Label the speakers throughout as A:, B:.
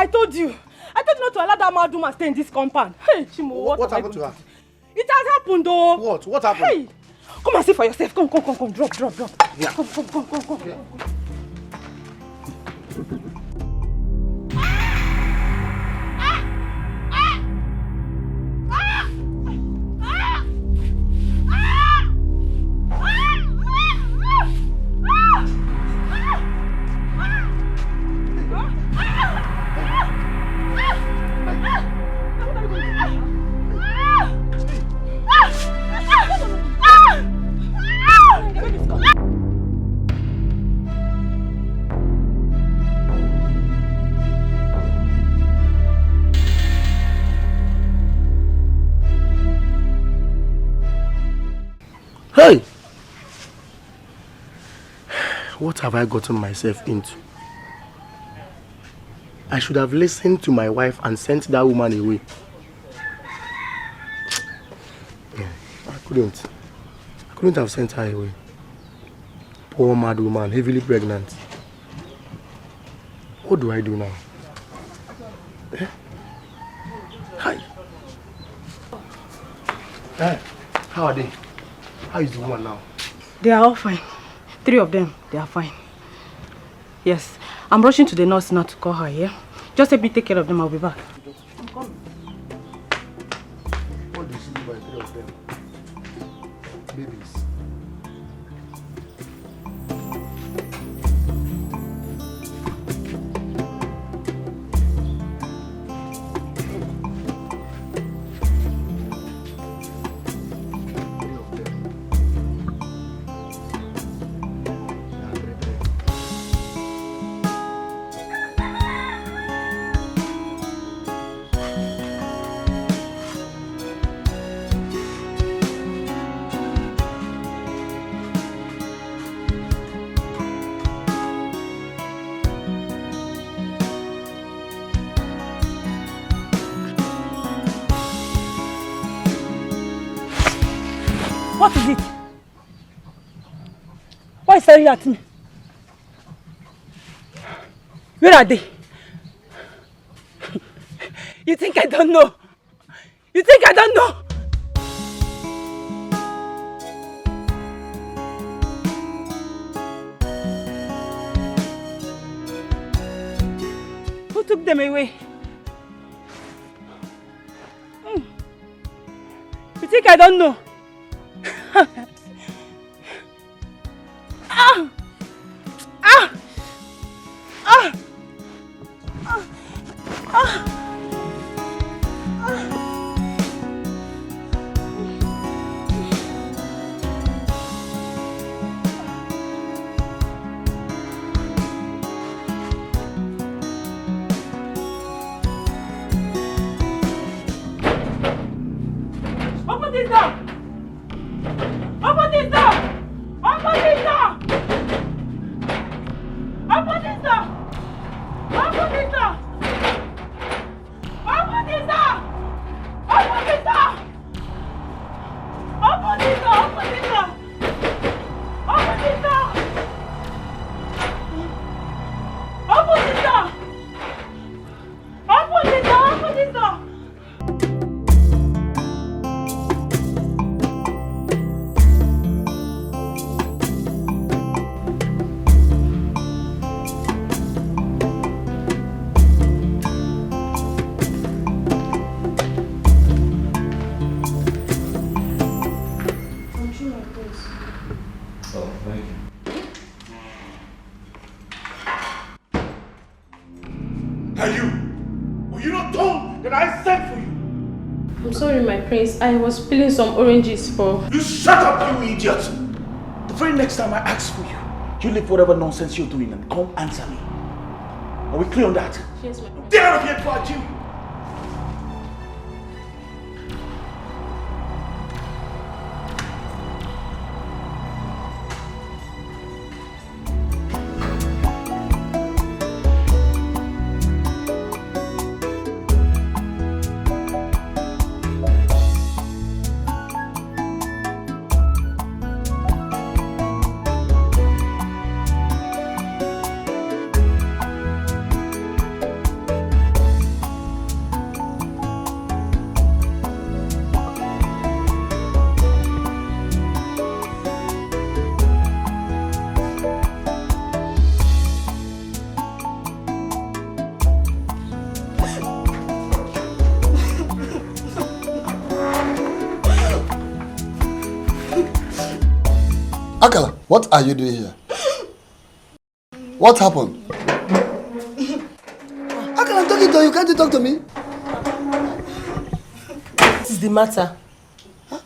A: I told you not to allow that mad woman stay in this compound. Hey, Chimo,
B: what happened to her?
A: It has happened though.
B: What happened?
A: Hey, come and see for yourself. Come. Drop.
B: Yeah.
A: Come.
B: Yeah. Hey! What have I gotten myself into? I should have listened to my wife and sent that woman away. I couldn't have sent her away. Poor mad woman, heavily pregnant. What do I do now? Hi. Hey, how are they? How is the woman now?
A: They are all fine. 3 of them, they are fine. Yes, I'm rushing to the nurse now to call her, yeah? Just help me take care of them, I'll be back. I'm coming.
B: What did she do by 3 of them? Babies.
A: What is it? Why is staring at me? Where are they? You think I don't know? You think I don't know? Who took them away? You think I don't know? Open this door! Open this door! Open this door! Open this door! Open this door! Open this door! Open this door! Open this door! Open this door! Open this door! Open this door! Open this door! Open this door!
C: Sorry, my prince. I was peeling some oranges for...
D: You shut up, you idiot! The very next time I ask for you, you leave whatever nonsense you're doing and come answer me. Are we clear on that?
C: Yes, my prince.
D: Get out of here before I kill you!
E: Akala, what are you doing here? What happened? Akala, I'm talking to you. Can't you talk to me?
F: What is the matter?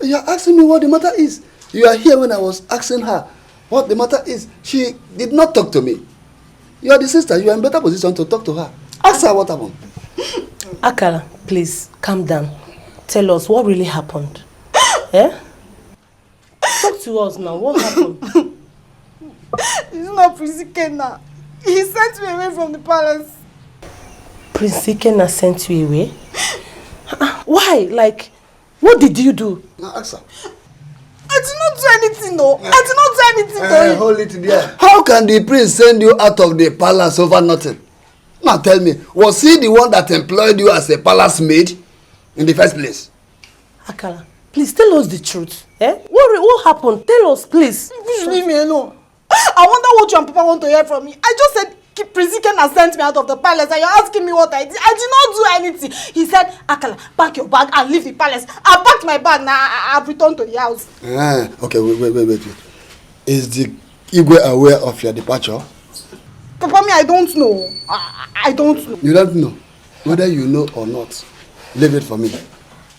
E: You are asking me what the matter is. You are here when I was asking her what the matter is. She did not talk to me. You are the sister. You are in better position to talk to her. Ask her what happened.
F: Akala, please, calm down. Tell us what really happened. Eh? Talk to us now. What happened?
G: It's not Prince Ikenna. He sent me away from the palace.
F: Prince Ikenna sent you away? Why? Like, what did you do?
E: Now ask her.
G: I did not do anything, no. I did not do anything to him.
E: Hold it there. How can the prince send you out of the palace over nothing? Now tell me, was he the one that employed you as a palace maid in the first place?
F: Akala, please tell us the truth. Eh? What happened? Tell us, please.
G: Please leave me alone. I wonder what you and Papa want to hear from me. I just said Prince Ikenna sent me out of the palace and you're asking me what I did. I did not do anything. He said, Akala, pack your bag and leave the palace. I packed my bag, now I've returned to the house.
E: Okay, wait. Is the Igwe aware of your departure?
G: Papa, I don't know. I don't know.
E: You don't know? Whether you know or not, leave it for me.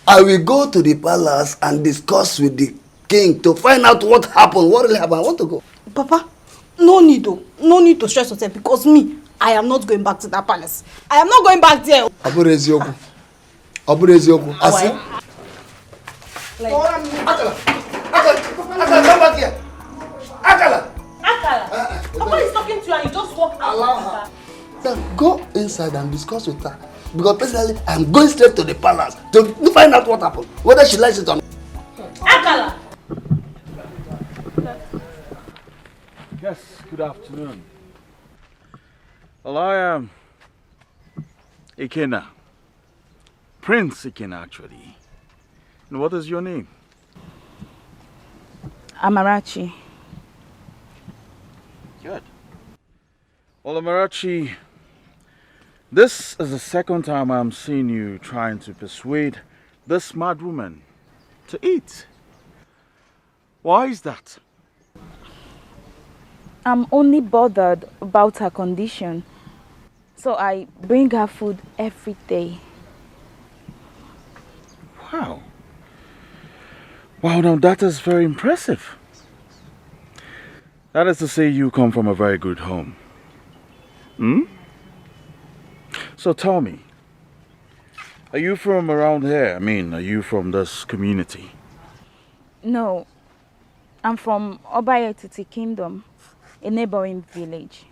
E: I will go to the palace and discuss with the king to find out what happened, what really happened. I want to go.
G: Papa, no need though. No need to stress yourself because me, I am not going back to that palace. I am not going back there.
E: Aburezioku. Asi. Akala, come back here. Akala.
F: Papa is talking to you and you just walk out.
E: Allow her. Then go inside and discuss with her. Because personally, I'm going straight to the palace to find out what happened. Whether she likes it or not.
F: Akala!
D: Yes, good afternoon. Well, I am Ikenna. Prince Ikenna, actually. And what is your name?
A: Amarachi.
D: Good. Well, Amarachi, this is the second time I'm seeing you trying to persuade this mad woman to eat. Why is that?
H: I'm only bothered about her condition, so I bring her food every day.
D: Wow. Wow, now that is very impressive. That is to say you come from a very good home. So tell me, are you from around here? I mean, are you from this community?
H: No, I'm from Obayetiti Kingdom, a neighboring village.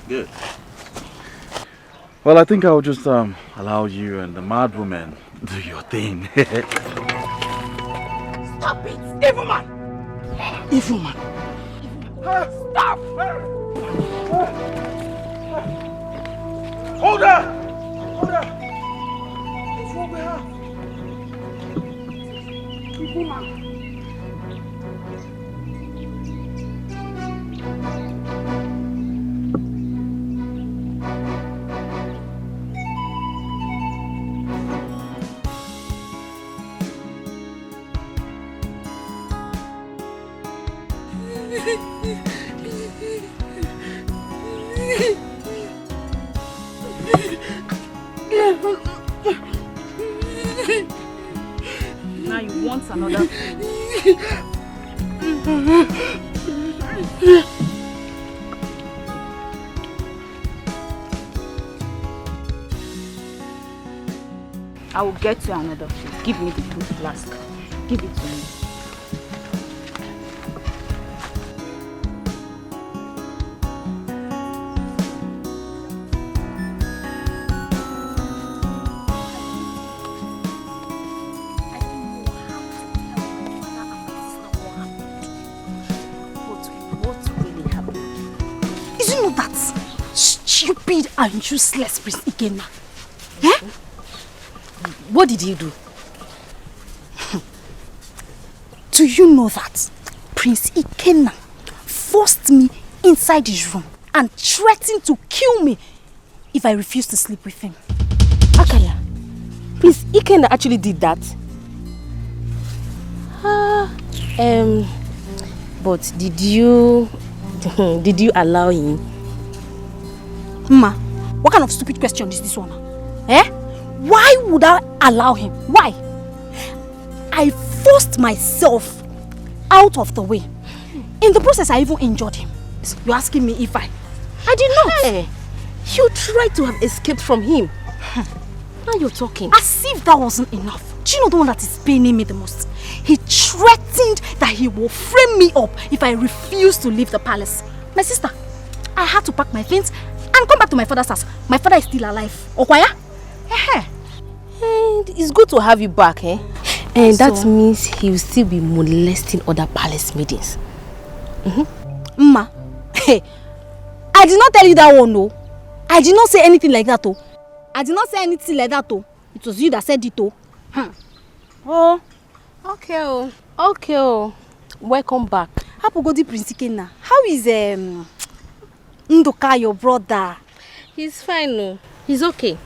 D: Good. Well, I think I'll just allow you and the mad woman do your thing.
G: Stop it! Evil man! Evil man! Stop!
D: Hold her! Hold her! What's wrong with her?
G: Evil man!
H: Now you want another? I will get you another food. Give me the food flask. Give it to me.
G: Stupid and useless Prince Ikenna. Eh? What did you do? Do you know that Prince Ikenna forced me inside his room and threatened to kill me if I refused to sleep with him?
F: Akala, Prince Ikenna actually did that? But did you allow him?
G: Ma, what kind of stupid question is this one? Eh? Why would I allow him? Why? I forced myself out of the way. In the process, I even injured him. You're asking me if I did not.
F: Hey, you tried to have escaped from him. Now you're talking.
G: As if that wasn't enough. Do you know the one that is paining me the most? He threatened that he will frame me up if I refuse to leave the palace. My sister, I had to pack my things and come back to my father's house. My father is still alive. Okwaya?
F: And it's good to have you back, eh? And that means he will still be molesting other palace maidens.
G: Ma, hey, I did not tell you that one, no. I did not say anything like that, oh. I did not say anything like that, oh. It was you that said it, oh.
F: Oh, okay, oh. Okay, oh. Welcome back.
G: Hapugodi Prince Ikenna. How is Ndoka, your brother?
F: He's fine, no. He's okay.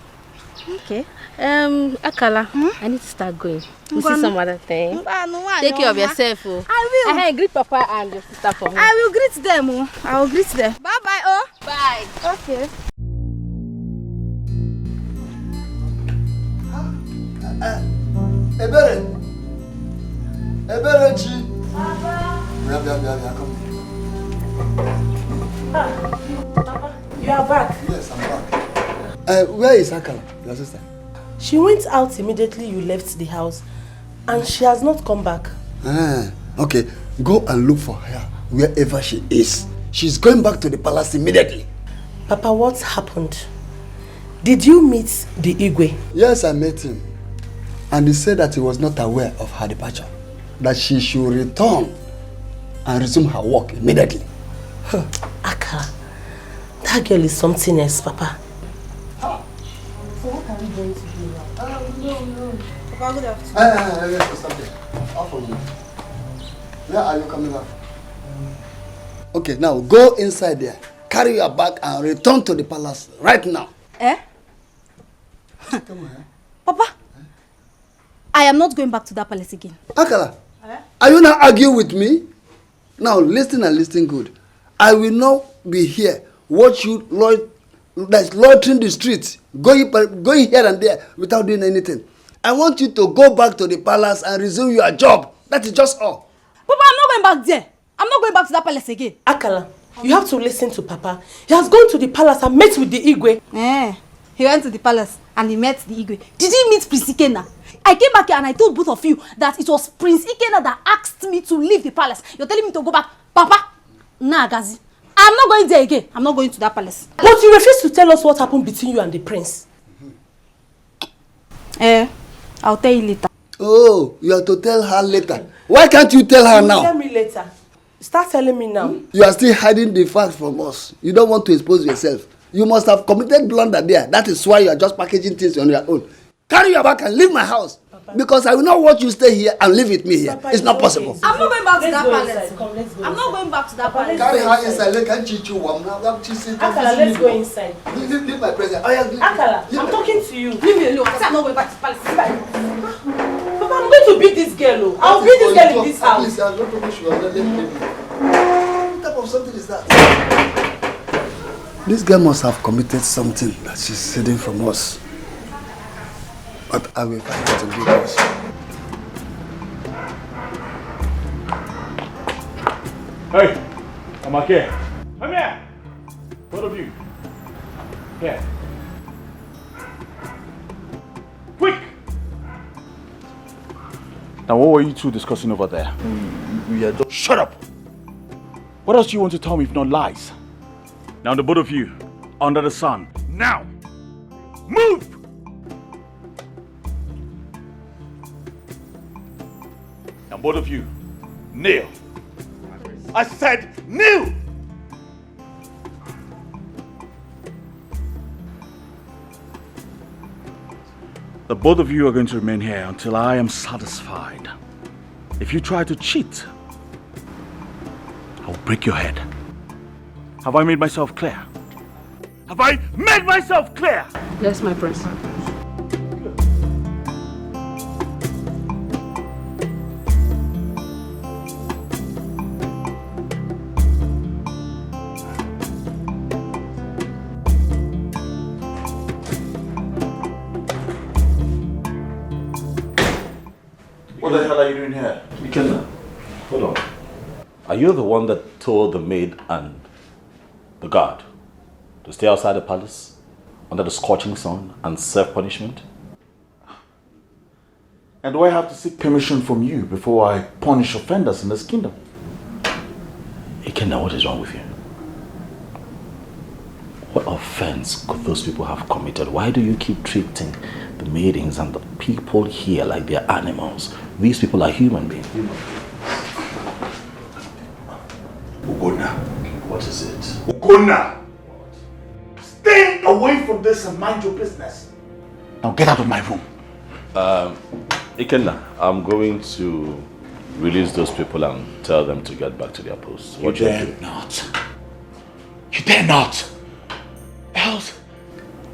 G: Okay.
F: Akala, I need to start going. We'll see some other thing. Take care of yourself, oh.
G: I will.
F: Hey, greet Papa and your sister for me.
G: I will greet them, oh. I will greet them. Bye-bye, oh.
F: Bye.
G: Okay.
E: Eberechi.
G: Papa.
E: Come.
F: Papa, you are back.
E: Yes, I'm back. Where is Akala, your sister?
F: She went out immediately you left the house and she has not come back.
E: Okay, go and look for her wherever she is. She's going back to the palace immediately.
F: Papa, what happened? Did you meet the Igwe?
E: Yes, I met him. And he said that he was not aware of her departure. That she should return and resume her work immediately.
F: Akala, that girl is something else, Papa.
G: So what are we going to do now? No. Papa, good afternoon.
E: Let's stop there. Off of me. Where are you coming back? Okay, now go inside there. Carry your bag and return to the palace right now. Come on,
G: Papa, I am not going back to that palace again.
E: Akala, are you not arguing with me? Now listen and listen good. I will not be here. Watch you loitering the streets, going here and there without doing anything. I want you to go back to the palace and resume your job. That is just all.
G: Papa, I'm not going back there. I'm not going back to that palace again.
F: Akala, you have to listen to Papa. He has gone to the palace and met with the Igwe.
G: He went to the palace and he met the Igwe. Did he meet Prince Ikenna? I came back here and I told both of you that it was Prince Ikenna that asked me to leave the palace. You're telling me to go back. Papa, nah, Gazi. I'm not going there again. I'm not going to that palace.
F: But you refuse to tell us what happened between you and the prince.
G: I'll tell you later.
E: Oh, you have to tell her later. Why can't you tell her now?
F: Tell me later. Start telling me now.
E: You are still hiding the facts from us. You don't want to expose yourself. You must have committed blunder there. That is why you are just packaging things on your own. Carry your bag and leave my house. Papa. Because I will not want you stay here and live with me here. Papa, it's not possible.
G: I'm not going back to that palace.
F: Let's go
G: I'm not going back to that palace.
E: Carry her inside. Let her teach you one.
F: Akala, let's go inside.
E: Leave my presence.
F: Akala, I'm talking to you.
G: Leave me alone. I said I'm not going back to the palace.
F: Papa, I'm going to beat this girl. I'll beat this girl in this house.
E: Please, I'm not talking to you. Let me leave you. What type of something is that? This girl must have committed something that she's hiding from us. But I will find out to do this.
D: Hey, I'm okay. Come here. Both of you. Here. Quick! Now, what were you two discussing over there?
E: We are just...
D: Shut up! What else do you want to tell me if not lies? Now, the both of you, under the sun. Now! Move! Now, both of you, kneel. I said kneel! The both of you are going to remain here until I am satisfied. If you try to cheat, I'll break your head. Have I made myself clear? Have I made myself clear?
C: Yes, my prince.
D: are you doing here?
I: Ikenna, hold on. Are you the one that told the maid and the guard to stay outside the palace under the scorching sun and serve punishment?
D: And do I have to seek permission from you before I punish offenders in this kingdom?
I: Ikenna, what is wrong with you? What offense could those people have committed? Why do you keep treating the maidens and the people here like they're animals? These people are human beings.
D: Ugonna.
I: What is it?
D: Ugonna! Stay away from this and mind your business. Now get out of my room.
I: Ikenna, I'm going to release those people and tell them to get back to their posts.
D: You dare not. You dare not.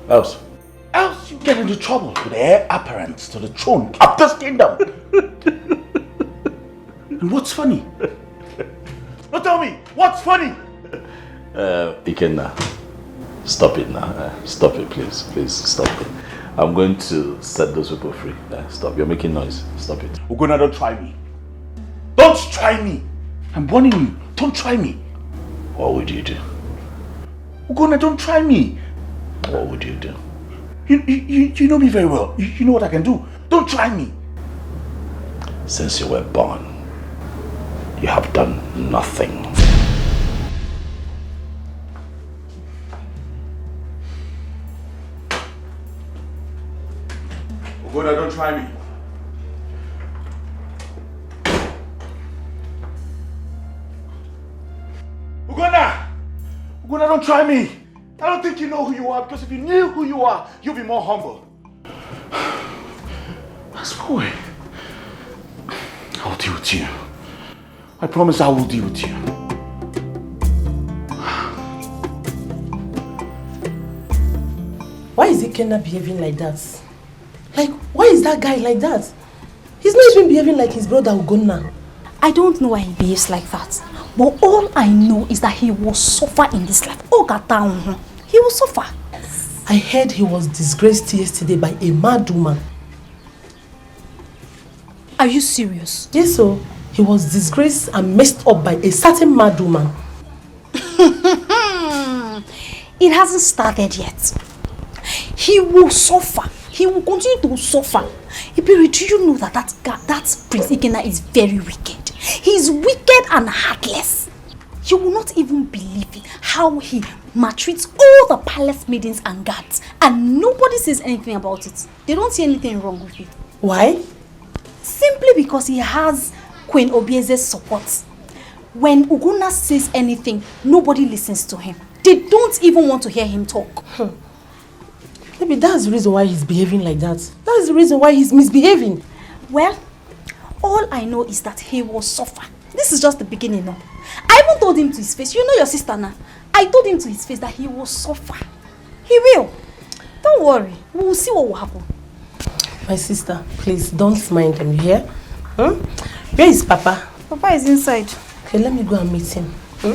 D: Else you get into trouble with the heir apparent to the throne of this kingdom. And what's funny? Now tell me, what's funny?
I: Ikenna, stop it now. Stop it, please. Please stop it. I'm going to set those people free. Stop. You're making noise. Stop it.
D: Ugonna, don't try me. Don't try me. I'm warning you. Don't try me.
I: What would you do?
D: Ugonna, don't try me.
I: What would you do?
D: You know me very well. You know what I can do. Don't try me.
I: Since you were born, you have done nothing.
D: Ugonna, don't try me. Ugonna! Ugonna, don't try me. I don't think you know who you are, because if you knew who you are, you'd be more humble. That's boy. I'll deal with you. I promise I will deal with you.
F: Why is Ikenna behaving like that? Like, why is that guy like that? He's not even behaving like his brother Ugonna.
G: I don't know why he behaves like that. But all I know is that he will suffer in this life. He will suffer.
F: I heard he was disgraced yesterday by a mad woman.
G: Are you serious?
F: Yes, so he was disgraced and messed up by a certain mad woman.
G: It hasn't started yet. He will suffer. He will continue to suffer. Iberi, do you know that that Prince Ikenna is very wicked? He's wicked and heartless. You will not even believe it, how he maltreats all the palace maidens and guards, and nobody says anything about it. They don't see anything wrong with it.
F: Why?
G: Simply because he has Queen Obieze's support. When Ugonna says anything, nobody listens to him. They don't even want to hear him talk.
F: Maybe that's the reason why he's behaving like that. That's the reason why he's misbehaving.
G: Well, all I know is that he will suffer. This is just the beginning now. I even told him to his face, you know your sister now. I told him to his face that he will suffer. He will. Don't worry. We will see what will happen.
F: My sister, please don't mind him, you hear? Where is Papa?
G: Papa is inside.
F: Okay, let me go and meet him.
G: All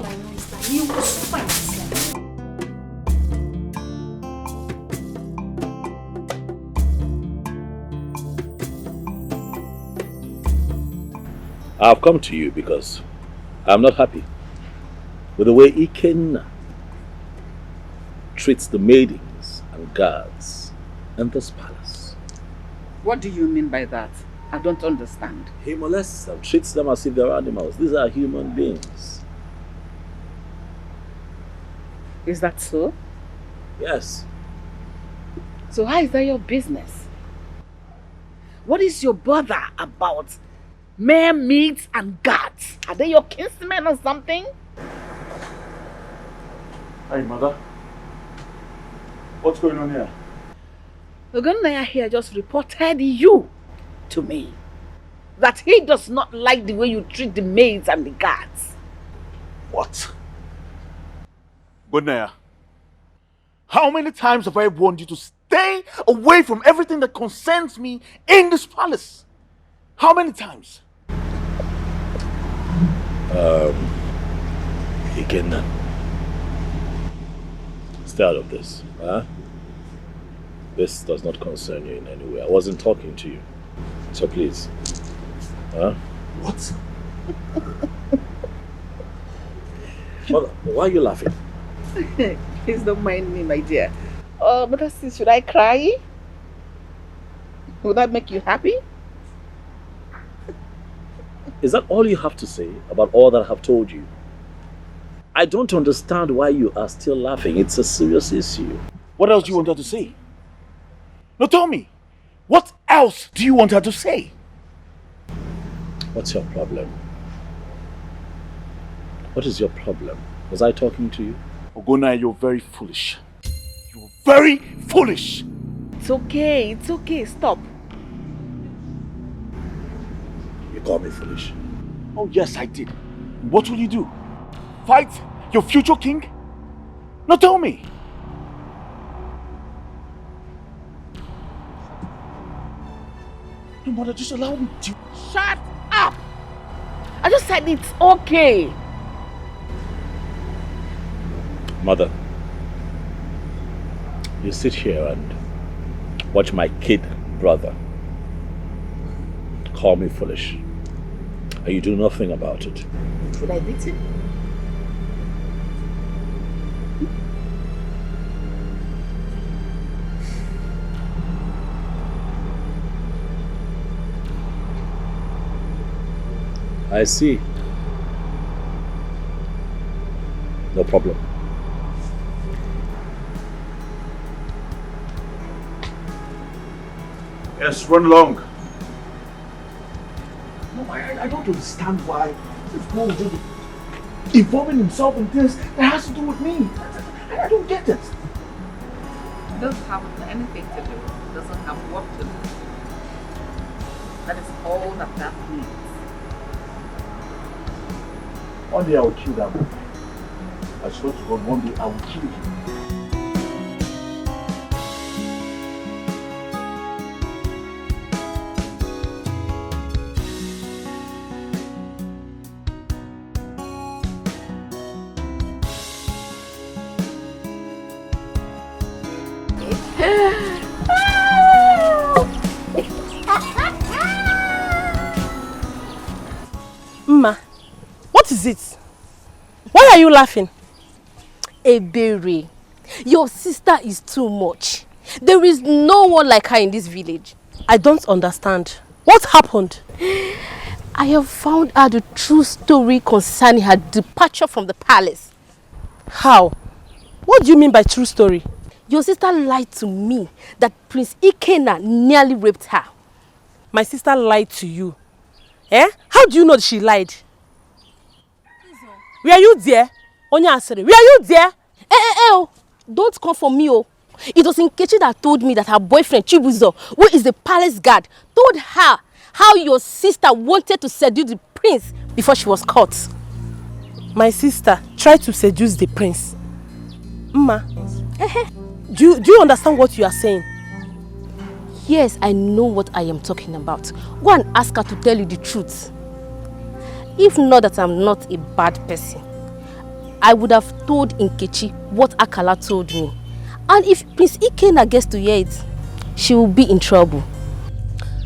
G: I know is that he will suffer.
I: I've come to you because I'm not happy with the way Ikenna treats the maidens and guards in this palace.
J: What do you mean by that? I don't understand.
I: He molests them, treats them as if they're animals. These are human beings.
J: Is that so?
I: Yes.
J: So how is that your business? What is your bother about mere maids and guards? Are they your kinsmen or something?
D: Hey, mother. What's going on here?
J: Ugonna here just reported you to me. That he does not like the way you treat the maids and the guards.
D: What? Ugonna, how many times have I warned you to stay away from everything that concerns me in this palace? How many times?
I: Ikenna, stay out of this. Huh? This does not concern you in any way. I wasn't talking to you. So please. Huh?
B: What?
I: Mother, why are you laughing?
J: Please don't mind me, my dear. But should I cry? Would that make you happy?
I: Is that all you have to say about all that I have told you? I don't understand why you are still laughing. It's a serious issue.
D: What else do you want her to say? No, tell me. What else do you want her to say?
I: What's your problem? What is your problem? Was I talking to you?
D: Ogona, you're very foolish. You're very foolish.
J: It's okay. It's okay. Stop.
I: You call me foolish.
D: Oh, yes, I did. What will you do? Fight your future king? No, tell me. No, mother, just allow me to...
J: Shut up! I just said it's okay.
I: Mother, you sit here and watch my kid brother call me foolish, and you do nothing about it.
J: Would I beat him?
I: I see. No problem.
D: Yes, run along. No, I don't understand why this guy is just involving himself in things that has to do with me. I don't get it.
J: It doesn't have anything to do. It doesn't have work to do. That is all that means.
D: One day I will kill that man. I swear to God, one day I will kill him.
F: Mma, what is it? Why are you laughing?
K: Ebere, your sister is too much. There is no one like her in this village.
F: I don't understand. What happened?
K: I have found out the true story concerning her departure from the palace.
F: How? What do you mean by true story?
K: Your sister lied to me that Prince Ikenna nearly raped her.
F: My sister lied to you? Eh? How do you know that she lied? Were you there? Onya Asere, were you there?
K: Oh, don't come for me, oh. It was Nkechi that told me that her boyfriend Chibuzo, who is the palace guard, told her how your sister wanted to seduce the prince before she was caught.
F: My sister tried to seduce the prince. Mma, do you understand what you are saying?
K: Yes, I know what I am talking about. Go and ask her to tell you the truth. If not that I'm not a bad person, I would have told Nkechi what Akala told me. And if Prince Ikenna gets to hear it, she will be in trouble.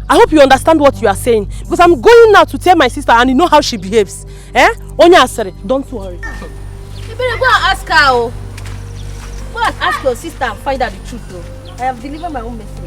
F: I hope you understand what you are saying, because I'm going now to tell my sister and you know how she behaves. Eh? Onya Asere, don't worry.
K: You better go and ask her. Oh. Go and ask your sister and find out the truth. Oh. I have delivered my own message.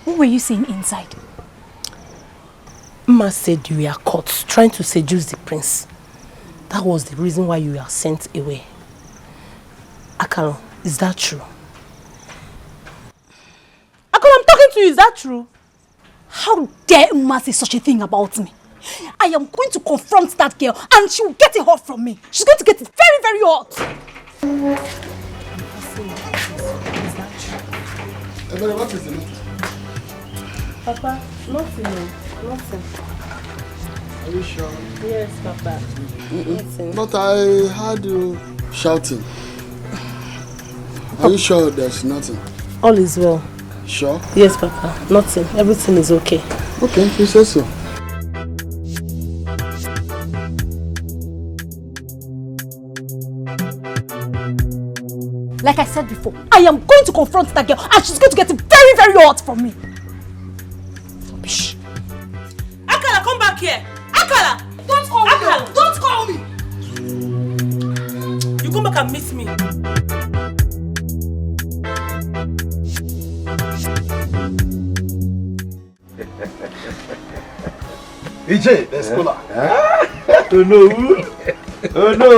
G: What were you saying inside?
F: Mma said you were caught trying to seduce the prince. That was the reason why you were sent away. Akalo, is that true? Akalo, I'm talking to you. Is that true?
G: How dare Immerse say such a thing about me? I am going to confront that girl and she will get it hot from me. She's going to get it very, very hot.
E: Somebody, what is the matter?
F: Papa, nothing. Nothing.
E: Are you sure?
F: Yes, Papa. Nothing.
E: But I heard you shouting. Are you sure there's nothing?
F: All is well.
E: Sure?
F: Yes, Papa. Nothing. Everything is okay.
E: Okay, you say so.
G: Like I said before, I am going to confront that girl and she's going to get very, very hot from me. Rubbish.
F: Akala, come back here. Akala!
G: Don't call me.
F: Akala,
G: Don't call me.
F: You come back and meet me.
L: EJ, let's go now. Oh no! Oh no!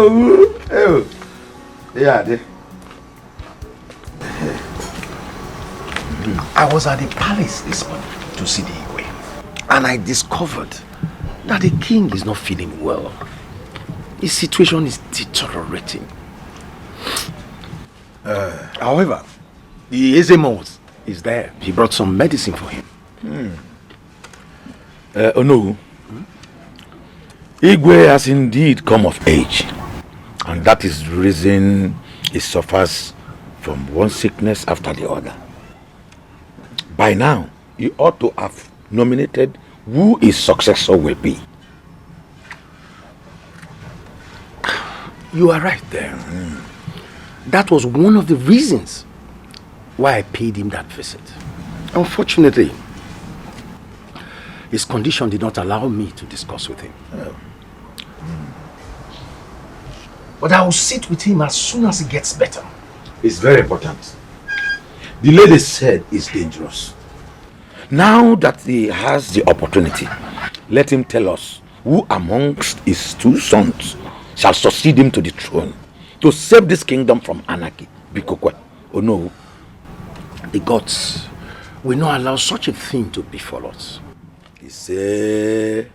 L: Oh, yeah. I was at the palace this morning to see the Igwe, and I discovered that the king is not feeling well. His situation is deteriorating. However, the Ezemos is there. He brought some medicine for him.
M: Oh no. Igwe has indeed come of age, and that is the reason he suffers from one sickness after the other. By now, you ought to have nominated who his successor will be.
L: You are right there. That was one of the reasons why I paid him that visit. Unfortunately, his condition did not allow me to discuss with him. But I will sit with him as soon as he gets better.
M: It's very important. The lady said it's dangerous. Now that he has the opportunity, let him tell us who amongst his two sons shall succeed him to the throne to save this kingdom from anarchy. Bikokwe. Oh no.
L: The gods will not allow such a thing to befall us.
M: He said,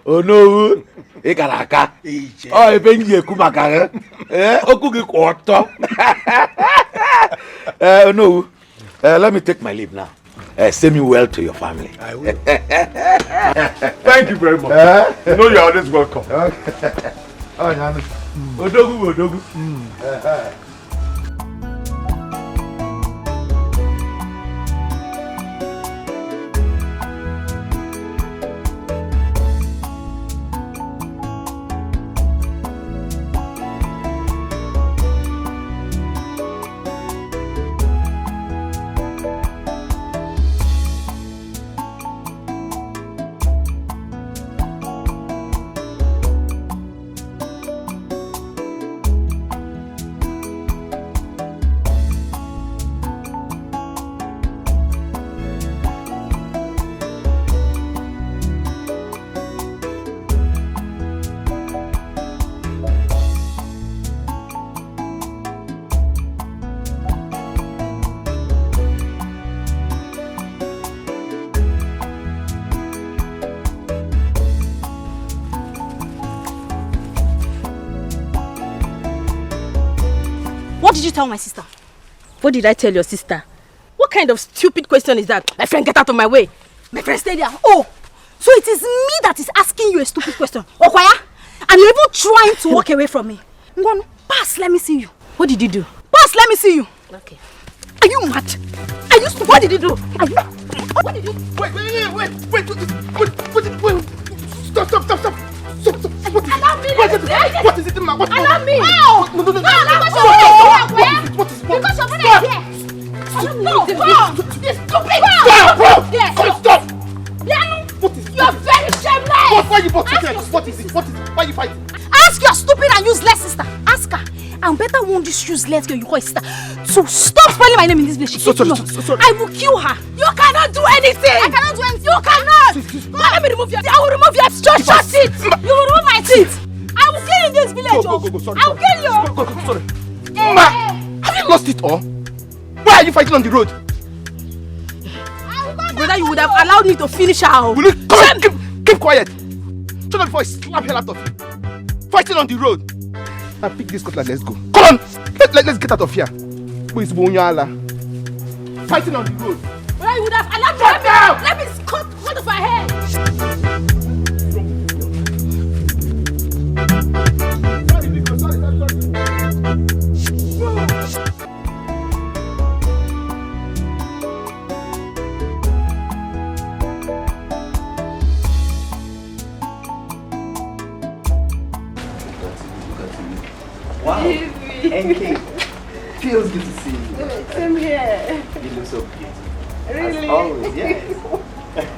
M: oh no. Ikaraka. Oh, Benji Kumakare. Okugi Quarto. No. Let me take my leave now. Send me well to your family.
L: I will.
N: Thank you very much. You know you're always welcome.
L: Okay. Oh, Nana. Odogu, Odogu.
K: What did you tell my sister? What did I tell your sister? What kind of stupid question is that? My friend, get out of my way. My friend, stay there.
G: Oh, so it is me that is asking you a stupid question. Okwaya? And you're even trying to walk away from me. Ngwanu, pass, let me see you.
K: What did you do?
G: Pass, let me see you.
K: Okay.
G: Are you mad? Are you stupid? What did you do? Are you... What did you do?
L: Wait. Stop.
G: Allow me.
L: What is it, ma?
G: Allow me.
L: No.
G: What is it? Because your brother is here. No, this stupid.
L: Stop.
G: What is it? You're very shameless.
L: Why you both? What is it? Why are you fighting?
G: Ask your stupid and useless sister. Ask her. I'm better warn this useless girl you call sister to stop spelling my name in this place. Sorry. I will kill her. You cannot do anything. I cannot do anything. You cannot. Let me remove your teeth. I will remove your teeth. Shut it. You will remove my teeth. I will kill you in this village.
L: Go. Sorry.
G: I will kill you.
L: Go. Sorry. Ma, have you lost it all? Why are you fighting on the road?
K: Brother, you would have allowed me to finish her.
L: Will you keep quiet? Shut up before I slap hell out of you. Fighting on the road. Now pick this cutlass, let's go. Come on! Let's get out of here. Who is Bonyala?
N: fighting on the road.
K: Well, you would have allowed me. Let me cut off my hair.
O: Wow. NK. Feels good to see you.
G: Same here.
O: You look so beautiful.
G: Really?
O: As always, yes.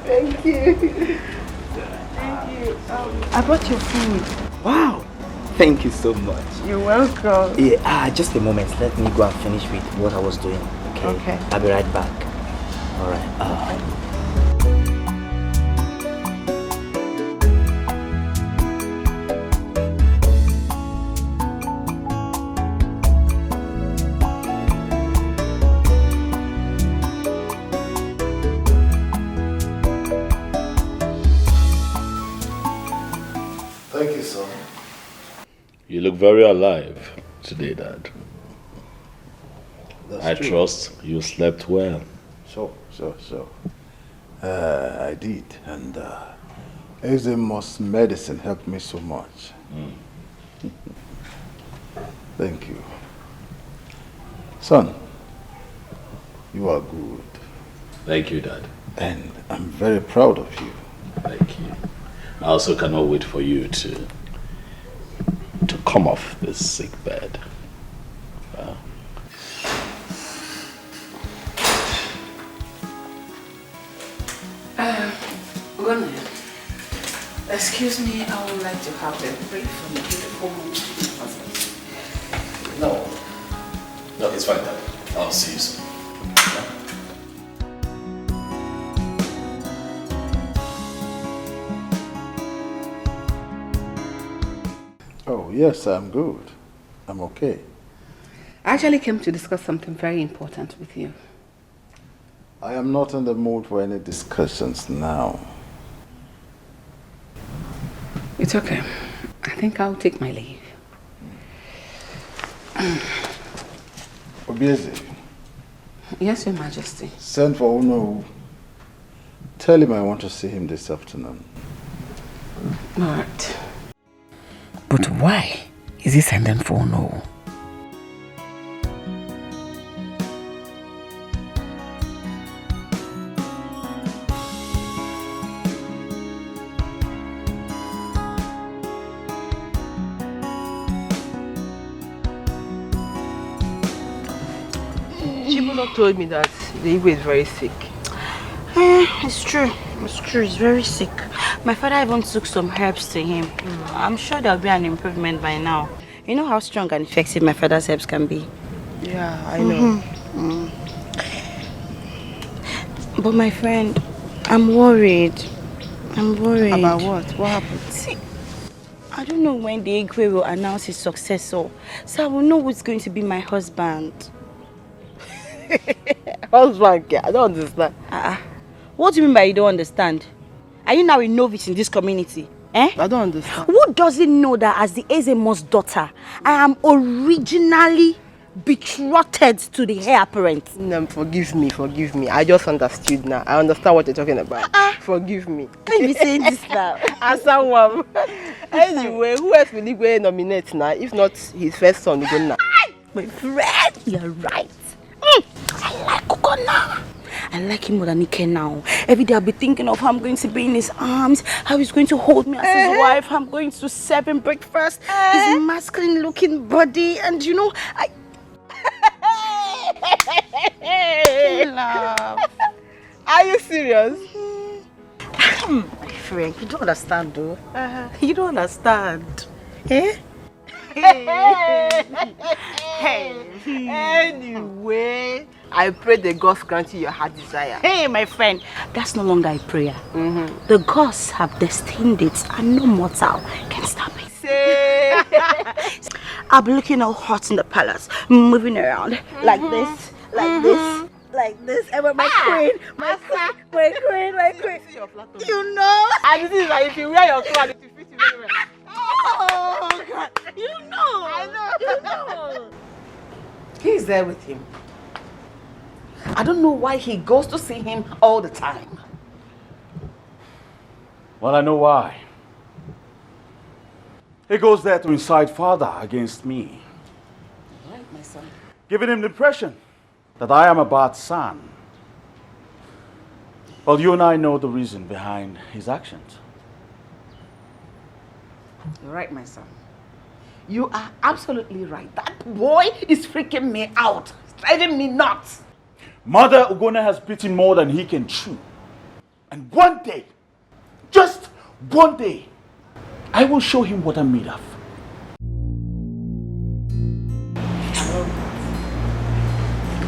G: Thank you. Thank you. I brought your food.
O: Wow. Thank you so much.
G: You're welcome.
O: Yeah, just a moment. Let me go and finish with what I was doing. Okay.
G: Okay.
O: I'll be right back. All right.
I: Thank you, son. You look very alive today, Dad. I trust you slept well.
P: Sure. I did, and Exemo's medicine helped me so much. Thank you. Son, you are good.
I: Thank you, Dad.
P: And I'm very proud of you.
I: Thank you. I also cannot wait for you to come off this sick bed.
J: Excuse me, I would like to have a brief and beautiful moment with my husband.
I: No, it's fine, Dad. I'll see you soon.
P: Oh, yes, I'm good. I'm okay.
J: I actually came to discuss something very important with you.
P: I am not in the mood for any discussions now.
J: It's okay. I think I'll take my leave.
P: Obieze.
J: Yes, Your Majesty.
P: Send for Ono. Tell him I want to see him this afternoon.
J: All right. But why is he sending for Ono?
F: Chibulo told me that the Igwe is very sick.
A: It's true. It's true. He's very sick. My father even took some herbs to him. I'm sure there'll be an improvement by now. You know how strong and effective my father's herbs can be.
F: Yeah, I know.
A: But my friend, I'm worried. I'm worried.
F: About what? What happened?
A: See, I don't know when the Igwe will announce his successor, so I will know who's going to be my husband.
F: Husband? I don't understand.
A: What do you mean by you don't understand? Are you now a novice in this community?
F: I don't understand.
A: Who doesn't know that as the Ezemo's daughter, I am originally betrothed to the heir apparent?
F: No, forgive me. I just understood now. I understand what you're talking about. Forgive me.
A: Can you be saying this now?
F: As someone. Anyway, who else will he go nominate now? If not his first son, Ugonna.
A: My friend, you're right. I like Ugonna. I like him more than Ike now. Every day I'll be thinking of how I'm going to be in his arms, how he's going to hold me as his wife, how I'm going to serve him breakfast, his masculine looking body, and you know,
F: Love. Are you serious?
A: My friend, you don't understand though. You don't understand. Eh?
F: Anyway, I pray the gods grant you your heart desire.
A: Hey, my friend, that's no longer a prayer. The gods have destined it, and no mortal can stop it. I'll be looking all hot in the palace, moving around like this, like this, like this. And with my queen, my queen. You know?
F: And this is like if you wear your clothes, it will fit you very well.
A: Oh, God. You know.
F: I know.
J: He is there with him. I don't know why he goes to see him all the time.
D: Well, I know why. He goes there to incite father against me.
J: Right, my son.
D: Giving him the impression that I am a bad son. Well, you and I know the reason behind his actions.
J: You're right, my son. You are absolutely right. That boy is freaking me out. It's driving me nuts.
D: Mother Ugona has bitten more than he can chew. And one day, just one day, I will show him what I'm made of.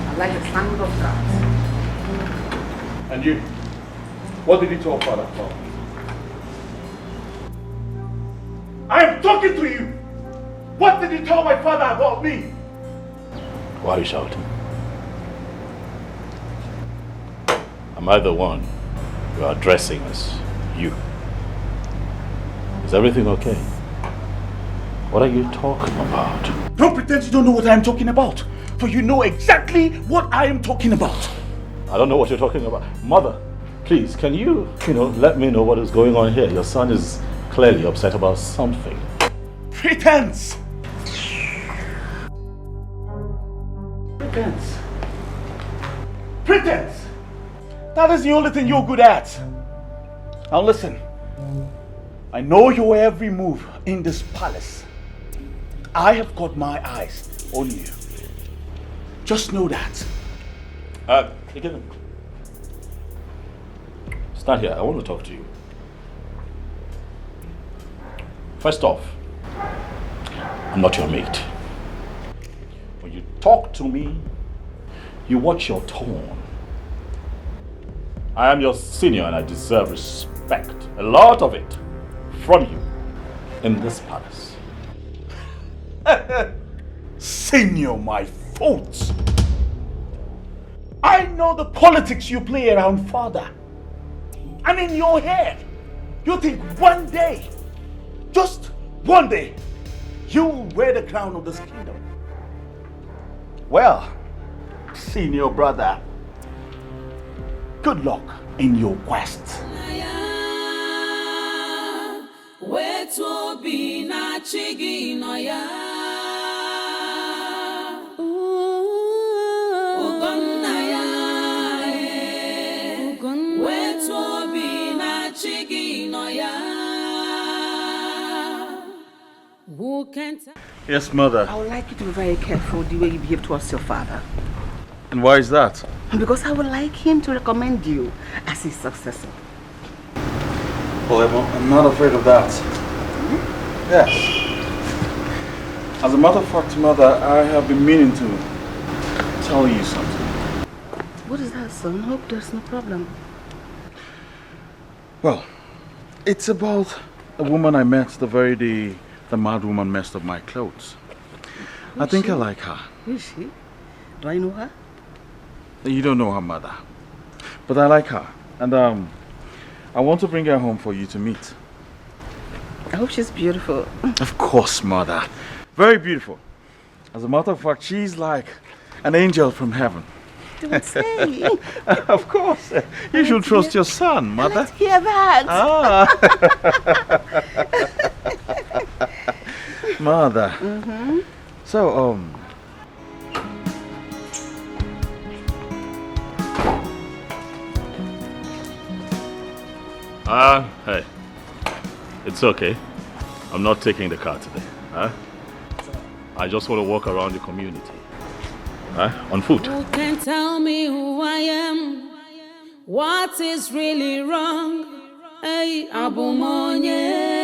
J: I like the sound of God.
D: And you, what did he tell father about? I am talking to you. What did he tell my father about me?
I: Why are you shouting? Am I the one you are addressing as you? Is everything okay? What are you talking about?
D: Don't pretend you don't know what I am talking about, for you know exactly what I am talking about.
I: I don't know what you're talking about. Mother, please, can you let me know what is going on here? Your son is clearly upset about something.
D: Pretense! Pretense. Pretense! That is the only thing you're good at. Now listen. I know your every move in this palace. I have got my eyes on you. Just know that.
I: Again. Stand here. I want to talk to you. First off, I'm not your mate. When you talk to me, you watch your tone. I am your senior and I deserve respect. A lot of it from you in this palace.
D: Senior, my fault. I know the politics you play around father. And in your head, you think one day, just one day, you will wear the crown of this kingdom. Well, senior brother, good luck in your quest. Yes, mother.
J: I would like you to be very careful the way you behave towards your father.
D: And why is that?
J: Because I would like him to recommend you as his successor.
D: Well, I'm not afraid of that. Yes. As a matter of fact, mother, I have been meaning to tell you something.
J: What is that, son? Hope there's no problem.
D: Well, it's about a woman I met the very day the mad woman messed up my clothes. I think I like her.
J: Who is she? Do I know her?
D: You don't know her, mother. But I like her. And I want to bring her home for you to meet.
J: I hope she's beautiful.
D: Of course, mother. Very beautiful. As a matter of fact, she's like an angel from heaven.
J: Don't say.
D: Of course. You should trust your son, mother.
J: Let's hear that.
D: Mother.
J: Mm-hmm.
D: So,
I: hey. It's okay. I'm not taking the car today. I just want to walk around the community. On foot.
Q: Who can tell me who I am? What is really wrong? Hey, Abumonye.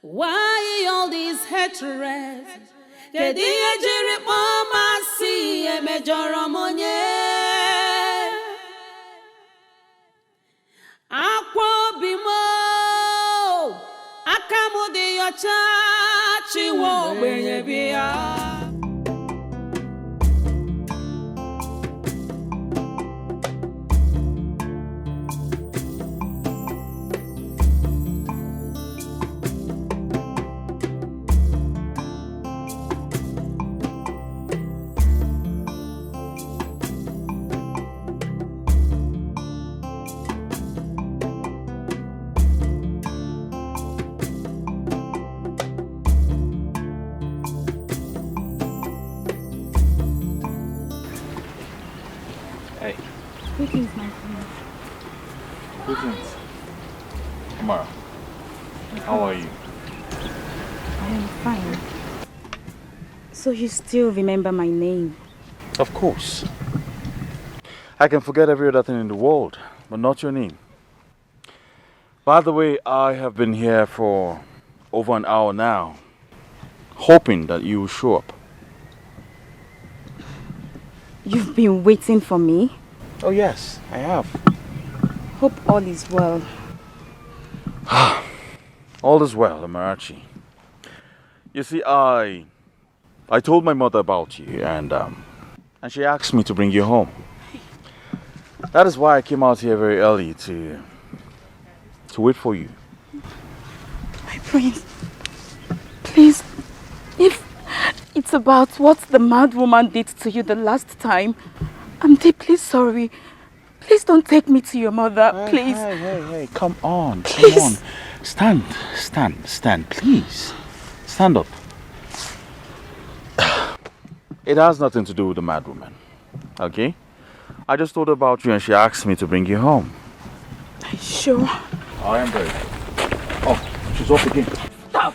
Q: Why all these hatred? Kediye jiri mama si emejoro monye. Akwa bimo akamu di yocha chiwo benye biya.
D: Greetings. Amara, how are you?
A: I am fine. So you still remember my name?
D: Of course. I can forget every other thing in the world, but not your name. By the way, I have been here for over an hour now, hoping that you will show up.
A: You've been waiting for me?
D: Oh yes, I have.
A: Hope all is well.
D: All is well, Amarachi. You see, I told my mother about you, and she asked me to bring you home. That is why I came out here very early to wait for you.
A: My prince, please, if it's about what the mad woman did to you the last time, I'm deeply sorry. Please don't take me to your mother, please.
D: Hey, come on, come on. Stand, please. Stand up. It has nothing to do with the mad woman, okay? I just thought about you and she asked me to bring you home.
A: Are you sure?
D: I am very. Oh, she's off again.
A: Stop!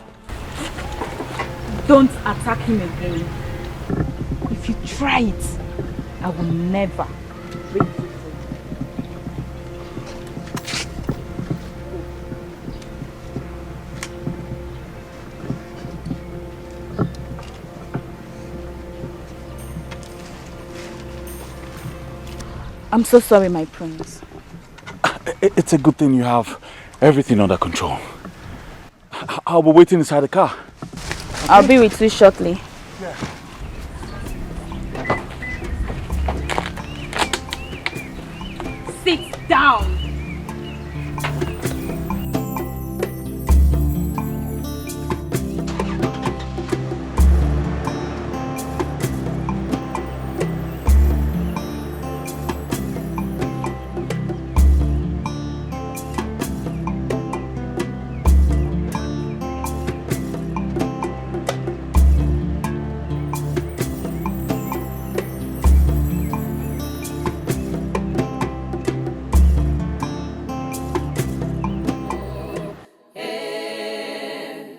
A: Don't attack him again. If you try it, I will never bring you. I'm so sorry, my prince.
D: It's a good thing you have everything under control. I'll be waiting inside the car. Okay?
A: I'll be with you shortly.
D: Yeah.
A: Sit down.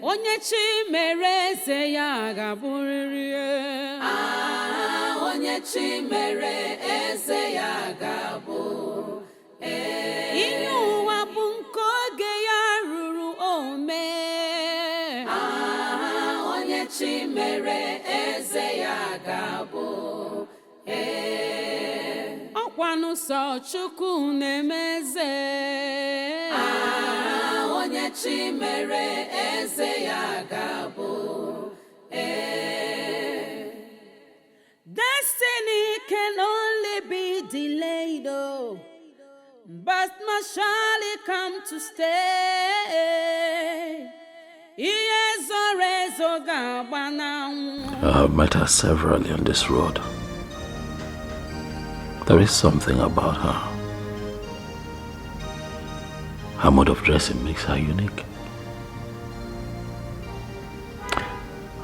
Q: Onye chi mere eze ya ga-abụ ihe ụwa bụ nke oge ya ruru ome onye chi mere eze ya ga-abụ ọkwanụ sọ Chukwu na-emeze onye chi mere eze ya ga-abụ Destiny can only be delayed, oh, but must surely come to stay.
I: I have met her severally on this road. There is something about her. Her mode of dressing makes her unique.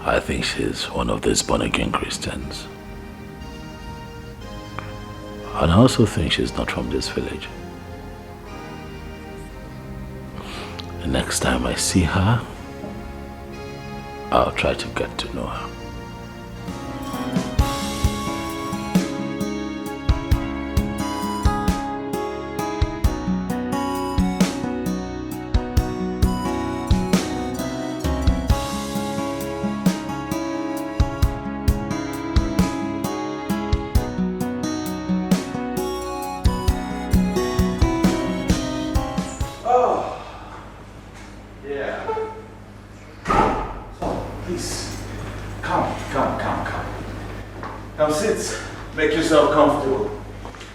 I: I think she's one of these born-again Christians. And I also think she's not from this village. The next time I see her, I'll try to get to know her.
D: Now sit, make yourself comfortable.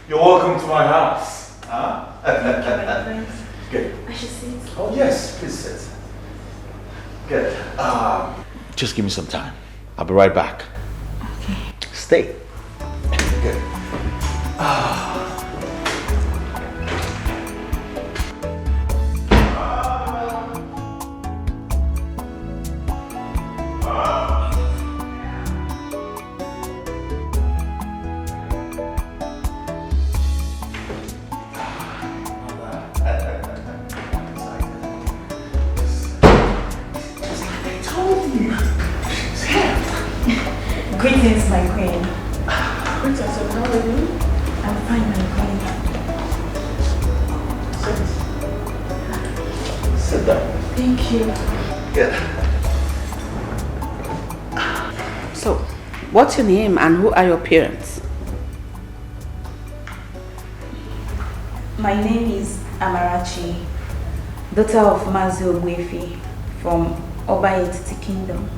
D: You're welcome to my house. Huh? Good.
A: I should sit.
D: Oh yes, please sit. Good. Just give me some time. I'll be right back.
A: Okay.
D: Stay. Good.
H: Greetings, my queen.
C: Princess, how are you?
H: I'm fine, my queen.
I: Sit down.
H: Thank you.
I: Yeah.
J: So, what's your name and who are your parents?
H: My name is Amarachi, daughter of Mazi Ogwefi from Obayetiti Kingdom.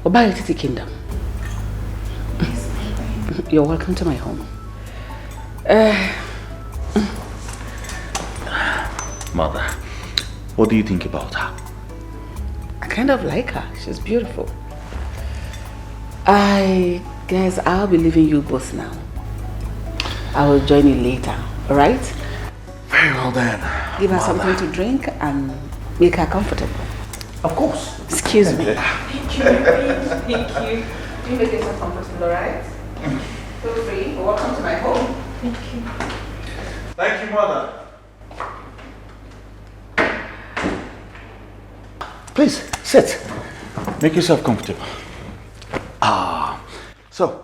J: Obayetiti Kingdom? You're welcome to my home.
I: Mother, what do you think about her?
J: I kind of like her. She's beautiful. I guess I'll be leaving you both now. I will join you later, alright?
I: Very well then.
J: Give her
I: Mother.
J: something to drink and make her comfortable.
I: Of course.
J: Excuse me.
H: Thank you, thank you.
J: You make yourself comfortable, alright? Feel free. Welcome to my home.
H: Thank you.
D: Thank you, Mother.
I: Please, sit.
D: Make yourself comfortable. So,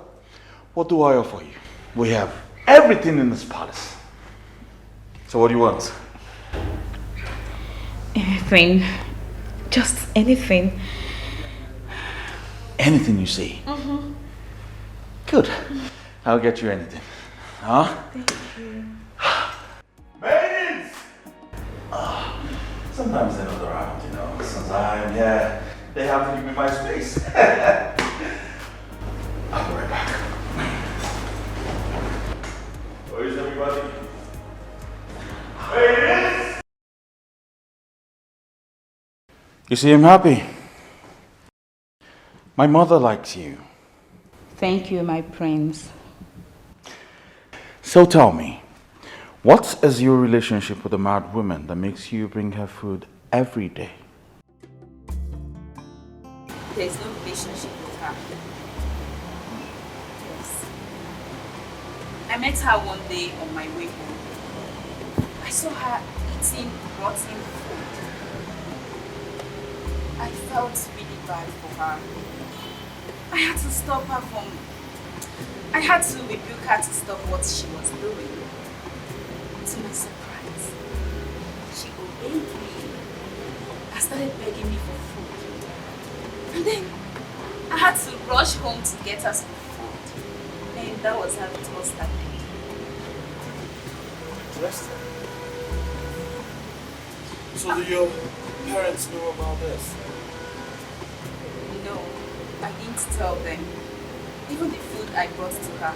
D: what do I offer you? We have everything in this palace. So what do you want?
H: Anything. Just anything.
D: Anything you say.
H: Mm-hmm.
D: Good. I'll get you anything. Huh?
H: Thank you.
D: Maidens! Sometimes they're not around, you know. Since I'm here, they have to give me my space. I'll be right back. Where is everybody? Maidens! You see, I'm happy. My mother likes you.
H: Thank you, my prince.
D: So tell me, what is your relationship with a mad woman that makes you bring her food every day?
H: There's no relationship with her. Yes. I met her one day on my way home. I saw her eating rotten food. I felt really bad for her. I had to stop her from... I had to rebuke her to stop what she was doing. To my surprise, she obeyed me and started begging me for food. And then I had to rush home to get her some food. And that was how it all started.
D: Interesting. So do your parents know about this?
H: No, I didn't tell them. Even the food I brought to her, I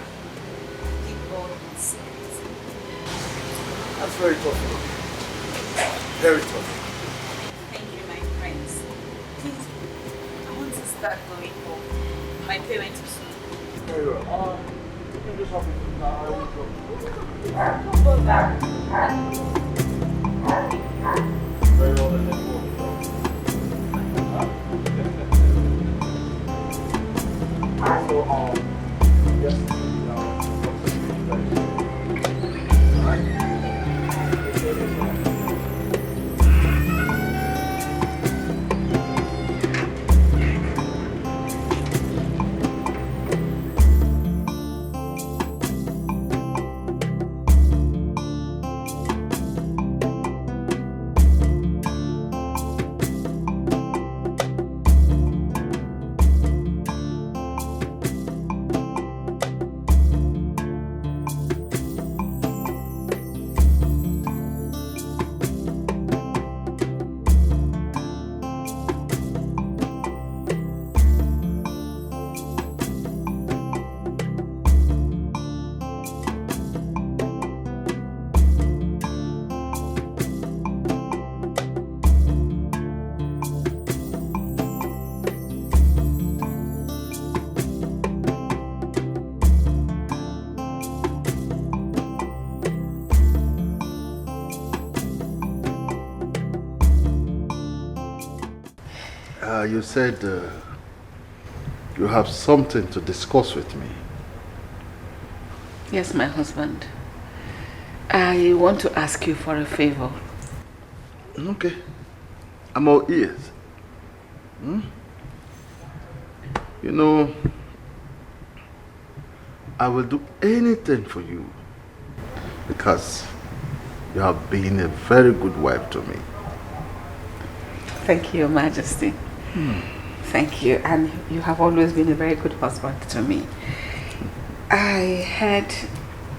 H: did all in secret.
D: That's very tough. Very tough.
H: Thank you, my friends. Please, I want to start going home. My parents will soon.
D: Very well. You can just help me. I will go.
H: Go back.
D: Very well then. So, yes.
P: You said you have something to discuss with me.
J: Yes, my husband. I want to ask you for a favor.
P: Okay. I'm all ears. You know, I will do anything for you because you have been a very good wife to me.
H: Thank you, Your Majesty. Thank you. And you have always been a very good husband to me. I heard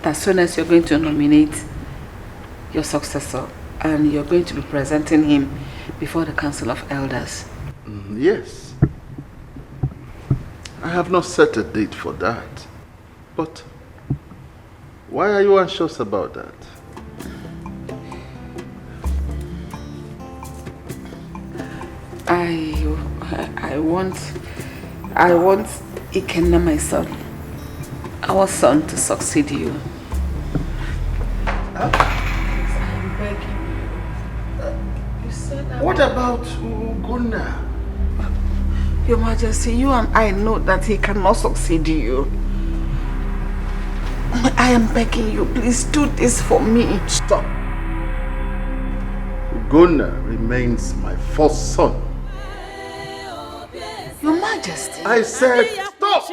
H: that soon as you're going to nominate your successor and you're going to be presenting him before the Council of Elders.
P: Yes. I have not set a date for that. But why are you anxious about that?
H: I want Ikenna, my son, our son, to succeed you. I'm begging you. You said that.
P: What about Ugonna?
H: Your Majesty, you and I know that he cannot succeed you. I am begging you, please do this for me.
P: Stop. Ugonna remains my first son.
H: Your Majesty.
P: I said stop.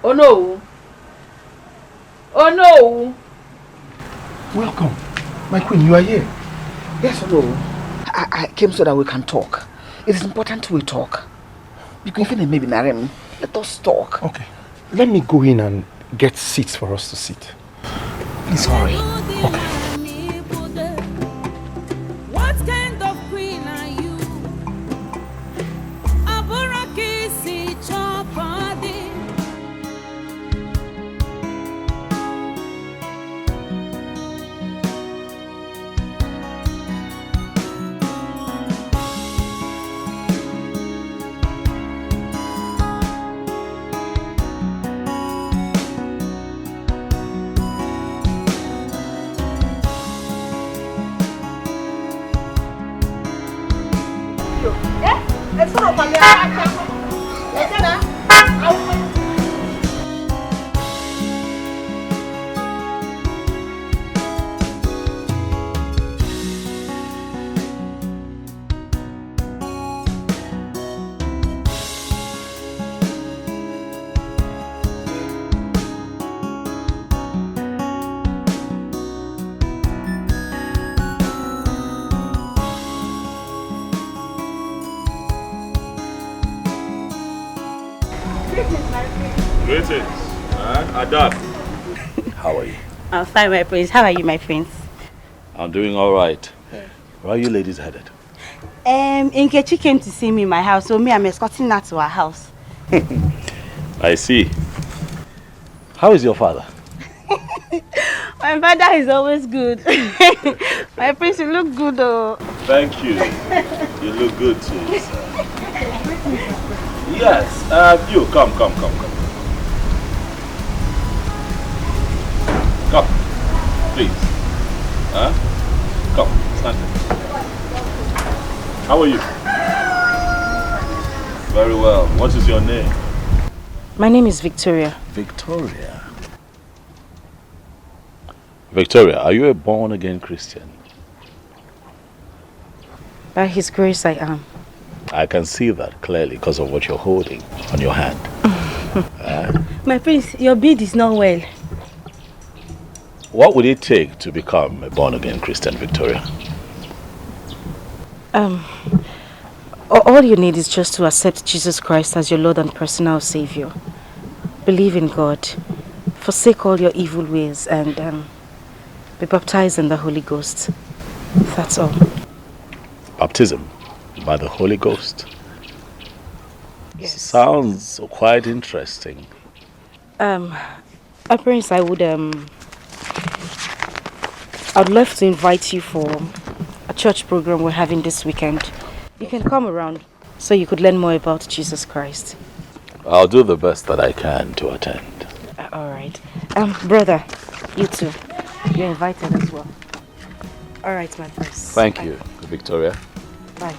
J: Oh no. Oh no.
L: Welcome. My queen, you are here.
J: Yes or no? I came so that we can talk. It is important we talk. Because even maybe Narem, let us talk.
L: Okay. Let me go in and get seats for us to sit. Please hurry. Okay.
Q: What kind of queen are you? Aburaki si chopadi.
I: Greetings. Adab. How are you?
A: I'm fine, my prince. How are you, my prince?
I: I'm doing all right. Where are you ladies headed?
A: Nkechi came to see me in my house, so I'm escorting her to her house.
I: I see. How is your father?
A: My father is always good. My prince, you look good, though.
I: Thank you. You look good too. Yes. You come. Come, please. Come, stand there. How are you? Very well. What is your name?
K: My name is Victoria.
I: Victoria. Victoria, are you a born-again Christian?
K: By His grace, I am.
I: I can see that clearly because of what you're holding on your hand.
A: My prince, your beard is not well.
I: What would it take to become a born-again Christian, Victoria?
K: All you need is just to accept Jesus Christ as your Lord and personal Savior. Believe in God, forsake all your evil ways, and be baptized in the Holy Ghost. That's all.
I: Baptism by the Holy Ghost?
K: Yes.
I: Sounds quite interesting.
K: Prince, I'd love to invite you for a church program we're having this weekend. You can come around so you could learn more about Jesus Christ.
I: I'll do the best that I can to attend.
K: All right. Brother, you too. You're invited as well. All right, my prince.
I: Thank you, Victoria.
K: Bye.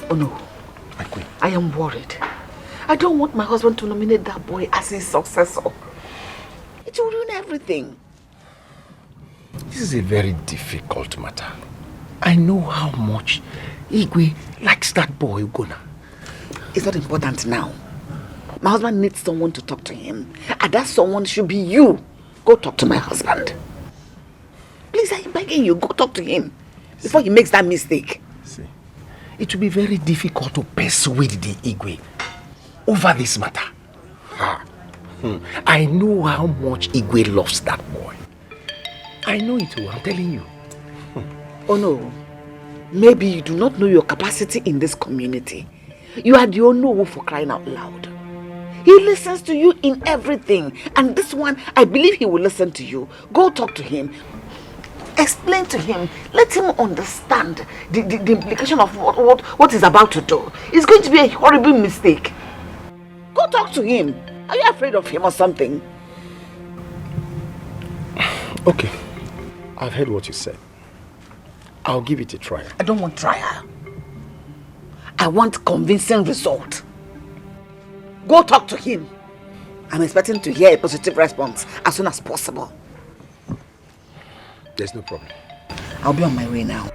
J: Oh no.
L: My queen.
J: I am worried. I don't want my husband to nominate that boy as his successor. It will ruin everything.
L: This is a very difficult matter. I know how much Igwe likes that boy, Ugonna.
J: It's not important now. My husband needs someone to talk to him. And that someone should be you. Go talk to my husband. Please, I'm begging you, go talk to him before he makes that mistake.
L: See, it will be very difficult to persuade the Igwe over this matter. I know how much Igwe loves that boy. I know it too, I'm telling you.
J: Oh no, maybe you do not know your capacity in this community. You are the Onowu for crying out loud. He listens to you in everything, and this one, I believe he will listen to you. Go talk to him. Explain to him. Let him understand the implication of what he's about to do. It's going to be a horrible mistake. Go talk to him. Are you afraid of him or something?
L: Okay, I've heard what you said. I'll give it a try.
J: I don't want trial. I want convincing result. Go talk to him. I'm expecting to hear a positive response as soon as possible.
L: There's no problem.
J: I'll be on my way now.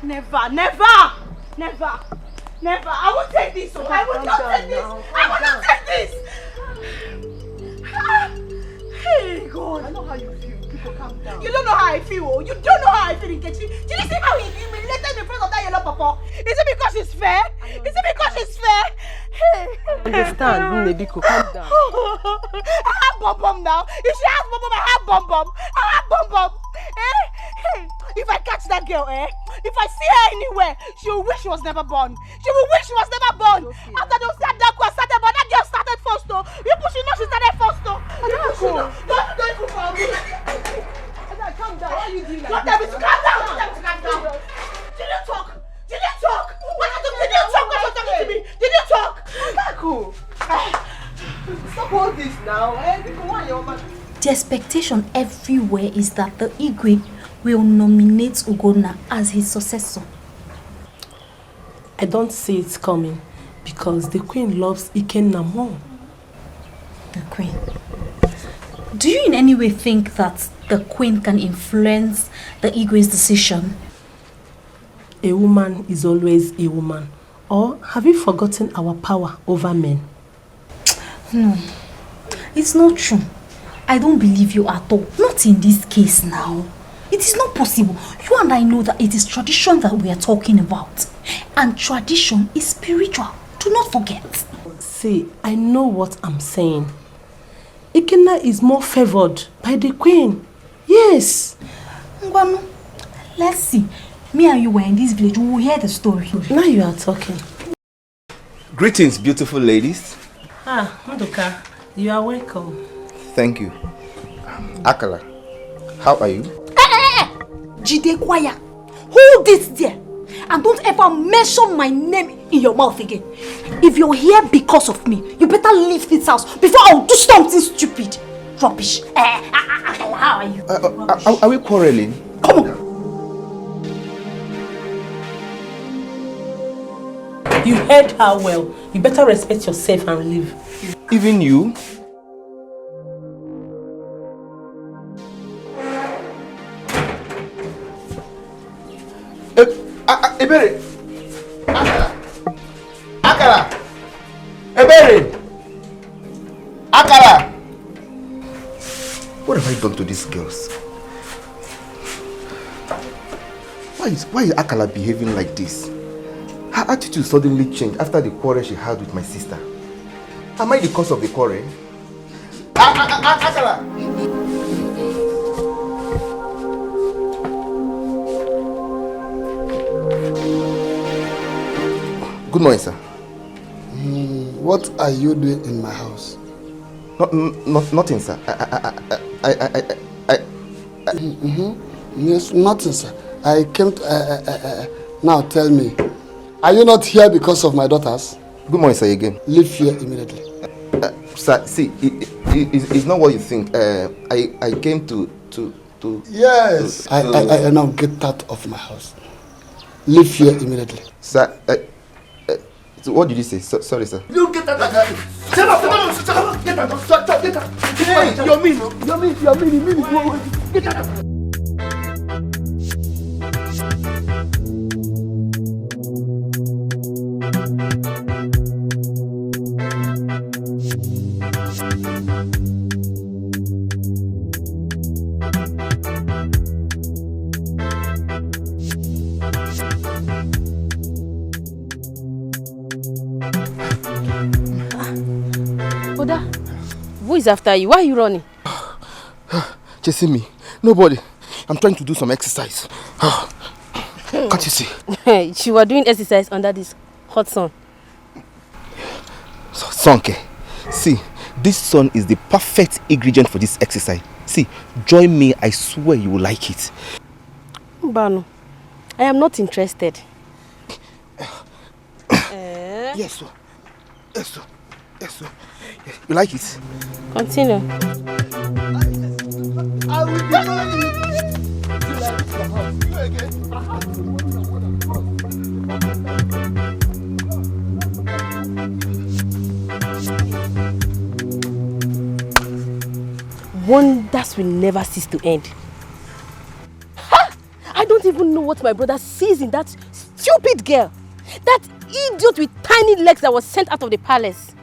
G: Never, never, never, never. I won't take this. I will not take this. I will not take this. Hey, God. I know how you feel. People, calm down. You don't know how I feel. You don't know how I feel, Nkechi. Did you see how he humiliated in front of that yellow papa? Is it because she's fair? Is it because she's fair? Hey.
F: Understand, Nebiko, calm down.
G: I have bum now. If she has bum, I have bum. I have bum. Hey, if I catch that girl, if I see her anywhere, she will wish she was never born. She will wish she was never born. Okay. After they'll say that girl started, but that girl started first though. You should know she started first though. Don't even for me. Calm down. Why are you doing that? Calm down. Did you talk? What did you talk? What are you talking to me? Did you talk? Cool. Stop all this now.
R: The expectation everywhere is that the Igwe will nominate Ugonna as his successor.
F: I don't see it coming because the queen loves Ikenna more.
R: The queen? Do you in any way think that the queen can influence the Igwe's decision?
F: A woman is always a woman. Or have you forgotten our power over men?
R: No, it's not true. I don't believe you at all. Not in this case now. It is not possible. You and I know that it is tradition that we are talking about. And tradition is spiritual. Do not forget.
F: See, I know what I'm saying. Ikenna is more favored by the queen. Yes.
R: Ngwanu, let's see. Me and you were in this village. We will hear the story.
F: Now you are talking.
O: Greetings, beautiful ladies.
F: Nduka, you are welcome.
O: Thank you. Akala, how are you?
R: Jide Kwaya, hold it there. And don't ever mention my name in your mouth again. If you're here because of me, you better leave this house before I'll do something stupid. Rubbish. Akala, how are you?
O: Are we quarreling?
R: Come on.
F: You heard her well. You better respect yourself and leave.
O: Even you? Ebere! Akala! Ebere! Akala! What have I done to these girls? Why is Akala behaving like this? Her attitude suddenly changed after the quarrel she had with my sister. Am I the cause of the quarrel? Akala! Good morning, sir.
E: What are you doing in my house?
O: Nothing, sir.
E: Yes, nothing, sir. I came to... now, tell me. Are you not here because of my daughters?
O: Good morning, sir, again.
E: Leave here immediately.
O: Sir, see, it's not what you think. I came to...
E: Yes. I now get out of my house. Leave here immediately.
O: Sir, so what did you say? Sorry, sir.
B: You get out of here. Shut up. Get out. Get out. Hey, you're mean. Get out.
K: Oda, who is after you? Why are you running?
O: Chasing me. Nobody. I'm trying to do some exercise. Can't you see?
K: You were doing exercise under this hot sun.
O: Sonke. See, this sun is the perfect ingredient for this exercise. See, join me. I swear you will like it.
K: Bano, I am not interested.
O: Yes, sir. Yes, sir. Yes, sir. Yes. You like it?
K: Continue.
B: I will be following you.
K: Wonders will never cease to end. Ha! I don't even know what my brother sees in that stupid girl. That idiot with tiny legs that was sent out of the palace.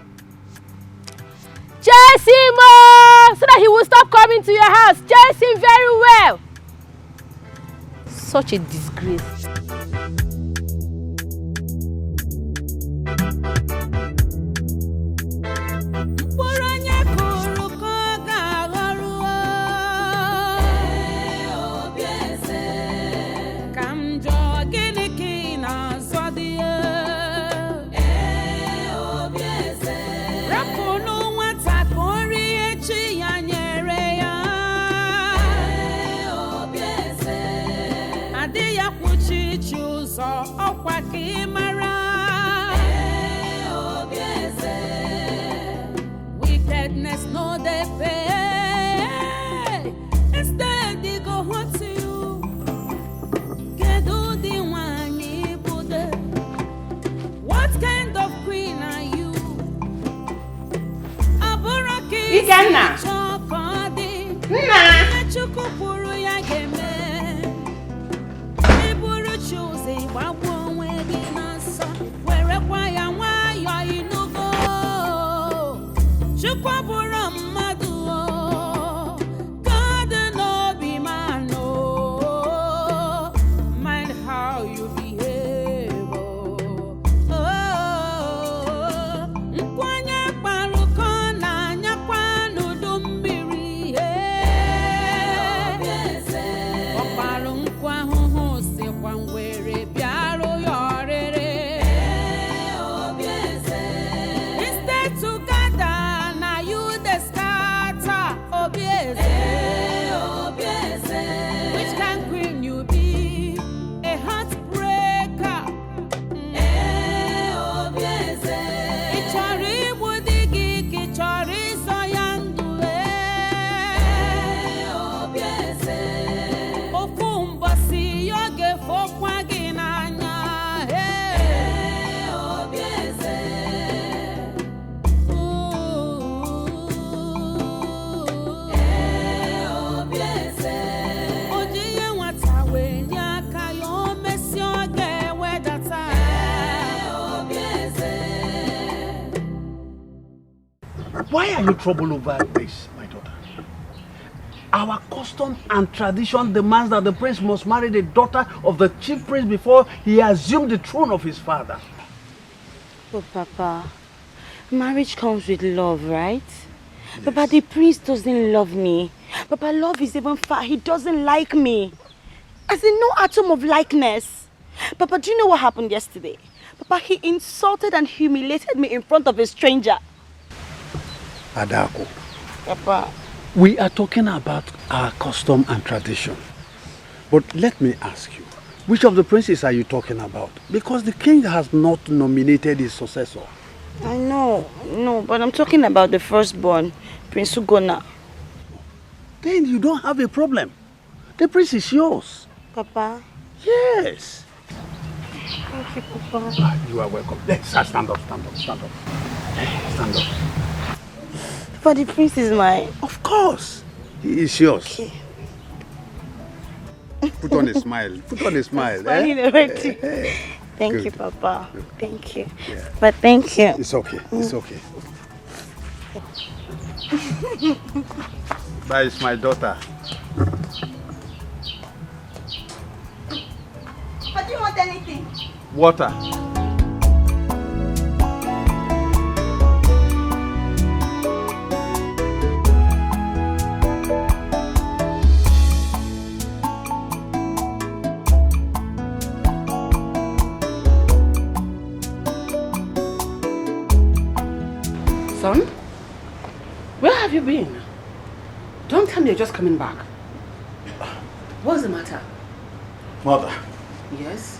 K: Chase him so that he will stop coming to your house. Chase him very well. Such a disgrace.
Q: Wickedness no they pay. Instead they go hot to you. Gedo the one you put. What kind of queen are you? Aboraki
A: Ikenna.
Q: Nna Chukupuru ya game. Iburu choose gbagbo onwe gị na nsọ. Werekwa ya nwayọ inugo. Chukwabura mmadụ o. God no be man o. Mind how you behave o. Nkwanye kparụkọ na anyakwa n'udu mmiri. Ọkparụ nkwa ahụhụ sikwa ngwere bịarụ ya ọrịrị. Instead to gather, now you the starter, Obieze. Which kind queen you be? A heartbreaker. Ichori budigi, kichori soyandule. Ofumbasi yoge fokwa ginanya. Ojiye nwata wenye aka ya o mesi oge wedata.
N: Why are you troubled over this, my daughter? Our custom and tradition demands that the prince must marry the daughter of the chief prince before he assumed the throne of his father.
A: But Papa, marriage comes with love, right? Yes. Papa, the prince doesn't love me. Papa, love is even far. He doesn't like me. As in no atom of likeness. Papa, do you know what happened yesterday? Papa, he insulted and humiliated me in front of a stranger.
N: Adako,
A: Papa.
N: we are talking about our custom and tradition. But let me ask you, which of the princes are you talking about? Because the king has not nominated his successor.
A: I know, no, but I'm talking about the firstborn, Prince Ugonna.
N: Then you don't have a problem. The prince is yours.
A: Papa?
N: Yes. Thank you, Papa. You are welcome. Let's stand up. Stand up.
A: But the prince is mine.
N: Of course. He is yours.
A: Okay.
N: Put on a smile.
A: Smiling already. Thank
N: Good.
A: you, Papa. Thank you.
N: Yeah.
A: But thank you.
N: It's okay. That is my daughter.
A: But do you want anything?
N: Water.
J: Son, where have you been? Don't tell me you're just coming back. What's the matter?
D: Mother,
J: Yes?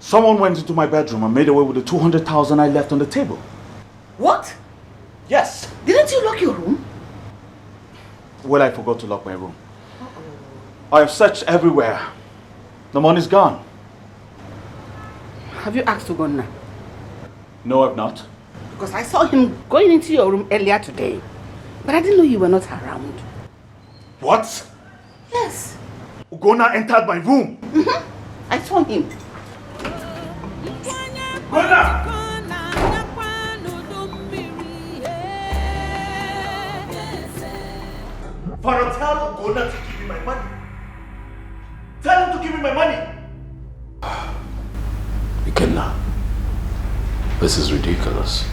D: someone went into my bedroom and made away with the 200,000 I left on the table.
J: What?
D: Yes.
J: Didn't you lock your room?
D: Well, I forgot to lock my room. I have searched everywhere. The money's gone.
J: Have you asked Ugonna?
D: No, I've not.
J: Because I saw him going into your room earlier today. But I didn't know you were not around.
D: What?
J: Yes.
D: Ugonna entered my room.
J: I saw him.
D: Ugonna! Father, tell Ugonna to give me my money. Tell him to give me my money.
I: Ikenna, this is ridiculous.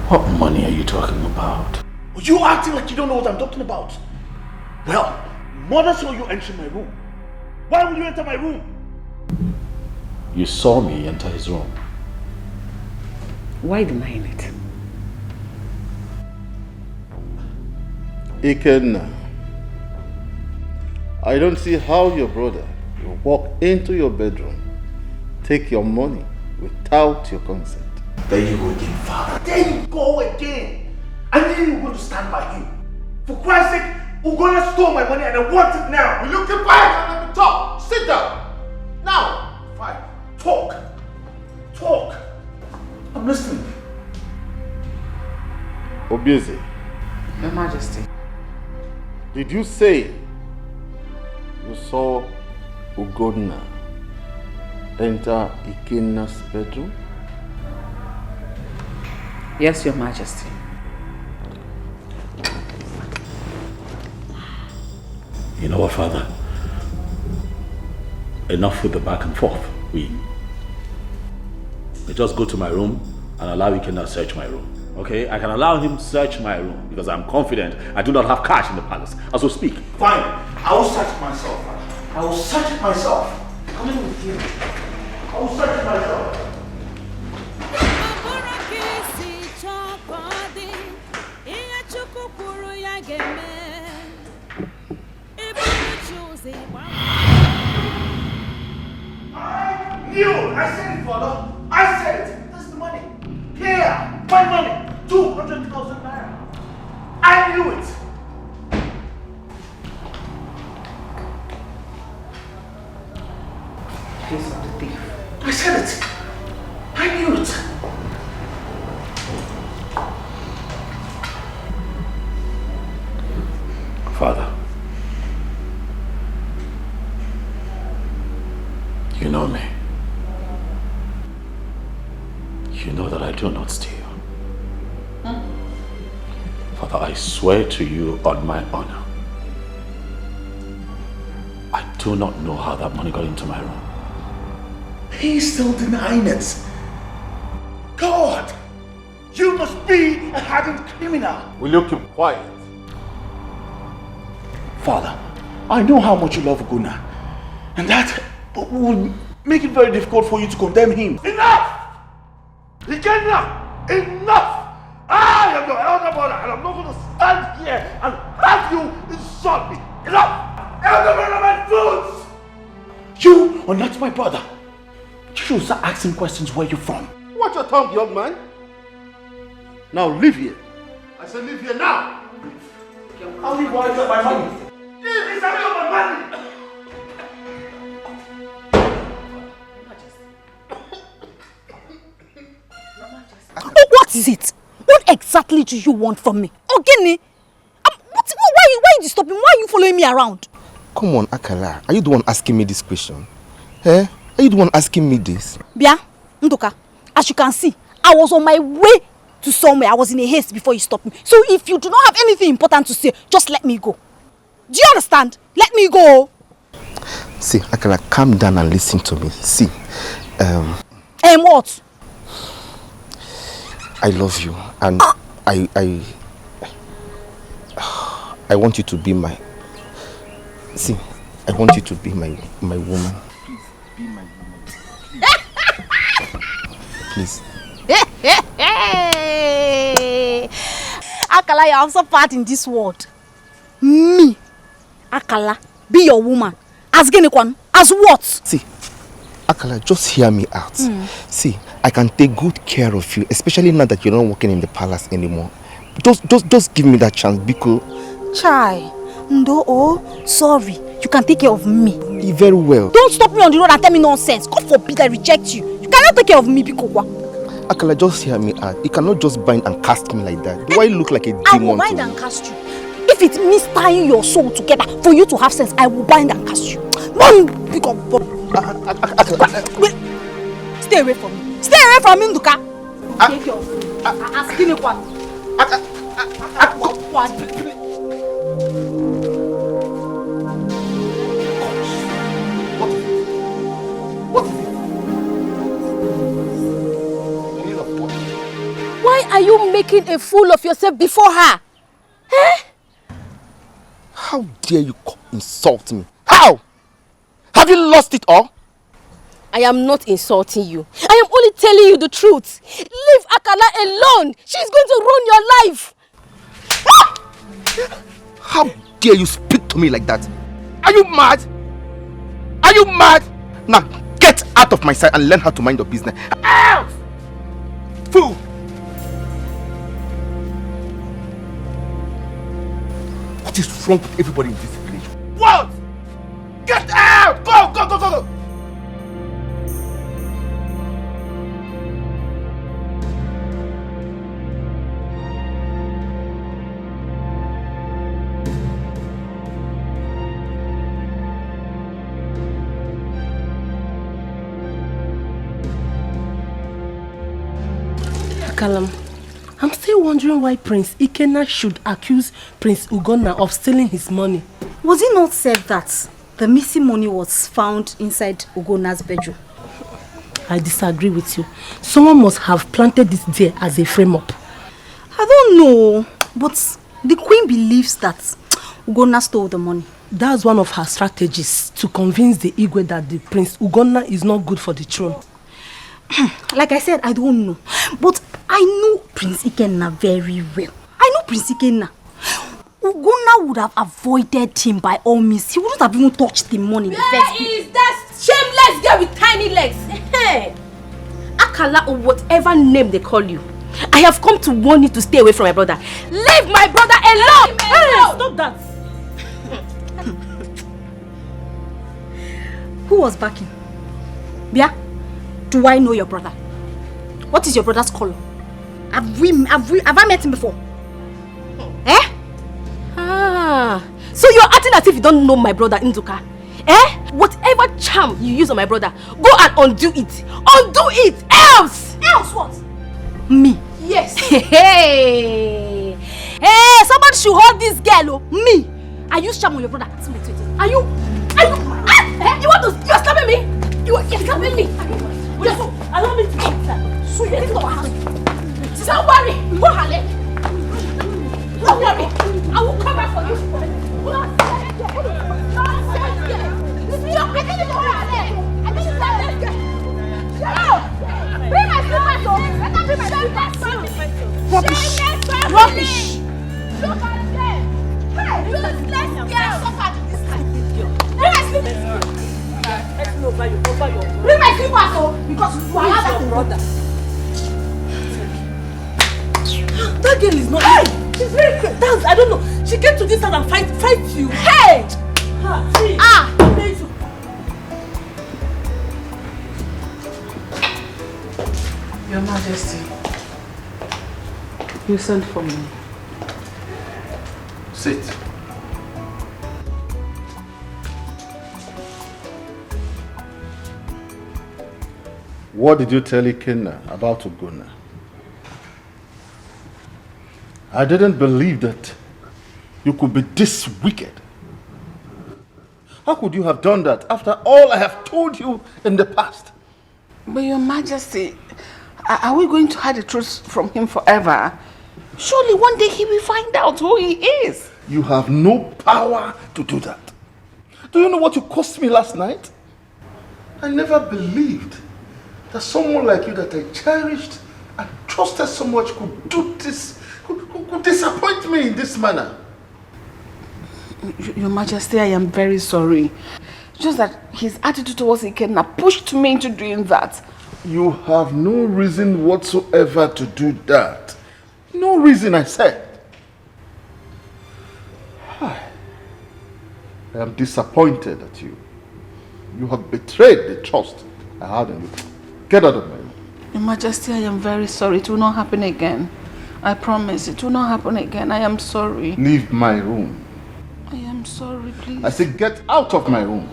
I: What money are you talking about?
D: You acting like you don't know what I'm talking about. Well, Mother saw you entering my room. Why would you enter my room?
I: You saw me enter his room.
J: Why denying it?
P: Ikenna, I don't see how your brother will walk into your bedroom, take your money without your consent.
D: There you go again, Father. There you go again. I knew you were going to stand by him. For Christ's sake, Ugonna stole my money and I want it now.
L: Will you keep quiet and let me talk? Sit down. Now.
D: Fine. Talk. I'm listening.
P: Obieze,
J: Your Majesty.
P: did you say you saw Ugonna enter Ikenna's bedroom?
J: Yes, Your Majesty.
I: You know what, Father? Enough with the back and forth. We just go to my room and allow Ikenna search my room. Okay? I can allow him search my room because I'm confident I do not have cash in the palace. As we speak.
D: Fine. I will search it myself, Father. I will search it myself. Coming with you. I will search it myself. I knew! I said it, Father! I said it! This is the money! Here! My money! 200,000 naira! I knew it!
J: Face of the thief.
D: I said it! I knew it!
I: Father, you know me. You know that I do not steal. Father, I swear to you on my honor, I do not know how that money got into my room.
D: He's still denying it. God! You must be a hardened criminal.
P: Will you keep quiet?
D: Father, I know how much you love Ugonna, and that will make it very difficult for you to condemn him. Enough! Ikenna! Enough! I am your elder brother, and I'm not going to stand here and have you insult me. Enough! Elder brother, my fools! You are not my brother. You should start asking questions where you're from.
P: Watch your tongue, young man. Now leave here. I said leave here now.
D: I'll leave while I get my money. Please, I got my money.
G: What is it? What exactly do you want from me? Ogini? Why are you stopping? Why are you following me around?
O: Come on, Akala. Are you the one asking me this question? Eh? Are you the one asking me this?
G: Bia, Ndoka, as you can see, I was on my way to somewhere. I was in a haste before you stopped me. So if you do not have anything important to say, just let me go. Do you understand? Let me go.
O: See, Akala, calm down and listen to me. See,
G: what?
O: I love you, and I want you to be my. See, I want you to be my woman. Please, be my woman. Please.
G: Akala, you have so part in this world. Me, Akala, be your woman. As Genekwan, as what?
O: See, Akala, just hear me out. See, I can take good care of you, especially now that you're not working in the palace anymore. Just give me that chance, Biko.
G: Chai, no, sorry. You can take care of me.
O: Very well.
G: Don't stop me on the road and tell me nonsense. God forbid I reject you. You cannot take care of me, Biko.
O: Akala, just hear me out. You cannot just bind and cast me like that. Do I look like a demon?
G: I will bind and cast you. If it means tying your soul together for you to have sense, I will bind and cast you. Mom, Biko. Stay away from me. Stay away from me, Nduka. Asking what?
K: Why are you making a fool of yourself before her? Eh?
O: How dare you insult me? How? Have you lost it all?
K: I am not insulting you. I am only telling you the truth. Leave Akala alone. She's going to ruin your life.
O: How dare you speak to me like that? Are you mad? Are you mad? Now get out of my sight and learn how to mind your business. Out! Fool! What is wrong with everybody in this village? What? Get out! Go!
F: Akalam, I'm still wondering why Prince Ikenna should accuse Prince Ugonna of stealing his money.
G: Was it not said that the missing money was found inside Ugonna's bedroom?
F: I disagree with you. Someone must have planted this there as a frame-up.
G: I don't know, but the queen believes that Ugonna stole the money.
F: That's one of her strategies to convince the Igwe that the Prince Ugonna is not good for the throne.
G: Like I said, I don't know. But I know Prince Ikenna very well. I know Prince Ikenna. Ugonna would have avoided him by all means. He wouldn't have even touched the money in the first place.
K: Where is that shameless girl with tiny legs? Akala or whatever name they call you. I have come to warn you to stay away from my brother. Leave my brother alone!
F: Stop that!
G: Who was backing? Bia? Do I know your brother? What is your brother's color? Have I met him before? Eh?
K: So you're acting as if you don't know my brother Nduka. Eh? Whatever charm you use on my brother, go and undo it. Undo it! Else!
G: Else what? Me?
K: Yes.
G: Hey, somebody should hold this girl, me. I use charm on your brother. Are you? You want to? You're slapping me? You're slapping me?
F: Yes. Allow me to go inside.
G: So you're into our house. Don't worry. Go ahead. Don't worry. I will come back for you. Bring my slippers home. Bring my slippers. Rubbish. Rubbish. Look at them. Hey, let's get suffer this time. Bring my slippers. Bring my slippers home because you are not a brother.
F: That girl is not. Hey! She's very crazy. That's, I don't know. She came to this house and fight you.
G: Hey!
F: Your Majesty.
A: You sent for me.
P: Sit. What did you tell Ikenna about Ugonna? I didn't believe that you could be this wicked. How could you have done that after all I have told you in the past?
J: But Your Majesty, are we going to hide the truth from him forever? Surely one day he will find out who he is.
P: You have no power to do that. Do you know what you cost me last night? I never believed that someone like you that I cherished and trusted so much could do this, could disappoint me in this manner.
J: Your Majesty, I am very sorry. Just that his attitude towards Ikenna pushed me into doing that.
P: You have no reason whatsoever to do that. No reason, I said. I am disappointed at you. You have betrayed the trust I had in you. Get out of my room.
J: Your Majesty, I am very sorry. It will not happen again. I promise it will not happen again. I am sorry.
P: Leave my room.
J: I am sorry, please.
P: I said get out of my room.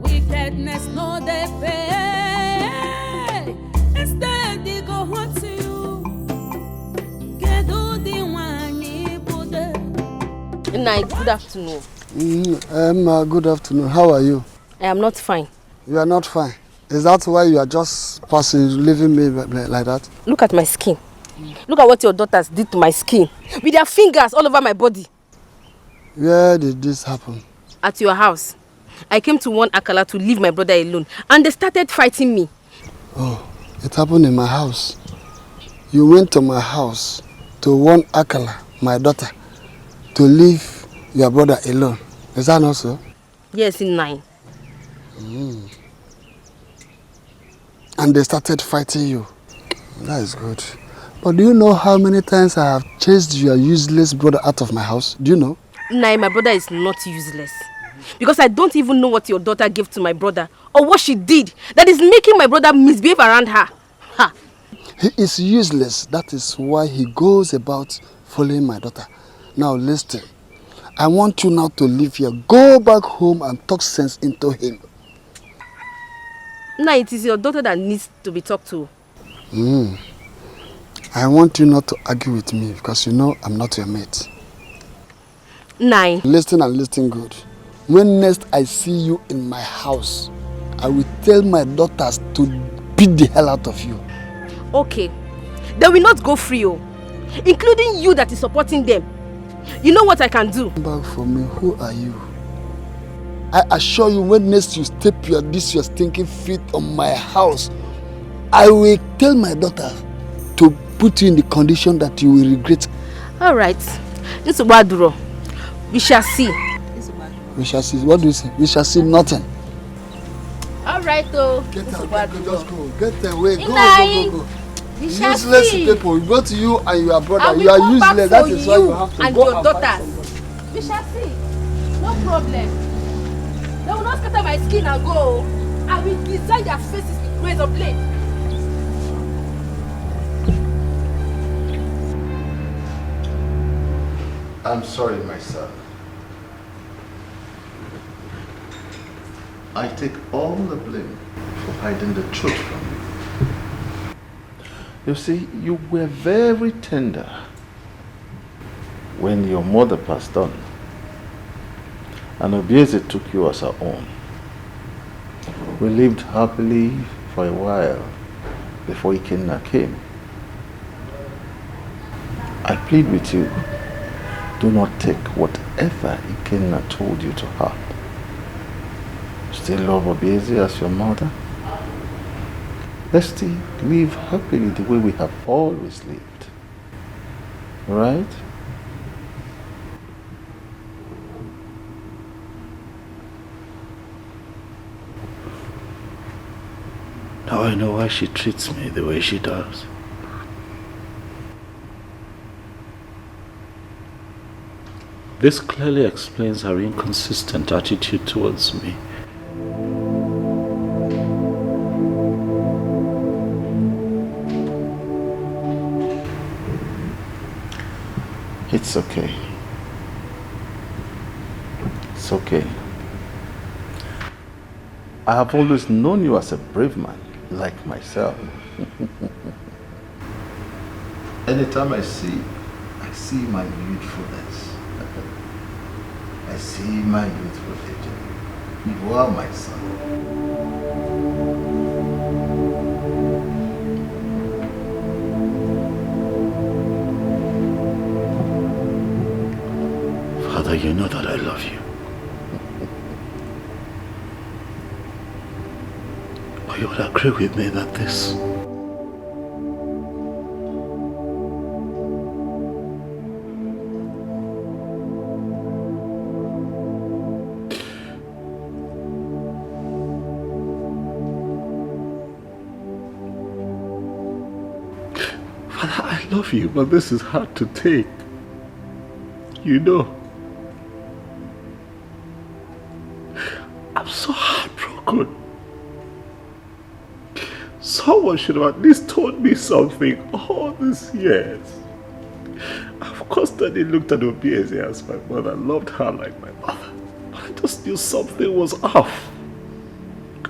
Q: Wickedness no they pay. Instead they go home to you. Get all the one you put there.
K: Night, good afternoon.
E: Good afternoon. How are you?
K: I am not fine.
E: You are not fine. Is that why you are just passing, leaving me like that?
K: Look at my skin. Look at what your daughters did to my skin. With their fingers all over my body.
E: Where did this happen?
K: At your house. I came to warn Akala to leave my brother alone. And they started fighting me.
E: Oh, it happened in my house. You went to my house to warn Akala, my daughter, to leave your brother alone. Is that not so?
K: Yes, in 9.
E: And they started fighting you. That is good. But do you know how many times I have chased your useless brother out of my house? Do you know?
K: Nah, my brother is not useless. Because I don't even know what your daughter gave to my brother or what she did that is making my brother misbehave around her. Ha!
E: He is useless. That is why he goes about following my daughter. Now listen. I want you now to leave here. Go back home and talk sense into him.
K: Nah, it is your daughter that needs to be talked to.
E: I want you not to argue with me because you know I'm not your mate.
K: 9.
E: Listen and listen good. When next I see you in my house, I will tell my daughters to beat the hell out of you.
K: Okay. They will not go free, including you that is supporting them. You know what I can do?
E: Come back for me. Who are you? I assure you, when next you step your stinking feet on my house, I will tell my daughter to put you in the condition that you will regret.
K: All right. This is Baduro. We shall see.
E: We shall see. What do you say? We shall see nothing.
K: All right, though.
E: Get out. Just go. Get away. Go.
K: We shall
E: useless
K: see.
E: people. We go to you and your brother.
K: And
E: you are
K: come
E: useless.
K: Back
E: That
K: for
E: is why you have to
K: and
E: go
K: your
E: and
K: daughters. We shall see. No problem. They will not scatter my skin and go. I will design their faces with razor blade.
P: I'm sorry, my son. I take all the blame for hiding the truth from you. You see, you were very tender when your mother passed on, and Obieze took you as her own. We lived happily for a while before Ikenna came. I plead with you, do not take whatever Ikenna told you to heart. Still love Obieze as your mother. Let's still live happily the way we have always lived. Right? Now I know why she treats me the way she does. This clearly explains her inconsistent attitude towards me. It's okay. It's okay. I have always known you as a brave man, like myself. Anytime I see my youthfulness. I see my youthful age. You are my son. Father, you know that I love you. But you would agree with me that this love you, but this is hard to take. You know. I'm so heartbroken. Someone should have at least told me something all these years. I've constantly looked at Obieze as my mother, loved her like my mother. But I just knew something was off.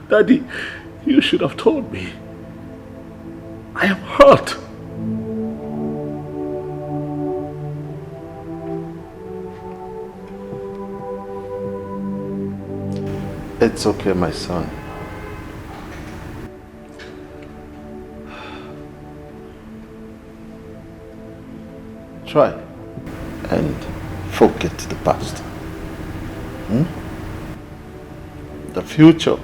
P: Daddy, you should have told me. I am hurt. It's okay, my son. Try and forget the past. The future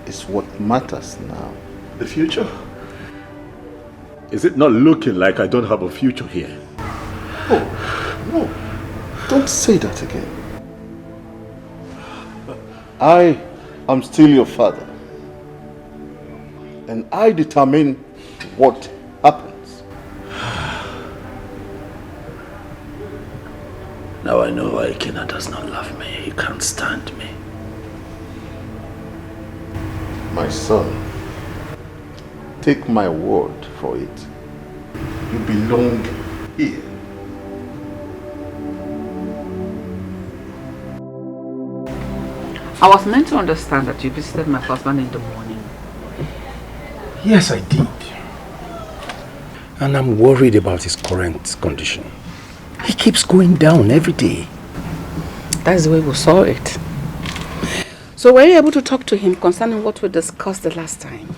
P: is what matters now. The future? Is it not looking like I don't have a future here? Oh, no. Don't say that again. I am still your father, and I determine what happens. Now I know why Ikena does not love me. He can't stand me. My son, take my word for it. You belong here.
J: I was meant to understand that you visited my husband in the morning.
B: Yes, I did. And I'm worried about his current condition. He keeps going down every day.
J: That's the way we saw it. So were you able to talk to him concerning what we discussed the last time?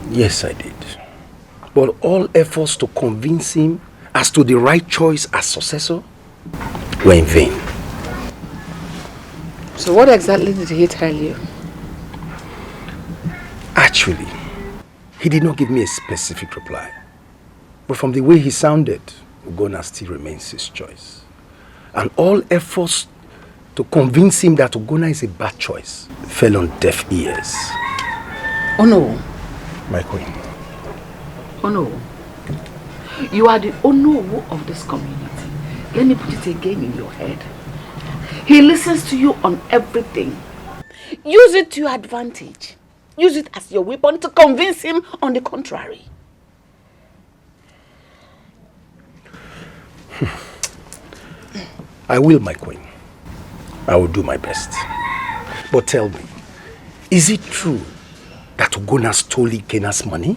B: Yes, I did. But all efforts to convince him as to the right choice as successor were in vain.
J: So what exactly did he tell you?
B: Actually, he did not give me a specific reply. But from the way he sounded, Ugonna still remains his choice. And all efforts to convince him that Ugonna is a bad choice fell on deaf ears.
J: Oh no.
B: My queen.
J: Oh no. You are the Onowu of this community. Let me put it again in your head. He listens to you on everything. Use it to your advantage. Use it as your weapon to convince him on the contrary.
B: I will, my queen. I will do my best. But tell me, is it true that Ugonna stole Ikena's money?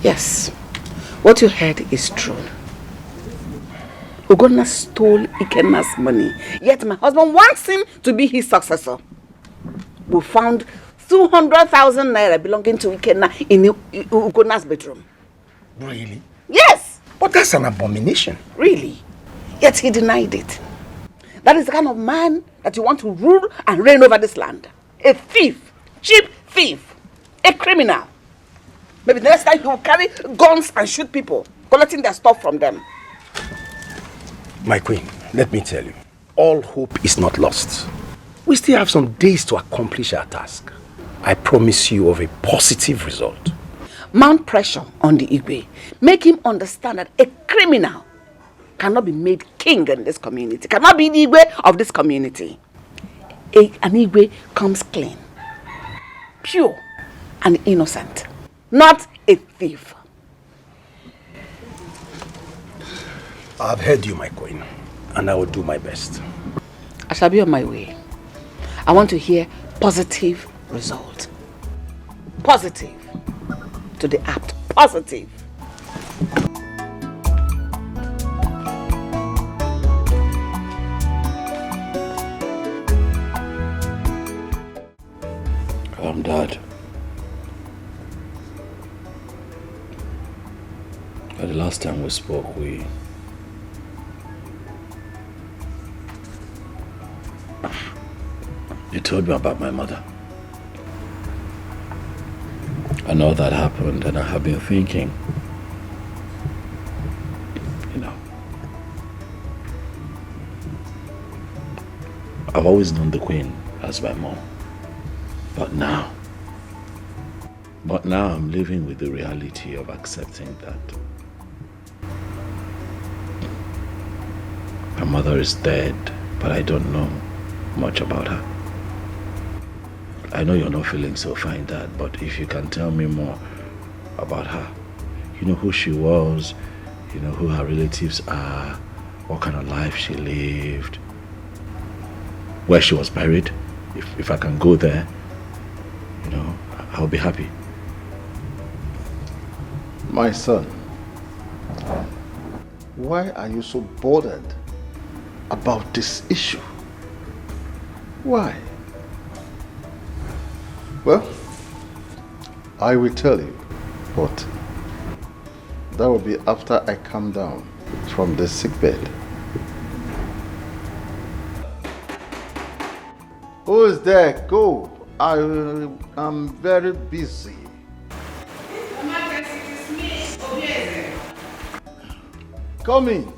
J: Yes. What you heard is true. Ugonna stole Ikena's money, yet my husband wants him to be his successor. We found 200,000 naira belonging to Ikena in Ugonna's bedroom.
B: Really?
J: Yes!
B: But that's an abomination.
J: Really? Yet he denied it. That is the kind of man that you want to rule and reign over this land. A thief, cheap thief, a criminal. Maybe the next time he will carry guns and shoot people, collecting their stuff from them.
B: My queen, let me tell you, all hope is not lost. We still have some days to accomplish our task. I promise you of a positive result.
J: Mount pressure on the Igwe. Make him understand that a criminal cannot be made king in this community, cannot be the Igwe of this community. An Igwe comes clean, pure, and innocent, not a thief.
B: I've heard you, my queen, and I will do my best.
J: I shall be on my way. I want to hear positive result. Positive. To the act. Positive.
P: Dad. The last time we spoke, you told me about my mother. I know that happened, and I have been thinking, I've always known the Queen as my mom. But now I'm living with the reality of accepting that my mother is dead, but I don't know much about her. I know you're not feeling so fine, Dad, but if you can tell me more about her, you know who she was, you know who her relatives are, what kind of life she lived, where she was buried, if I can go there, I'll be happy.
L: My son, why are you so bothered about this issue? Why? Well, I will tell you, but that will be after I come down from the sick bed. Who is there? Go. I am very busy. Come in.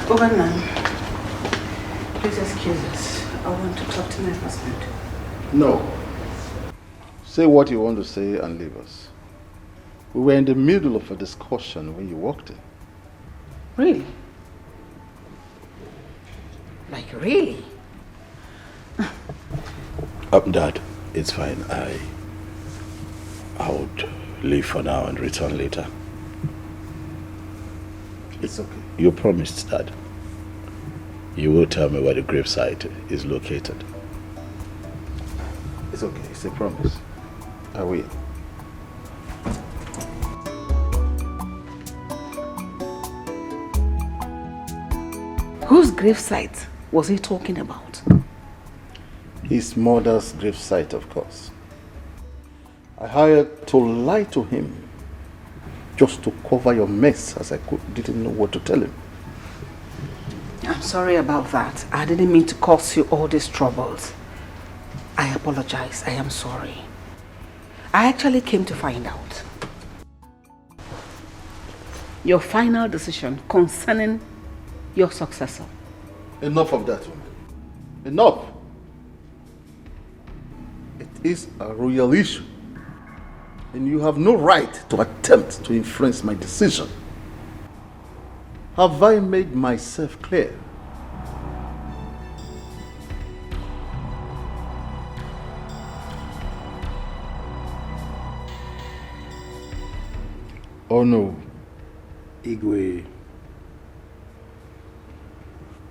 J: Governor, please excuse us. I want to talk to my husband.
L: No. Say what you want to say and leave us. We were in the middle of a discussion when you walked in.
J: Really? Like, really?
P: Dad, it's fine. I would leave for now and return later.
L: It's okay.
P: You promised, Dad. You will tell me where the gravesite is located.
L: It's okay. It's a promise. I will.
J: Whose gravesite was he talking about?
L: His mother's gravesite, of course. I hired to lie to him just to cover your mess, as I didn't know what to tell him.
J: I'm sorry about that. I didn't mean to cause you all these troubles. I apologize. I am sorry. I actually came to find out your final decision concerning your successor.
L: Enough of that, woman. Enough. It is a royal issue, and you have no right to attempt to influence my decision. Have I made myself clear? Oh no.
B: Igwe.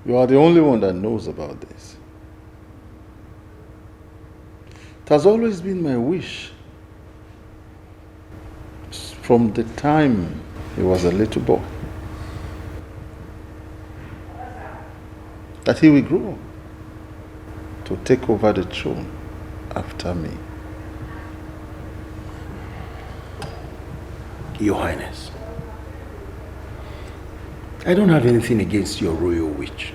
L: You are the only one that knows about this. It has always been my wish, from the time he was a little boy, that he will grow up to take over the throne after me.
B: Your Highness, I don't have anything against your royal wish.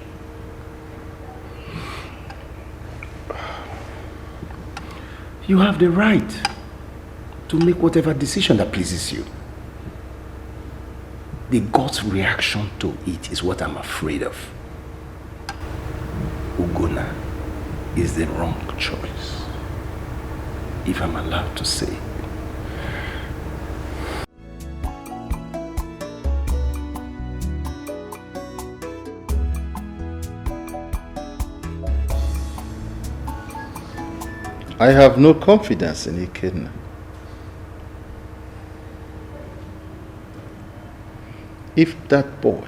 B: You have the right to make whatever decision that pleases you. The God's reaction to it is what I'm afraid of. Ugonna is the wrong choice, if I'm allowed to say.
L: I have no confidence in Ikenna. If that boy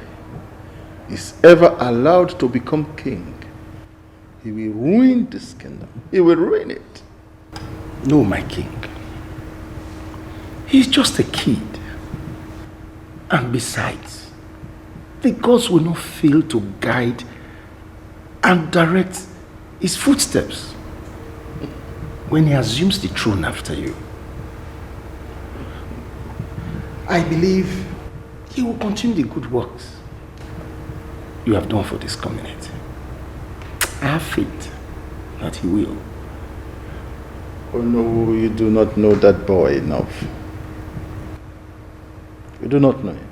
L: is ever allowed to become king, he will ruin this kingdom. He will ruin it.
B: No, my king. He's just a kid. And besides, the gods will not fail to guide and direct his footsteps when he assumes the throne after you. I believe he will continue the good works you have done for this community. I have faith that he will.
L: Oh no, you do not know that boy enough. You do not know him.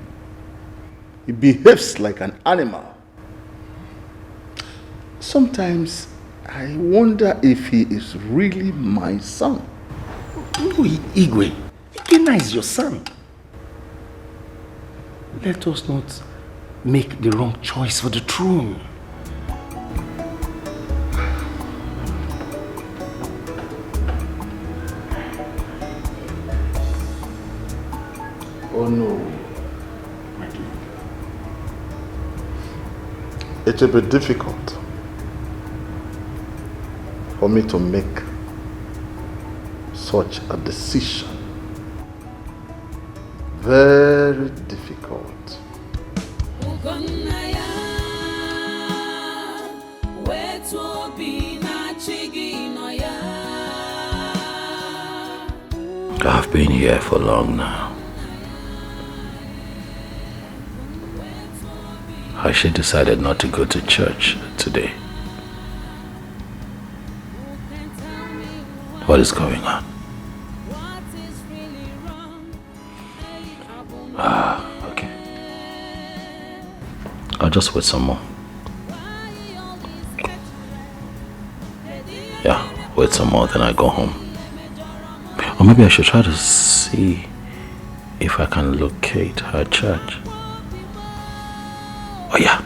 L: He behaves like an animal. Sometimes I wonder if he is really my son.
B: No, Igwe. Ikenna is your son. Let us not make the wrong choice for the throne.
L: Oh no. It will be difficult for me to make such a decision. Very difficult.
I: I've been here for long now. She decided not to go to church today. What is going on? Okay. I'll just wait some more. Yeah, wait some more, then I go home. Or maybe I should try to see if I can locate her church. Oh yeah.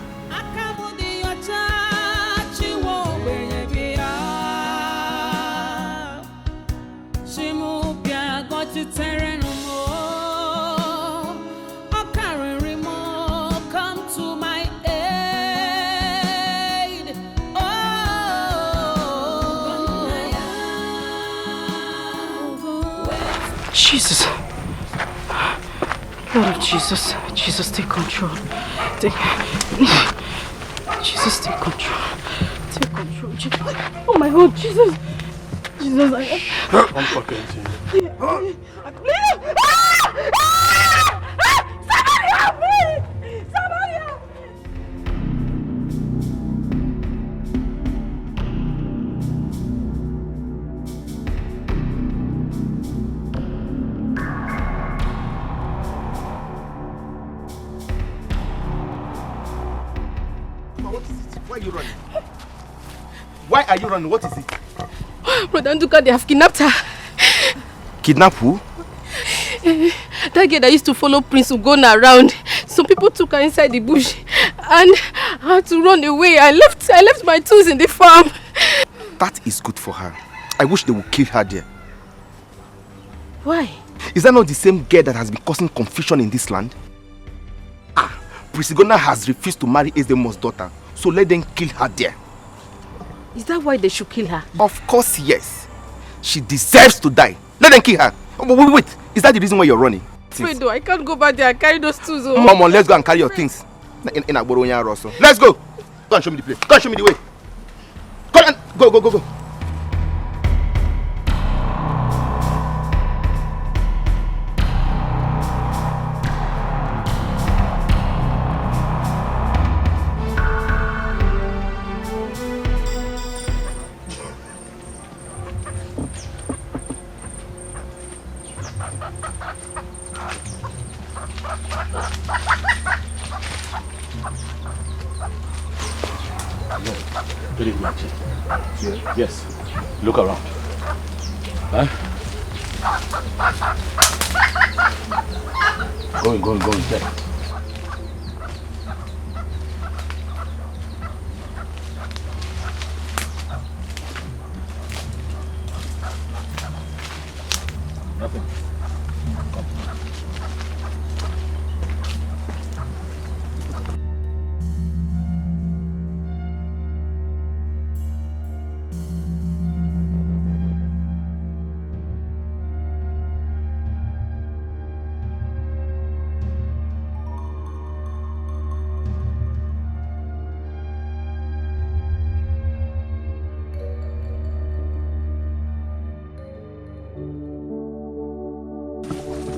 A: Jesus. Lord of Jesus. Jesus, take control. Jesus, take control. Take control. Jesus. Oh my God, Jesus. Jesus,
N: I'm fucking to you.
A: Leave! Somebody help me! Somebody help me!
O: Why are you running? Why are you running? What is it?
K: Brother Nduka, they have kidnapped her.
O: Kidnap who?
K: That girl that used to follow Prince Ugonna around. Some people took her inside the bush and I had to run away. I left my tools in the farm.
O: That is good for her. I wish they would kill her there.
K: Why?
O: Is that not the same girl that has been causing confusion in this land? Prince Ugonna has refused to marry Ezdemo's daughter, so let them kill her there.
K: Is that why they should kill her?
O: Of course, yes. She deserves to die. Let them kill her. Wait. Is that the reason why you're running?
K: Wait, I can't go back there and carry those tools. Oh.
O: Mama, let's go and carry your things. Let's go. Go and show me the place. Go and show me the way. Go.
I: Good evening, Chief. Yes. Look around. Huh? Go in, check. Nothing.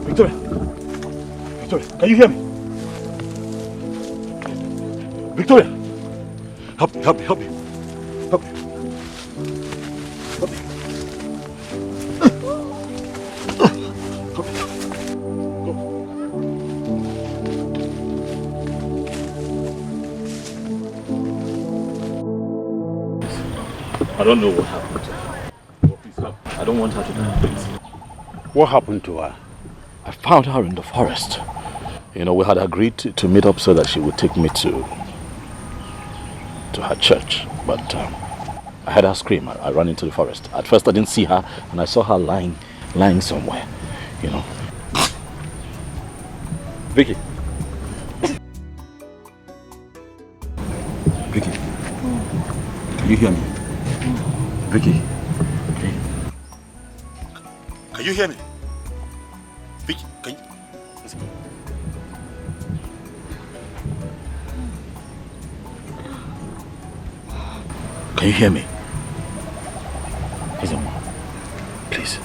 I: Victoria! Victoria, can you hear me? Victoria! Help me. Help me. Help me. I don't know what happened to her. Oh, please help. I don't want her to die, please.
N: What happened to her?
I: I found her in the forest. You know, we had agreed to meet up so that she would take me to her church. But I heard her scream. I ran into the forest. At first I didn't see her, and I saw her lying somewhere, you know. Vicky. Vicky. Can you hear me? Vicky. Can you hear me? Vicky, can you listen? Can you hear me? Listen, please.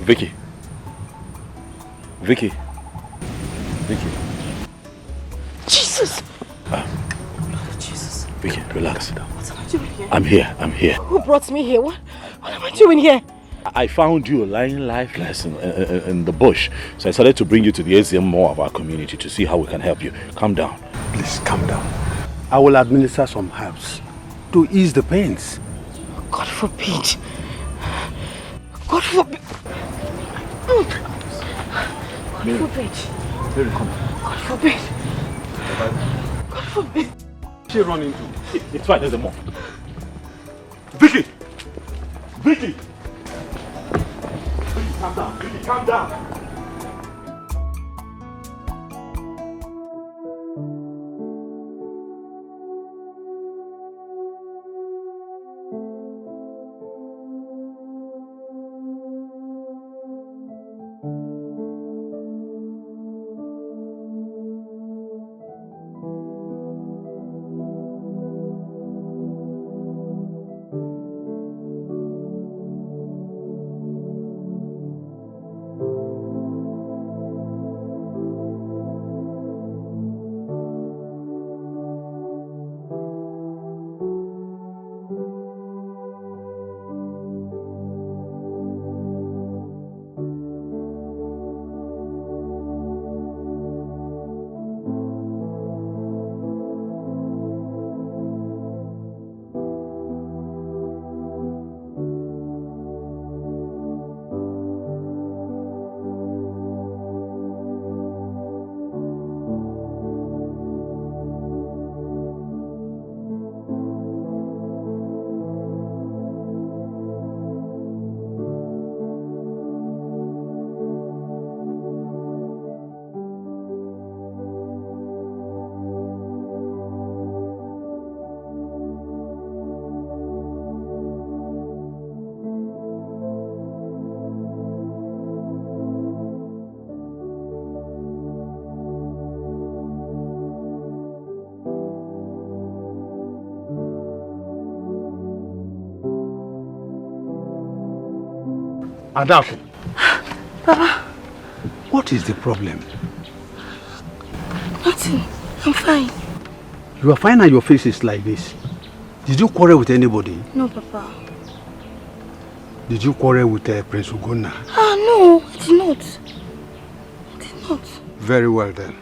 I: Vicky. Vicky. Vicky.
A: Jesus!
I: Jesus. Vicky, relax.
A: What am I doing here?
I: I'm here.
A: Who brought me here? What am I doing here?
I: I found you lying lifeless in the bush. So I decided to bring you to the ACM more of our community to see how we can help you. Calm down.
N: Please calm down. I will administer some herbs to ease the pains.
A: God forbid. God forbid. God forbid.
I: Mary, come.
A: God forbid. God forbid.
N: She run into.
I: It's fine, there's a more. Vicky! Vicky! Calm down, Vicky, calm down.
N: Adaku.
A: Papa.
N: What is the problem?
A: Nothing. I'm fine.
N: You are fine and your face is like this. Did you quarrel with anybody?
A: No, Papa.
N: Did you quarrel with Prince Ugonna?
A: No, I did not. I did not.
N: Very well then.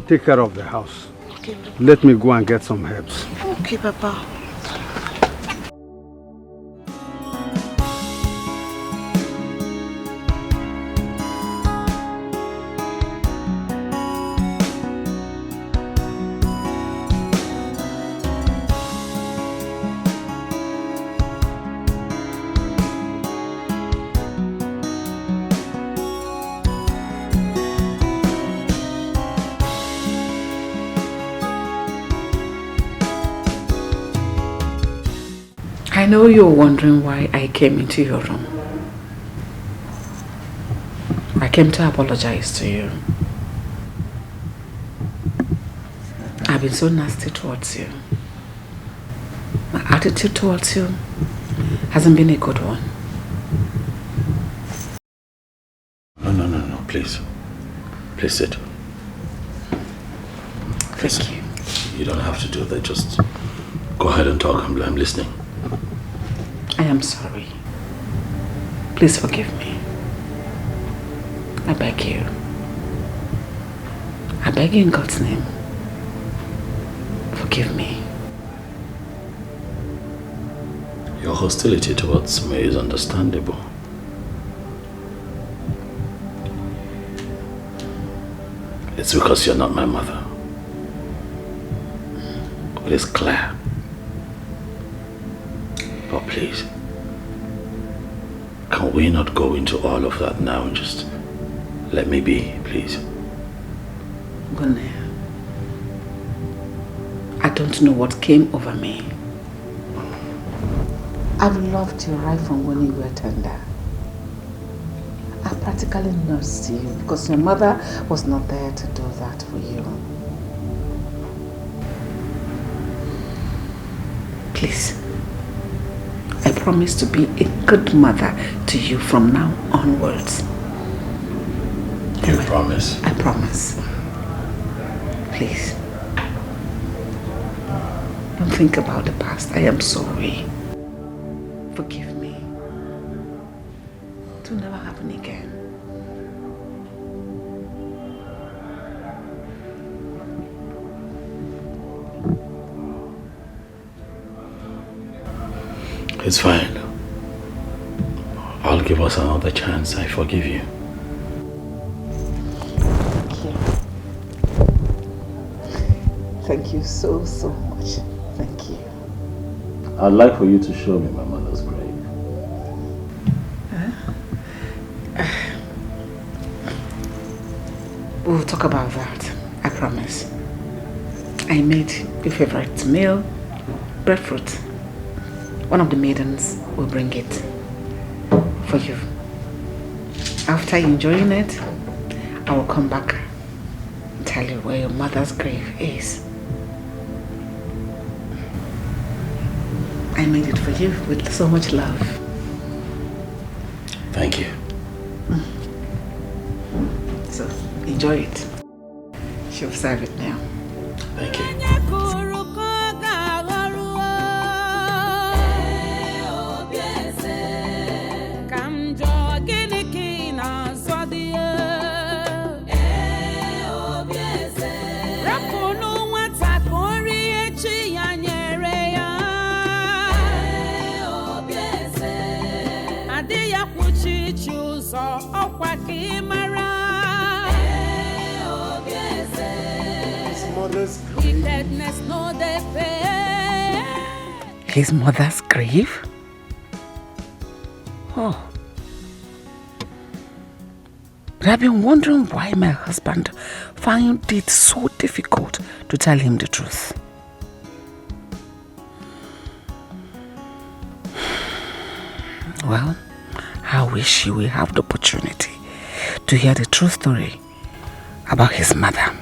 N: Take care of the house.
A: Okay. Okay.
N: Let me go and get some herbs.
A: Okay, Papa.
J: I know you're wondering why I came into your room. I came to apologize to you. I've been so nasty towards you. My attitude towards you hasn't been a good one.
I: No, please. Please sit.
J: Thank you.
I: You don't have to do that, just go ahead and talk. I'm listening.
J: I am sorry. Please forgive me. I beg you. I beg you in God's name. Forgive me.
I: Your hostility towards me is understandable. It's because you're not my mother. It is clear. But please, can we not go into all of that now and just let me be, please?
J: Gunaya, I don't know what came over me. I've loved you right from when you were tender. I practically nursed you because your mother was not there to do that for you. Please, I promise to be a good mother to you from now onwards.
I: You promise?
J: I promise. Please. Don't think about the past. I am sorry. Forgive me. It will never happen again.
I: It's fine. I'll give us another chance. I forgive you.
J: Thank you. Thank you so much. Thank you.
I: I'd like for you to show me my mother's grave.
J: We'll talk about that. I promise. I made your favorite meal, breadfruit. One of the maidens will bring it for you. After enjoying it, I will come back and tell you where your mother's grave is. I made it for you with so much love.
I: Thank you.
J: So, enjoy it. She'll serve it now.
I: Thank you.
J: His mother's grave? Oh. But I've been wondering why my husband found it so difficult to tell him the truth. Well, I wish he will have the opportunity to hear the true story about his mother.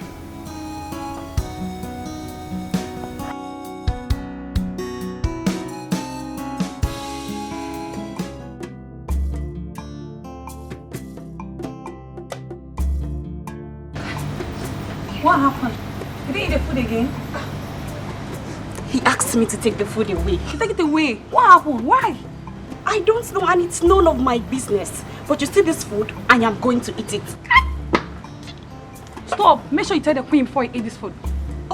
G: What happened? Did he eat the food again?
A: He asked me to take the food away.
G: You take it away. What happened? Why?
A: I don't know, and it's none of my business. But you see this food, I am going to eat it.
G: Stop. Make sure you tell the queen before you eat this food.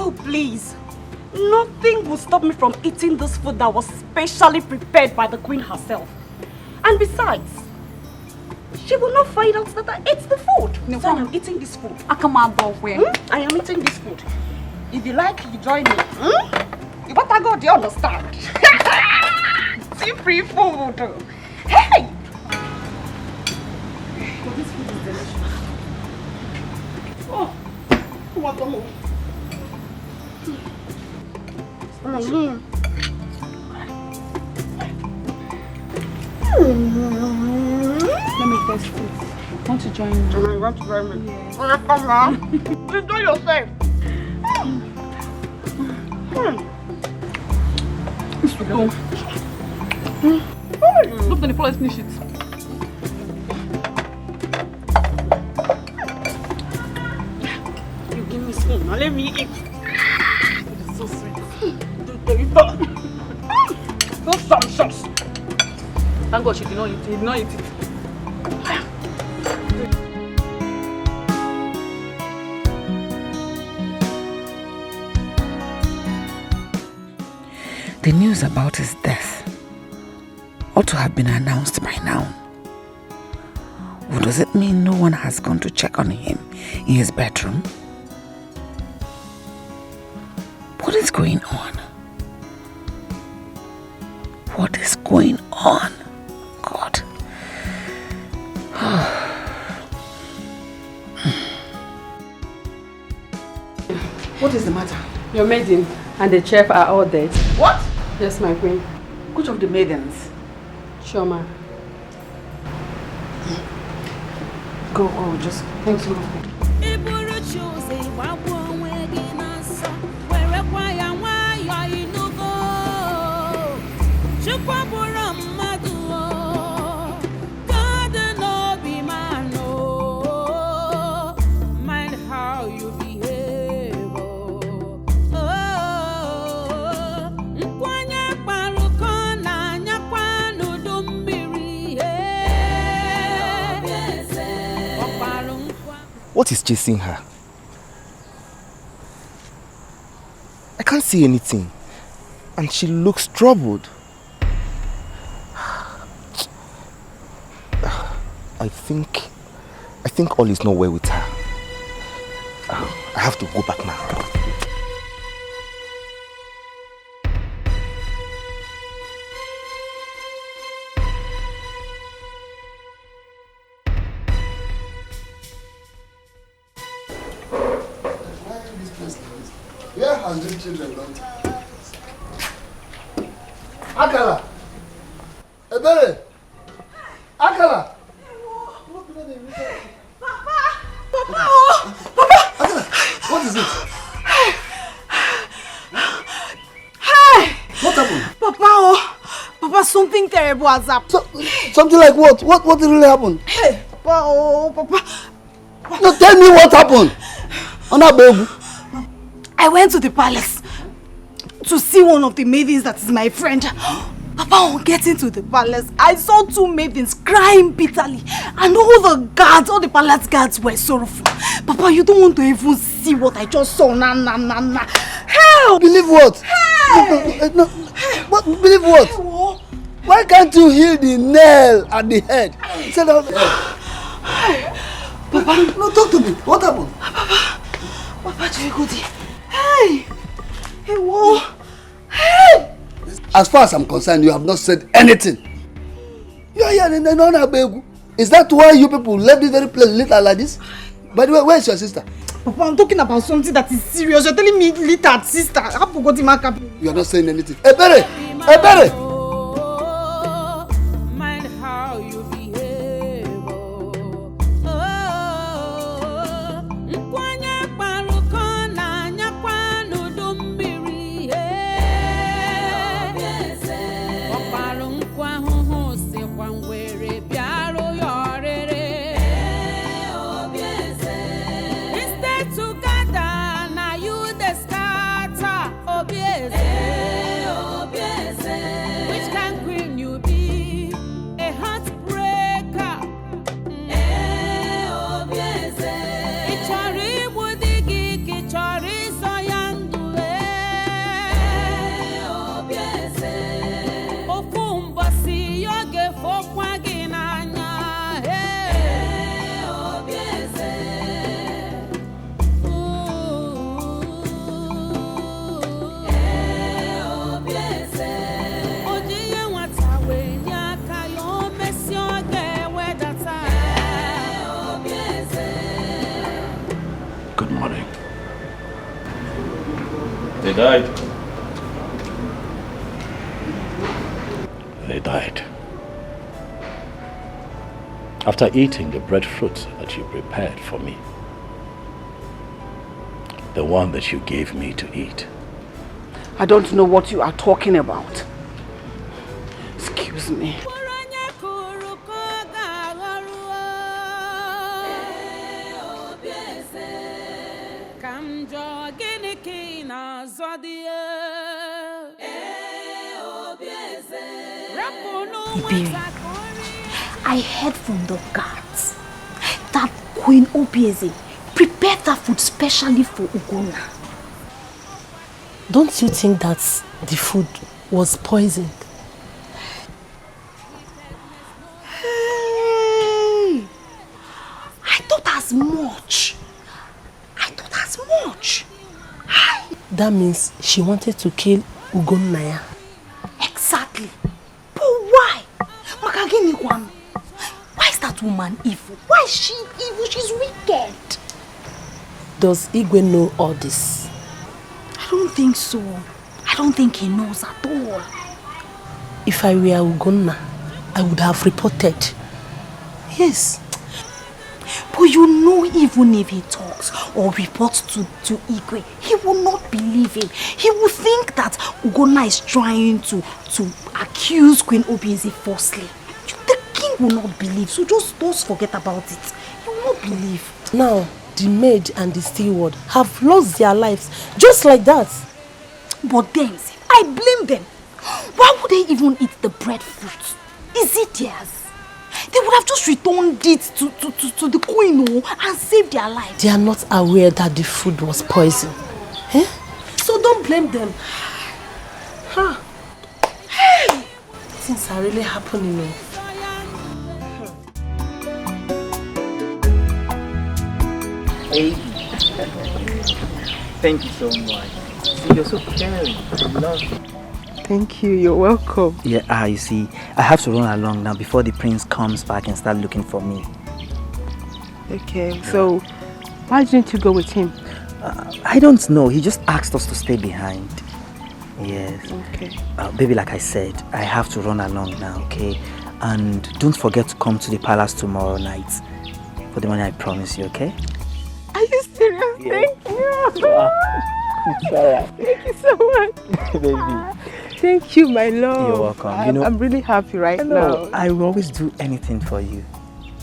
G: Oh, please. Nothing will stop me from eating this food that was specially prepared by the queen herself. And besides, she will not find out that I ate the food. No, so I am eating this food. I am eating this food. If you like, you join me. You better go, do you understand? See free food. Hey! But this food is delicious. Oh, what the hell? Let me test food. Want to join me? You want to join me? Yeah. Oh, come on. Enjoy yourself. It's good. Look, the police finish it. You give me spoon. Now let me eat. It is so sweet. Those some shots. Thank God she did not eat it. He did not eat it.
J: The news about his death ought to have been announced by now. Or does it mean no one has gone to check on him in his bedroom? What is going on? What is going on? God.
A: What is the matter?
C: Your maiden and the chef are all dead.
A: What?
C: Yes, my queen.
A: Which of the maidens?
C: Shoma.
A: Go, just thank you.
O: What is chasing her? I can't see anything. And she looks troubled. I think all is not well with her. I have to go back now.
E: Where has the children gone to? Akala! Ebere! Akala! Papa! Akala! What is it?
G: Hey!
E: What happened?
G: Papa, Papa, something terrible has happened.
E: Something like what? What really happened?
G: Hey! Papa.
E: No, tell me what happened.
G: I went to the palace to see one of the maidens that is my friend. Papa, on getting to the palace, I saw two maidens crying bitterly, and all the palace guards were sorrowful. Papa, you don't want to even see what I just saw. Nah. Help!
E: Believe what?
G: Hey!
E: No. What? Believe what? Why can't you heal the nail at the head? Instead of Papa, no, talk to me. What happened?
G: Papa, Jigudi. Hey! Whoa! Hey!
E: As far as I'm concerned, you have not said anything. Is that why you people left this very place little like this? By the way, where is your sister?
G: Papa, I'm talking about something that is serious. You're telling me little sister. I forgot my cap.
E: You are not saying anything. Ebere!
I: Good morning. They died. They died. After eating the breadfruit that you prepared for me. The one that you gave me to eat.
J: I don't know what you are talking about. Excuse me.
R: Iberi, I heard from the guards that Queen Obieze prepared that food specially for Ugonna.
F: Don't you think that the food was poisoned?
R: Hey! I thought as much.
F: That means she wanted to kill Ugonna.
R: Exactly. But why? Makagini-kwan. Why is that woman evil? Why is she evil? She's wicked.
F: Does Igwe know all this?
R: I don't think so. I don't think he knows at all.
F: If I were Ugonna, I would have reported. Yes.
R: But you know, even if he talks or reports to Igwe, he will not believe him. He will think that Ugonna is trying to accuse Queen Obieze falsely. The king will not believe, so just forget about it. He will not believe.
F: Now, the maid and the steward have lost their lives just like that.
R: But them, I blame them. Why would they even eat the breadfruit? Is it theirs? They would have just returned it to the queen and saved their lives.
F: They are not aware that the food was poison. Eh? So don't blame them. Huh. Hey! Things are really happening.
S: Baby. Thank you so much. See, you're so caring. I love you.
T: Thank you, you're welcome.
S: Yeah, you see, I have to run along now before the prince comes back and start looking for me.
T: Okay, so why didn't you go with him?
S: I don't know, he just asked us to stay behind. Yes.
T: Okay.
S: Baby, like I said, I have to run along now, okay? And don't forget to come to the palace tomorrow night for the money I promise you, okay?
T: Are you serious?
S: Yeah.
T: Thank you.
S: Wow. It's alright.
T: Thank you so much.
S: Baby.
T: Thank you, my love.
S: You're welcome.
T: I'm really happy right now.
S: I will always do anything for you.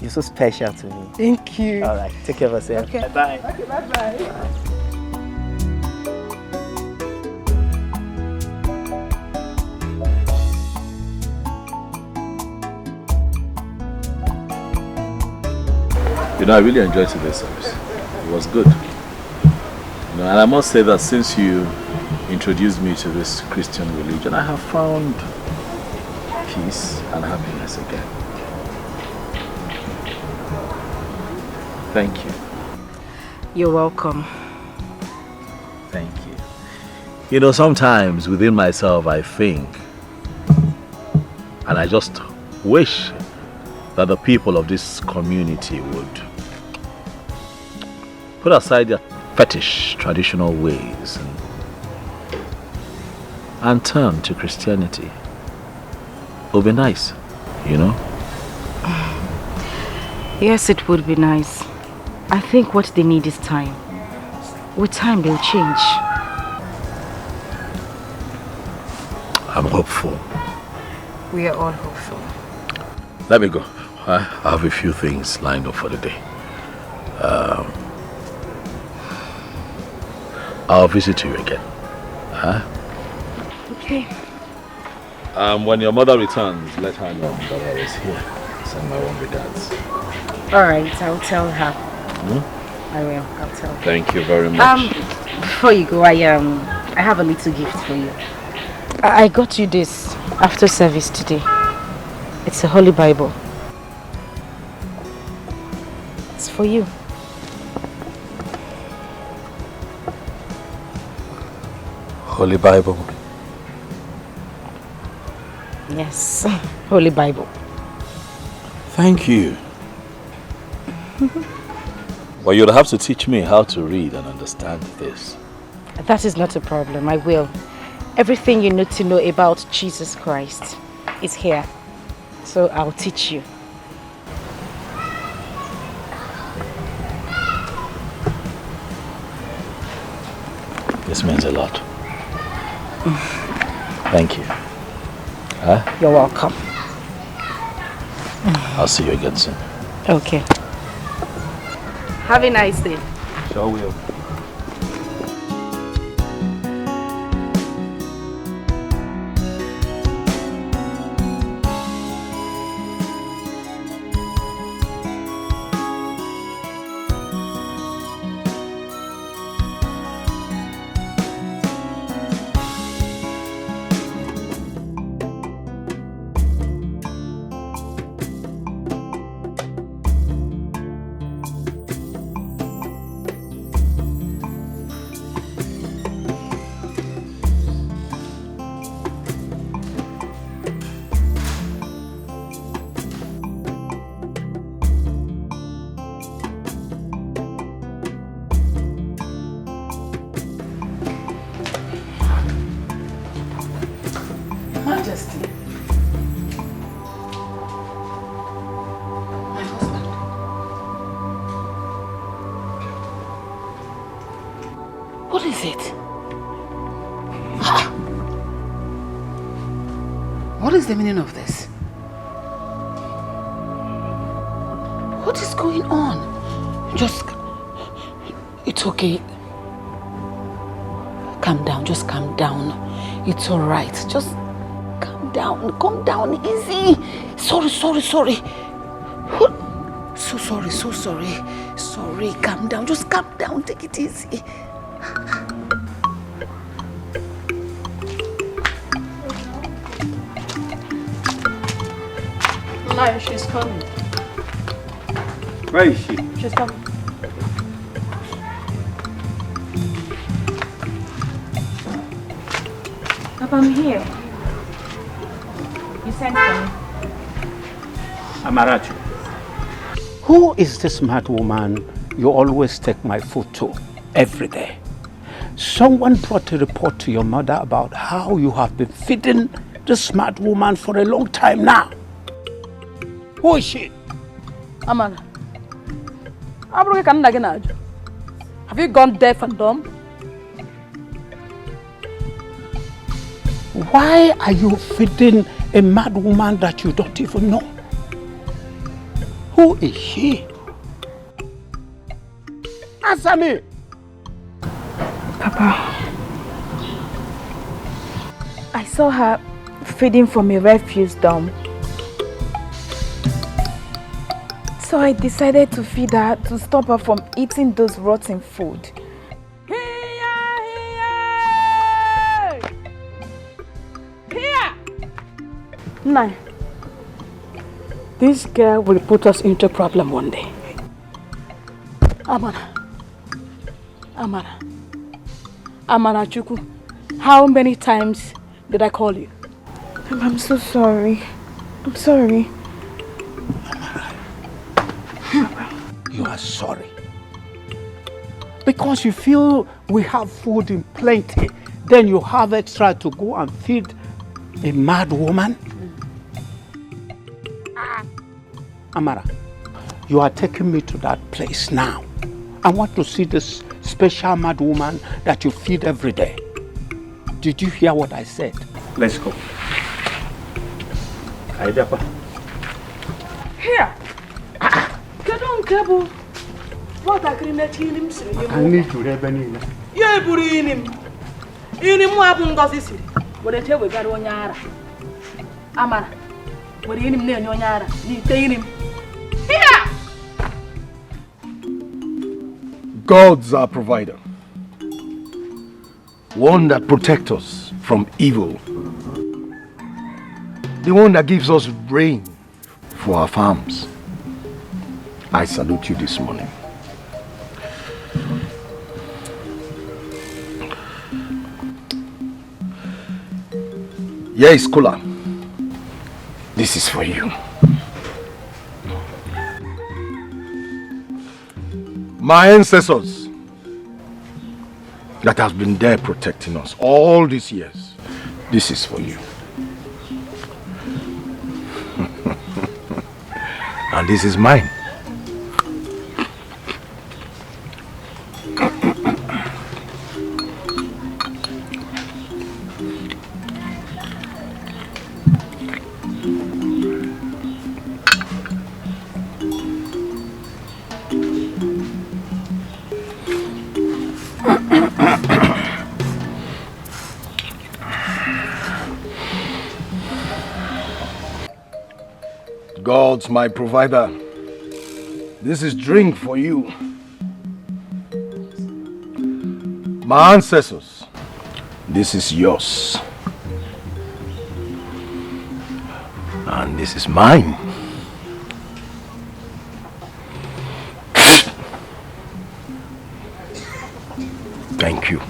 S: You're so special to me.
T: Thank you.
S: All right, take care of yourself.
T: Okay.
S: Bye-bye.
T: Okay, bye-bye.
I: You know, I really enjoyed today's service. It was good. You know, and I must say that since you introduced me to this Christian religion, I have found peace and happiness again. Thank you.
K: You're welcome.
I: Thank you. You know, sometimes within myself I think, and I just wish that the people of this community would put aside their fetish traditional ways and turn to Christianity. It would be nice, you know?
K: Yes, it would be nice. I think what they need is time. With time, they'll change.
I: I'm hopeful.
K: We are all hopeful.
I: Let me go. I have a few things lined up for the day. I'll visit you again. Huh?
K: Okay.
I: When your mother returns, let her know that I was here. Send my warm regards.
K: Alright, I'll tell her.
I: Hmm?
K: I will. I'll tell her.
I: Thank you very much.
K: Before you go, I have a little gift for you. I got you this after service today. It's a Holy Bible. It's for you.
M: Holy Bible.
K: Yes, Holy Bible.
M: Thank you. But you'll have to teach me how to read and understand this.
K: That is not a problem, I will. Everything you need to know about Jesus Christ is here. So I'll teach you.
M: This means a lot. Thank you. Huh?
K: You're welcome.
M: I'll see you again soon.
K: Okay. Have a nice day.
M: Sure will.
J: What is it? What is the meaning of this? What is going on? It's okay. Calm down, just calm down. It's all right. Just calm down, easy. Sorry. So sorry. Sorry, calm down, just calm down, take it easy.
C: No, she's coming.
N: Where is she?
C: She's coming. Papa, I'm here. You sent for me.
N: Amarachi, who is this mad woman you always take my food to every day? Someone brought a report to your mother about how you have been feeding this mad woman for a long time now. Who is she?
T: Amana, have you gone deaf and dumb?
N: Why are you feeding a mad woman that you don't even know? Who is she? Answer me!
T: Papa, I saw her feeding from a refuse dump. So I decided to feed her to stop her from eating those rotten food. Nah, this girl will put us into a problem one day. Amana Chuku, how many times did I call you?
C: I'm so sorry. I'm sorry.
N: You are sorry. Because you feel we have food in plenty, then you have extra to go and feed a mad woman? Amara, you are taking me to that place now. I want to see this special mad woman that you feed every day. Did you hear what I said? Let's go.
T: Here! What I
N: need to have any.
T: Yeah, Burinim. What I tell we got on Yara. Amara. What do you name on Yara? You take him. Here!
B: God's our provider. One that protects us from evil. The one that gives us rain for our farms. I salute you this morning. Yes, Kula. This is for you. My ancestors that has been there protecting us all these years. This is for you. And this is mine. God's my provider. This is drink for you. My ancestors, this is yours. And this is mine. Thank you.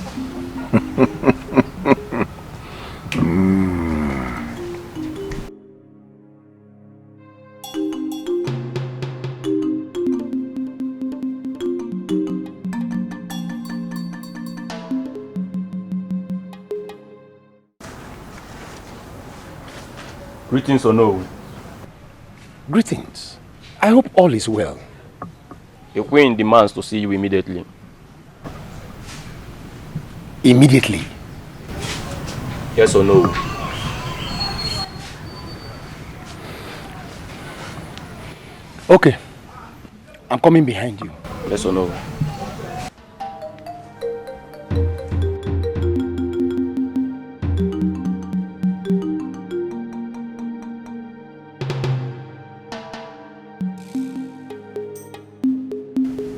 O: Greetings or no?
B: Greetings. I hope all is well.
O: The queen demands to see you immediately.
B: Immediately?
O: Yes or no?
B: Okay. I'm coming behind you.
O: Yes or no?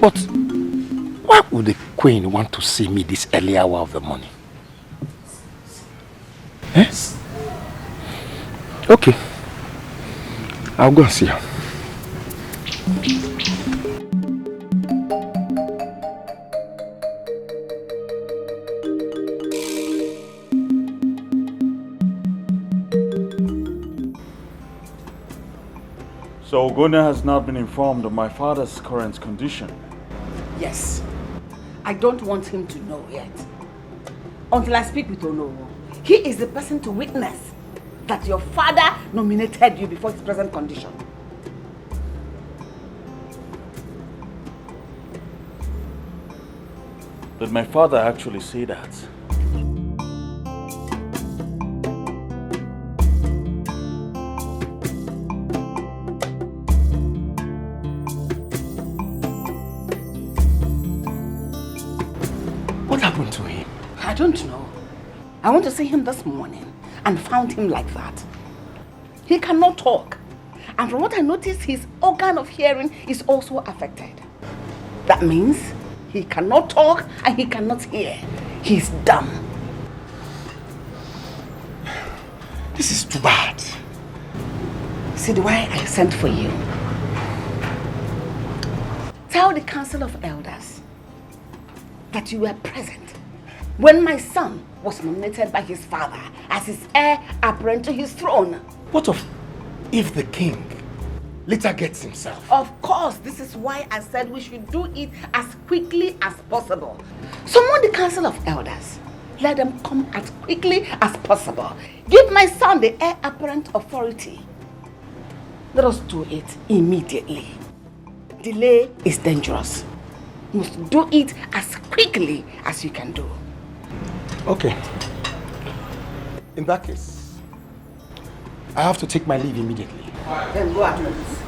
B: But why would the queen want to see me this early hour of the morning? Yes? Okay. I'll go and see her.
D: So Ogona has not been informed of my father's current condition.
J: Yes. I don't want him to know yet. Until I speak with Onowo. He is the person to witness that your father nominated you before his present condition.
D: Did my father actually say that?
B: What happened to him?
J: I don't know. I went to see him this morning and found him like that. He cannot talk. And from what I noticed, his organ of hearing is also affected. That means he cannot talk and he cannot hear. He's dumb.
B: This is too bad.
J: See why I sent for you. Tell the Council of Elders that you were present when my son was nominated by his father as his heir apparent to his throne.
B: What of if the king later gets himself?
J: Of course, this is why I said we should do it as quickly as possible. Summon the Council of Elders. Let them come as quickly as possible. Give my son the heir apparent authority. Let us do it immediately. Delay is dangerous. You must do it as quickly as you can do.
B: Okay. In that case, I have to take my leave immediately.
J: Then go at once.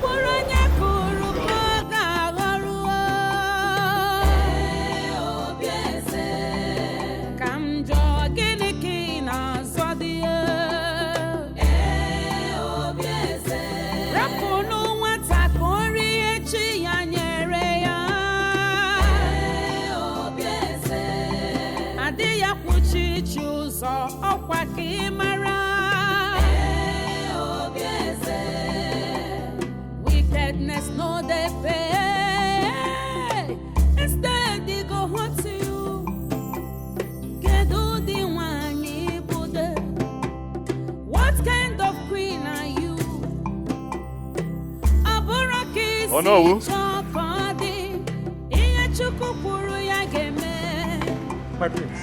Q: Wickedness no they pay. Instead they go hurt to you. Get do the one you put. What kind of queen are you? Aburaki
I: Oh no.
B: My prince.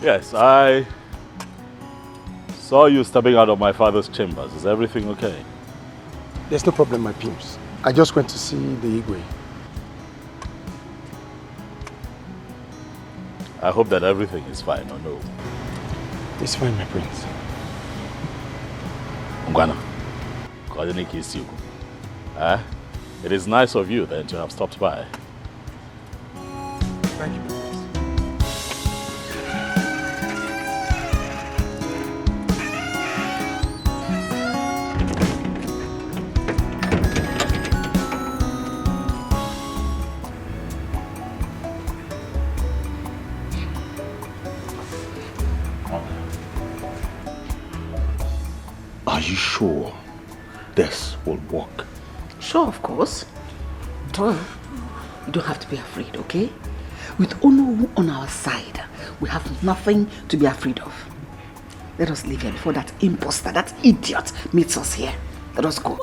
I: Yes, I saw you stepping out of my father's chambers. Is everything okay?
B: There's no problem, my pimps. I just went to see the Igwe.
I: I hope that everything is fine, or no?
B: It's fine, my prince.
I: Ngwana, it is nice of you then to have stopped by.
B: Thank you.
L: Are you sure this will work?
J: Sure, of course. Duh. You don't have to be afraid, okay? With Ono on our side, we have nothing to be afraid of. Let us leave here before that imposter, that idiot, meets us here. Let us go.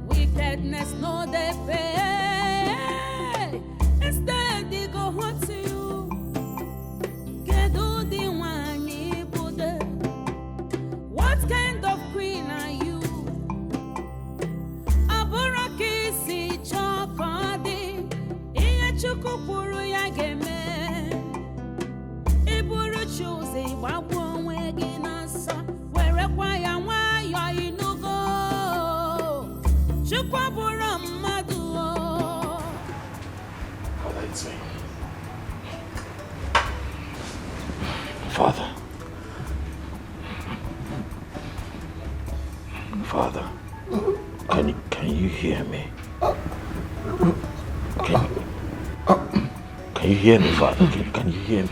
Q: Wickedness no they pay. Instead they go hurt to you. Get do the one you put. What kind of queen are you? Aburaki si chokodi. Iya chukupuru ya geme. Iburu chuzi wabu wegi nasa. Where kwaya wayo inugo. Chukwabura madu.
M: Father, it's me. Father. Father, can you hear me? Can you hear me, Father? Can you hear me?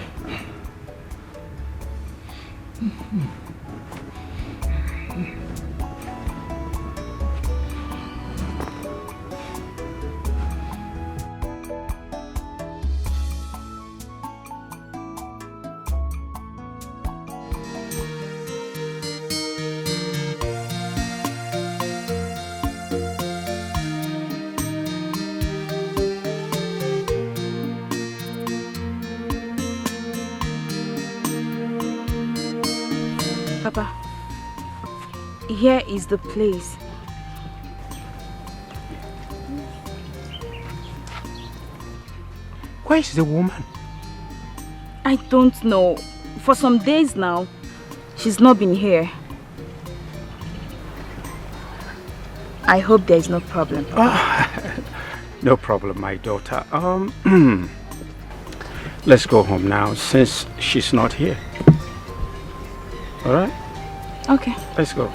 A: Papa, here is the place.
B: Where is the woman?
A: I don't know. For some days now, she's not been here. I hope there is no problem.
N: No problem, my daughter. Let's go home now since she's not here. All right?
A: Okay.
N: Let's go.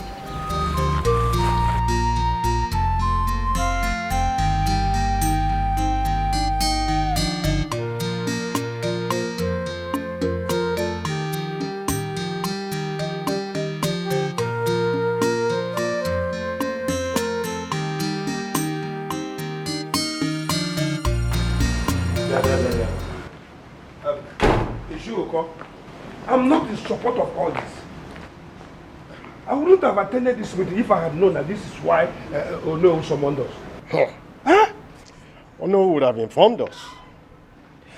B: I'm not in support of all this. I wouldn't have attended this meeting if I had known that this is why Ono summoned us.
U: Huh? Ono would have informed us.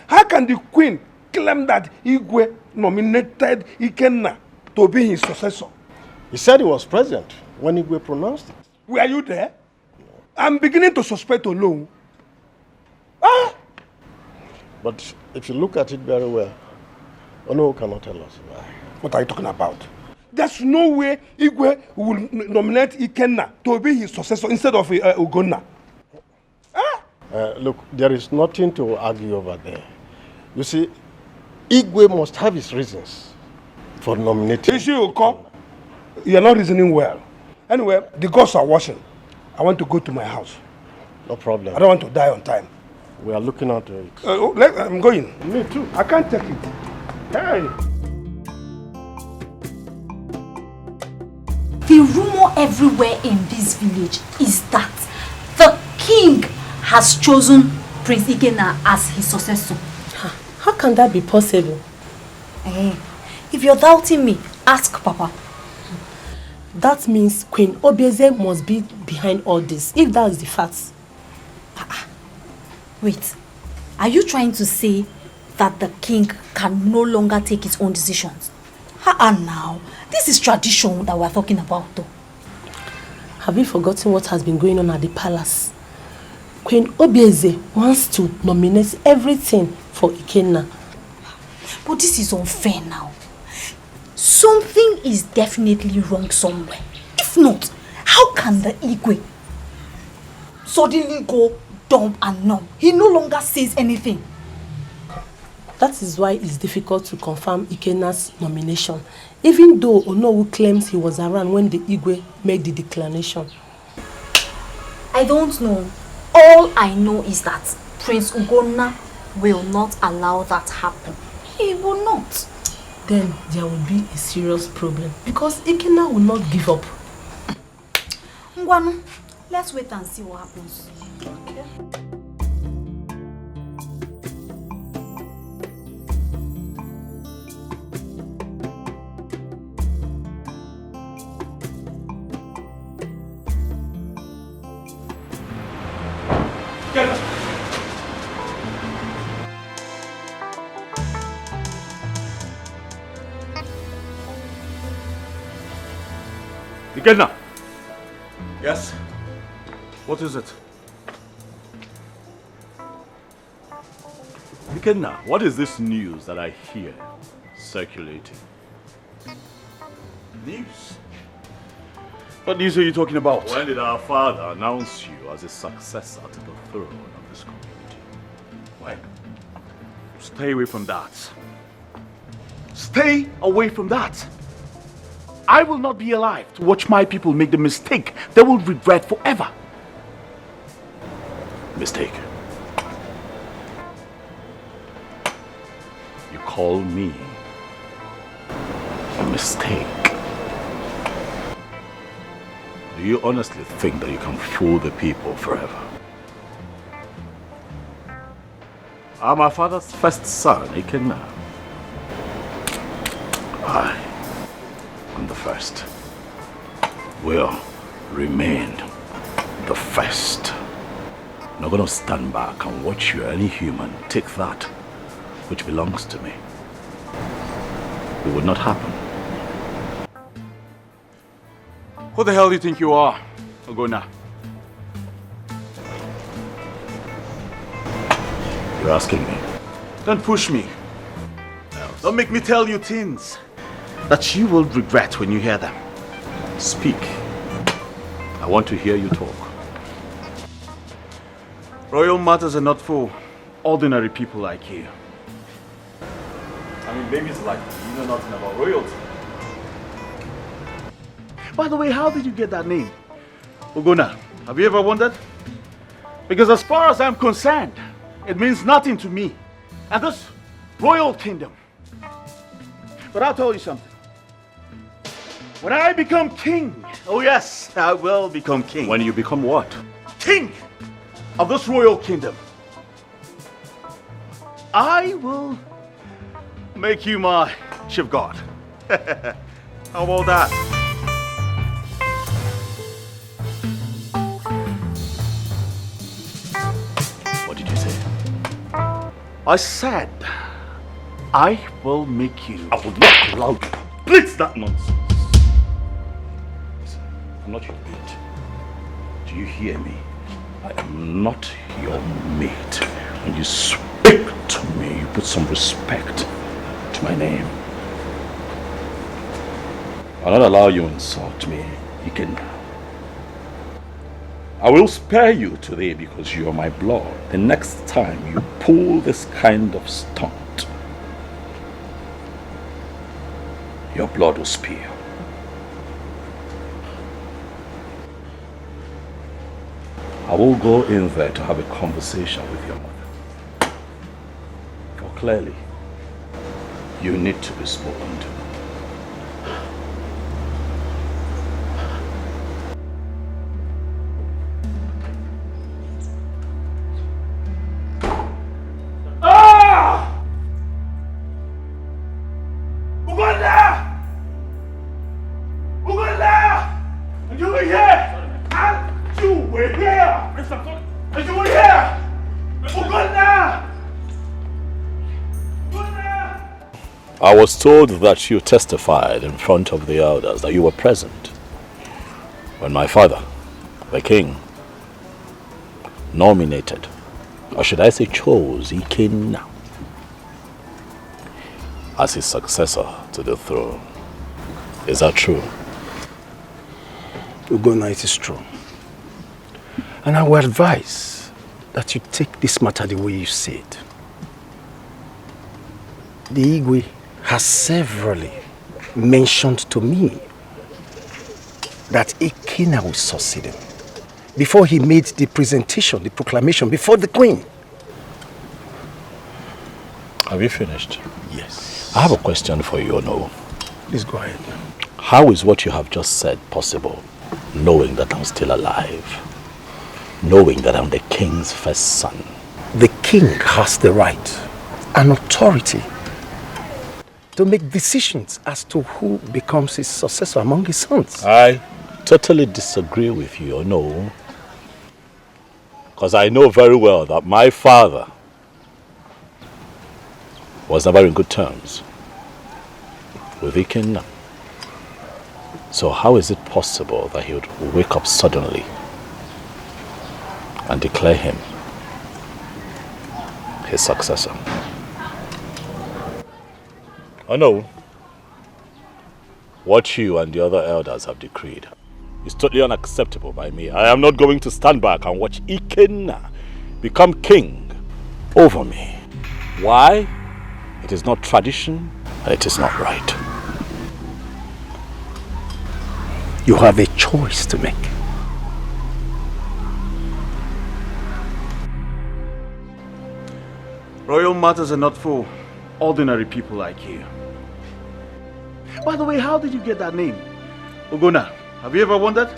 B: How can the queen claim that Igwe nominated Ikenna to be his successor?
U: He said he was present when Igwe pronounced it.
B: Were you there? No. I'm beginning to suspect Ono.
U: But if you look at it very well, Ono cannot tell us why.
B: What are you talking about? There's no way Igwe will nominate Ikenna to be his successor instead of Ugonna.
U: Look, there is nothing to argue over there. You see, Igwe must have his reasons for nominating.
B: You are not reasoning well. Anyway, the gods are watching. I want to go to my house.
U: No problem.
B: I don't want to die on time.
U: We are looking out to it.
B: I'm going.
U: Me too.
B: I can't take it. Hey!
R: The rumor everywhere in this village is that the king has chosen Prince Ikenna as his successor.
F: How can that be possible?
R: If you're doubting me, ask Papa.
F: That means Queen Obieze must be behind all this, if that is the fact.
R: Wait, are you trying to say that the king can no longer take his own decisions? Now, this is tradition that we're talking about though.
F: Have you forgotten what has been going on at the palace? Queen Obieze wants to nominate everything for Ikenna.
R: But this is unfair now. Something is definitely wrong somewhere. If not, how can the Igwe suddenly go dumb and numb? He no longer says anything.
F: That is why it's difficult to confirm Ikenna's nomination, even though Onowu claims he was around when the Igwe made the declaration.
R: I don't know. All I know is that Prince Ugonna will not allow that happen. He will not.
F: Then there will be a serious problem because Ikenna will not give up.
R: Ngwanu, let's wait and see what happens. Okay.
D: Ikenna! Yes? What is it? Ikenna, what is this news that I hear circulating? News? What news are you talking about? When did our father announce you as a successor to the throne of this community? When? Stay away from that. Stay away from that. I will not be alive to watch my people make the mistake they will regret forever. Mistake. You call me a mistake? Do you honestly think that you can fool the people forever? I'm my father's first son, Ikenna. I am the first. Will remain the first. I'm not gonna stand back and watch you, any human, take that which belongs to me. It would not happen. Who the hell do you think you are, Ogona? You're asking me. Don't push me. Don't make me tell you things that you will regret when you hear them. Speak. I want to hear you talk. Royal matters are not for ordinary people like you. I mean, babies like you, you know nothing about royalty. By the way, how did you get that name? Ogona, have you ever wondered? Because as far as I'm concerned, it means nothing to me and this royal kingdom. But I'll tell you something. When I become king, oh yes, I will become king. When you become what? King of this royal kingdom. I will make you my chief god. How about that? What did you say? I said, I will make you. I would not allow you to complete that nonsense. Listen, I'm not your mate. Do you hear me? I am not your mate. When you speak to me, you put some respect to my name.
I: I'll not allow you to insult me again. I will spare you today because you are my blood. The next time you pull this kind of stunt, your blood will spill. I will go in there to have a conversation with your mother. For clearly, you need to be spoken to. I was told that you testified in front of the elders that you were present when my father, the king, nominated, or should I say chose, Ikenna as his successor to the throne. Is that true?
B: Ugonna, it is true. And I would advise that you take this matter the way you see it. The Igwe has severally mentioned to me that Ikenna will succeed him before he made the presentation, the proclamation before the queen.
I: Have you finished?
B: Yes.
I: I have a question for you, Ono.
B: Please go ahead.
I: How is what you have just said possible, knowing that I'm still alive? Knowing that I'm the king's first son?
B: The king has the right and authority to make decisions as to who becomes his successor among his sons.
I: I totally disagree with you, no. Because I know very well that my father was never in good terms with Ikenna. So how is it possible that he would wake up suddenly and declare him his successor? Oh no. What you and the other elders have decreed is totally unacceptable by me. I am not going to stand back and watch Ikenna become king over me. Why? It is not tradition and it is not right.
B: You have a choice to make.
D: Royal matters are not for ordinary people like you. By the way, how did you get that name? Ugonna, have you ever wondered?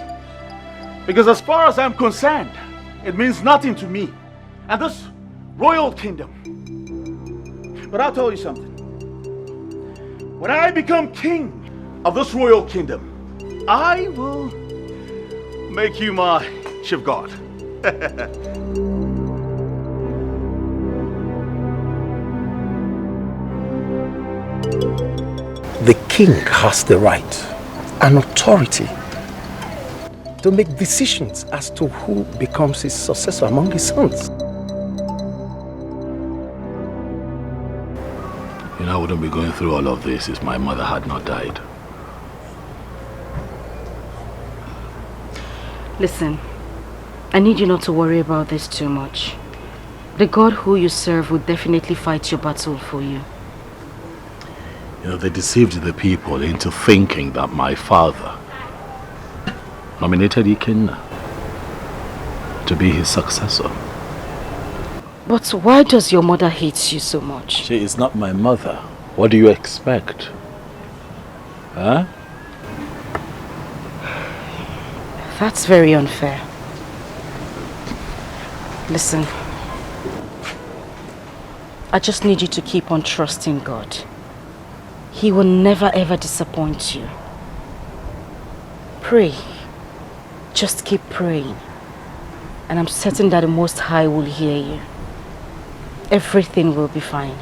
D: Because as far as I'm concerned, it means nothing to me and this royal kingdom. But I'll tell you something. When I become king of this royal kingdom, I will make you my chief guard.
B: The king has the right and authority to make decisions as to who becomes his successor among his sons.
I: You know, I wouldn't be going through all of this if my mother had not died.
A: Listen, I need you not to worry about this too much. The God who you serve will definitely fight your battle for you.
I: You know, they deceived the people into thinking that my father nominated Ikenna to be his successor.
A: But why does your mother hate you so much?
I: She is not my mother. What do you expect? Huh?
A: That's very unfair. Listen, I just need you to keep on trusting God. He will never ever disappoint you. Pray. Just keep praying. And I'm certain that the Most High will hear you. Everything will be fine.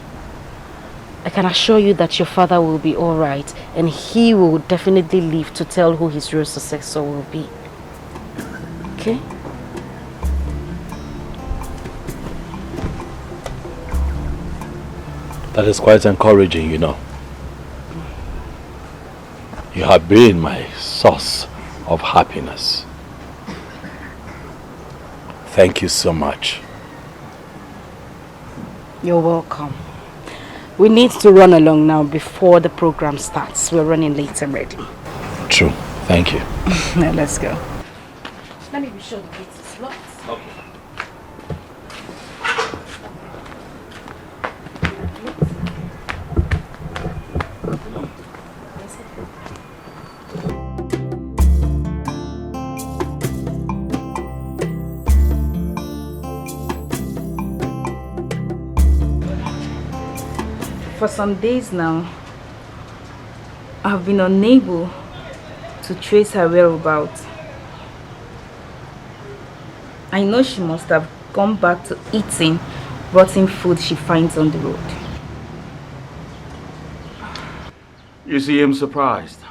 A: I can assure you that your father will be alright and he will definitely live to tell who his real successor will be. Okay?
I: That is quite encouraging, you know. You have been my source of happiness. Thank you so much.
A: You're welcome. We need to run along now before the program starts. We're running late already.
I: True. Thank you.
A: Now let's go. Let me be sure the gate is locked.
I: Okay.
A: For some days now, I've been unable to trace her whereabouts. I know she must have gone back to eating rotten food she finds on the road.
D: You see, I'm surprised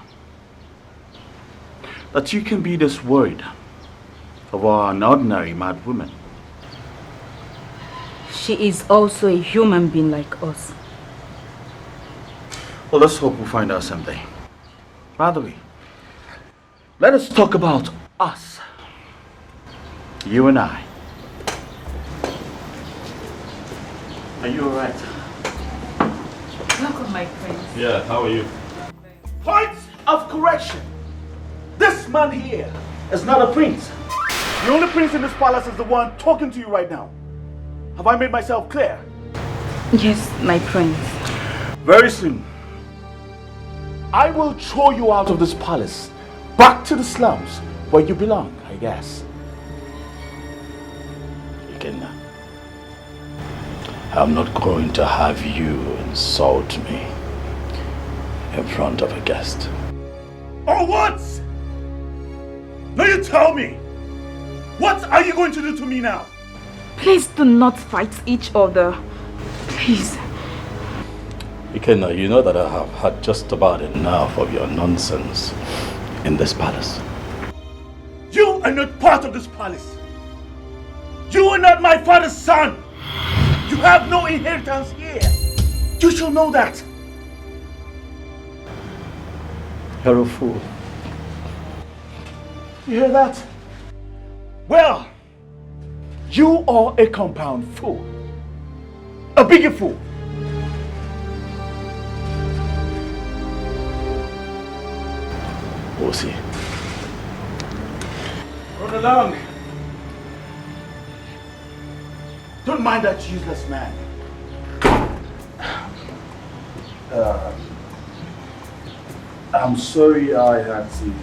D: that you can be this worried over an ordinary mad woman.
A: She is also a human being like us.
D: Well, let's hope we find out someday. By the way, let us talk about us. You and I. Are you alright?
A: Welcome, my friend.
I: Yeah, how are you?
D: Point of correction. This man here is not a prince. The only prince in this palace is the one talking to you right now. Have I made myself clear?
A: Yes, my prince.
D: Very soon, I will throw you out of this palace, back to the slums where you belong, I guess.
I: Ikenna, I'm not going to have you insult me in front of a guest.
D: Or what? Now you tell me, what are you going to do to me now?
A: Please do not fight each other. Please.
I: Ikenna, you know that I have had just about enough of your nonsense in this palace.
D: You are not part of this palace. You are not my father's son. You have no inheritance here. You should know that.
I: You're a fool.
D: You hear that? Well, you are a compound fool. A bigger fool.
I: We'll see.
D: Run along. Don't mind that useless man. I'm sorry I had to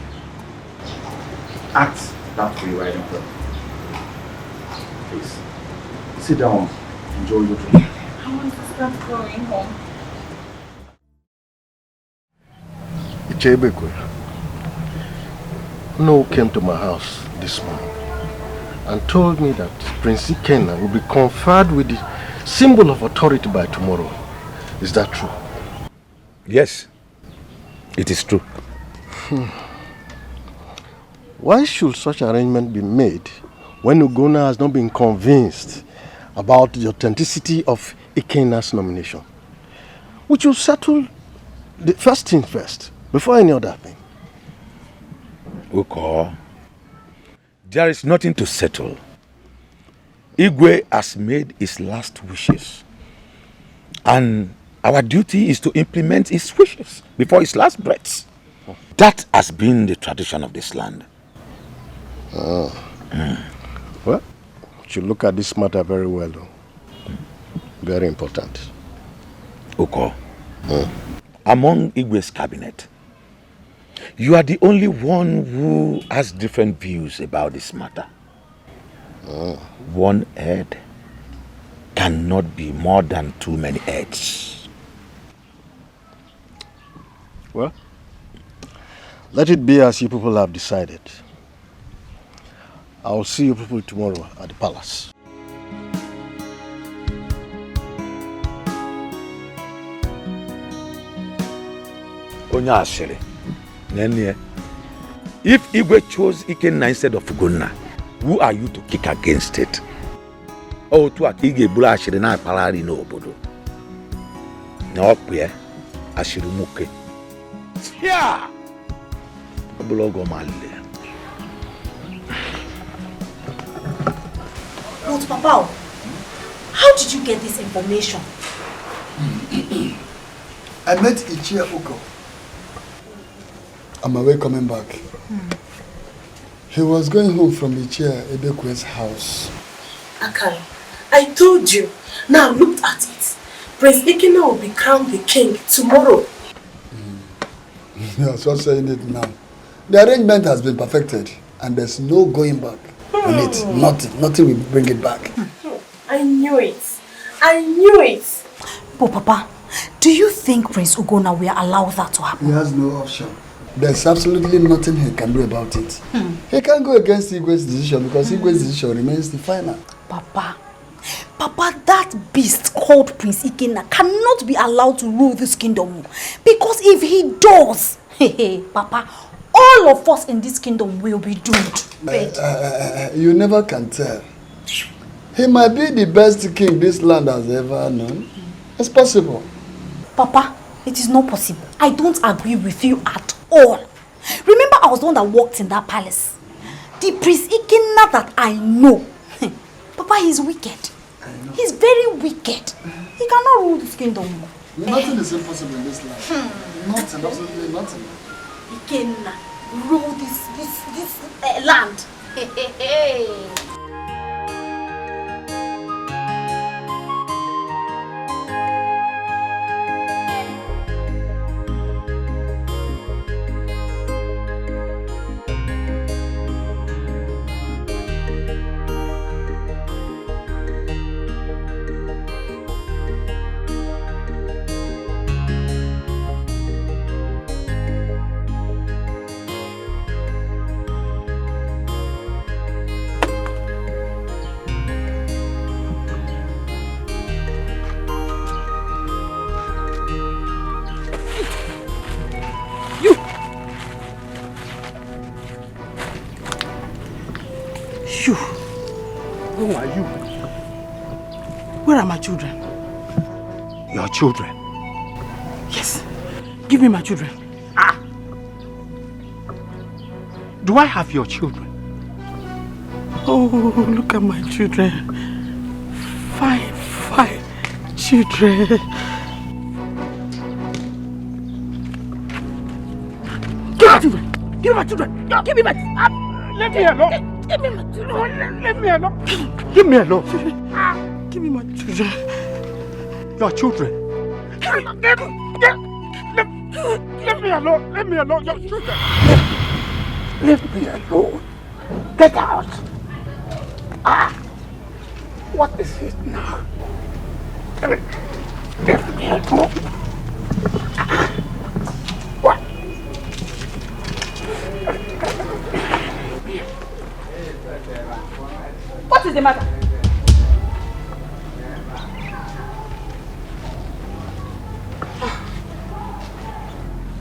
D: act that way right in front. Please, sit down. Enjoy your drink.
A: I want to start going home.
U: Ichebekwe, No came to my house this morning and told me that Prince Ikenna will be conferred with the symbol of authority by tomorrow. Is that true?
M: Yes, it is true.
U: Why should such arrangement be made when Ugonna has not been convinced about the authenticity of Ikenna's nomination? We should settle the first thing first, before any other thing.
M: Uko, there is nothing to settle. Igwe has made his last wishes. And our duty is to implement his wishes before his last breaths. That has been the tradition of this land.
U: Well, we should look at this matter very well, though. Very important.
M: Uko, among Igwe's cabinet, you are the only one who has different views about this matter. One head cannot be more than too many heads.
U: Well, let it be as you people have decided. I will see you people tomorrow at the palace.
M: Onyashiri, if Igwe chose Ikenna instead of Ugonna, who are you to kick against it? Oh, to a Ige Bula Ashiri na Palari no Obodo. No, queer Ashiri Muke.
D: Yeah!
R: But Papa, how did you get this information?
E: I met Ichia Uko. On my way coming back. He was going home from Ichia Ebekwe's house.
F: Akari, I told you. Now look at it. Prince Ikena will be crowned the king tomorrow.
E: You are just saying it now. The arrangement has been perfected and there's no going back on it. Nothing will bring it back.
F: I knew it. I knew it.
R: But Papa, do you think Prince Ugonna will allow that to happen?
E: He has no option. There's absolutely nothing he can do about it. He can't go against Igwe's decision because Igwe's decision remains the final.
R: Papa, that beast called Prince Ikena cannot be allowed to rule this kingdom. Because if he does, Papa, all of us in this kingdom will be doomed.
E: You never can tell. He might be the best king this land has ever known. It's possible.
R: Papa, it is not possible. I don't agree with you at all. Remember, I was the one that walked in that palace. The Prince Ikena that I know. Papa, he's wicked. He's very wicked. He cannot rule this kingdom.
E: Nothing is impossible in this land. Nothing, absolutely nothing.
R: He can rule this land.
N: Who are you? Where are my children?
M: Your children?
N: Yes. Give me my children.
M: Do I have your children?
N: Oh, look at my children. Five children. Give me my children. Give me my children. Let me alone. Give me my children. Let me alone.
M: Give me alone.
N: Give me my children.
M: Your children.
N: Let me alone. Let me alone. Your children.
M: Let me alone. Get out. What is it now? Let me alone. What?
T: What is the matter?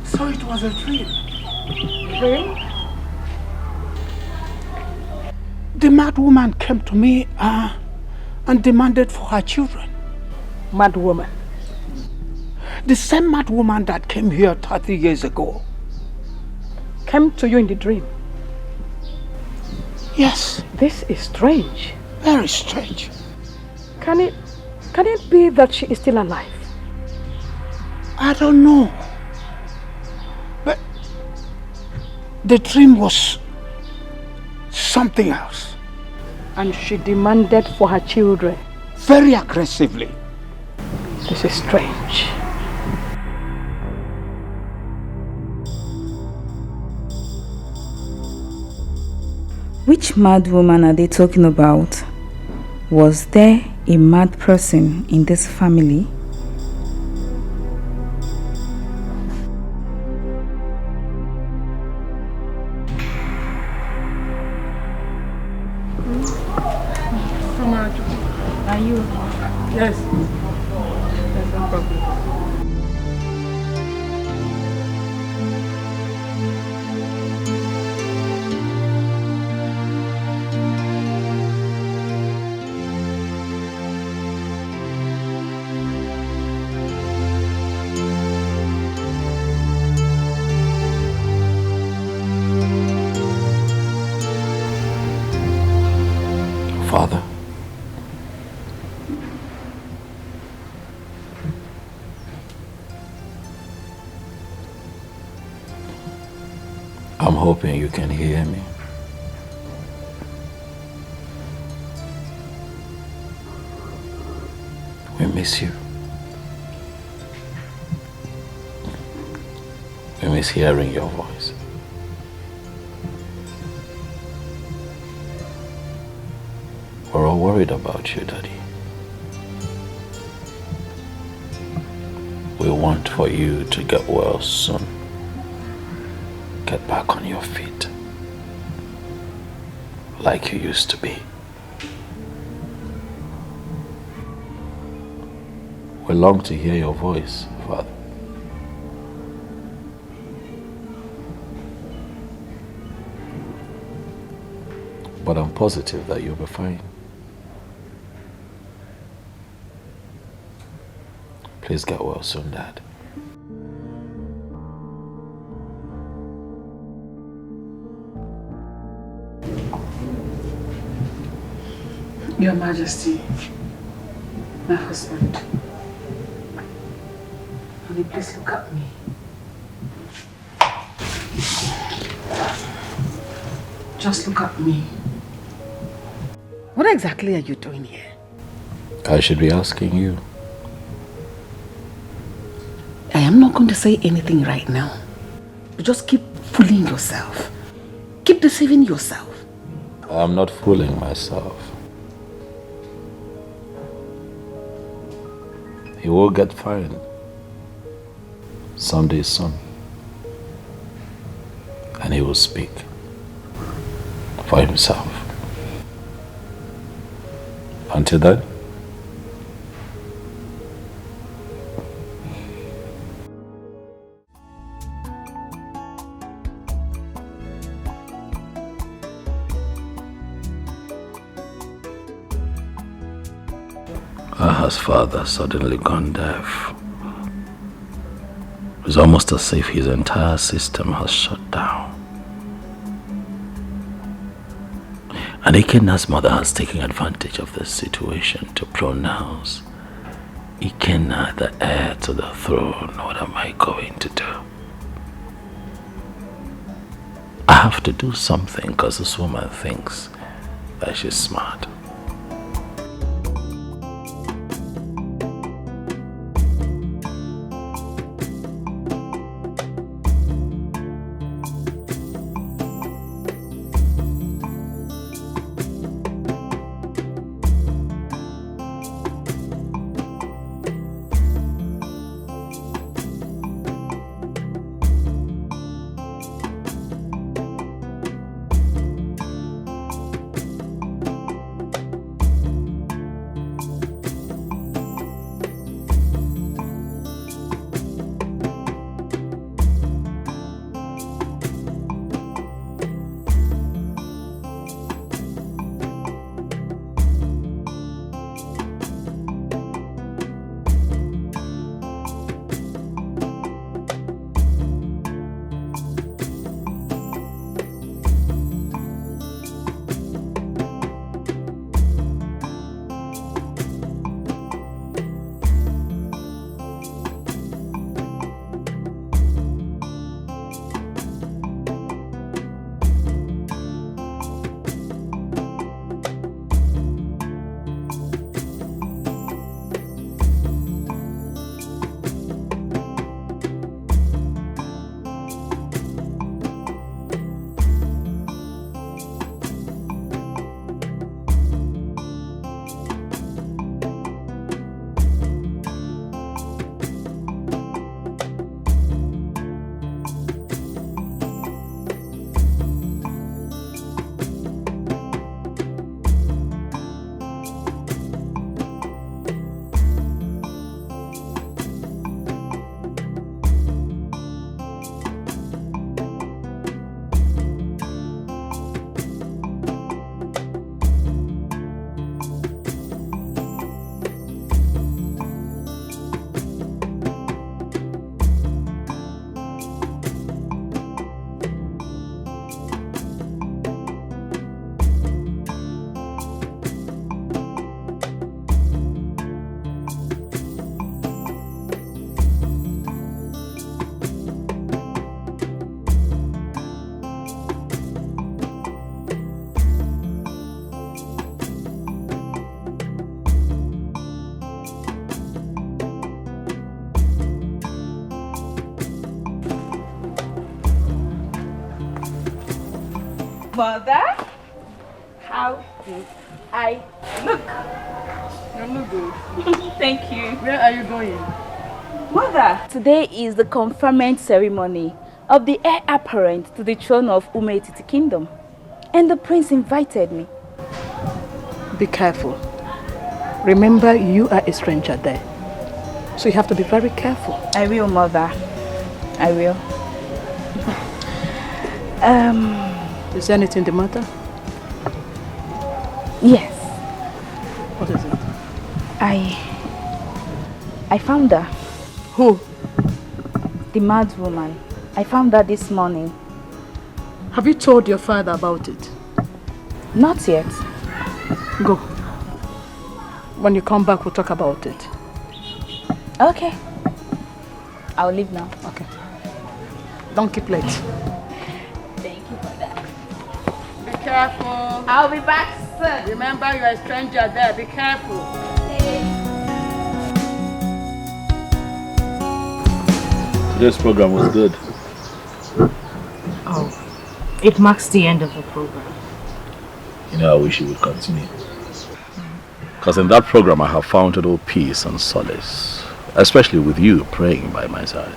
N: So it was a dream.
T: Dream?
N: The mad woman came to me and demanded for her children.
T: Mad woman?
N: The same mad woman that came here 30 years ago.
T: Came to you in the dream?
N: Yes.
T: This is strange.
N: Very strange.
T: Can it be that she is still alive?
N: I don't know. But the dream was something else.
T: And she demanded for her children?
N: Very aggressively.
T: This is strange.
A: Which mad woman are they talking about? Was there a mad person in this family?
T: Are you?
N: Yes. There's no problem.
M: Father, I'm hoping you can hear me. We miss you. We miss hearing your voice. We're all worried about you, Daddy. We want for you to get well soon. Get back on your feet. Like you used to be. We long to hear your voice, Father. But I'm positive that you'll be fine. Please get well soon, Dad.
A: Your Majesty, my husband, honey, please look at me. Just look at me. What exactly are you doing here?
M: I should be asking you.
A: I am not going to say anything right now. But just keep fooling yourself. Keep deceiving yourself.
M: I'm not fooling myself. He will get fine someday soon. And he will speak for himself. Until then, Aha's father suddenly gone deaf. It's almost as if his entire system has shut down. And Ikenna's mother has taken advantage of this situation to pronounce Ikenna the heir to the throne. What am I going to do? I have to do something because this woman thinks that she's smart.
A: Mother, how do I look?
T: You look good.
A: Thank you.
T: Where are you going?
A: Mother, today is the conferment ceremony of the heir apparent to the throne of Umetiti Kingdom. And the prince invited me.
T: Be careful. Remember, you are a stranger there. So you have to be very careful.
A: I will, Mother. I will.
T: Is there anything the matter?
A: Yes.
T: What is it?
A: I found her.
T: Who?
A: The mad woman. I found her this morning.
T: Have you told your father about it?
A: Not yet.
T: Go. When you come back, we'll talk about it.
A: Okay. I'll leave now.
T: Okay. Don't keep late.
A: Thank you for that.
T: Be careful.
A: I'll be back soon.
T: Remember, you're a stranger there. Be careful.
I: Today's program was good.
K: Oh, it marks the end of the program.
I: You know, I wish it would continue. Because in that program I have found total peace and solace. Especially with you praying by my side.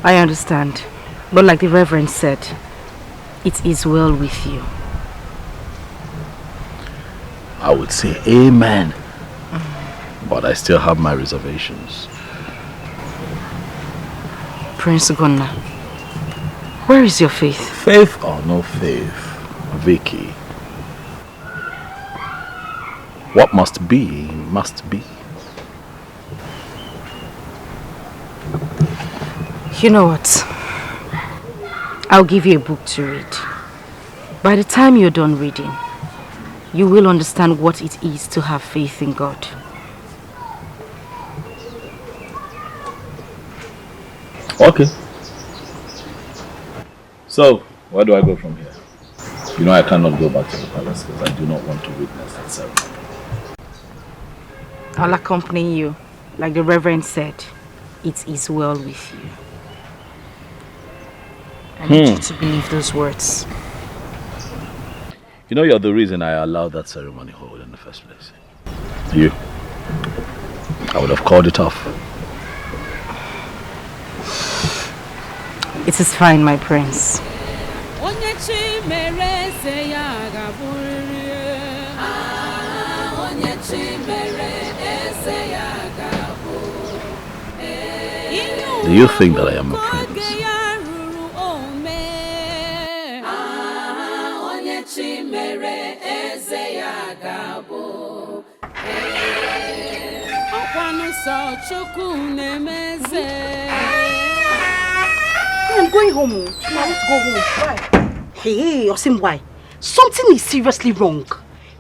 K: I understand. But like the Reverend said, it is well with you.
I: I would say amen. But I still have my reservations.
K: Prince Gunnar, where is your faith?
I: Faith or no faith, Vicky. What must be, must be.
K: You know what? I'll give you a book to read. By the time you're done reading, you will understand what it is to have faith in God.
I: Okay. So, where do I go from here? You know I cannot go back to the palace because I do not want to witness that ceremony.
K: I'll accompany you. Like the Reverend said, it is well with you. I need you to believe those words.
I: You know you're the reason I allowed that ceremony hold in the first place. You. I would have called it off.
K: It is fine, my prince.
I: Do you think that I am a prince?
F: I'm going home. Now let's go home. Why? Hey, Osim, why? Something is seriously wrong.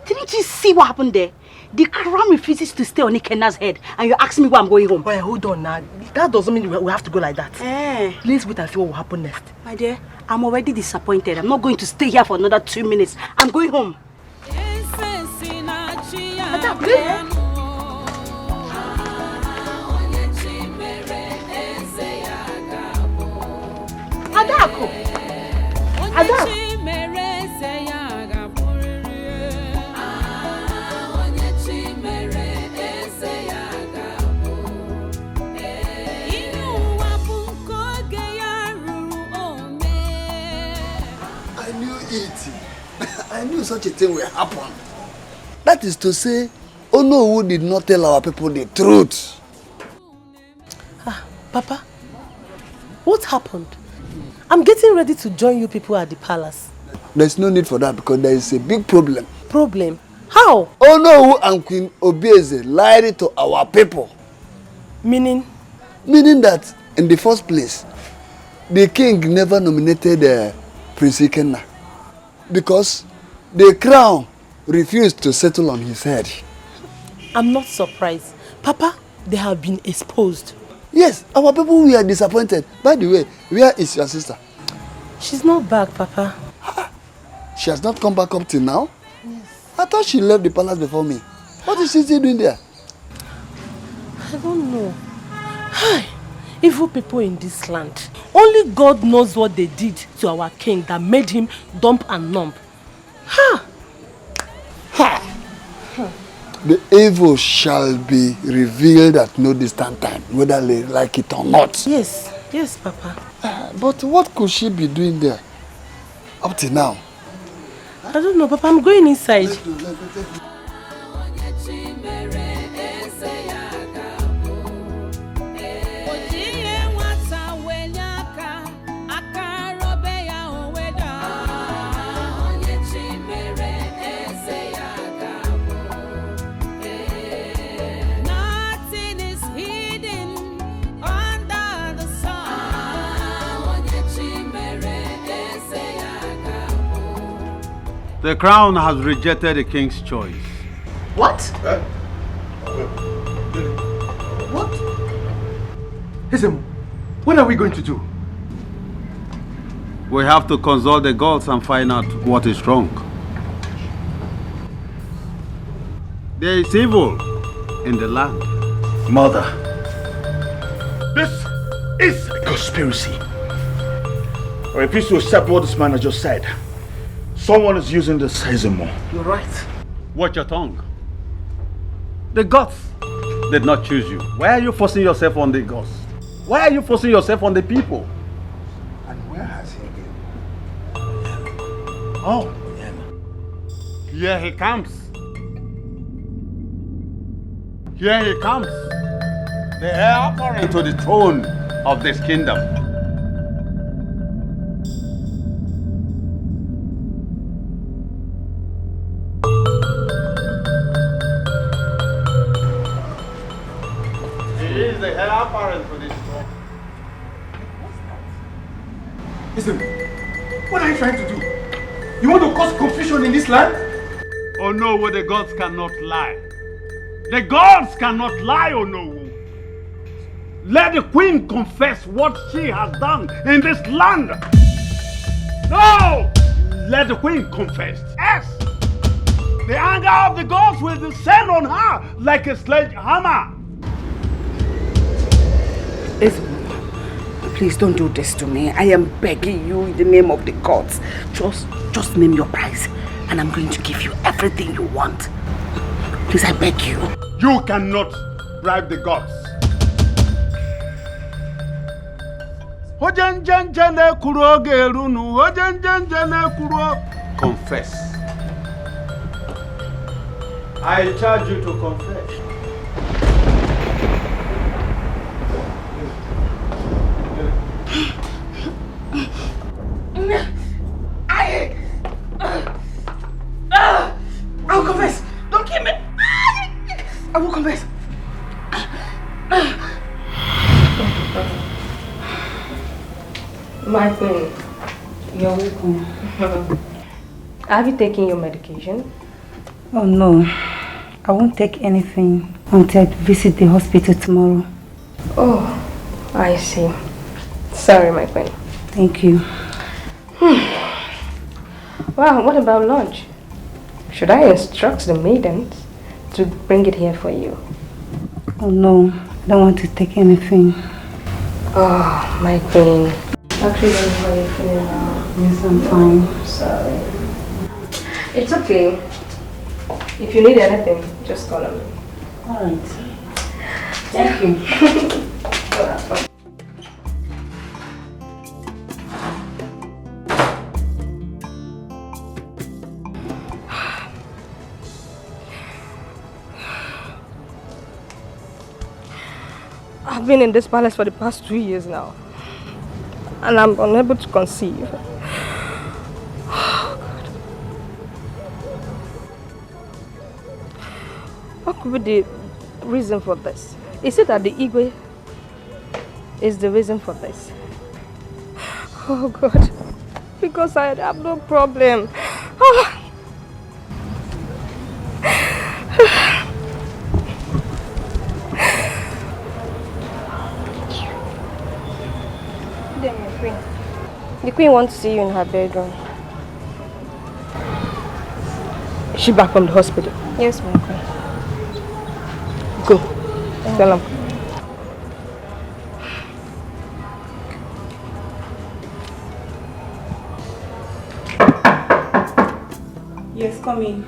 F: Didn't you see what happened there? The crown refuses to stay on Ikena's head, and you're asking me why I'm going home.
J: Wait, hold on now. That doesn't mean we have to go like that. Let's wait and see what will happen next.
F: My dear, I'm already disappointed. I'm not going to stay here for another 2 minutes. I'm going home. Adako! Adako!
E: I knew such a thing will happen. That is to say, Onowu did not tell our people the truth.
J: Papa, what happened? I'm getting ready to join you people at the palace.
E: There's no need for that because there is a big problem.
J: Problem? How?
E: Onowu and Queen Obieze lied to our people.
J: Meaning?
E: Meaning that, in the first place, the king never nominated Prince Ikenna because the crown refused to settle on his head.
J: I'm not surprised. Papa, they have been exposed.
E: Yes, our people were disappointed. By the way, where is your sister?
J: She's not back, Papa.
E: She has not come back up till now? Yes. I thought she left the palace before me. What is she still doing there?
J: I don't know.
T: evil people in this land. Only God knows what they did to our king that made him dump and numb. Ha!
E: The evil shall be revealed at no distant time, whether they like it or not.
T: Yes, yes, Papa.
E: But what could she be doing there up to now?
T: I don't know, Papa. I'm going inside.
N: The crown has rejected the king's choice.
B: What? What? Listen, what are we going to do?
N: We have to consult the gods and find out what is wrong. There is evil in the land.
B: Mother, this is a conspiracy. I refuse to accept what this man has just said. Someone is using the Sesamo.
N: You're right. Watch your tongue. The gods did not choose you. Why are you forcing yourself on the gods? Why are you forcing yourself on the people?
B: And where has he been?
N: Oh, here he comes. Here he comes. The heir apparent to the throne of this kingdom. He is the heir apparent to this throne.
B: Listen, what are you trying to do? You want to cause confusion in this land?
N: Oh no, the gods cannot lie. The gods cannot lie, oh no. Let the queen confess what she has done in this land. No! Let the queen confess. Yes! The anger of the gods will descend on her like a sledgehammer.
F: Please don't do this to me. I am begging you in the name of the gods. Just name your price and I'm going to give you everything you want. Please, I beg you.
N: You cannot bribe the gods. Confess. I charge you to confess.
F: I will confess. Don't kill me. I will confess.
K: My queen, you're welcome. Have you taken your medication?
H: Oh no, I won't take anything until I visit the hospital tomorrow.
K: Oh, I see. Sorry, my queen.
H: Thank you.
K: Wow, what about lunch? Should I instruct the maidens to bring it here for you?
H: Oh no, I don't want to take anything.
K: Oh, my queen. Actually, don't know how you're feeling now.
H: Yes, I'm fine.
K: Sorry. It's okay. If you need anything, just call me.
H: Alright. Thank you.
K: I've been in this palace for the past 2 years now. And I'm unable to conceive. Oh, God. What could be the reason for this? Is it that the Igwe is the reason for this? Oh, God. Because I have no problem. Oh. The queen wants to see you in her bedroom. Is she back from the hospital? Yes, my queen. Go. Tell him.
H: Yes, come in.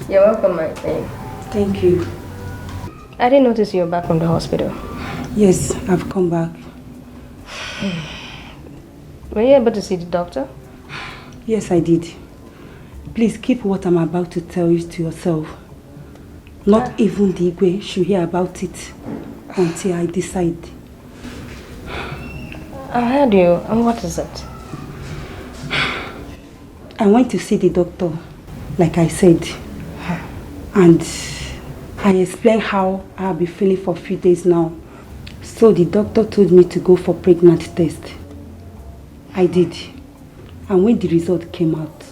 K: You're welcome, my friend.
H: Thank you.
K: I didn't notice you were back from the hospital.
H: Yes, I've come back.
K: Were you able to see the doctor?
H: Yes, I did. Please keep what I'm about to tell you to yourself. Not even the Igwe should hear about it until I decide.
K: I heard you. And what is it?
H: I went to see the doctor, like I said. And I explained how I'll be feeling for a few days now. So the doctor told me to go for pregnancy test. I did. And when the result came out,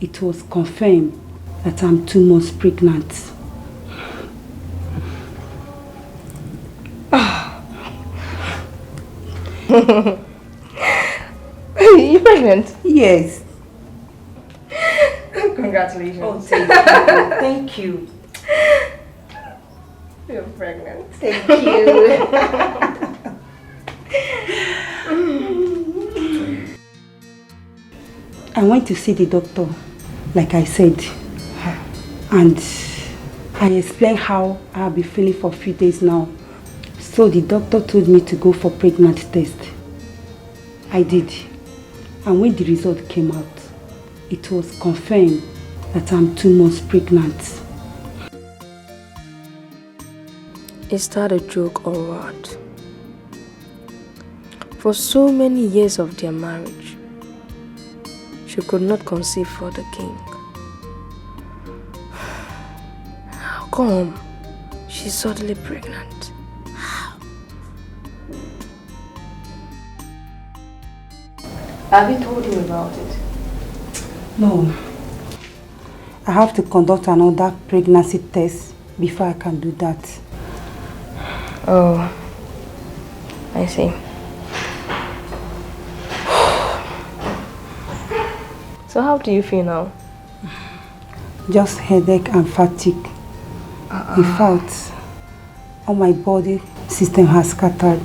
H: it was confirmed that I'm 2 months pregnant.
K: You pregnant?
H: Yes.
K: Congratulations.
H: Oh, thank you.
K: You're pregnant.
H: Thank you. I went to see the doctor, like I said. And I explained how I'll be feeling for a few days now. So the doctor told me to go for pregnancy test. I did. And when the result came out, it was confirmed that I'm 2 months pregnant.
K: Is that a joke or what? For so many years of their marriage, she could not conceive for the king. How come she's suddenly pregnant? Have you told him about it?
H: No. I have to conduct another pregnancy test before I can do that.
K: Oh, I see. So how do you feel now?
H: Just headache and fatigue. In fact, all my body system has scattered.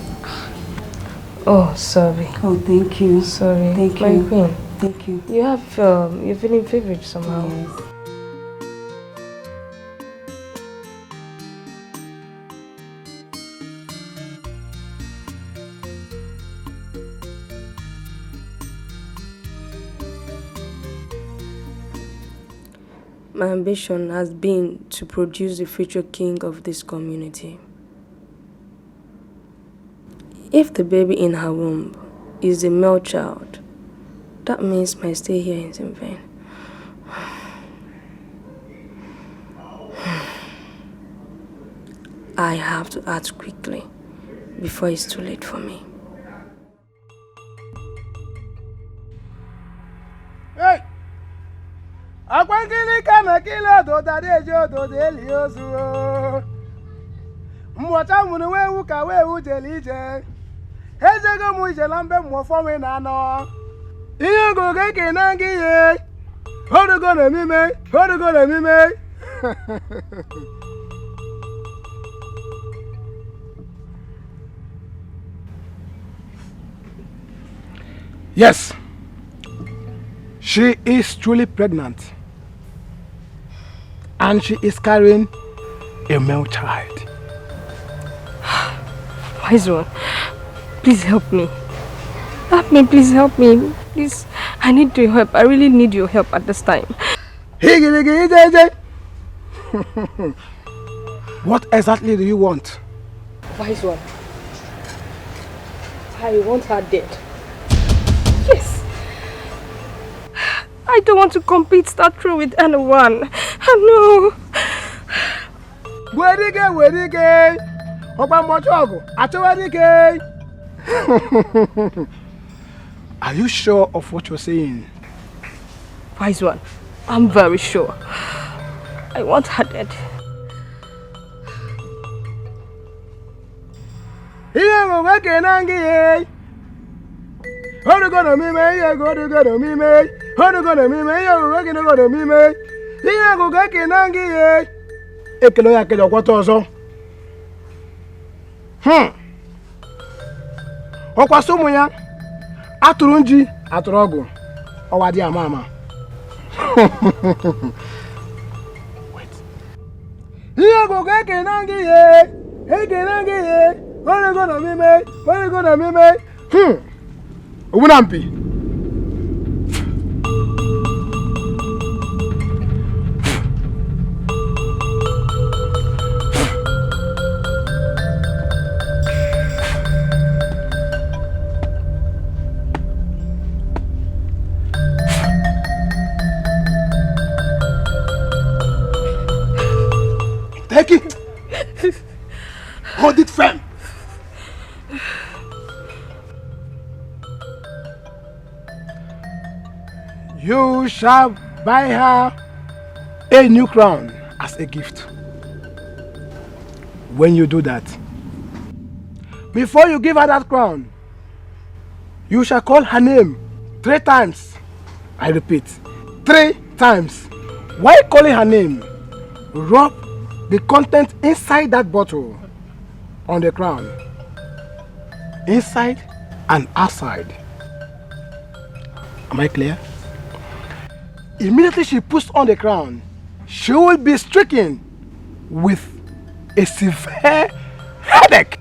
K: Oh, sorry.
H: Oh, thank you.
K: Sorry.
H: Thank
K: My
H: you.
K: queen.
H: Thank you.
K: You have, you're feeling feverish somehow.
H: Yes.
K: My ambition has been to produce the future king of this community. If the baby in her womb is a male child, that means my stay here is in vain. I have to act quickly before it's too late for me.
P: Hey! Akwankili kama kila doda dejo doda eliozu. Mwata munu wewu ka wewu jelije. Ezego mu jelambe mwofome nano. Iyo goge kenangi ye. Hodugo na mime, hodugo na mime. Yes. She is truly pregnant. And she is carrying a male child.
K: Wise one, please help me. Help me, please help me. Please, I need your help. I really need your help at this time.
P: What exactly do you want?
K: Wise one, I want her dead. Yes. I don't want to compete that through with anyone. I know.
P: Werige. Oba mochogo. Achowerige. Are you sure of what you're saying?
K: Wise one, I'm very sure. I want her dead.
P: Hodugo me me, yeah, go me me. Hodugo me me, yeah, working go me me. Here go get nangi, yeah. Ekelo ya kelo kwato so. Ọkwasị ụmụ ya atụrụ nji atụrụ ọgụ ọwa dị ama ama. Ihe ọgụgụ ekene gị ihe orego na mime owu na mpi. Take it. Hold it firm. You shall buy her a new crown as a gift. When you do that, before you give her that crown, you shall call her name 3 times. I repeat, 3 times. While calling her name, rub the content inside that bottle on the crown, inside and outside. Am I clear? Immediately she puts on the crown, she will be stricken with a severe headache,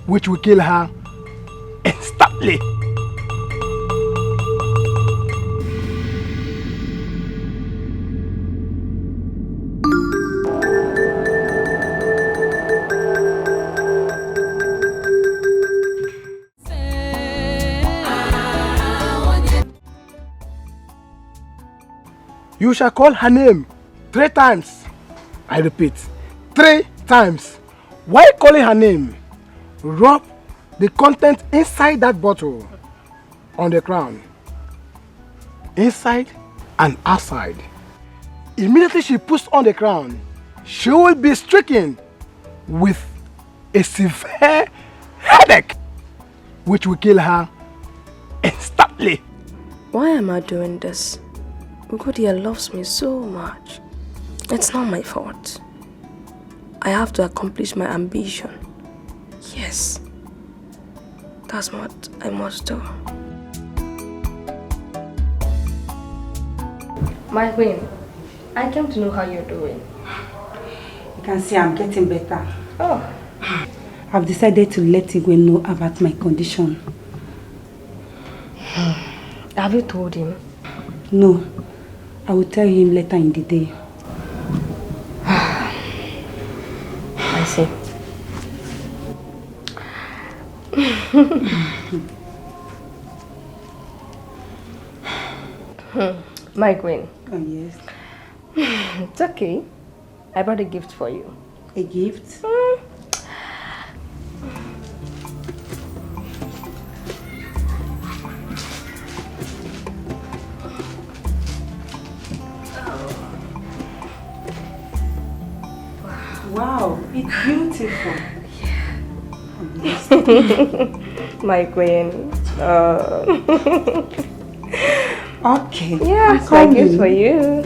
P: which will kill her instantly. You shall call her name 3 times. I repeat, 3 times. While calling her name, rub the content inside that bottle on the crown, inside and outside. Immediately she puts on the crown, she will be stricken with a severe headache, which will kill her instantly.
C: Why am I doing this? Ugodia loves me so much. It's not my fault. I have to accomplish my ambition. Yes. That's what I must do. My queen, I came to know how you're doing.
H: You can see I'm getting better.
C: Oh.
H: I've decided to let Igwe know about my condition.
C: Have you told him?
H: No. I will tell him later in the day.
C: I see. My queen.
H: Oh, yes.
C: It's okay. I brought a gift for you.
H: A gift? Wow, it's beautiful.
C: My queen.
H: Okay.
C: Yes, my gift for you.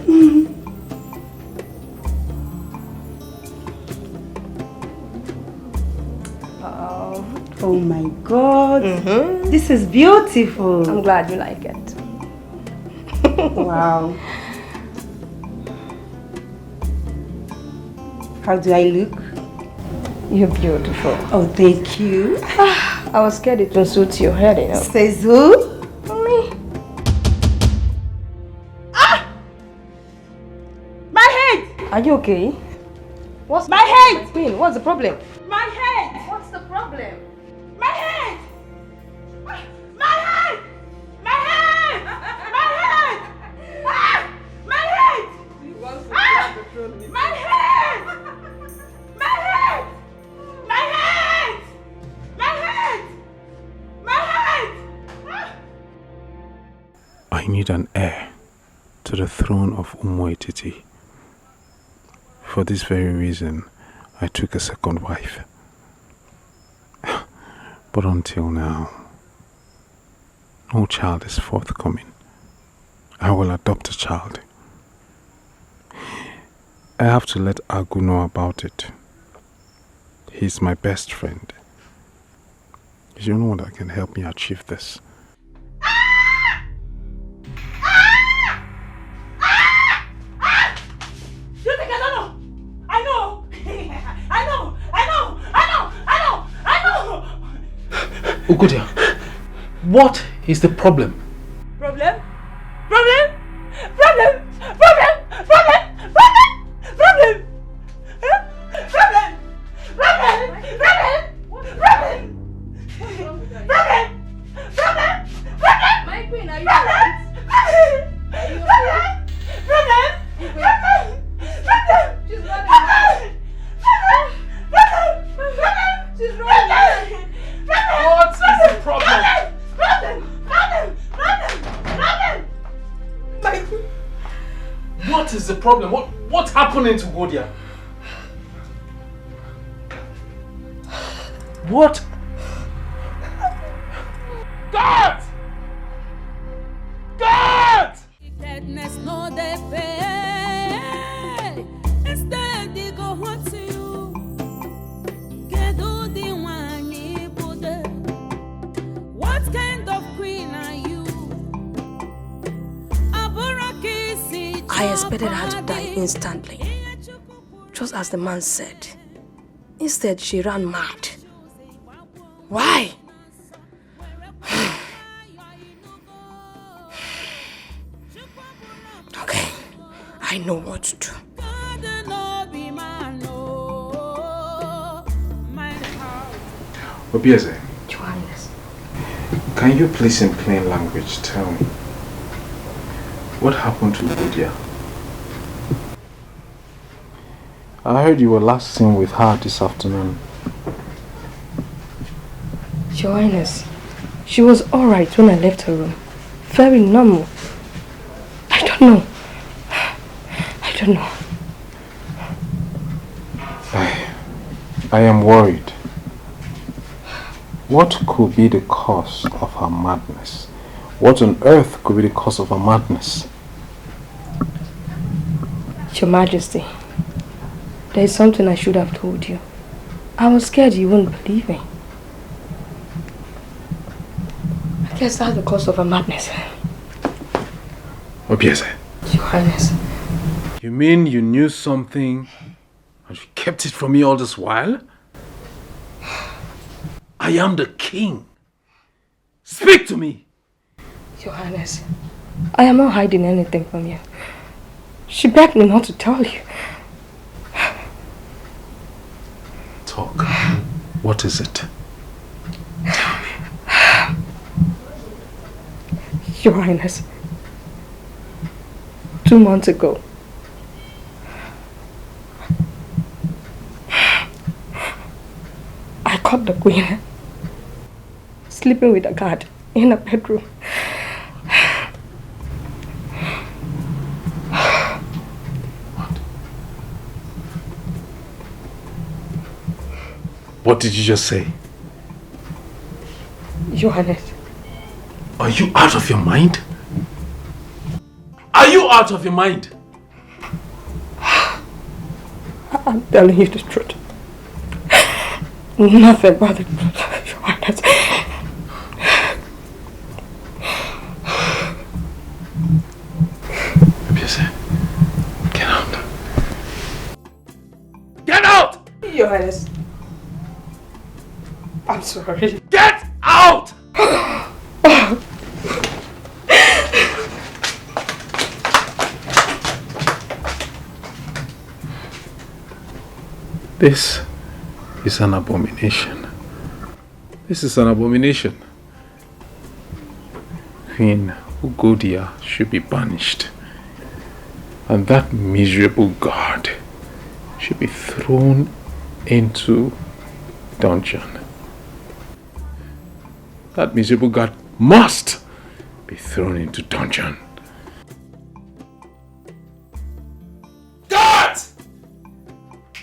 H: Oh my God. This is beautiful.
C: I'm glad you like it.
H: Wow. How do I look?
C: You're beautiful.
H: Oh, thank you.
C: I was scared it will suit your head, you know.
H: Says who?
C: Me.
F: My head!
C: Are you okay? What's
F: my head?
C: Queen, what's the problem?
F: My head!
C: What's the problem?
F: My head! My head! My head! My head! Ah! My head! Ah! My head! My head! My head! My head! My head! Ah!
G: I need an heir to the throne of Umoititi. For this very reason, I took a second wife. But until now, no child is forthcoming. I will adopt a child. I have to let Agu know about it. He's my best friend. He's the only one that can help me achieve this.
F: You think I don't know? I know! I know!
G: Ugodia, what is the problem?
F: Problem?
T: My queen, are you alright? She's running. She's running.
G: What is the problem? What is the problem? What's happening to Ugodia? What? God! God!
Q: Wickedness no dey pay. Instead they go hurt to you. Kedu the one you put. What kind of queen are you?
C: I expected her to die instantly, just as the man said. Instead, she ran mad. Why? Okay, I know what to do.
G: Obieze, can you please in plain language tell me what happened to Ugodia? I heard you were last seen with her this afternoon.
C: Your Highness, she was alright when I left her room. Very normal. I don't know.
G: I am worried. What could be the cause of her madness? What on earth could be the cause of her madness?
C: Your Majesty, there is something I should have told you. I was scared you wouldn't believe me. I guess that's the cause of her madness.
G: Obieze.
C: Your Highness.
G: You mean you knew something and you kept it from me all this while? I am the king. Speak to me.
C: Your Highness, I am not hiding anything from you. She begged me not to tell you.
G: Talk. What is it? Tell me.
C: Your Highness, 2 months ago, I caught the queen sleeping with a guard in a bedroom.
G: What did you just say?
C: Your Highness.
G: Are you out of your mind? Are you out of your mind?
C: I'm telling you the truth. Nothing but the truth, Your Highness.
G: Get out. Get out!
C: Your Highness. I'm sorry.
G: Get out! This is an abomination. This is an abomination. Queen Ugodia should be banished. And that miserable guard should be thrown into dungeon. That miserable guard must be thrown into dungeon. God!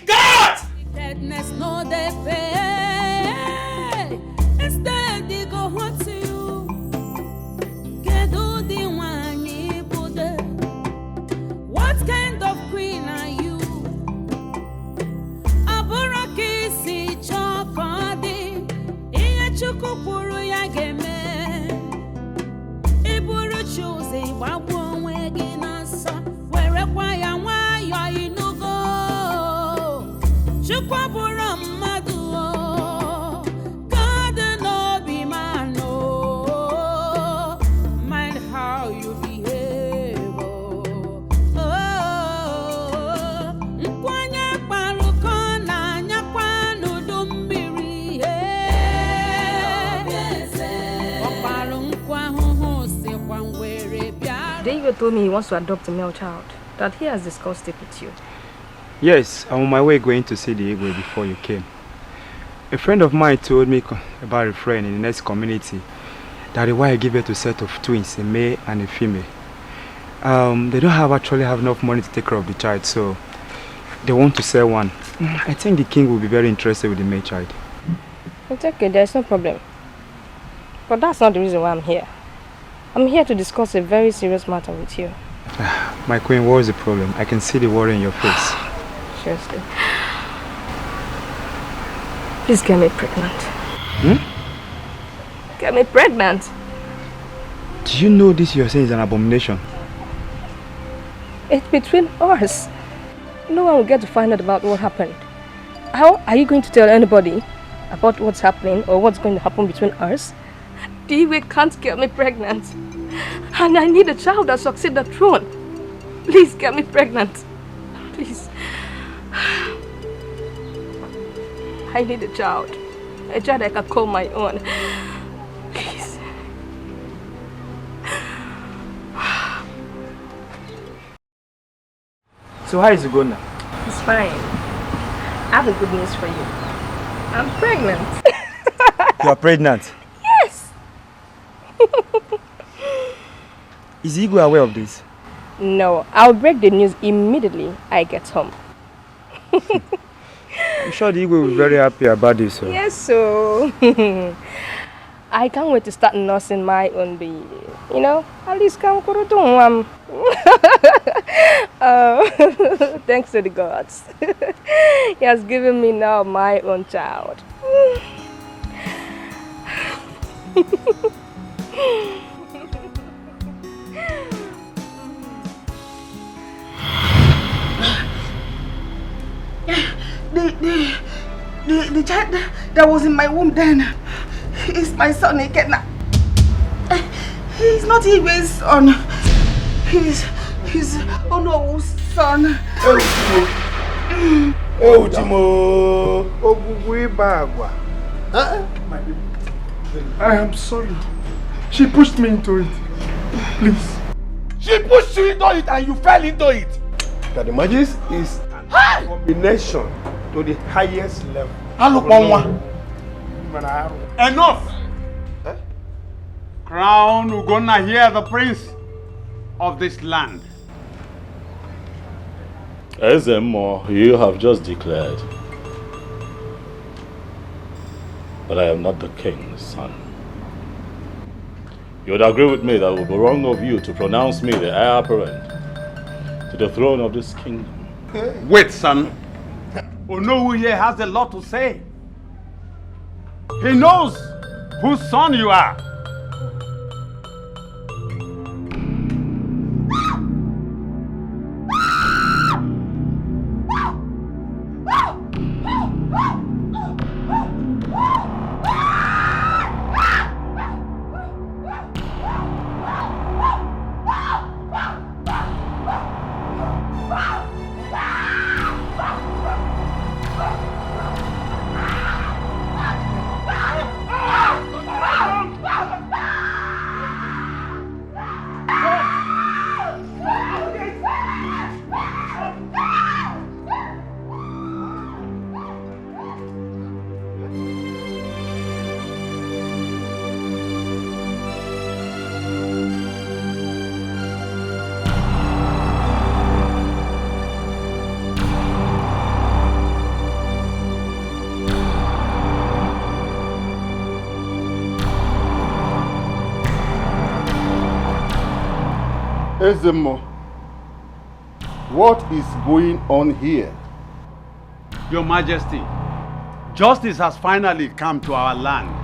G: God!
Q: Wickedness no dey pay. Instead they go hurt to you. Kedu the one you put. What kind of queen are you? Aboraki si chokodi. Iye chuku
C: Igwe told me he wants to adopt a male child, that he has discussed it with you.
S: Yes, I'm on my way going to see the Igwe before you came. A friend of mine told me about a friend in the next community that the wife gave birth to a set of twins, a male and a female. They don't actually have enough money to take care of the child, so they want to sell one. I think the king will be very interested with the male child.
C: It's okay, there's no problem. But that's not the reason why I'm here. I'm here to discuss a very serious matter with you.
S: My queen, what is the problem? I can see the worry in your face.
C: Seriously. Please get me pregnant. Get me pregnant.
S: Do you know this you're saying is an abomination?
C: It's between us. No one will get to find out about what happened. How are you going to tell anybody about what's happening or what's going to happen between us? The Igwe can't get me pregnant. And I need a child that succeeds the throne. Please get me pregnant. Please. I need a child. A child I can call my own. Please.
S: So how is it going now?
C: It's fine. I have a good news for you. I'm pregnant.
S: You are pregnant?
C: Yes.
S: Is Igwe aware of this?
C: No, I'll break the news immediately I get home.
S: I'm sure the Igwe will be very happy about this. So.
C: Yes, so I can't wait to start nursing my own baby. You know, at least come thanks to the gods. He has given me now my own child.
F: The child that was in my womb then is my son Ikenna. He's not Igwe's son. He's Ono's son.
P: Oh, Timo. I am sorry. She pushed me into it. Please.
O: She pushed you into it and you fell into it.
U: That the magic is a combination to the highest level.
N: Enough! Crown Ugonna here, the prince of this land.
I: Ezemo, you have just declared that I am not the king's son. You would agree with me that it would be wrong of you to pronounce me the heir apparent to the throne of this kingdom.
N: Wait, son. Onowu here has a lot to say. He knows whose son you are.
L: Ezemo, what is going on here?
N: Your Majesty, justice has finally come to our land.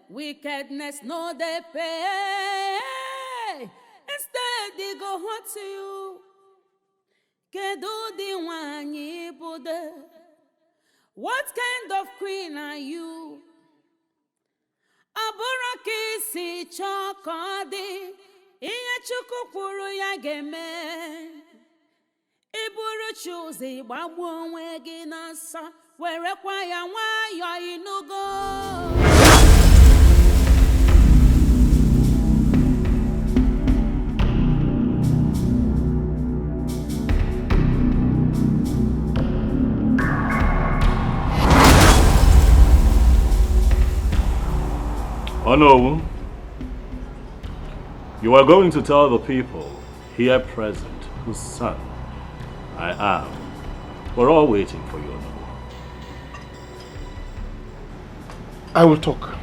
Q: Wickedness no they pay. Instead they go hurt to you. Kedu di wanyi bude. What kind of queen are you? Aburaki si chokodi. Iye chuku kwuru ya geme. Iburu chuzi gbagbu onwe gị n'ọsọ. Werekwa ya nwayọ inugo.
I: Oh no, you are going to tell the people here present whose son I am. We're all waiting for you.
B: I will talk.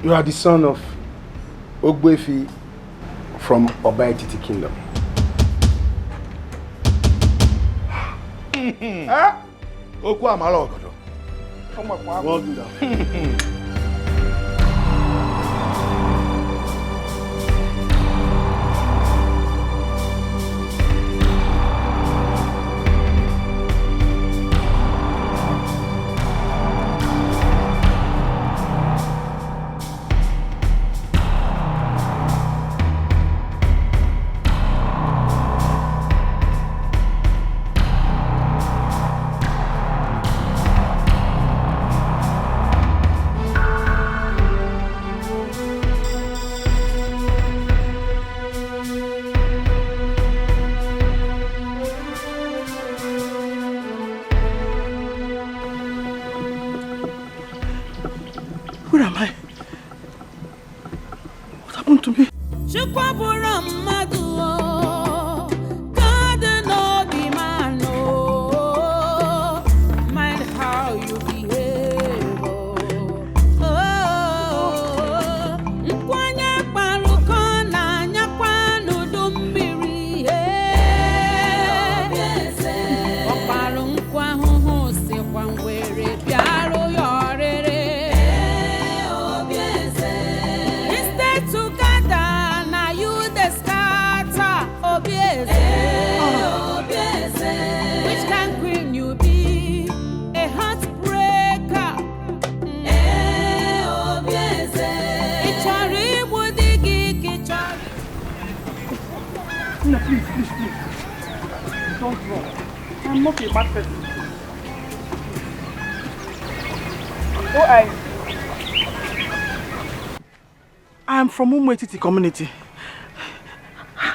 B: You are the son of Ogbefi from Obaititi Kingdom.
O: Oku amala ogodo.
B: Well done.
N: Where am I? What happened to me? No, please. Don't run. I'm not a bad person. Oh, I am from Umwetiti community.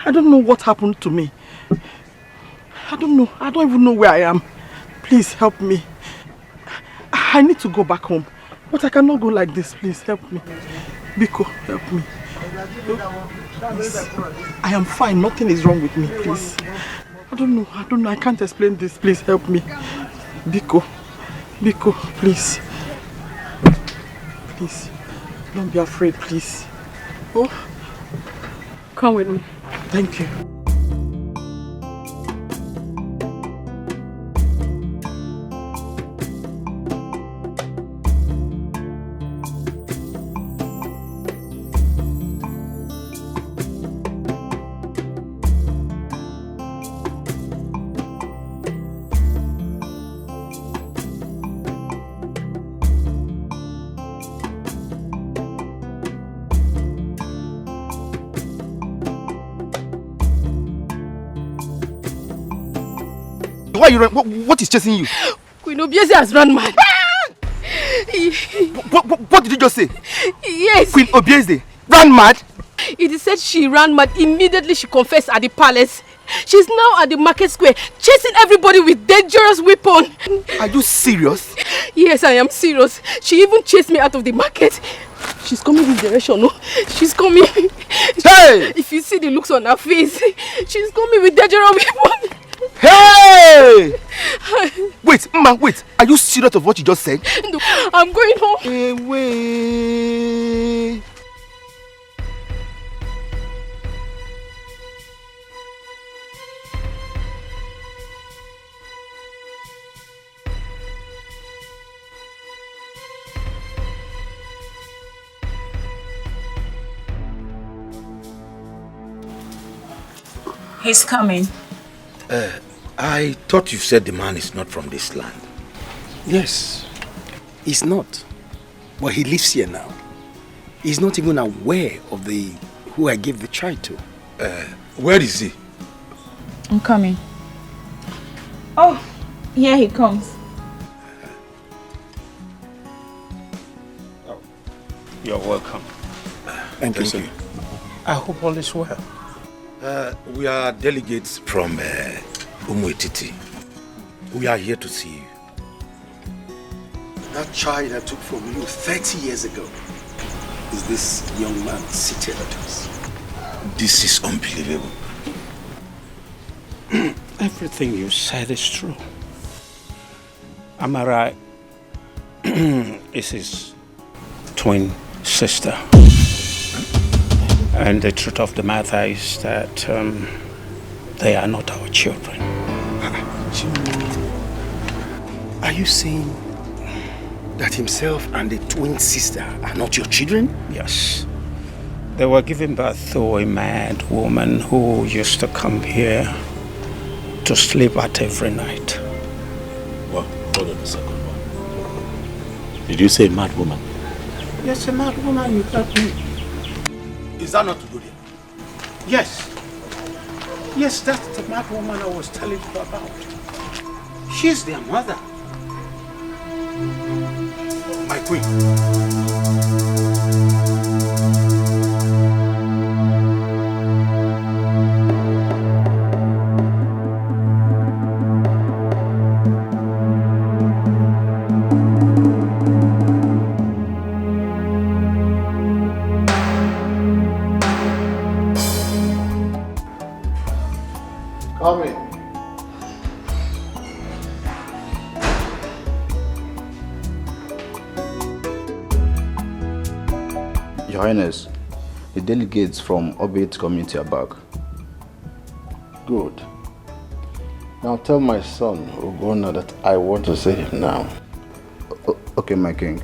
N: I don't know what happened to me. I don't know. I don't even know where I am. Please help me. I need to go back home. But I cannot go like this. Please help me. Biko, help me. Please. I am fine. Nothing is wrong with me. Please. I don't know. I can't explain this. Please help me. Biko, please. Please, don't be afraid, please. Oh, come with me. Thank you.
O: Why you run? What is chasing you?
K: Queen Obieze has run mad.
O: What did you just say?
K: Yes.
O: Queen Obieze ran mad?
K: It is said she ran mad immediately she confessed at the palace. She's now at the market square chasing everybody with dangerous weapon.
O: Are you serious?
K: Yes, I am serious. She even chased me out of the market. She's coming this direction, no? She's coming.
O: Hey!
K: If you see the looks on her face, she's coming with dangerous weapon.
O: Hey! Wait, Mama, wait. Are you serious of what you just said?
K: No, I'm going home.
O: Away.
D: He's coming.
M: I thought you said the man is not from this land.
B: Yes, he's not. But he lives here now. He's not even aware of who I gave the child to.
M: Where is he?
D: I'm coming. Oh, here he comes.
V: You're welcome.
B: Thank you.
V: I hope all is well.
M: We are delegates from Umuetiti. We are here to see you.
B: That child I took from you 30 years ago is this young man seated at us.
M: This is unbelievable.
V: Everything you said is true. Amara is his twin sister. And the truth of the matter is that they are not our children.
B: Are you saying that himself and the twin sister are not your children?
V: Yes. They were given birth to a mad woman who used to come here to sleep at every night.
I: Well, hold on a second. Did you say mad woman?
V: Yes, a mad woman, you got me.
O: Is that not to go there?
V: Yes. Yes, that's the mad woman I was telling you about. She's their mother.
O: My queen.
L: Come in.
W: Your Highness, the delegates from Obit community are back.
L: Good. Now tell my son, Ogona, that I want to see him now.
W: Okay, my king.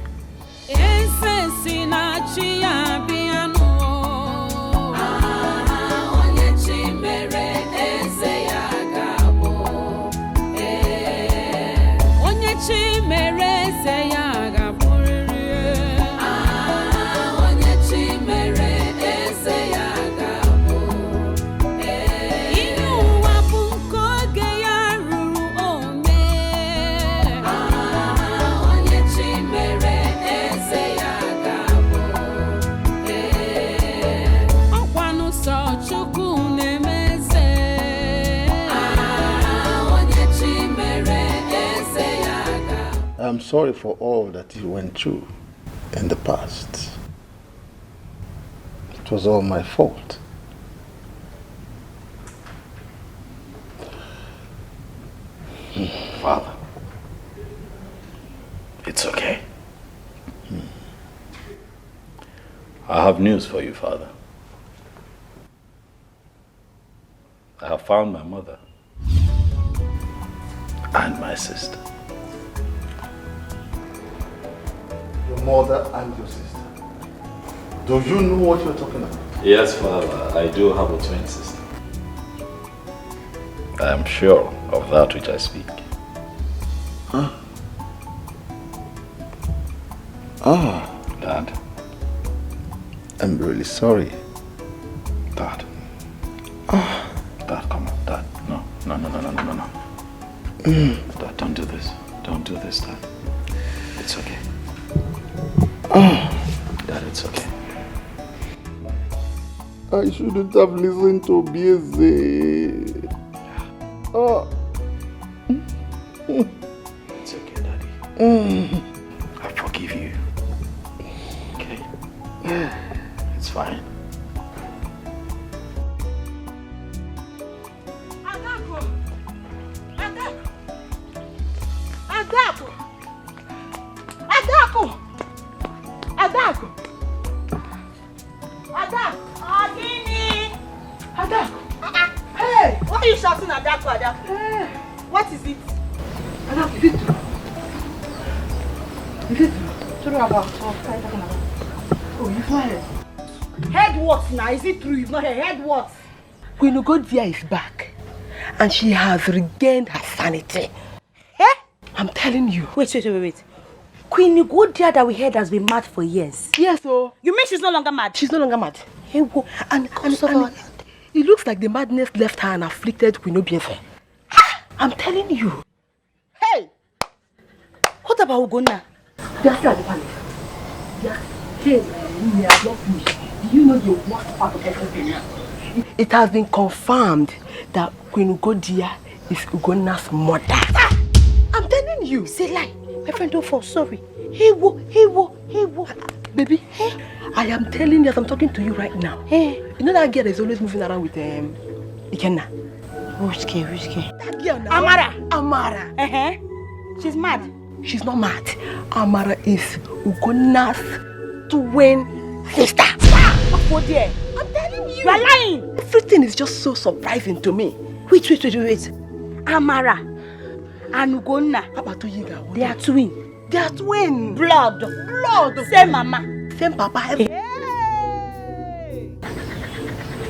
L: I'm sorry for all that you went through in the past. It was all my fault.
I: Father, it's okay. I have news for you, Father. I have found my mother and my sister.
L: Your mother and your sister. Do you know what you're talking about?
I: Yes, Father, I do have a twin sister. I am sure of that which I speak.
L: Huh? Ah.
I: Dad.
L: I'm really sorry.
I: Dad.
L: Ah.
I: Dad, come on, Dad. No. Dad, don't do this. Don't do this, Dad. It's okay. Dad, it's okay.
L: I shouldn't have listened to Bieze.
I: It's okay, Daddy. I forgive you. Okay? It's fine.
F: Hey! Why are you shouting at Adaku? What is it?
H: Adaku, is it true? Is it true? True about what are you talking about? Oh, you've not heard.
F: Heard what now? Is it true? You've not heard what?
A: Queen Ugodia is back. And she has regained her sanity.
F: Eh?
A: I'm telling you.
F: Wait. Queen Ugodia that we heard has been mad for years.
A: Yes, oh.
F: You mean she's no longer mad?
A: She's no longer mad. And it looks like the madness left her and afflicted Queen Obienfe. I'm telling you.
F: Hey! What about Ugonna?
A: They are still at the palace. Hey, we are not finished. Do you know the worst part of everything now? It has been confirmed that Queen Ugodia is Ugonna's mother. I'm telling you.
F: Say lie. My friend, don't fall. Sorry.
A: Hey, baby, I am telling you as I'm talking to you right now. Hey, you know that girl is always moving around with Ikenna?
F: Which girl?
A: That girl now. Amara.
F: She's mad.
A: She's not mad. Amara is Ugonna's twin sister.
F: What there?
A: I'm telling you.
F: You are lying.
A: Everything is just so surprising to me.
F: Wait. Amara and Ugonna. They are twins.
A: They are twins.
F: Blood. Same mama.
A: Same papa. Hey.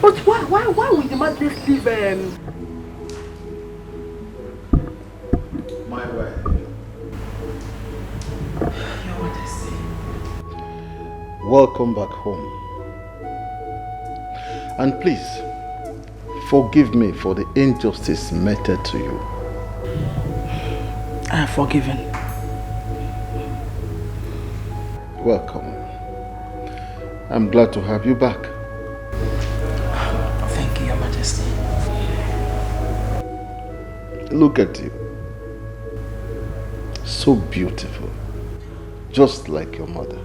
A: But why would the madness leave
L: My wife. Welcome back home. And please, forgive me for the injustice meted to you.
A: I have forgiven.
L: Welcome. I'm glad to have you back.
A: Thank you, Your Majesty.
L: Look at you. So beautiful. Just like your mother.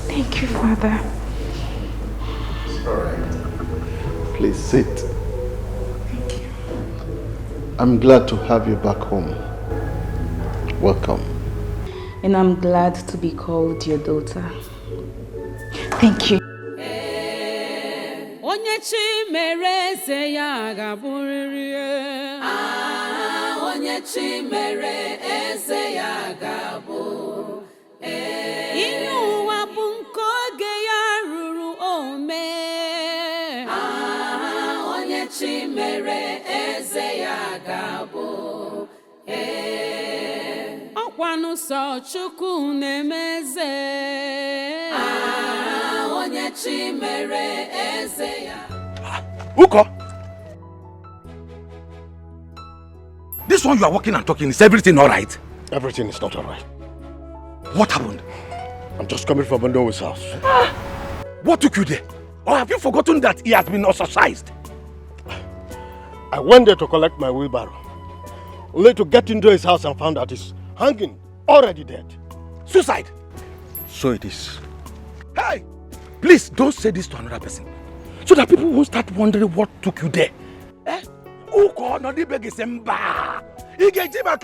D: Thank you, Father.
L: It's all right. Please sit.
D: Thank you.
L: I'm glad to have you back home. Welcome.
D: And I'm glad to be called your daughter. Thank you.
Q: Onye chi mere eze ya ga-abụrịrị. Onye chi mere eze ya ga-abụ. Ihe ụwa bụ nke oge ya ruru ome. Onye chi mere eze ya ga-abụ. Ọkwanụ sọ Chukwu na-emeze. Onye chi mere eze ya.
M: Uko! This one you are walking and talking, is everything alright?
U: Everything is not alright.
M: What happened?
U: I'm just coming from Ondowe's house.
M: What took you there? Or have you forgotten that he has been ostracized?
U: I went there to collect my wheelbarrow, only to get into his house and found out he's hanging, already dead.
M: Suicide?
U: So it is.
M: Hey! Please don't say this to another person, so that people won't start wondering what took you there. Uko no di begi semba. He gets him a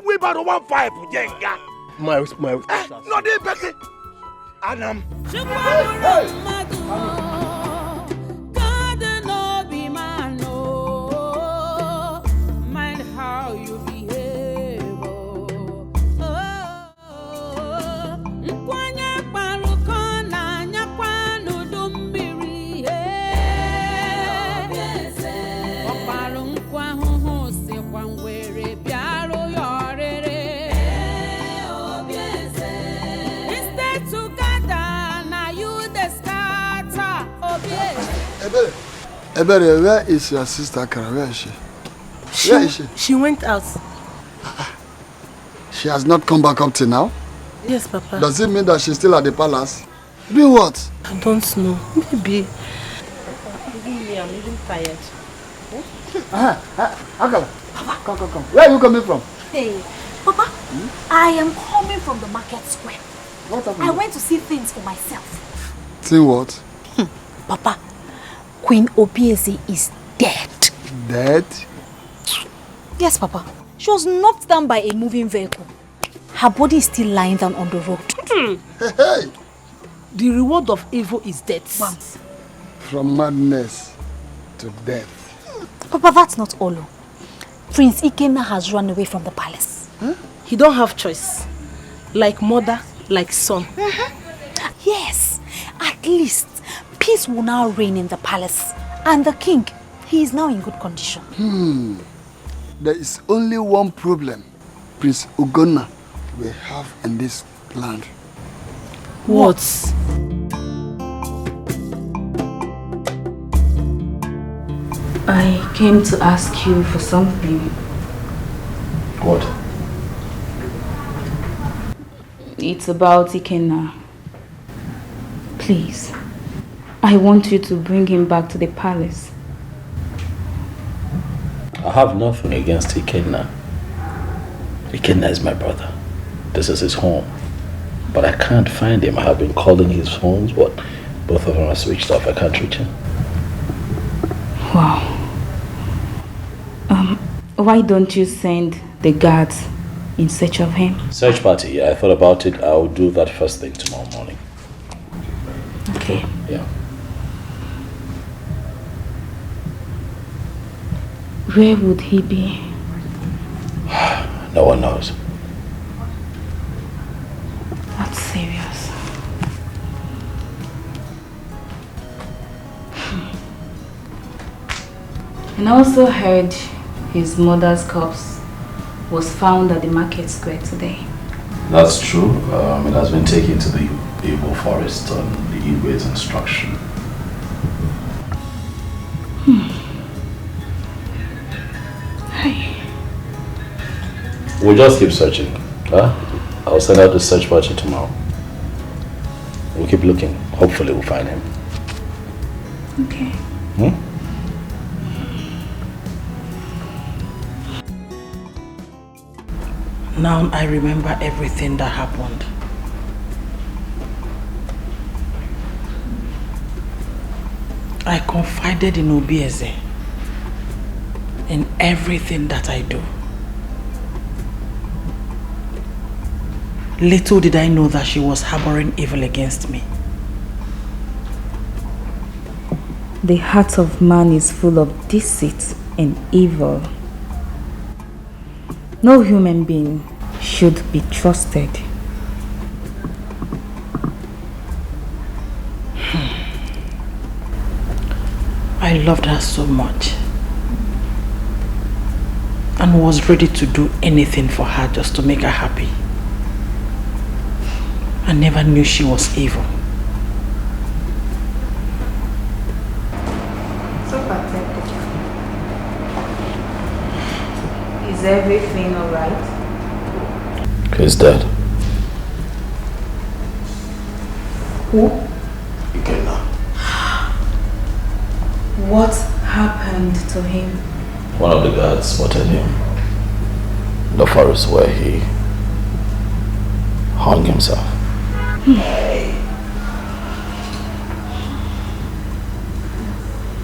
M: wheelbarrow 1.5 jenga.
U: My
M: No, they better. Adam.
Q: Mind how you behave.
E: Ebere, where is your sister Kara? Where is she? Where is she?
A: She went out.
E: She has not come back up till now?
A: Yes, Papa.
E: Does it mean that she's still at the palace? Doing what?
A: I don't know. Maybe.
F: I'm even tired.
E: Akala, come. Where are you coming from?
J: Hey, Papa, I am coming from the market square.
E: What happened?
J: I went to see things for myself.
E: See what?
J: Papa, Queen Obieze is dead.
E: Dead?
J: Yes, Papa. She was knocked down by a moving vehicle. Her body is still lying down on the road.
A: Hey! The reward of evil is death.
E: From madness to death.
J: Papa, that's not all. Prince Ikenna has run away from the palace.
A: Huh? He don't have choice. Like mother, like son.
J: Yes, at least peace will now reign in the palace. And the king, he is now in good condition.
E: There is only one problem Prince Ugonna will have in this land.
A: What?
D: I came to ask you for something.
I: What?
D: It's about Ikenna. Please, I want you to bring him back to the palace.
I: I have nothing against Ikenna. Ikenna is my brother. This is his home. But I can't find him. I have been calling his phones, but both of them are switched off. I can't reach him.
D: Wow. Why don't you send the guards in search of him?
I: Search party, yeah, I thought about it. I'll do that first thing tomorrow morning.
D: Okay.
I: Yeah.
D: Where would he be?
I: No one knows.
D: That's serious. And I also heard his mother's corpse was found at the market square today.
I: That's true. It has been taken to the Igbo forest on the Igwe's instruction.
D: Hey.
I: We'll just keep searching. Huh? I'll send out the search party tomorrow. We'll keep looking. Hopefully we'll find him.
D: Okay.
A: Now I remember everything that happened. I confided in Obieze in everything that I do. Little did I know that she was harboring evil against me.
D: The heart of man is full of deceit and evil. No human being should be trusted.
A: I loved her so much and was ready to do anything for her just to make her happy. I never knew she was evil.
D: So pathetic. Is everything alright?
I: He's dead.
D: Who?
I: Ikenna.
D: What happened to him?
I: One of the guards spotted him in the forest where he hung himself.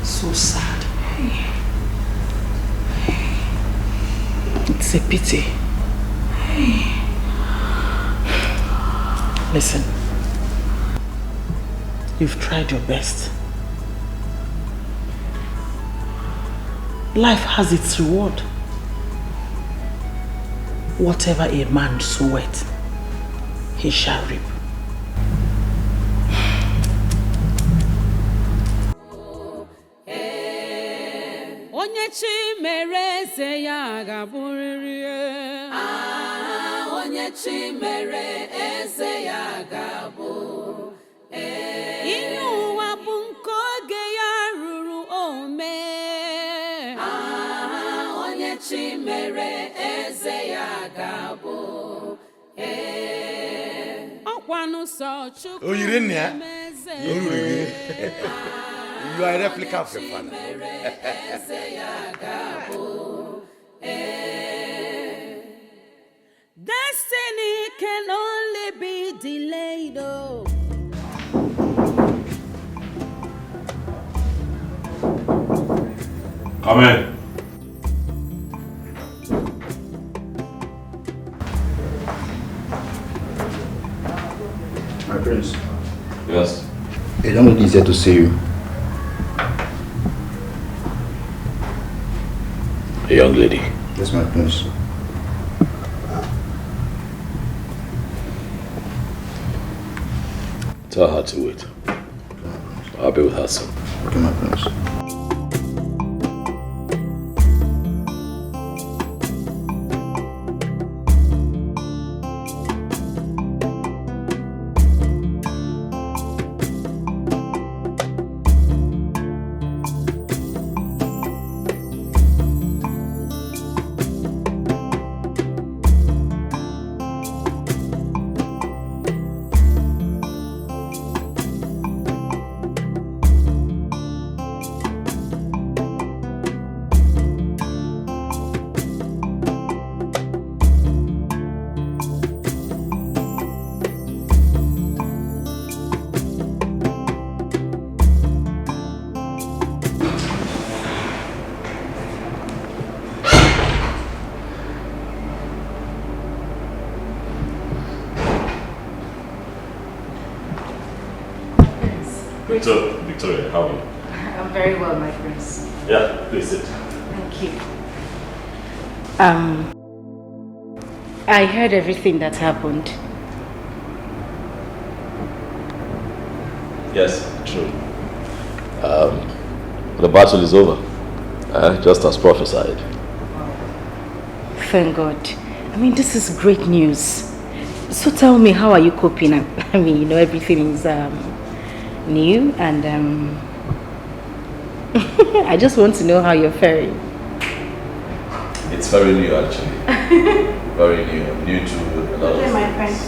A: So sad. It's
G: a pity. Listen, you've tried your best. Life has its reward. Whatever a man soweth, he shall reap.
Q: Onye chi mere eze ya ga-abụrịrị. Onye chi mere eze ya ga-abụ. Ihe ụwa bụ nke oge ya ruru ome. Onye chi mere eze ya ga-abụ. Ọkwanụ sọ Chukwu meze.
M: You are a replica of your father.
Q: Destiny can only be delayed. Oh.
I: Come in.
W: My prince.
I: Yes.
W: A young lady is here to see you.
I: A young lady?
W: Yes, my prince.
I: Tell her to wait. I'll be with her soon.
W: Okay, my prince.
I: Victoria, how are you?
D: I'm very well, my prince.
I: Yeah, please sit.
F: Thank you. I heard everything that happened.
I: Yes, true. The battle is over, just as prophesied.
F: Thank God. I mean, this is great news. So tell me, how are you coping? I mean, you know, everything is new and I just want to know how you're faring.
I: It's very new, actually. Very new. New to a lot of things.
F: My friends.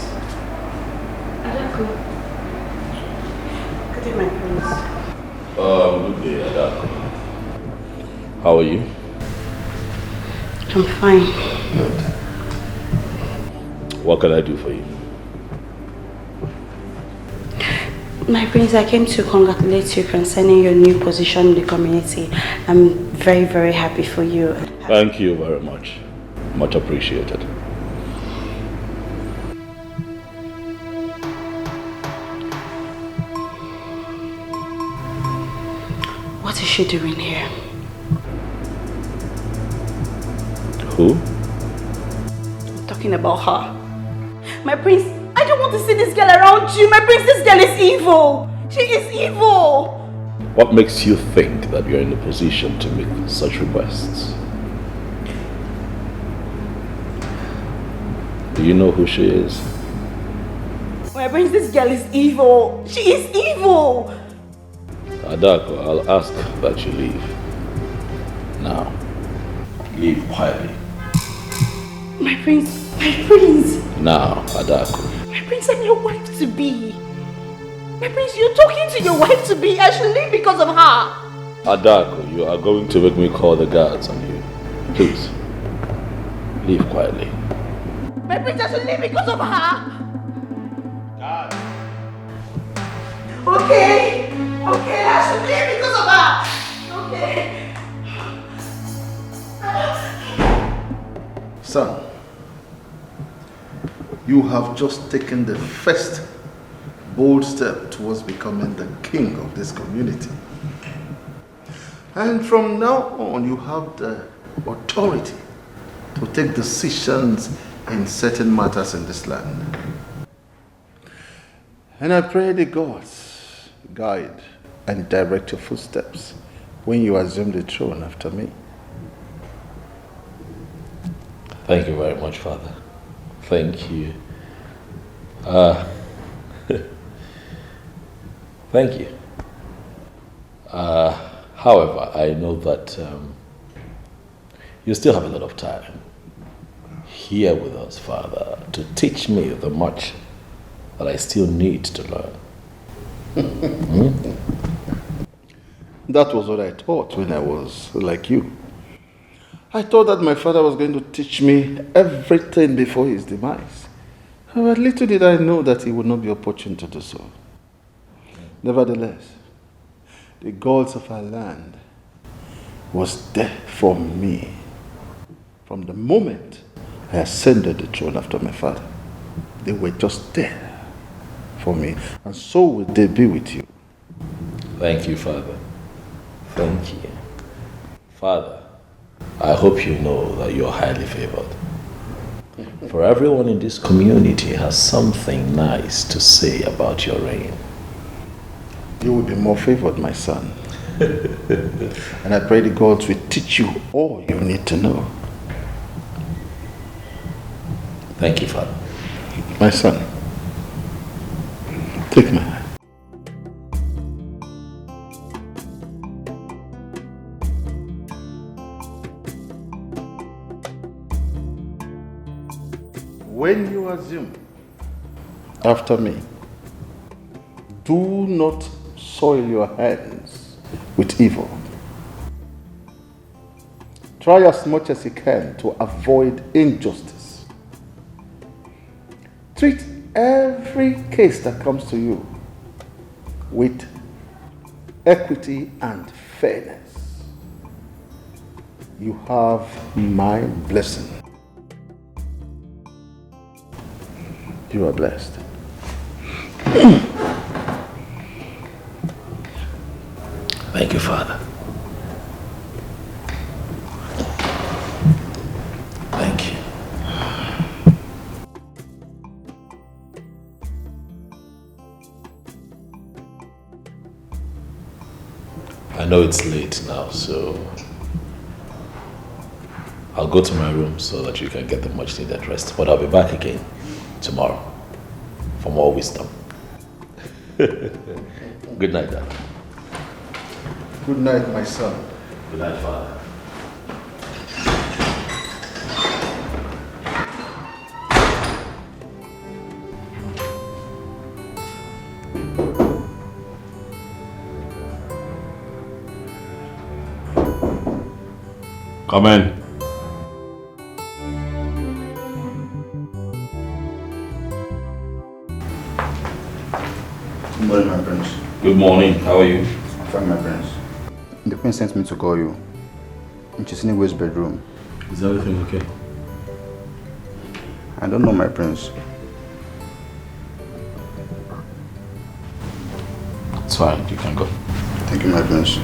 F: Adako. Good day, my friends.
I: Good day, Adako. How are you?
F: I'm fine.
I: Good. What can I do for you?
F: My prince, I came to congratulate you concerning your new position in the community. I'm very, very happy for you.
I: Thank you very much. Much appreciated.
F: What is she doing here?
I: Who?
F: I'm talking about her. My prince, I don't want to see this girl around you. My prince, this girl is evil. She is evil.
I: What makes you think that you're in a position to make such requests? Do you know who she is?
F: My prince, this girl is evil. She is evil.
I: Adako, I'll ask that you leave. Now, leave quietly.
F: My prince, my prince.
I: Now, Adako.
F: My prince, I'm your wife to be. My prince, you're talking to your wife to be. I should leave because of her.
I: Adako, you are going to make me call the guards on you. Please, leave quietly.
F: My prince, I should leave because of her.
I: God.
F: Okay. Okay, I should leave because of her. Okay.
L: Son, you have just taken the first bold step towards becoming the king of this community. And from now on, you have the authority to take decisions in certain matters in this land. And I pray the gods guide and direct your footsteps when you assume the throne after me.
I: Thank you very much, Father. Thank you. Thank you. However, I know that you still have a lot of time here with us, Father, to teach me the much that I still need to learn.
L: That was what I thought when I was like you. I thought that my father was going to teach me everything before his demise. But little did I know that he would not be opportune to do so. Nevertheless, the gods of our land was there for me from the moment I ascended the throne after my father. They were just there for me, and so will they be with you.
I: Thank you, Father. Thank you. Father, I hope you know that you're highly favored. For everyone in this community has something nice to say about your reign.
L: You will be more favored, my son. And I pray the gods will teach you all you need to know.
I: Thank you, Father.
L: My son, take my hand. When you assume after me, do not soil your hands with evil. Try as much as you can to avoid injustice. Treat every case that comes to you with equity and fairness. You have my blessing. You are blessed.
I: Thank you, Father. Thank you. I know it's late now, so I'll go to my room so that you can get the much needed rest. But I'll be back again tomorrow for more wisdom. Good night, Dad.
L: Good night, my son.
I: Good night, Father. Come in.
W: Good morning, my prince.
I: Good morning. How are you?
W: I'm fine, my prince. The queen sent me to call you. And she's in Wade's bedroom.
I: Is everything okay?
W: I don't know, my prince.
I: It's fine. You can go.
W: Thank you, my prince.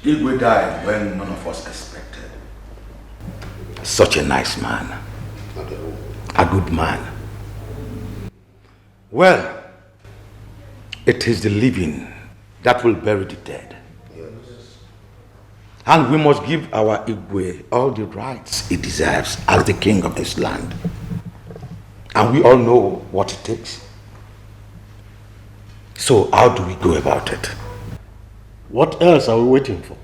M: Igwe died when none of us expected. Such a nice man. A good man. Well, it is the living that will bury the dead. Yes. And we must give our Igwe all the rights he deserves as the king of this land. And we all know what it takes. So how do we go about it?
U: What else are we waiting for?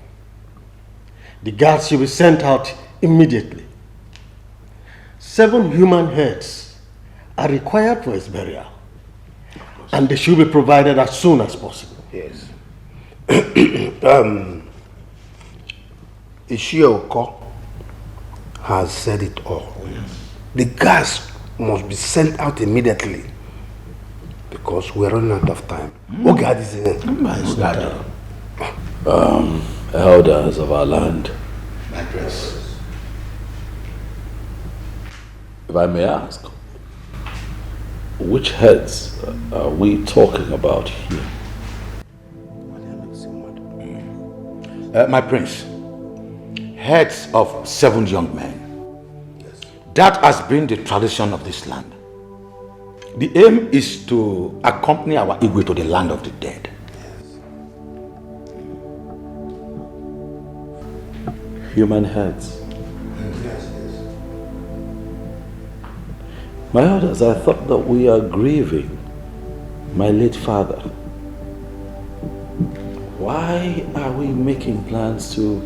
U: The guards should be sent out immediately. 7 human heads are required for his burial. And they should be provided as soon as possible.
B: Yes. Ishioko has said it all. Yes. The gas must be sent out immediately because we're running out of time. Oh God is in
I: elders of our land.
M: My grace.
I: If I may ask, which heads are we talking about here?
M: My prince, heads of 7 young men. Yes. That has been the tradition of this land. The aim is to accompany our Igwe to the land of the dead.
I: Yes. Human heads. My elders, I thought that we are grieving my late father. Why are we making plans to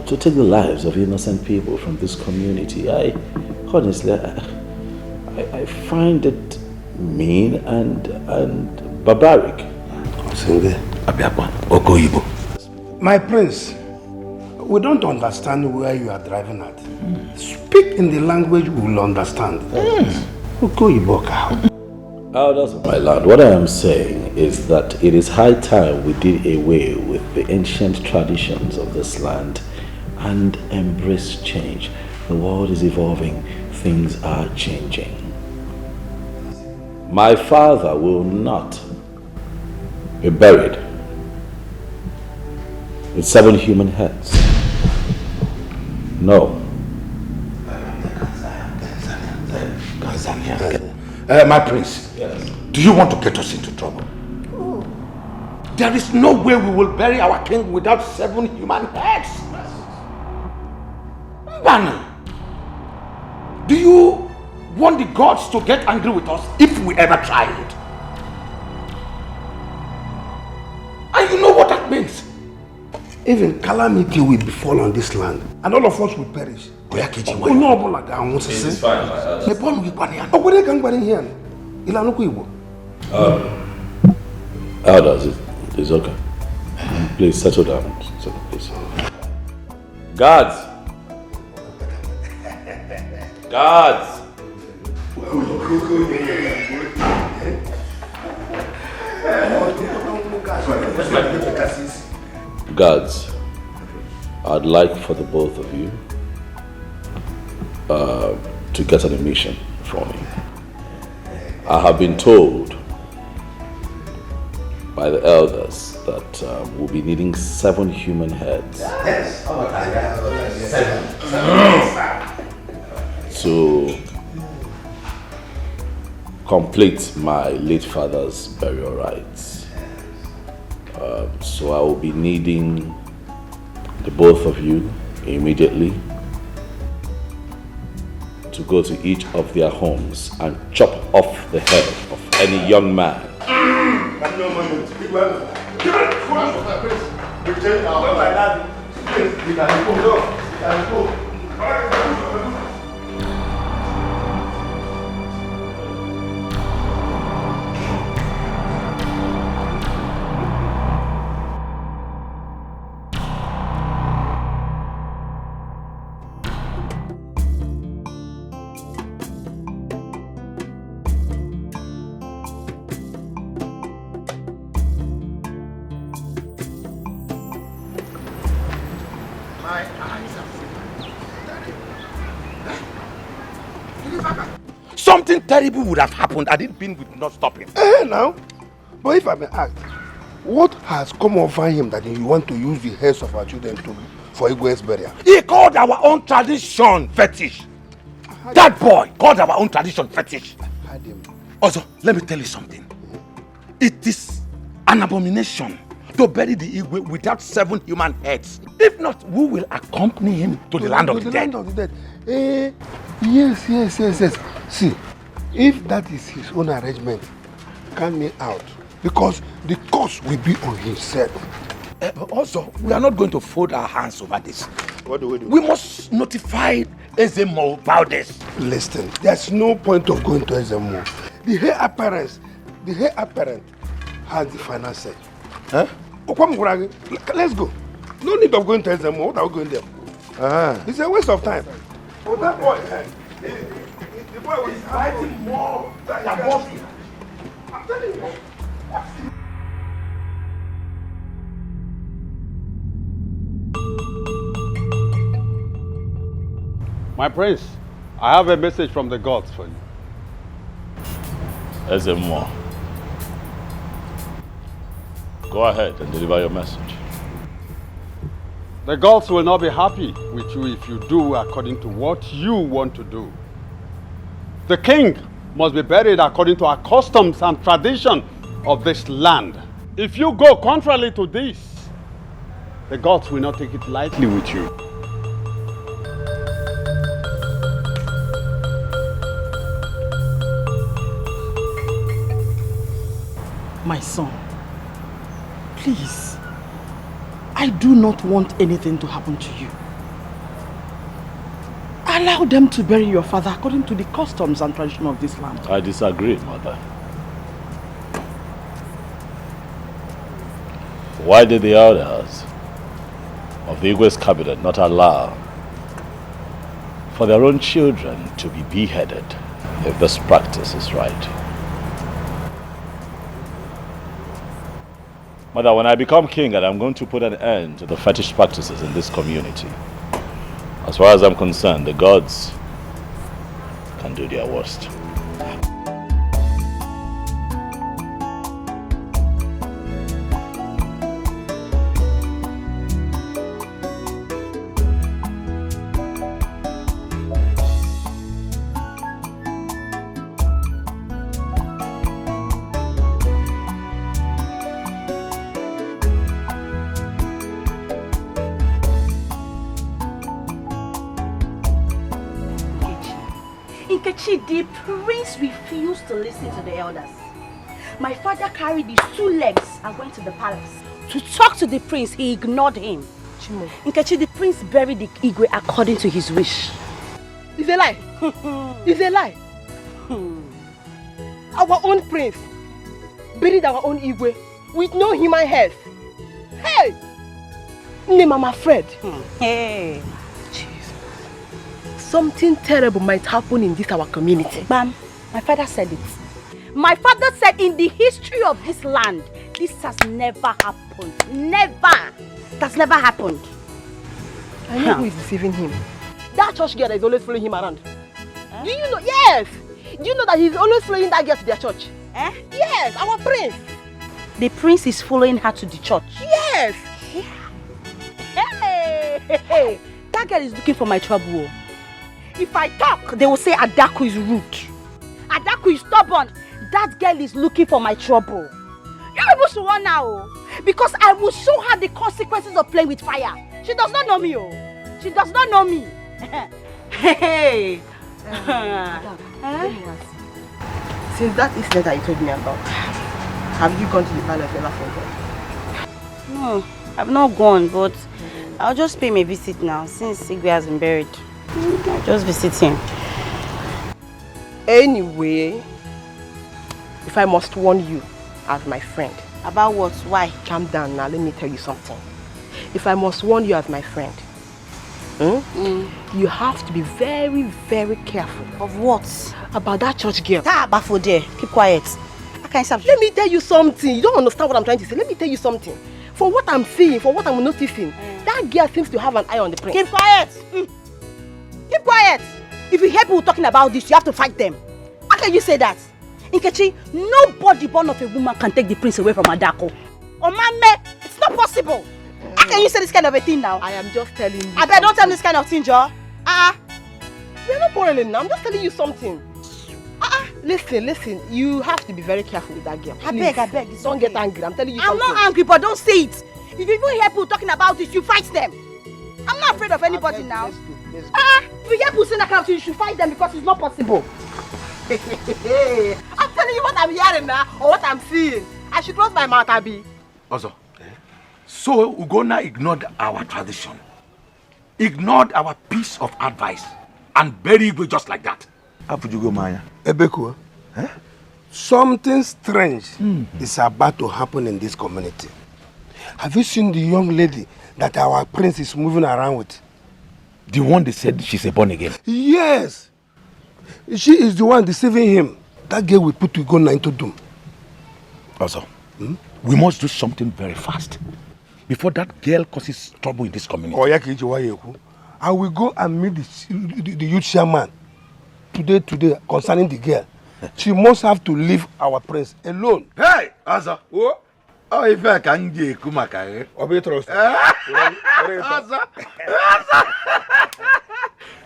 I: take the lives of innocent people from this community? Honestly, I find it mean and barbaric.
B: My prince, we don't understand where you are driving at. Speak in the language we will understand.
I: Elders of my land, what I am saying is that it is high time we did away with the ancient traditions of this land and embrace change. The world is evolving, things are changing. My father will not be buried with 7 human heads. No.
M: My prince, yes. Do you want to get us into trouble? Oh. There is no way we will bury our king without 7 human heads. Mbana, do you want the gods to get angry with us if we ever try it? And you know what that means?
B: Even calamity will befall on this land, and all of us will perish.
I: It's fine, elders, it's okay. Please settle down. Please. Guards! Guards! Guards, I'd like for the both of you to get on a mission for me. I have been told by the elders that we'll be needing 7 human heads.
M: Yes.
I: To complete my late father's burial rites. So I will be needing the both of you immediately to go to each of their homes and chop off the head of any young man.
M: Something terrible would have happened had it been with not stopping.
B: Now, but if I may ask,
R: What has come over him that you want to use the heads of our children for Igwe's burial?
M: He called our own tradition fetish. That boy called our own tradition fetish. Also, let me tell you something. It is an abomination to bury the Igwe without 7 human heads. If not, we will accompany him to the land of the dead.
R: Yes. See, if that is his own arrangement, count me out. Because the cost will be on himself.
M: But also, we are not going to fold our hands over this.
R: What do we do?
M: We must notify Ezemo about this.
R: Listen, there's no point of going to Ezemo. The heir apparent has the final say. Huh? Let's go. No need of going to Ezemo. What are we going there? It's a waste of time. Oh, that boy, the boy was fighting more than your boss. I'm telling you.
N: My prince, I have a message from the gods for you.
I: Ezemo, go ahead and deliver your message.
N: The gods will not be happy with you if you do according to what you want to do. The king must be buried according to our customs and tradition of this land. If you go contrary to this, the gods will not take it lightly with you.
G: My son, please, I do not want anything to happen to you. Allow them to bury your father according to the customs and tradition of this land.
I: I disagree, mother. Why did the elders of the Igwe's cabinet not allow for their own children to be beheaded if this practice is right? Mother, when I become king, and I'm going to put an end to the fetish practices in this community, as far as I'm concerned, the gods can do their worst.
F: The prince refused to listen to the elders. My father carried his 2 legs and went to the palace. To talk to the prince, he ignored him. Nkechi, the prince buried the Igwe according to his wish.
A: It's a lie. It's a lie. Our own prince buried our own Igwe with no human head. Hey! Name Mama Fred.
F: Hey.
A: Something terrible might happen in this our community.
F: Bam, my father said it. My father said in the history of this land, this has never happened. Never. It has never happened.
A: I know who is deceiving him. That church girl that is always following him around. Do you know? Yes. Do you know that he's always following that girl to their church? Yes, our prince.
F: The prince is following her to the church?
A: Yes.
F: Hey. That girl is looking for my trouble. If I talk, they will say Adaku is rude. Adaku is stubborn. That girl is looking for my trouble. You people should run now. Because I will show her the consequences of playing with fire. She does not know me. She does not know me. Hey.
A: Since that incident that you told me about, have you gone to the palace ever since?
F: No, I've not gone, but I'll just pay him a visit now since Igwe has been buried. I'll just visit him.
A: Anyway, if I must warn you as my friend.
F: About what? Why?
A: Calm down now, let me tell you something. If I must warn you as my friend, you have to be very, very careful.
F: Of what?
A: About that church girl.
F: Bafo there. Keep quiet.
A: Let me tell you something. You don't understand what I'm trying to say. Let me tell you something. For what I'm seeing, for what I'm noticing, that girl seems to have an eye on the prince.
F: Keep quiet! Keep quiet! If you hear people talking about this, you have to fight them. How can you say that? Nkechi, nobody born of a woman can take the prince away from Adako. Oh, mama, it's not possible. How can you say this kind of a thing now?
A: I am just telling you.
F: I bet don't tell me this kind of thing, Joe.
A: We're not quarreling now. I'm just telling you something. Listen. You have to be very careful with that girl.
F: I beg.
A: Don't get angry. I'm telling you
F: I'm
A: something.
F: not angry, but don't say it. If you even hear people talking about it, you fight them. I'm not afraid of anybody now.
A: Let's go.
F: If you hear people saying that kind of thing, you should fight them because it's not possible.
A: I'm telling you what I'm hearing now, or what I'm seeing. I should close my mouth, Abi.
M: Also, so Ugonna ignored our tradition, ignored our piece of advice, and buried Igwe just like that. How would you go, Maya?
R: Ebeku, something strange is about to happen in this community. Have you seen the young lady that our prince is moving around with?
M: The one they said she's a born again?
R: Yes. She is the one deceiving him. That girl will put Ugonna into doom.
M: Also, we must do something very fast before that girl causes trouble in this community.
R: I will go and meet the youth chairman today concerning the girl. She must have to leave our prince alone.
M: Hey, Asa. Oh, if I can get Kumaka,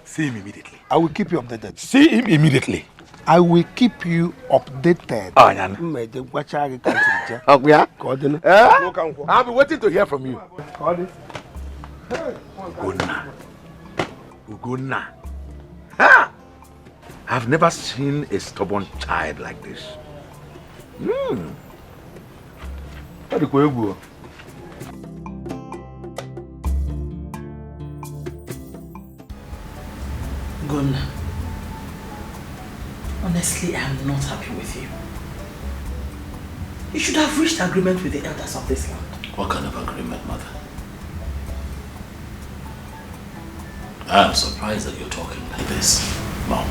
M: see him immediately.
R: I will keep you updated.
M: See him immediately.
R: I will keep you updated.
M: Oh, yeah. I'll be waiting to hear from you. Ugonna. I've never seen a stubborn child like this.
G: Gunna, honestly, I'm not happy with you. You should have reached agreement with the elders of this land.
I: What kind of agreement, Mother? I am surprised that you're talking like this, Mom.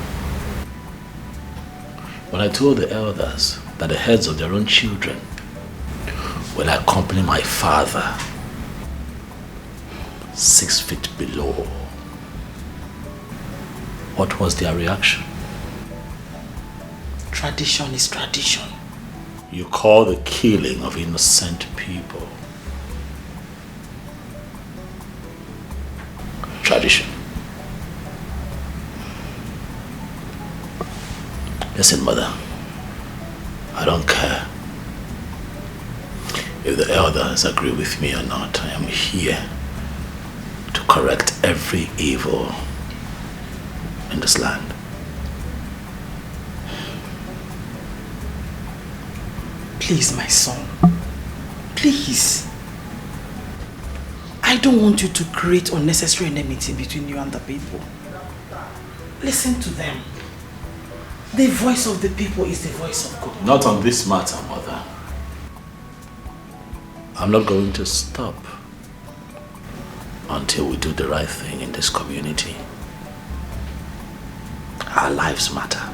I: When I told the elders that the heads of their own children will accompany my father 6 feet below, what was their reaction?
G: Tradition is tradition.
I: You call the killing of innocent people tradition. Listen, Mother, I don't care if the elders agree with me or not. I am here to correct every evil in this land.
G: Please, my son, please. I don't want you to create unnecessary enmity between you and the people. Listen to them. The voice of the people is the voice of God.
I: Not on this matter, Mother. I'm not going to stop until we do the right thing in this community. Our lives matter.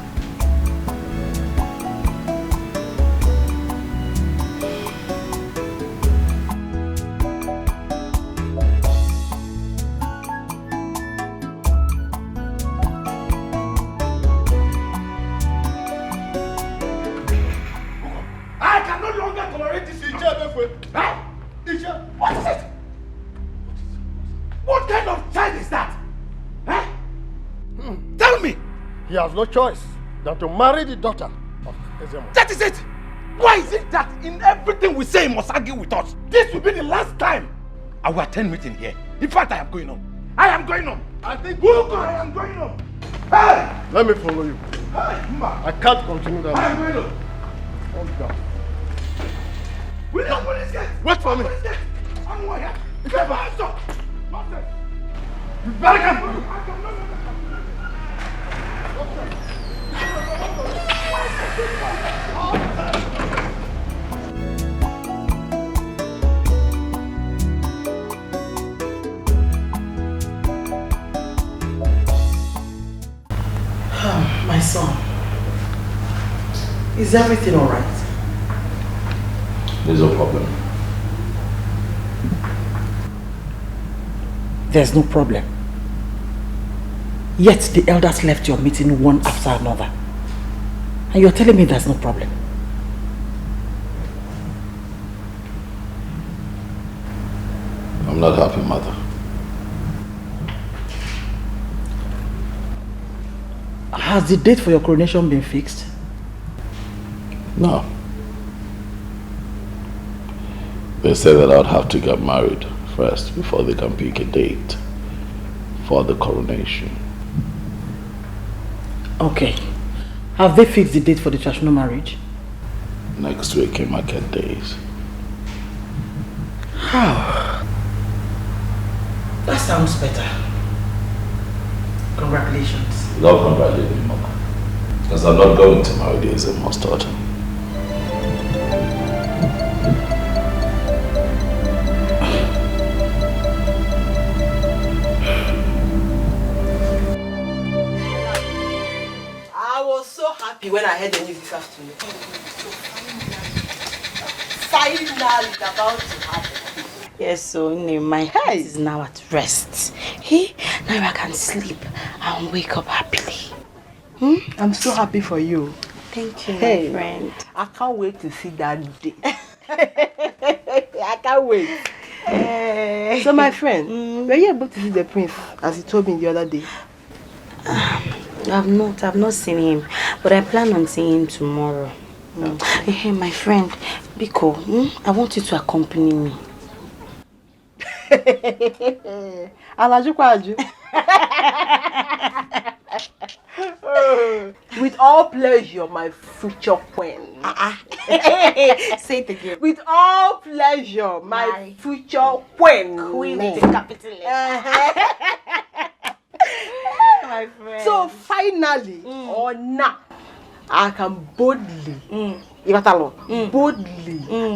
M: What is it? What kind of child is that? Tell me!
R: He has no choice than to marry the daughter of Ezemo.
M: That is it! Why is it that in everything we say he must argue with us? This will be the last time I will attend meeting here. In fact, I am going home. I am going home.
R: I think
M: I am going home. Hey!
R: Let me follow you.
M: Hey!
R: I can't continue that.
M: I am going home.
R: Calm down.
M: William, police get!
R: Wait for me.
M: I'm here. You better answer. You better come.
G: My son, is everything all right?
I: There's no problem.
G: There's no problem. Yet the elders left your meeting one after another. And you're telling me there's no problem.
I: I'm not happy, mother.
G: Has the date for your coronation been fixed?
I: No. They said that I'd have to get married first before they can pick a date for the coronation.
G: Okay. Have they fixed the date for the traditional marriage?
I: Next week in market days.
G: How? That sounds better. Congratulations.
I: Don't congratulate me, Mama. Because I'm not going to marry the Ezemo's daughter.
A: I was so happy when I heard the news this afternoon. Finally, about to happen.
F: Yes, so my heart is now at rest. Hey, now I can sleep and wake up happily.
A: I'm so happy for you.
F: Thank you,
A: Hey,
F: my friend.
A: I can't wait to see that day. I can't wait. So, my friend, were you able to see the prince as he told me the other day?
F: I've not seen him, but I plan on seeing him tomorrow. Hey, my friend, Biko, I want you to accompany me.
A: With all pleasure, my future queen.
F: Say it again.
A: With all pleasure, my future queen.
F: Queen with a capital letter. My friend.
A: So finally, or now, I can boldly,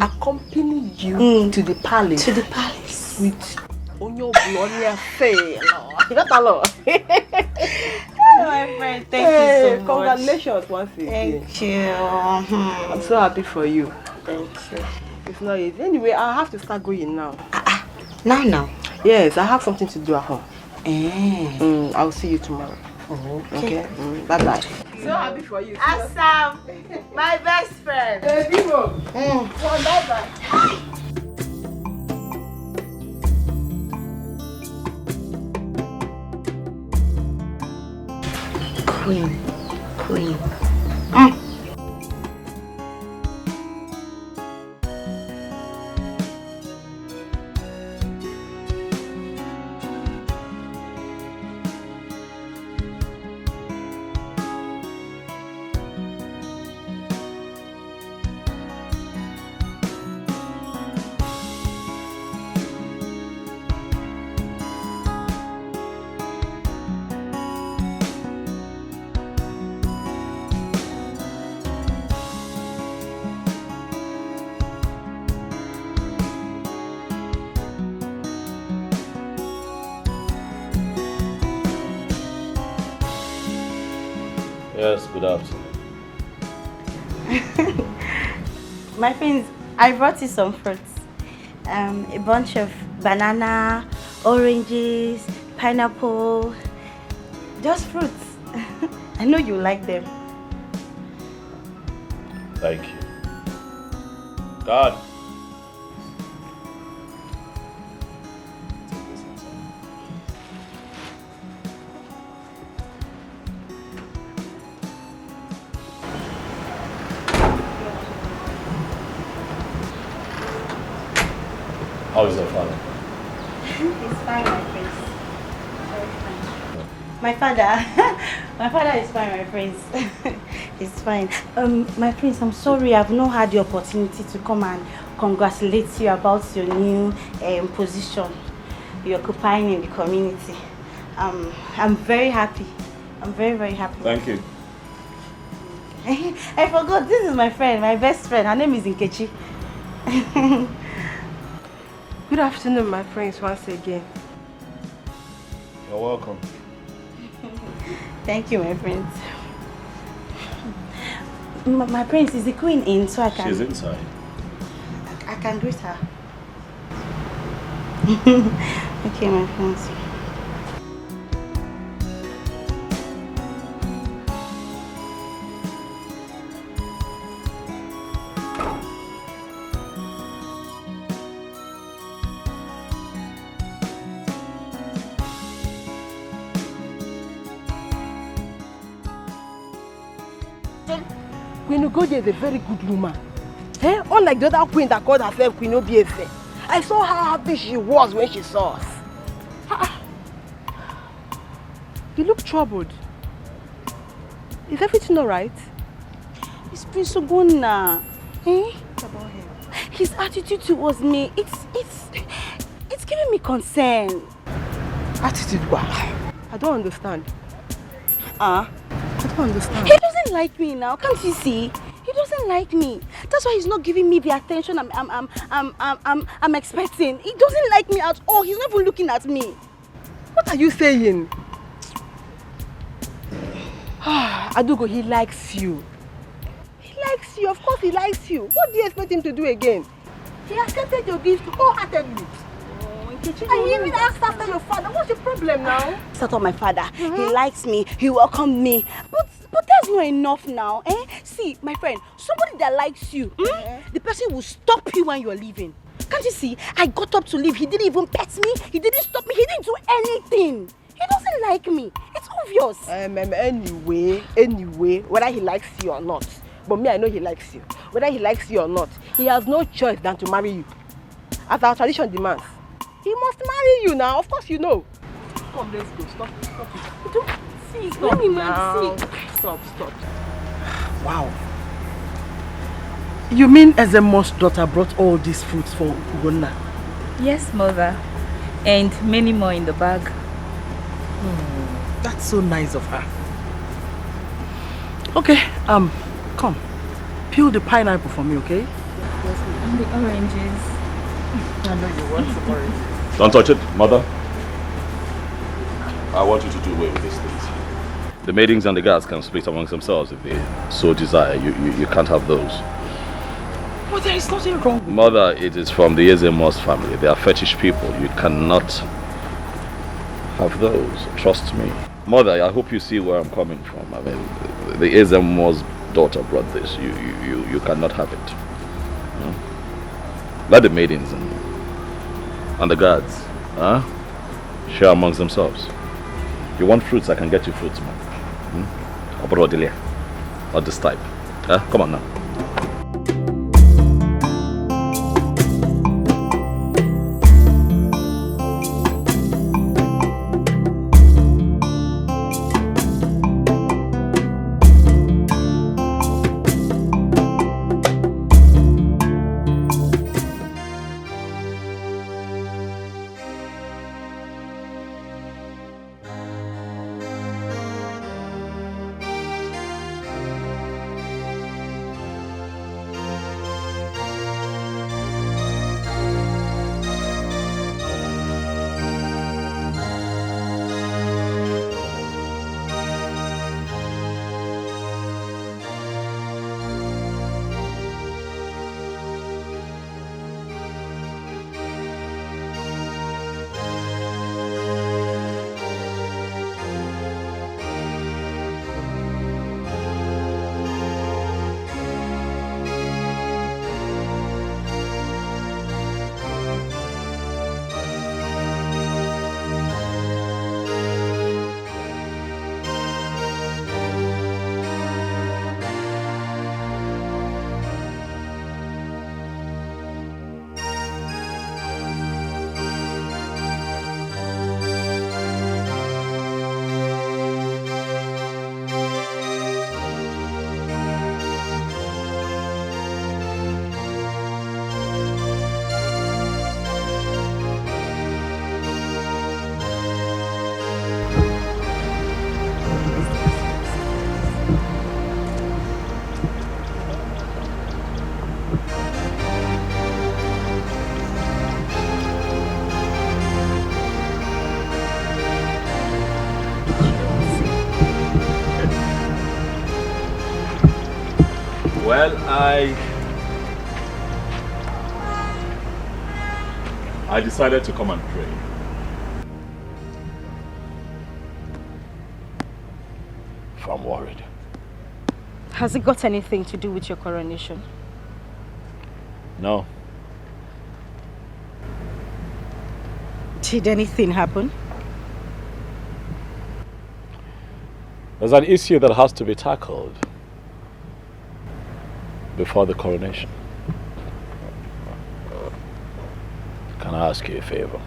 A: accompany you to the palace.
F: To the palace.
A: With Onyo Bloody affair.
F: My friend, thank you so much.
A: Congratulations once again.
F: Thank you.
A: I'm so happy for you.
F: Thank you.
A: It's not easy. Anyway, I have to start going now.
F: Now?
A: Yes, I have something to do at home. I'll see you tomorrow.
F: Okay.
A: Bye-bye. So happy for you.
F: Assam, my best friend.
A: Bye-bye.
F: Queen.
I: Yes, good afternoon.
F: My friends, I brought you some fruits. A bunch of banana, oranges, pineapple, just fruits. I know you like them.
I: Thank you. God. How is your father?
F: He's fine, my friends. Very fine. My father is fine, my friends. He's fine. My friends, I'm sorry I've not had the opportunity to come and congratulate you about your new position you're occupying in the community. I'm very happy. I'm very, very happy.
I: Thank you.
F: I forgot, this is my friend, my best friend. Her name is Nkechi.
A: Good afternoon, my friends, once again.
I: You're welcome.
F: Thank you, my friends. My friends, is the queen in so I can...
I: She's inside.
F: I can greet her. Okay, my friends.
A: nothing. Queen Ugodi is a very good woman. Eh? Unlike the other queen that called herself Queen Obiese. I saw how happy she was when she saw us. You look troubled. Is everything alright?
F: It's Prince Ogonna. Eh?
A: What about him?
F: His attitude towards me, it's giving me concern.
A: Attitude what? I don't understand. I don't understand.
F: He doesn't like me now, can't you see? He doesn't like me. That's why he's not giving me the attention I'm expecting. He doesn't like me at all. He's not even looking at me.
A: What are you saying? Adugo, he likes you. He likes you. Of course he likes you. What do you expect him to do again? He accepted your gift wholeheartedly. And you even asked after your father. What's your problem now?
F: It's not my father. He likes me. He welcomed me. But that's not enough now. Eh? See, my friend, somebody that likes you, the person will stop you when you're leaving. Can't you see? I got up to leave. He didn't even pet me. He didn't stop me. He didn't do anything. He doesn't like me. It's obvious.
A: Anyway, whether he likes you or not. But me, I know he likes you. Whether he likes you or not, he has no choice than to marry you. As our tradition demands. He must marry you now. Of course you know. Come, let's go. Stop it. Don't see.
F: Stop now.
A: Stop. Wow. You mean Ezemo's daughter brought all these fruits for Ugonna?
D: Yes, mother. And many more in the bag.
A: That's so nice of her. Okay, come. Peel the pineapple for me, okay?
D: And the oranges.
A: I know you want some oranges.
I: Don't touch it, mother. I want you to do away with these things. The maidens and the guards can split amongst themselves if they so desire. You can't have those.
A: But there is nothing wrong with
I: Mother, it is from the Ezemos family. They are fetish people. You cannot have those. Trust me. Mother, I hope you see where I'm coming from. I mean, the Ezemos daughter brought this. You cannot have it. Let the maidens and the guards share amongst themselves. If you want fruits, I can get you fruits, man. Not this type. Come on now. Well, I decided to come and pray. I'm worried.
F: Has it got anything to do with your coronation?
I: No.
F: Did anything happen?
I: There's an issue that has to be tackled. before the coronation. Can I ask you a favor?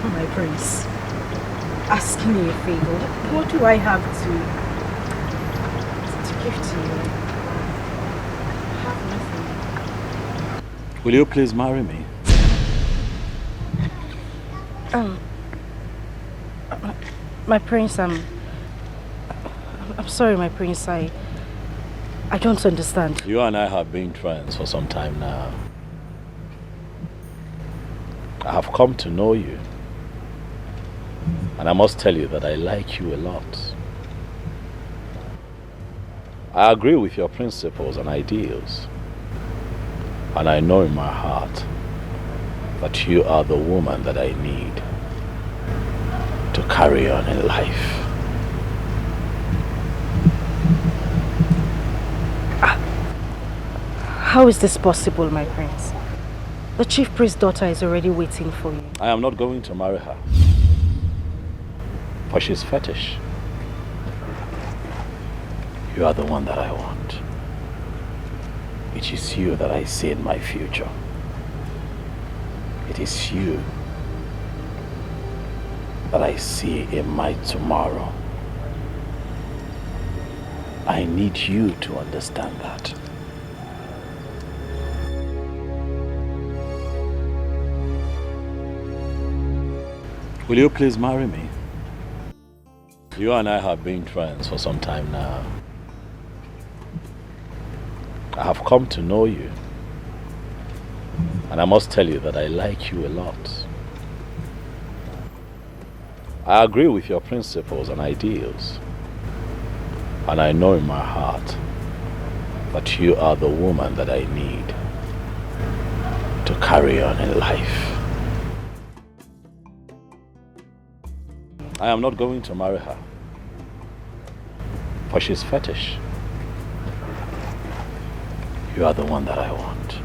F: My prince, ask me a favor. What do I have to give to you? I have nothing.
I: Will you please marry me?
F: My prince, I'm sorry, my prince. I don't understand.
I: You and I have been friends for some time now. I have come to know you. And I must tell you that I like you a lot. I agree with your principles and ideals. And I know in my heart that you are the woman that I need to carry on in life.
F: How is this possible, my prince? The chief priest's daughter is already waiting for you.
I: I am not going to marry her. For she's fetish. You are the one that I want. It is you that I see in my future. It is you that I see in my tomorrow. I need you to understand that. Will you please marry me? You and I have been friends for some time now. I have come to know you. And I must tell you that I like you a lot. I agree with your principles and ideals. And I know in my heart that you are the woman that I need to carry on in life. I am not going to marry her. For she's fetish. You are the one that I want.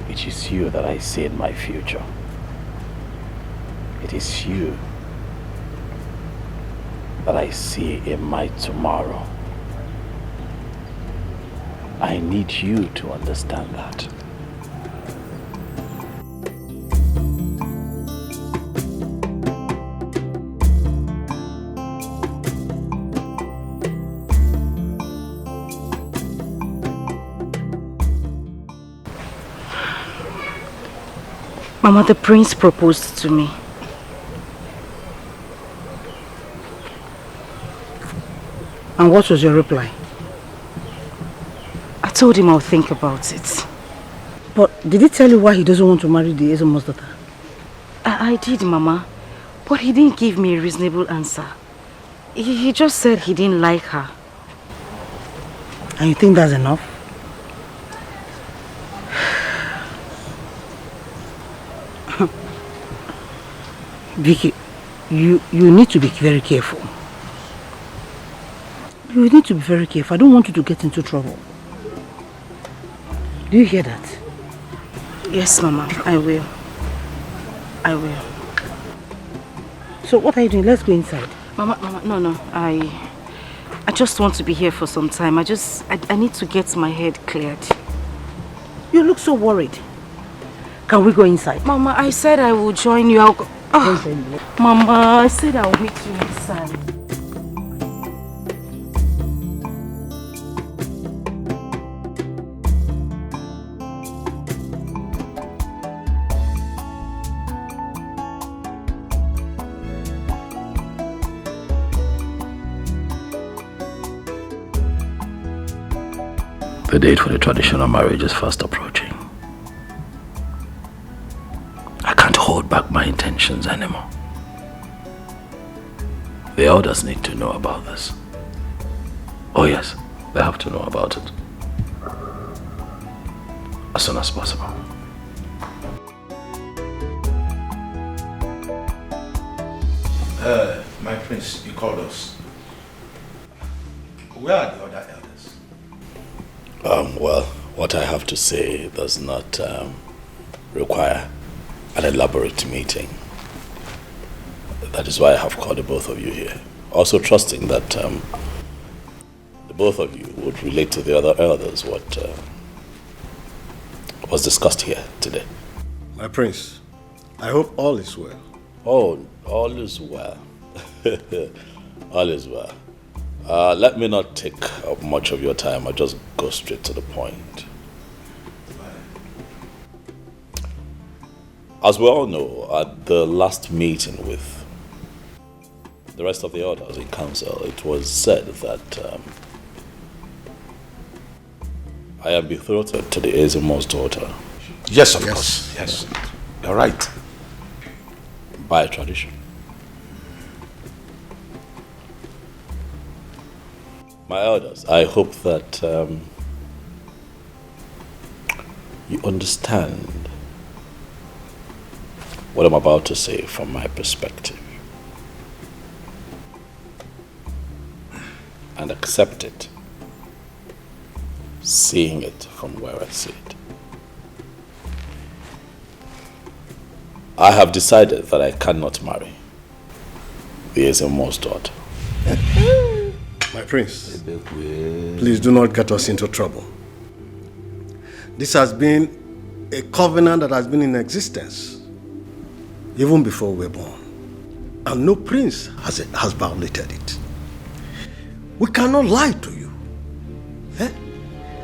I: It is you that I see in my future. It is you that I see in my tomorrow. I need you to understand that.
F: Mama, the prince proposed to me.
C: And what was your reply?
F: I told him I'll think about it.
C: But did he tell you why he doesn't want to marry the Ezemo's daughter?
F: I did, Mama. But he didn't give me a reasonable answer. He just said he didn't like her.
C: And you think that's enough? Vicky, you need to be very careful. You need to be very careful. I don't want you to get into trouble. Do you hear that?
F: Yes, Mama, I will. I will.
C: So what are you doing? Let's go inside.
F: Mama, no. I just want to be here for some time. I need to get my head cleared.
C: You look so worried. Can we go inside?
F: Mama, I said I will join you. I'll go. Mama, I said I'll meet you inside.
I: The date for the traditional marriage is fast approaching. I can't hold back my intentions anymore. The elders need to know about this. Oh yes, they have to know about it. As soon as possible.
M: My prince, you called us. Where are the other elders?
I: Well, what I have to say does not require an elaborate meeting. That is why I have called the both of you here. Also trusting that both of you would relate to the other elders what was discussed here today.
U: My prince, I hope all is well.
I: Oh, all is well. All is well. Let me not take up much of your time. I'll just go straight to the point. As we all know, at the last meeting with the rest of the elders in council, it was said that I am betrothed to the Ezemo's daughter.
M: Yes, of course. Yes. You're right.
I: By tradition. My elders, I hope that you understand what I'm about to say from my perspective and accept it, seeing it from where I see it. I have decided that I cannot marry the Ezemo's daughter.
U: My prince, please do not get us into trouble. This has been a covenant that has been in existence even before we were born. And no prince has violated it. We cannot lie to you. Eh?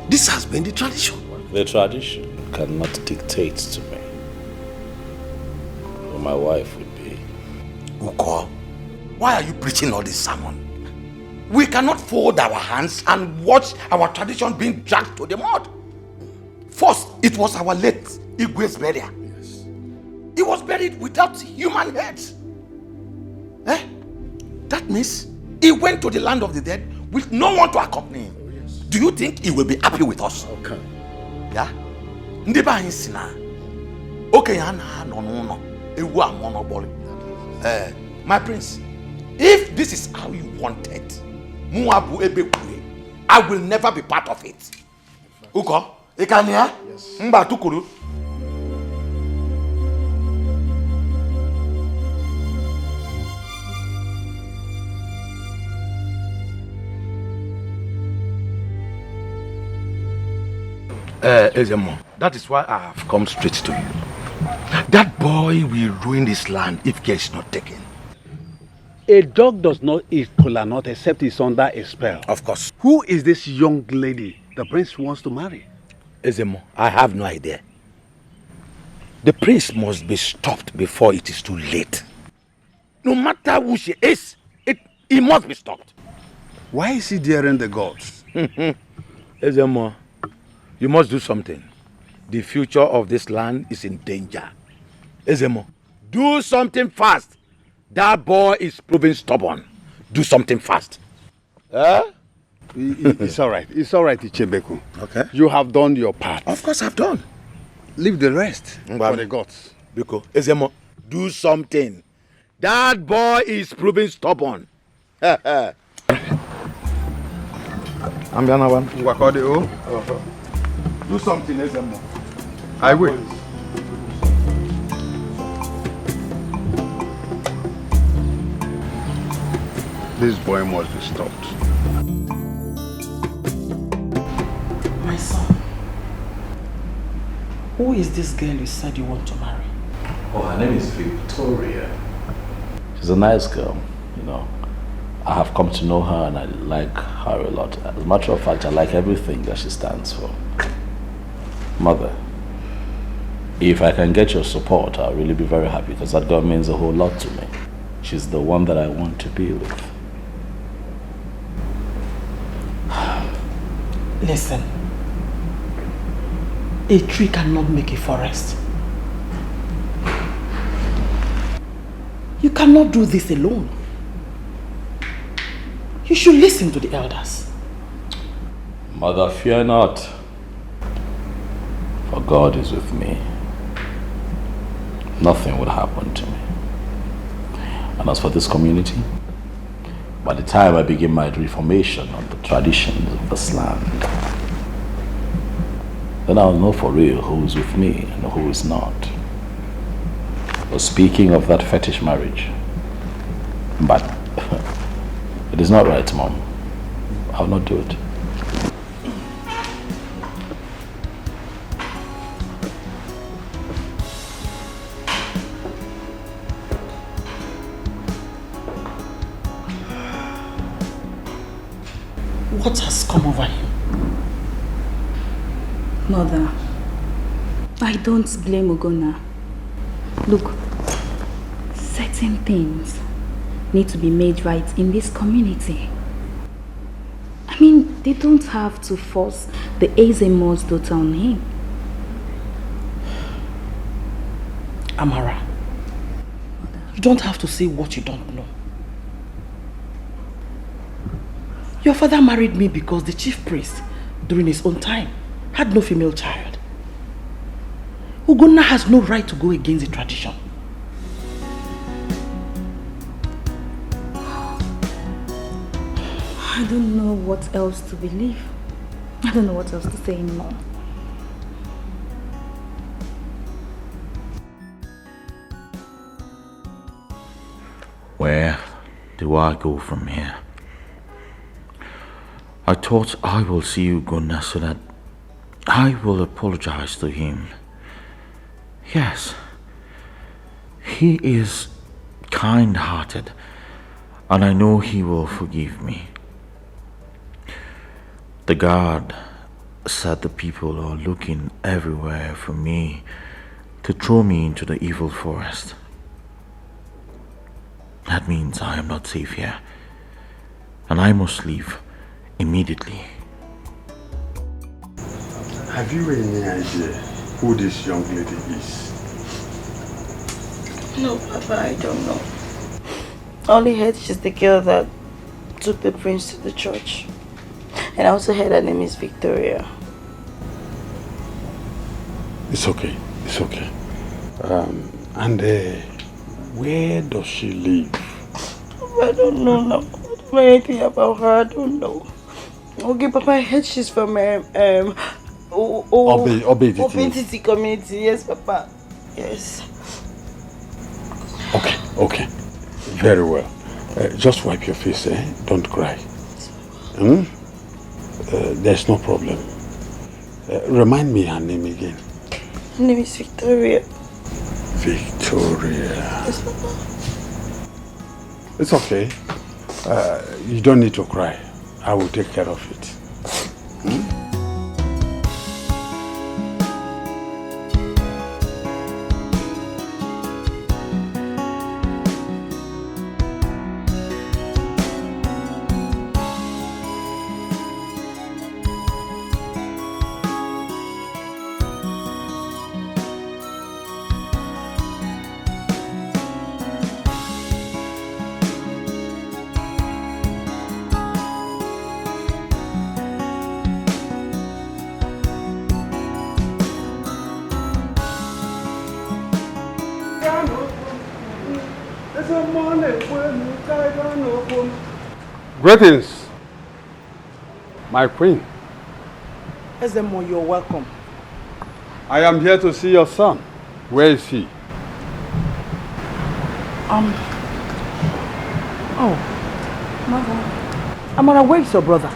U: This has been the tradition.
I: The tradition cannot dictate to me who my wife would be.
M: Uko, why are you preaching all this sermon? We cannot fold our hands and watch our tradition being dragged to the mud. First, it was our late Igwe's burial. Yes. He was buried without human heads. Eh? That means he went to the land of the dead with no one to accompany him. Oh, yes. Do you think he will be happy with us?
U: Okay.
M: Yeah? Ndiba hinsina. Okay, no. My prince, if this is how you want it, I will never be part of it. Uko, Ikania? Yes. Mba tukuru. Ezemo, that is why I have come straight to you. That boy will ruin this land if care is not taken.
N: A dog does not eat kola nut except it's under a spell.
M: Of course.
N: Who is this young lady the prince wants to marry?
M: Ezemo, I have no idea. The prince must be stopped before it is too late. No matter who she is, he must be stopped.
N: Why is he daring the gods?
M: Ezemo, you must do something. The future of this land is in danger. Ezemo, do something fast. That boy is proving stubborn. Do something fast.
N: It's all right. It's all right, Ichebeku.
M: Okay.
N: You have done your part.
M: Of course I've done.
N: Leave the rest for the gods.
M: Biko, Ezemo, do something. That boy is proving stubborn. I'm Do something, Ezemo.
N: I will. This boy must be stopped.
G: My son, who is this girl you said you want to marry?
I: Oh, her name is Victoria. She's a nice girl, you know. I have come to know her and I like her a lot. As a matter of fact, I like everything that she stands for. Mother, if I can get your support, I'll really be very happy because that girl means a whole lot to me. She's the one that I want to be with.
G: Listen, a tree cannot make a forest. You cannot do this alone. You should listen to the elders.
I: Mother, fear not, for God is with me. Nothing would happen to me. And as for this community, by the time I begin my reformation on the traditions of this land, then I'll know for real who is with me and who is not. But speaking of that fetish marriage, but it is not right, Mom. I'll not do it.
G: What has come over him?
D: Mother, I don't blame Ogona. Look, certain things need to be made right in this community. I mean, they don't have to force the Ezemo's daughter on him.
G: Amara, you don't have to say what you don't know. Your father married me because the chief priest, during his own time, had no female child. Ogona has no right to go against the tradition.
D: I don't know what else to believe. I don't know what else to say anymore.
M: Where do I go from here? I thought I will see Ogona so that I will apologize to him. Yes, he is kind-hearted, and I know he will forgive me. The guard said the people are looking everywhere for me to throw me into the evil forest. That means I am not safe here, and I must leave immediately.
R: Have you any idea who this young lady is?
A: No, Papa, I don't know. I only heard she's the girl that took the prince to the church. And I also heard her name is Victoria.
R: It's okay. It's okay. Where does she live?
A: I don't know now. I don't know anything about her. I don't know. Okay, Papa, I heard she's from Obentity community. Yes, Papa. Yes.
R: Okay. Very well. Just wipe your face, eh? Don't cry. There's no problem. Remind me her name again.
A: Her name is Victoria.
R: Victoria.
A: Yes, Papa.
R: It's okay. You don't need to cry. I will take care of it. Greetings, my queen.
G: Ezemo, you're welcome.
R: I am here to see your son. Where is he?
G: Oh, Mother. Amara, where is your brother?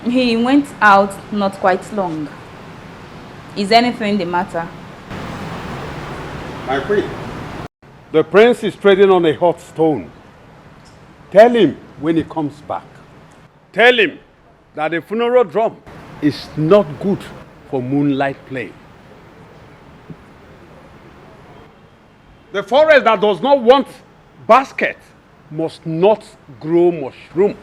D: He went out not quite long. Is anything the matter?
R: My queen, the prince is treading on a hot stone. Tell him when he comes back. Tell him that the funeral drum is not good for moonlight play. The forest that does not want basket must not grow mushroom.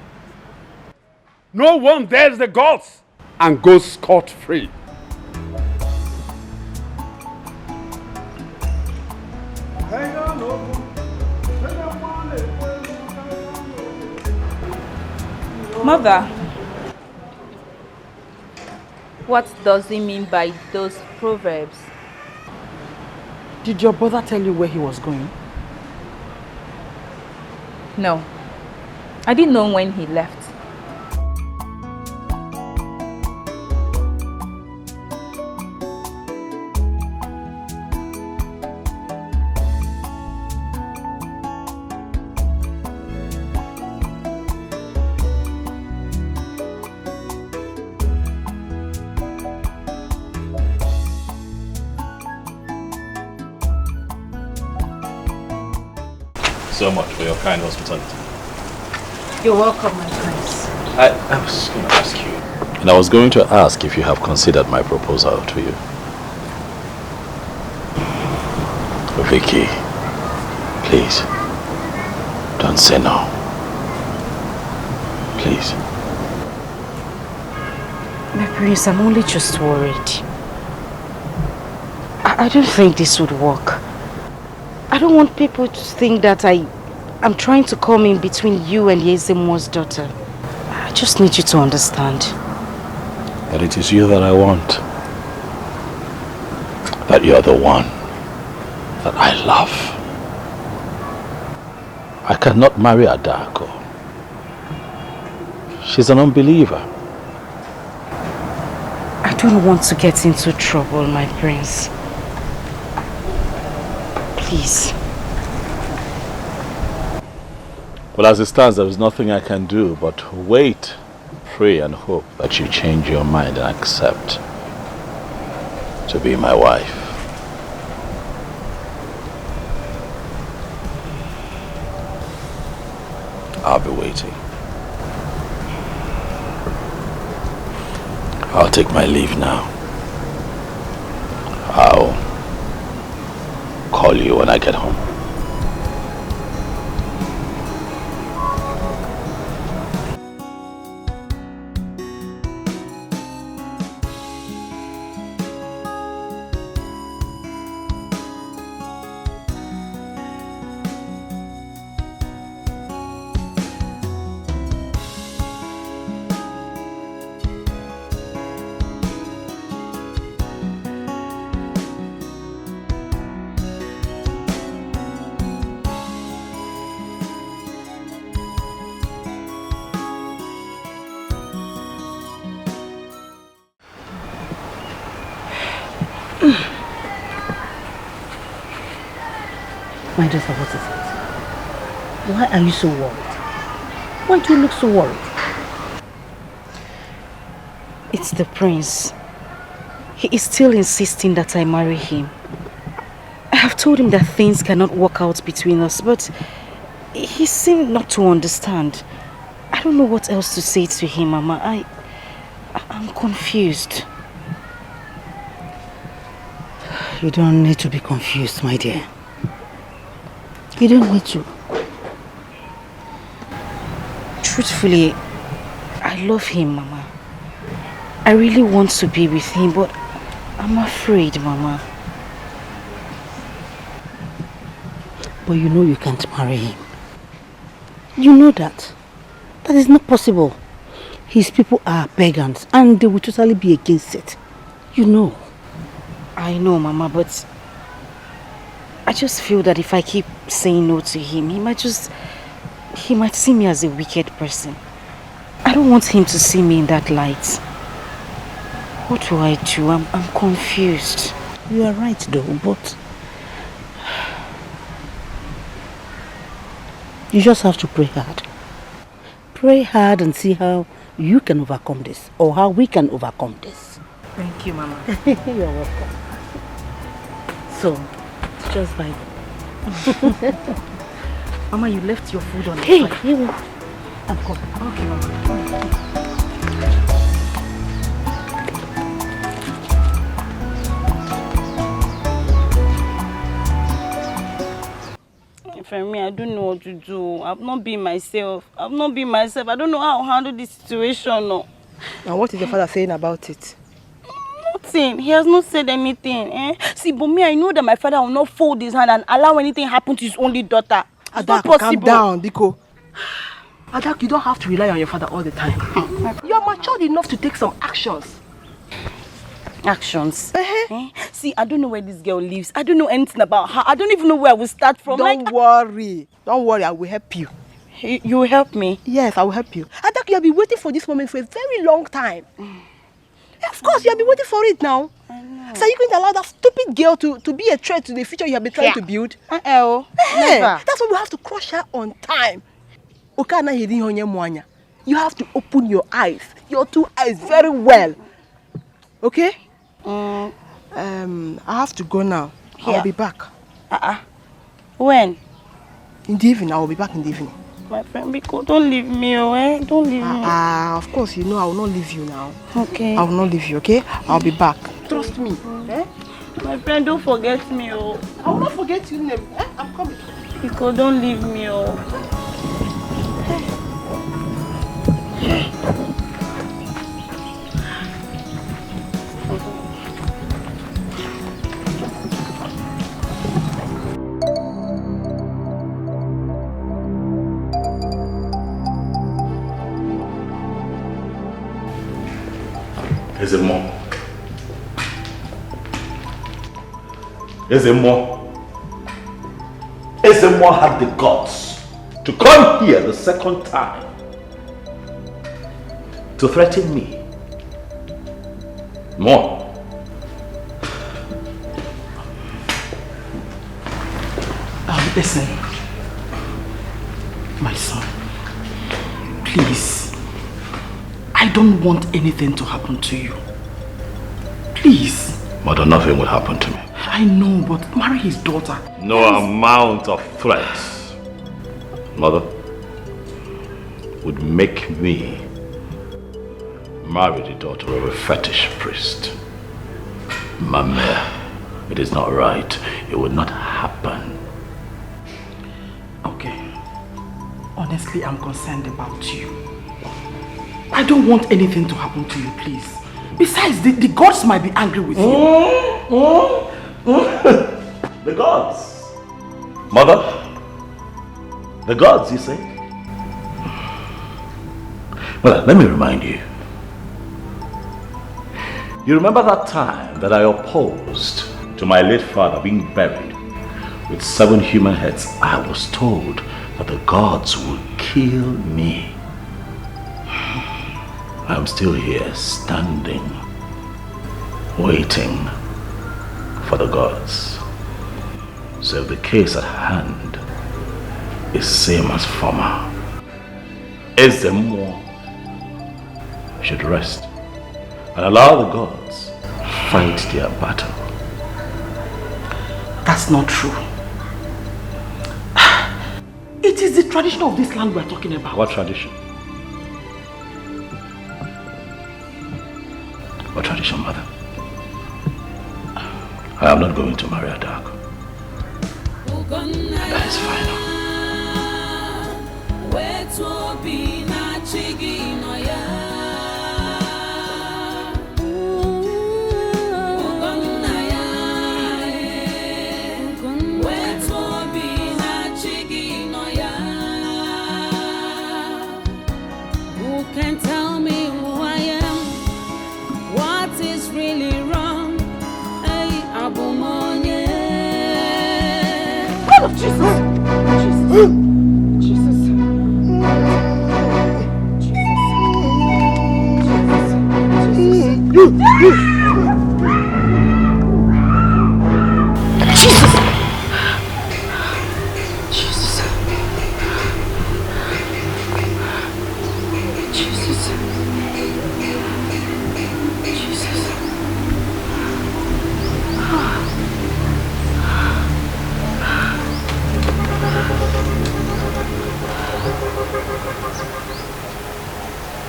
R: No one dares the gods and goes scot-free.
D: Mother, what does he mean by those proverbs?
G: Did your brother tell you where he was going?
D: No, I didn't know when he left.
I: so much for your kind hospitality.
F: You're welcome, my prince.
I: I was going to ask you. And I was going to ask if you have considered my proposal to you. Vicky, please, don't say no. Please.
F: My prince, I'm only just worried. I don't think this would work. I don't want people to think that I'm trying to come in between you and Yezemo's daughter. I just need you to understand.
I: That it is you that I want. That you're the one that I love. I cannot marry Adako. She's an unbeliever.
F: I don't want to get into trouble, my prince. Please.
I: Well, as it stands, there is nothing I can do but wait, pray and hope that you change your mind and accept to be my wife. I'll be waiting. I'll take my leave now. I'll call you when I get home.
C: My daughter, what is it? Why are you so worried? Why do you look so worried?
F: It's the prince. He is still insisting that I marry him. I have told him that things cannot work out between us, but he seemed not to understand. I don't know what else to say to him, Mama. I'm confused.
C: You don't need to be confused, my dear. You don't need to.
F: Truthfully, I love him, Mama. I really want to be with him, but I'm afraid, Mama.
C: But you know you can't marry him. You know that. That is not possible. His people are pagans and they will totally be against it. You know.
F: I know, Mama, but I just feel that if I keep saying no to him, he might see me as a wicked person. I don't want him to see me in that light. What do I do? I'm confused.
C: You are right though, but you just have to pray hard. Pray hard and see how you can overcome this, or how we can overcome this.
F: Thank you, Mama.
C: You're welcome. So,
F: just by Mama, you left your food on the
C: hey,
F: fire.
C: Hey, I'm coming.
F: Okay, Mama.
P: For me, I don't know what to do. I've not been myself. I don't know how to handle this situation. No.
A: And what is your father saying about it?
P: Nothing. He has not said anything. See, but me, I know that my father will not fold his hand and allow anything happen to his only daughter. It's not possible.
A: Calm down, Biko. Adak, you don't have to rely on your father all the time. You're matured enough to take some actions.
P: Actions? See, I don't know where this girl lives. I don't know anything about her. I don't even know where I will start from.
A: Don't worry. Don't worry, I will help you.
P: You will help me?
A: Yes, I will help you. Adak, you have been waiting for this moment for a very long time. Of course, you have been waiting for it now.
P: I know.
A: So are you going to allow that stupid girl to be a threat to the future you have been trying to build?
P: Never.
A: That's why we have to crush her on time. You have to open your eyes, your two eyes very well. Okay? I have to go now. I'll be back.
P: When?
A: In the evening, I will be back in the evening.
P: My friend, Biko, don't leave me, eh? Don't leave me.
A: Of course, you know I will not leave you now.
P: Okay.
A: I will not leave you, okay? I'll be back. Trust me. Eh?
P: My friend, don't forget me, oh.
A: I will not forget you, name. Eh? I'm coming.
P: Biko, don't leave me, oh.
I: Is it more? Is it more? Is it more had the guts to come here the second time to threaten me? More.
G: Listen, my son, please, I don't want anything to happen to you. Please.
I: Mother, nothing will happen to me.
G: I know, but marry his daughter.
I: No amount of threats, Mother, would make me marry the daughter of a fetish priest. Mama, it is not right. It would not happen.
G: Okay. Honestly, I'm concerned about you. I don't want anything to happen to you, please. Besides, the gods might be angry with you.
I: The gods? Mother? The gods, you say? Well, let me remind you. You remember that time that I opposed to my late father being buried with 7 human heads? I was told that the gods would kill me. I'm still here, standing, waiting for the gods. So if the case at hand is same as former, Ezemo should rest and allow the gods fight their battle.
G: That's not true. It is the tradition of this land we're talking about.
I: What tradition? What tradition, Mother? I am not going to marry a dark. And that is final.
Q: Who can tell me who I am? What is really wrong? Hey, Abumonye.
A: God of Jesus! Jesus.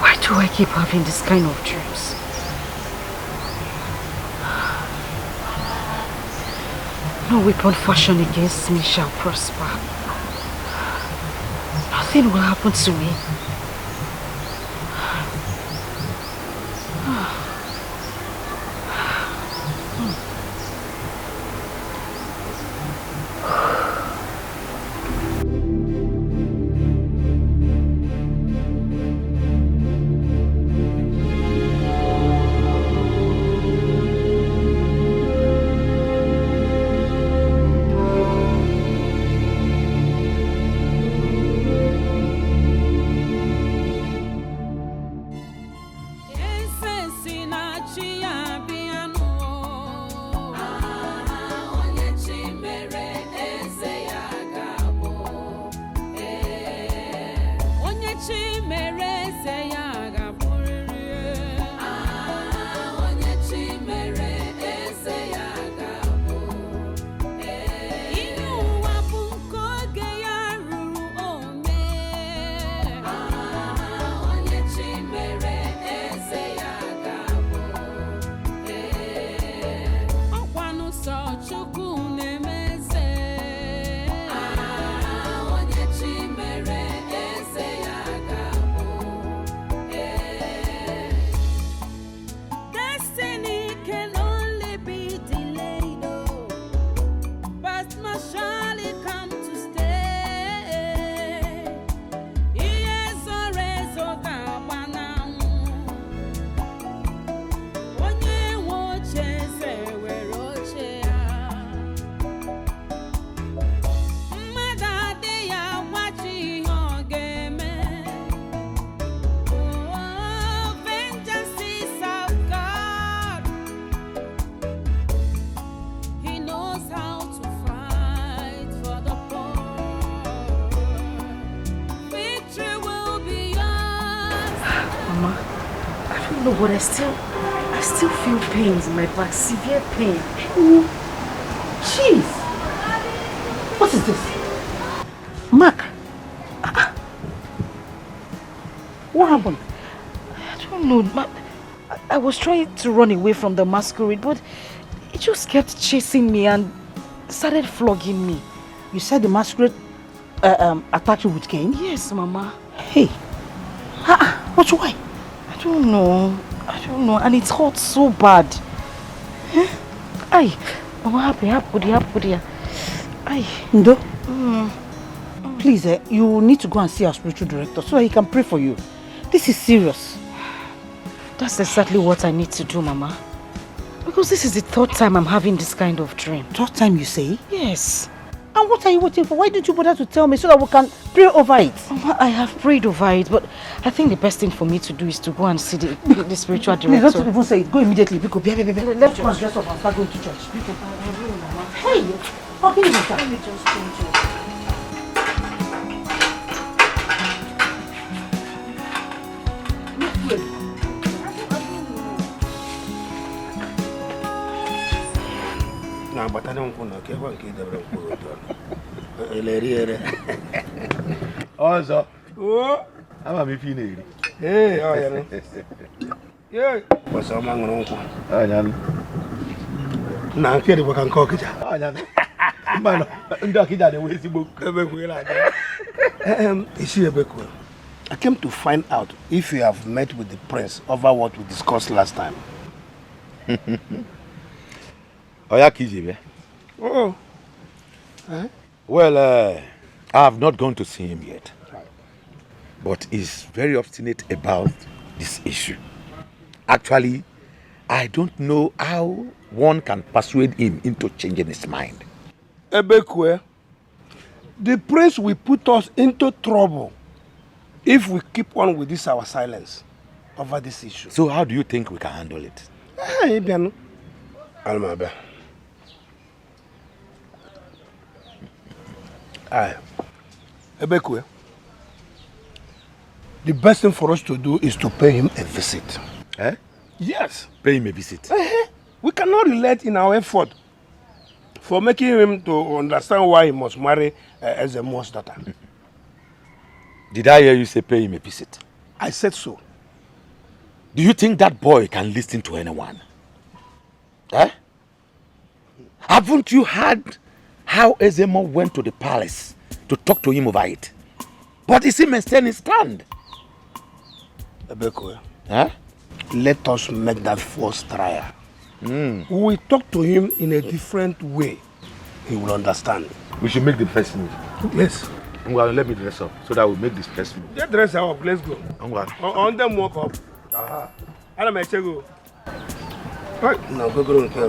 C: Why do I keep having this kind of dreams? No weapon fashioned against me shall prosper. Nothing will happen to me.
F: No, but I still feel pains in my back, severe pain.
C: Jeez! What is this? Mark! What happened?
F: I don't know. I was trying to run away from the masquerade, but it just kept chasing me and started flogging me.
C: You said the masquerade attacked you with cane?
F: Yes, Mama.
C: Hey! What's why?
F: I don't know. And it hurts so bad. Ay, Mama, happy. Ay.
C: Ndo? Please, you need to go and see our spiritual director so he can pray for you. This is serious.
F: That's exactly what I need to do, Mama. Because this is the third time I'm having this kind of dream.
C: Third time you say?
F: Yes.
C: And what are you waiting for? Why didn't you bother to tell me so that we can pray over it?
F: Mama, I have prayed over it, but I think the best thing for me to do is to go and see the spiritual director.
C: Please don't even say it. Go immediately. Let's go and dress up and start going to church. Hey! How can you do that? Let me just change it.
R: Na batana nkuna ke kwa nke debere mkpụrụ otu eleri ọzọ
M: ama m ife ị na-eri
R: ọ ya nụ kwesị ọma ṅụrụ nkwụ na nke dịkwa ka nke ọkịja
M: mmanụ ndị ọkịja na-enwe ezigbo
R: ebekwela aja isi ebekwe. I came to find out if you have met with the prince over what we discussed last time.
M: Oya Kijibia.
R: Oh.
M: Well, I have not gone to see him yet. But he's very obstinate about this issue. Actually, I don't know how one can persuade him into changing his mind.
R: Ebekwe, the prince will put us into trouble if we keep on with this our silence over this issue.
M: So how do you think we can handle it?
R: Almabe. Ebekwe, the best thing for us to do is to pay him a visit.
M: Eh?
R: Yes.
M: Pay him a visit.
R: We cannot relate in our effort for making him to understand why he must marry Ezemo's daughter.
M: Did I hear you say pay him a visit?
R: I said so.
M: Do you think that boy can listen to anyone? Eh? Haven't you heard how Ezemo went to the palace to talk to him over it? But is he maintaining his stand?
R: Ebekwe,
M: huh?
R: Let us make that first trial. We will talk to him in a different way. He will understand.
M: We should make the first move.
R: Yes.
M: Well, let me dress up so that we make this first move.
R: Get dressed up, let's go. On them walk up. Ana me chego. Right, now go and care.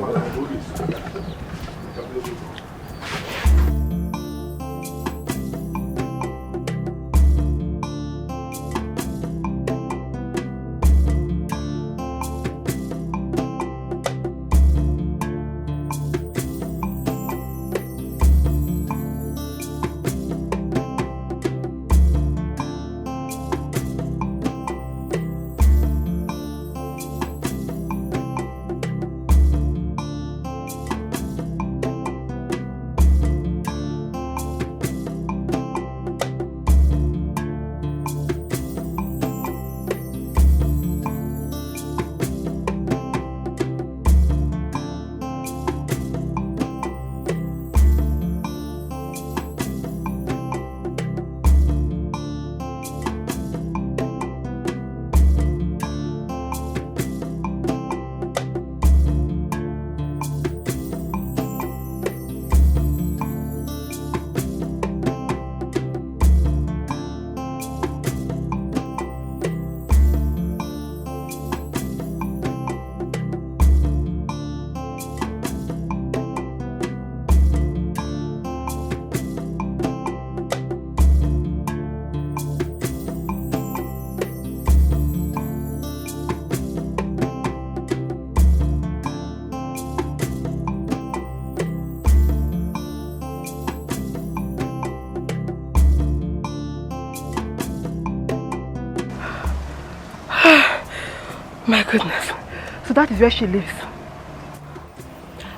A: goodness. So that is where she lives.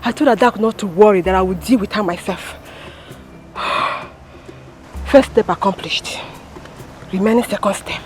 A: I told Adak not to worry, that I would deal with her myself. First step accomplished. Remaining second step.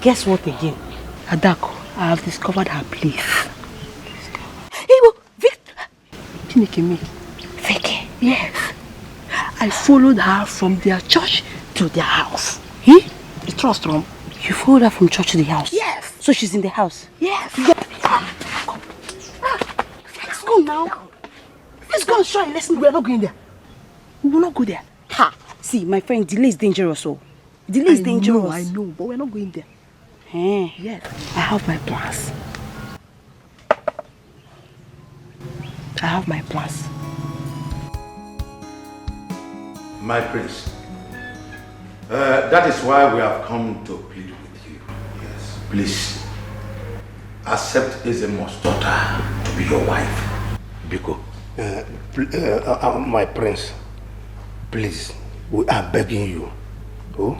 F: Guess what again?
A: Adako, I have discovered her place.
F: Chinekeme.
A: Feke. Yes. I followed her from their church to their house. The trust room.
F: You followed her from church to the house?
A: Yes.
F: So she's in the house?
A: Yes.
F: Let's go now.
A: Let's go and show her. Listen, we are not going there. We will not go there.
F: Ha! See, my friend, delay is dangerous. Delay is dangerous.
A: I know, but we're not going there.
F: Yes.
A: I have my plans.
M: My prince, that is why we have come to plead with you. Yes. Please, accept Ezemo's daughter to be your wife. Biko.
R: My prince, please, we are begging you. Oh,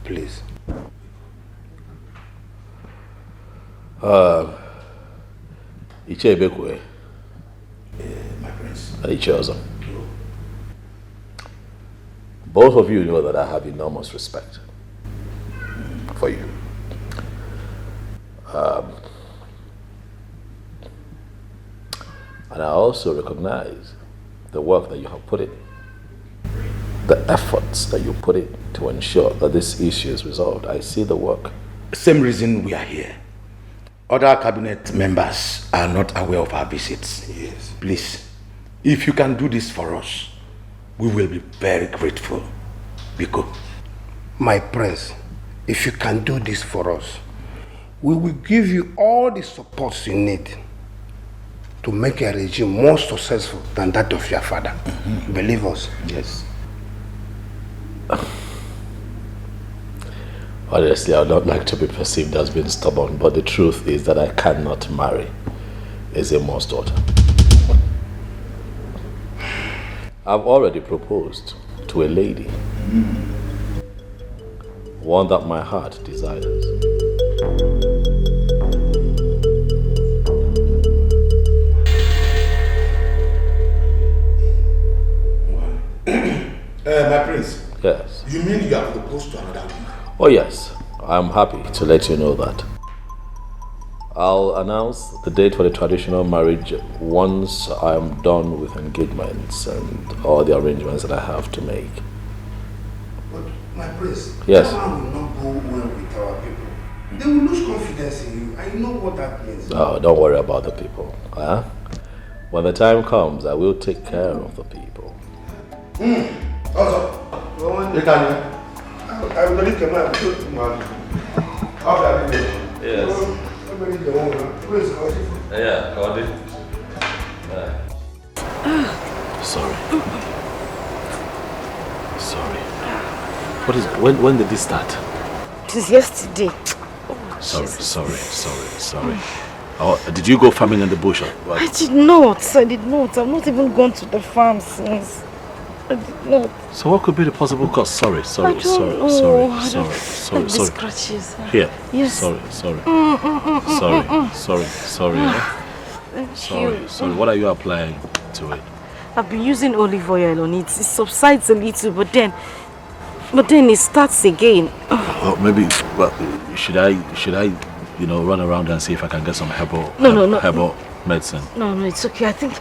R: please.
I: Iche Bekwe.
M: My prince.
I: Iche Ozo. Both of you know that I have enormous respect for you. And I also recognize the work that you have put in, the efforts that you put in to ensure that this issue is resolved. I see the work.
M: Same reason we are here. Other cabinet members are not aware of our visits.
R: Yes.
M: Please, if you can do this for us, we will be very grateful. Biko.
R: My prince, if you can do this for us, we will give you all the support you need to make a regime more successful than that of your father. Believe us.
M: Yes.
I: Honestly, I would not like to be perceived as being stubborn, but the truth is that I cannot marry Ezemo's daughter. I've already proposed to a lady, one that my heart desires.
M: My prince.
I: Yes.
M: You mean you have proposed to another woman?
I: Oh yes, I'm happy to let you know that. I'll announce the date for the traditional marriage once I'm done with engagements and all the arrangements that I have to make.
R: But my prince,
I: Yes.
R: that man will not go well with our people. They will lose confidence in you. I know what that means.
I: Oh, don't worry about the people. Huh? When the time comes, I will take care of the people.
R: Also, you can. I will leave them out.
I: Yes. Yeah, Cody. Sorry. Sorry. What is? When did this start?
F: It was yesterday.
I: Sorry. Oh, did you go farming in the bush? Or what?
F: I did not. I've not even gone to the farm since. I did not.
I: So what could be the possible cause? Sorry.
F: Sorry. Scratches.
I: Here.
F: Yes.
I: Sorry.
F: Thank you.
I: Sorry. What are you applying to it?
F: I've been using olive oil on it. It subsides a little, but then it starts again.
I: Well, maybe. Well, should I? Run around and see if I can get some herbal medicine.
F: No, it's okay. I think.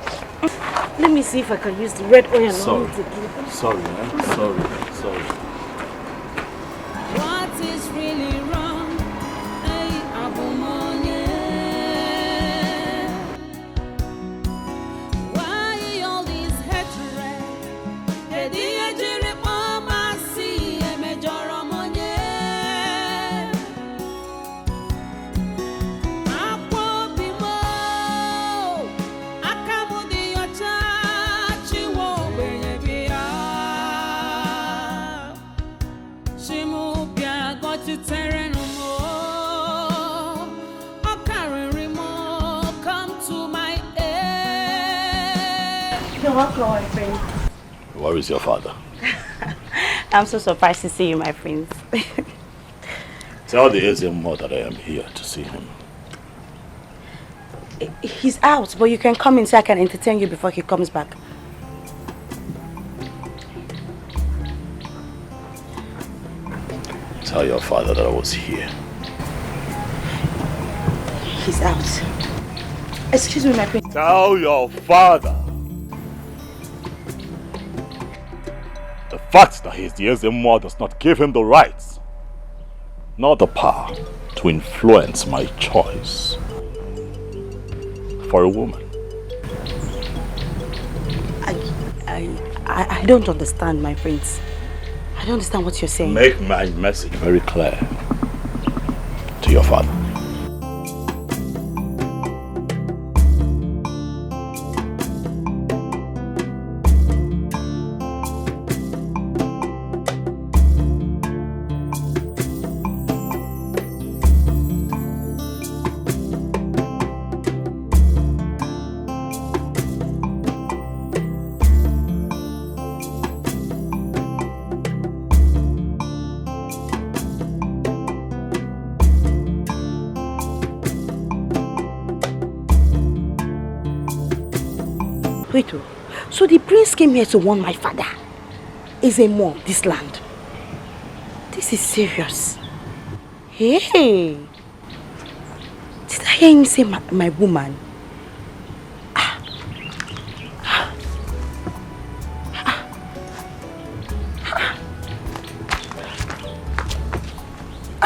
F: Let me see if I can use the red oil on it again.
I: Sorry.
Q: What is really wrong? Hey, Abumonye. Why all this hatred?
P: You're welcome, my friend.
I: Where is your father?
P: I'm so surprised to see you, my friends.
I: Tell the Ezemo that I am here to see him.
F: He's out, but you can come in so I can entertain you before he comes back.
I: Tell your father that I was here.
F: He's out. Excuse me, my prince.
I: Tell your father. The fact that he's the Ezemo does not give him the rights, nor the power to influence my choice for a woman.
F: I don't understand, my prince. I don't understand what you're saying.
I: Make my message very clear to your father.
F: Wait, so the prince came here to warn my father. Ezemo, this land. This is serious. Hey! Did I hear him say my woman?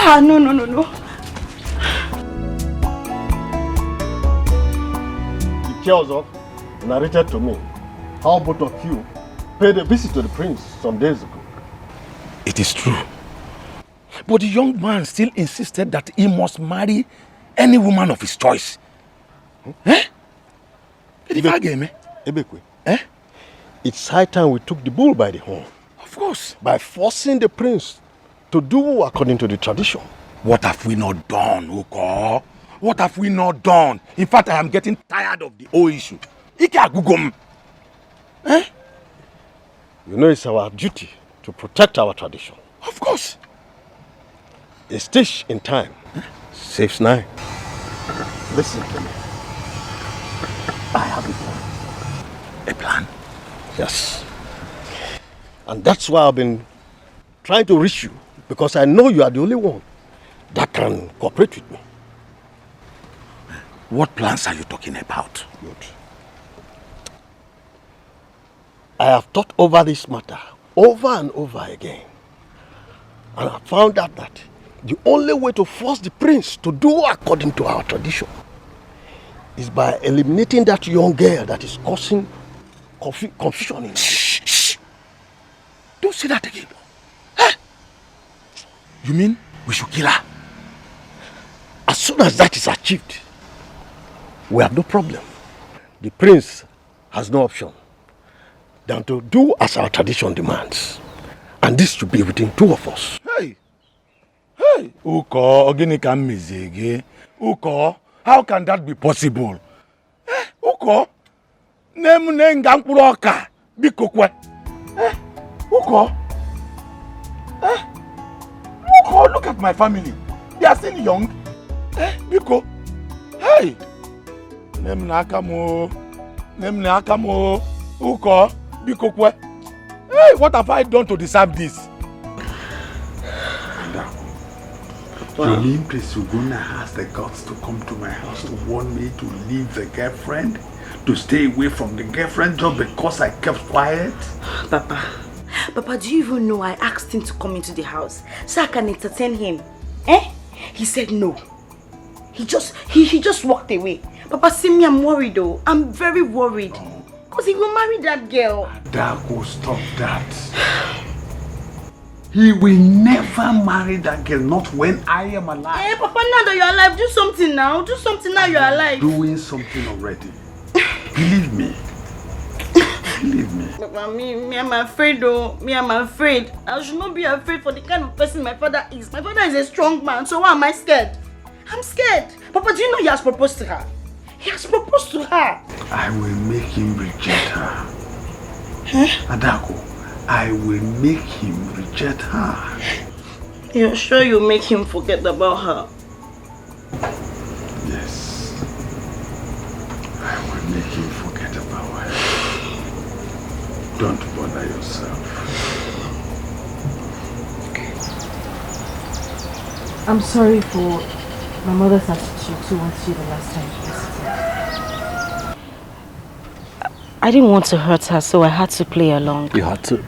F: No.
U: He tells us, narrated to me, how both of you paid a visit to the prince some days ago.
M: It is true. But the young man still insisted that he must marry any woman of his choice. Eh?
U: Ebekwe. It's high time we took the bull by the horn.
M: Of course.
U: By forcing the prince to do according to the tradition.
M: What have we not done, Oko? What have we not done? In fact, I am getting tired of the whole issue.
U: You know it's our duty to protect our tradition.
M: Of course.
U: A stitch in time saves 9. Listen to me. I have a plan.
M: A plan?
U: Yes. And that's why I've been trying to reach you, because I know you are the only one that can cooperate with me.
M: What plans are you talking about?
U: Good. I have thought over this matter over and over again. And I found out that the only way to force the prince to do according to our tradition is by eliminating that young girl that is causing confusion in us.
M: Shh! Don't say that again. Huh? You mean we should kill her?
U: As soon as that is achieved, we have no problem. The prince has no option than to do as our tradition demands. And this should be within 2 of us.
M: Hey! Uko, Uko, how can that be possible? Uko, Uko, Uko, look at my family. They are still young. Biko, hey! Nemnakamo, Uko, Biko kwe. Hey, what have I done to deserve this?
R: You mean Prince Ugonna has the guts to come to my house to warn me to leave the girlfriend? To stay away from the girlfriend just because I kept quiet?
F: Papa, do you even know I asked him to come into the house so I can entertain him? He said no. He just walked away. Papa, see me, I'm worried though. I'm very worried. Because he will marry that girl.
R: That will stop that. He will never marry that girl, not when I am alive.
F: Hey, Papa, now that you're alive, do something now. Do something now you're alive.
R: Doing something already. Believe me. Believe me.
F: Papa, me, I'm afraid though. I'm afraid. I should not be afraid for the kind of person my father is. My father is a strong man, so why am I scared? I'm scared. Papa, do you know he has proposed to her? He has proposed to her.
R: I will make him reject her.
N: Adako, I will make him reject her.
P: You're sure you make him forget about her?
N: Yes. I will make him forget about her. Don't bother yourself.
K: I'm sorry for my mother's attitude towards you the last time. I didn't want to hurt her, so I had to play along.
I: You had to?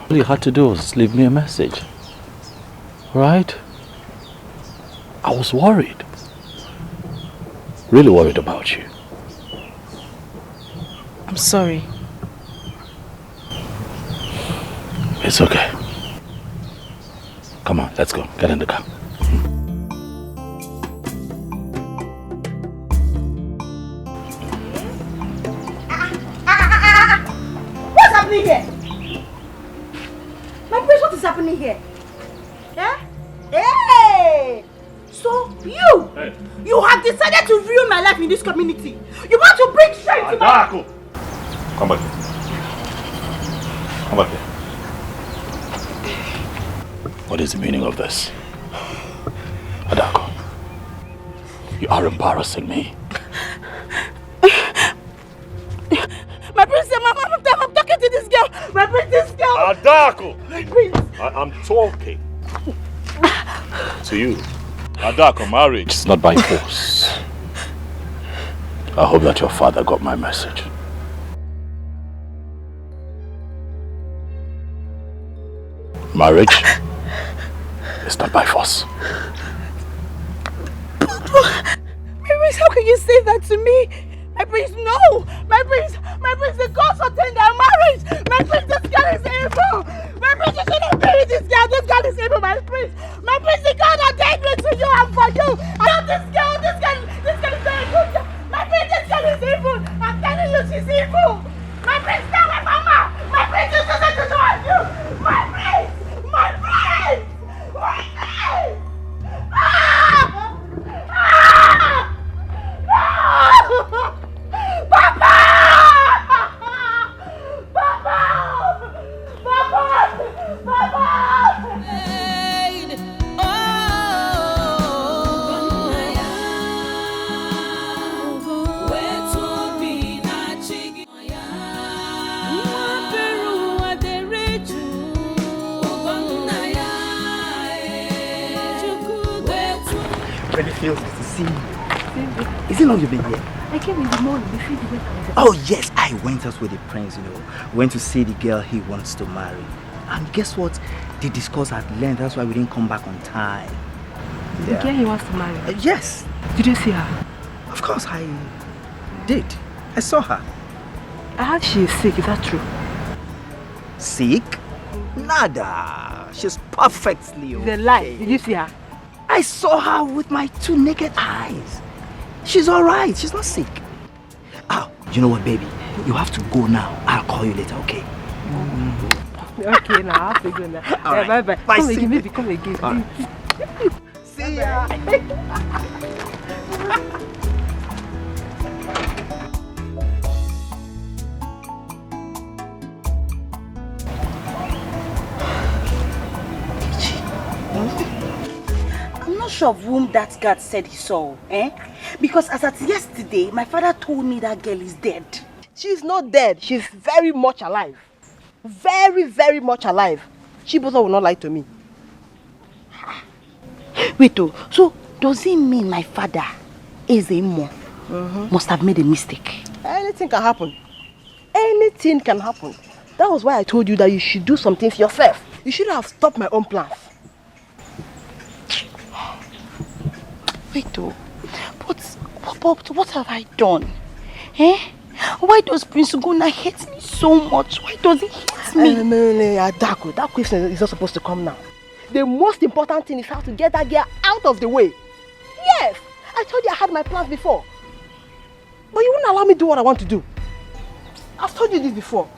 I: All you had to do was leave me a message. Right? I was worried. Really worried about you.
K: I'm sorry.
I: It's okay. Come on, let's go. Get in the car.
F: What's happening here? My prince, what is happening here? Yeah? Hey! So you have decided to ruin my life in this community. You want to bring shame to my...
I: Come back here. Come back here. What is the meaning of this? Adako, you are embarrassing me.
F: My prince, I'm talking to this girl. My prince, this girl.
I: Adako!
F: My prince.
I: I'm talking to you. Adako, marriage is not by force. I hope that your father got my message. Marriage is not by force.
F: My prince, how can you say that to me? My prince, no! My prince, the gods ordained our marriage! My prince, this girl is evil! My prince, you shouldn't marry this girl! This girl is evil, my prince! My prince, the God ordained me to you and for you! I love this girl is very good! My prince, this girl is evil! I'm telling you, she's evil! My prince, stay away from her! My prince, you shouldn't do it! You! My prince! My prince! My prince! Ah! Ah! Ah! Papa! Papa! Papa! Papa!
O: Really feels good to see you. Is it long you've been here?
A: I came in the morning before you went out.
O: Oh yes, I went out with the prince, went to see the girl he wants to marry. And guess what? They discussed at length, that's why we didn't come back on time.
A: The girl he wants to marry?
O: Yes.
A: Did you see her?
O: Of course I did. I saw her.
A: I heard she is sick, is that true?
O: Sick? Nada. She's perfectly okay.
A: The lie. Did you see her?
O: I saw her with my 2 naked eyes. She's alright. She's not sick. Oh, you know what, baby? You have to go now. I'll call you later, okay?
A: Okay, now I have to go now.
O: All right.
A: Bye-bye.
O: Bye,
A: Come
O: see
A: again,
O: you.
A: maybe come again.
O: All right. See ya.
F: I'm not sure of whom that guard said he saw, Because as at yesterday, my father told me that girl is dead.
A: She's not dead. She's very much alive. Very, very much alive. She both will not lie to me.
F: Wait, so does it mean my father, Ezemo, must have made a mistake?
A: Anything can happen. Anything can happen. That was why I told you that you should do some things yourself. You should have stopped my own plans.
F: Wait, but what have I done? Why does Prince Ugonna hate me so much? Why does he hate me?
A: Adako, that question is not supposed to come now. The most important thing is how to get that girl out of the way. Yes, I told you I had my plans before. But you wouldn't allow me to do what I want to do. I've told you this before.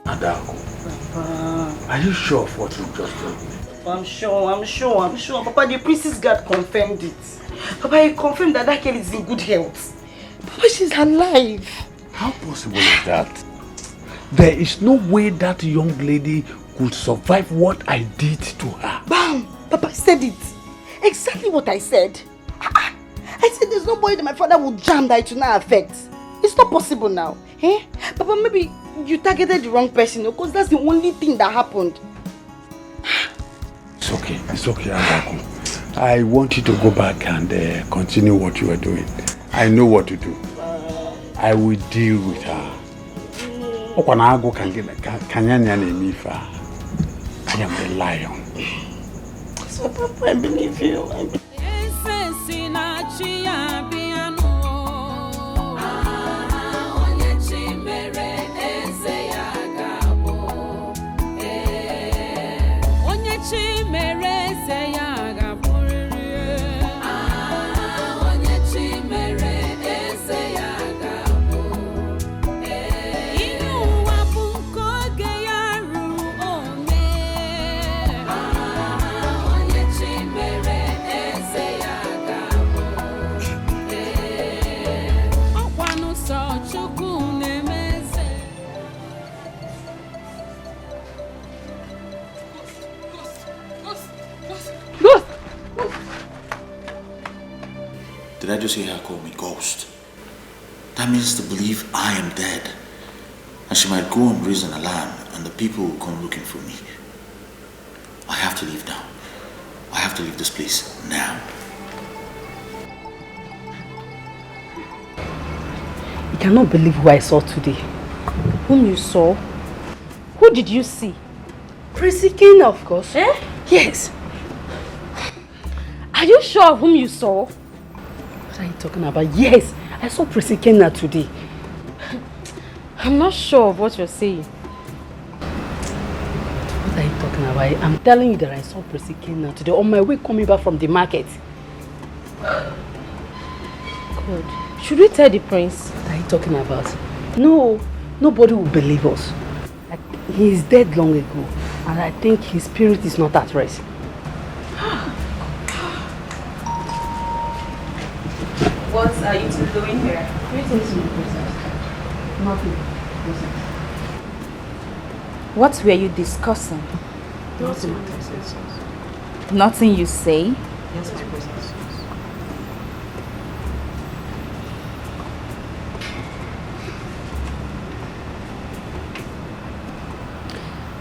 N: Adako, are you sure of what you just told me?
F: I'm sure. Papa, the priestess guard confirmed it. Papa, he confirmed that that girl is in good health. Papa, she's alive.
N: How possible is that? There is no way that young lady could survive what I did to her.
F: Bam! Papa said it. Exactly what I said. I said there's no way that my father will jam that it will not affect. It's not possible now. Eh? Papa, maybe you targeted the wrong person, because that's the only thing that happened.
N: It's okay, Agaku. I want you to go back and continue what you are doing. I know what to do. I will deal with her. I am the lion.
F: So, Papa, I believe you.
S: Did I just hear her call me ghost? That means to believe I am dead. And she might go and raise an alarm and the people will come looking for me. I have to leave now. I have to leave this place now.
F: I cannot believe who I saw today. Whom you saw? Who did you see? Prissy King, of course. Eh? Yes. Are you sure of whom you saw? What are you talking about? Yes, I saw Prissy Kenna today. I'm not sure of what you're saying. What are you talking about? I'm telling you that I saw Prissy Kenna today on my way coming back from the market.
K: Good. Should we tell the prince?
F: What are you talking about? No, nobody will believe us. Like, he is dead long ago, and I think his spirit is not at rest.
D: What are you two doing here?
F: Greetings, my princess. Nothing, princess.
D: What were you discussing?
F: Nothing, my princess.
D: Nothing you say?
F: Yes, my princess.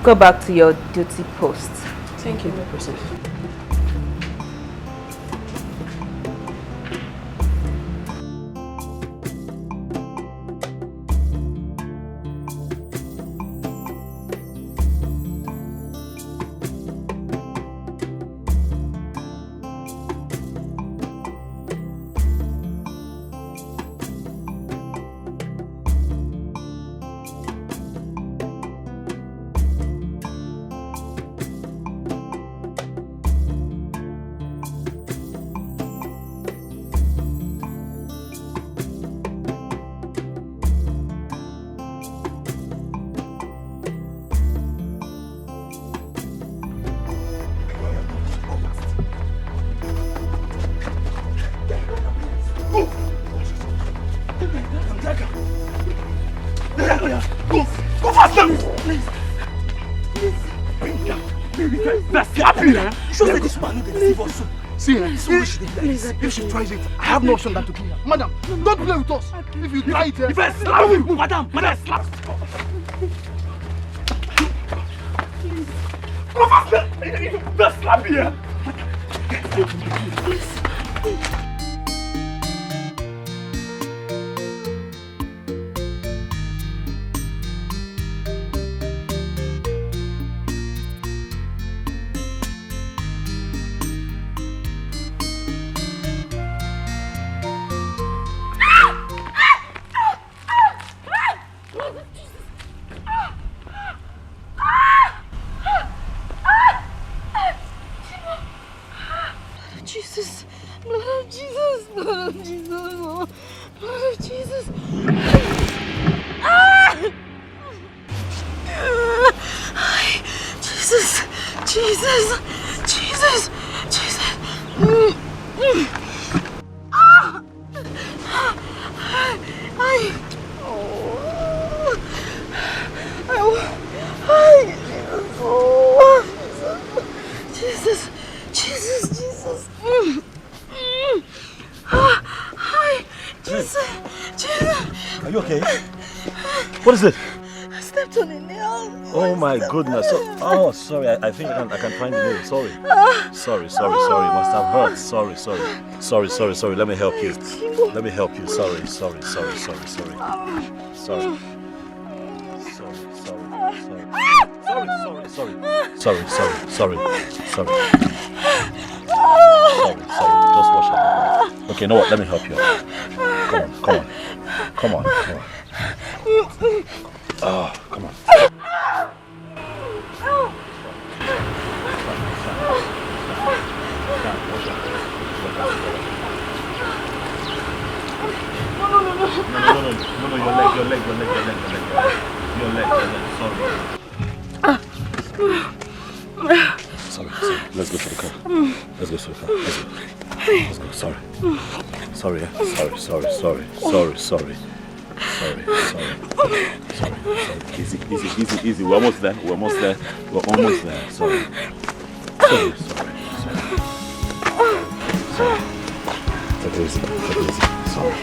D: Go back to your duty post.
F: Thank you, my princess.
R: If she tries it, I have no option than to kill her. Madam, don't play with us. If you try it, if I slap you, madam, slap. Go faster! Just slap here.
I: What is it?
P: I stepped on a nail.
I: Oh my goodness. Oh, sorry. I think I can find the nail. Sorry. Sorry. Must have hurt. Sorry. Let me help you. Sorry. Just wash it. Okay, you know what? Let me help you. Come on. Oh, come on. No, your leg. Sorry. Let's go to the car. Let's go. Sorry. Easy. We're almost there. Sorry. Take it easy. Sorry.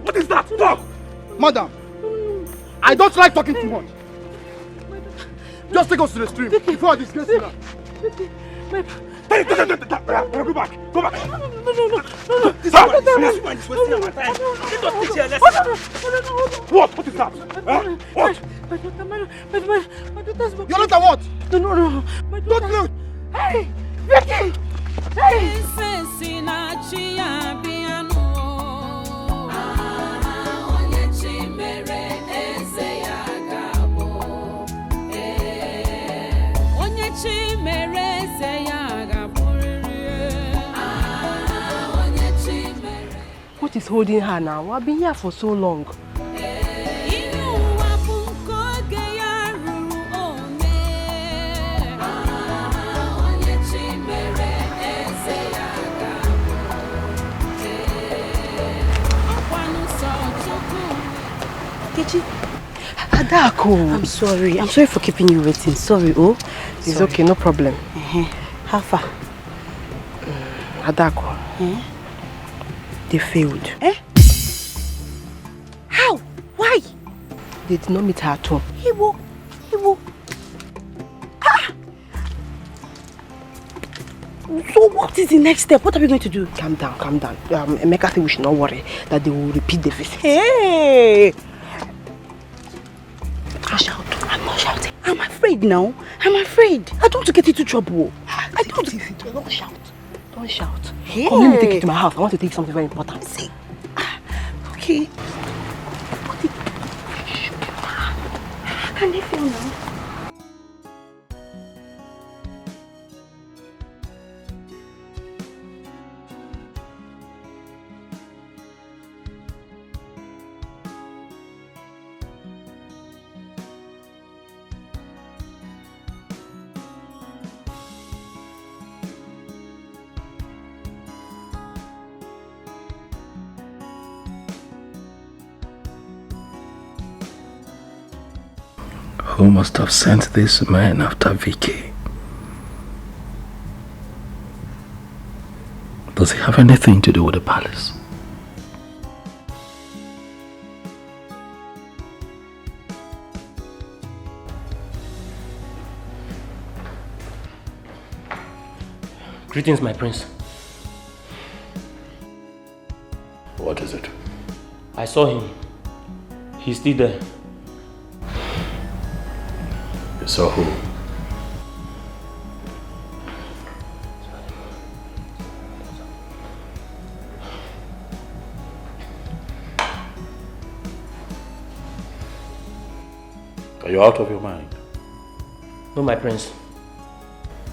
O: What is that? Stop! Madam, I don't like talking too much. Just take us to the stream before I disgrace you now. Go back.
P: No.
O: What is that? What?
P: My daughter's
O: Your daughter what?
P: No. My daughter.
O: Don't look.
P: Hey, Vicky! Hey!
A: What is holding her now? I've been here for so long. Adako.
F: I'm sorry for keeping you waiting. Sorry, oh.
A: It's okay, no problem.
F: How far?
A: Adako. They failed.
F: How? Why?
A: They did not meet her at home.
F: Iwo. So what is the next step? What are we going to do?
A: Calm down. Emeka said we should not worry that they will repeat the visit.
F: Hey! I'm not shouting. I'm afraid now. I don't want to get into trouble.
A: Don't shout.
F: Hey.
A: Come, let me take you to my house. I want to take something very important.
F: See. Okay. Can they feel now?
B: Who must have sent this man after Vicky? Does he have anything to do with the palace?
H: Greetings, my prince.
M: What is it?
H: I saw him. He's still there.
M: You saw who? Are you out of your mind?
H: No, my prince.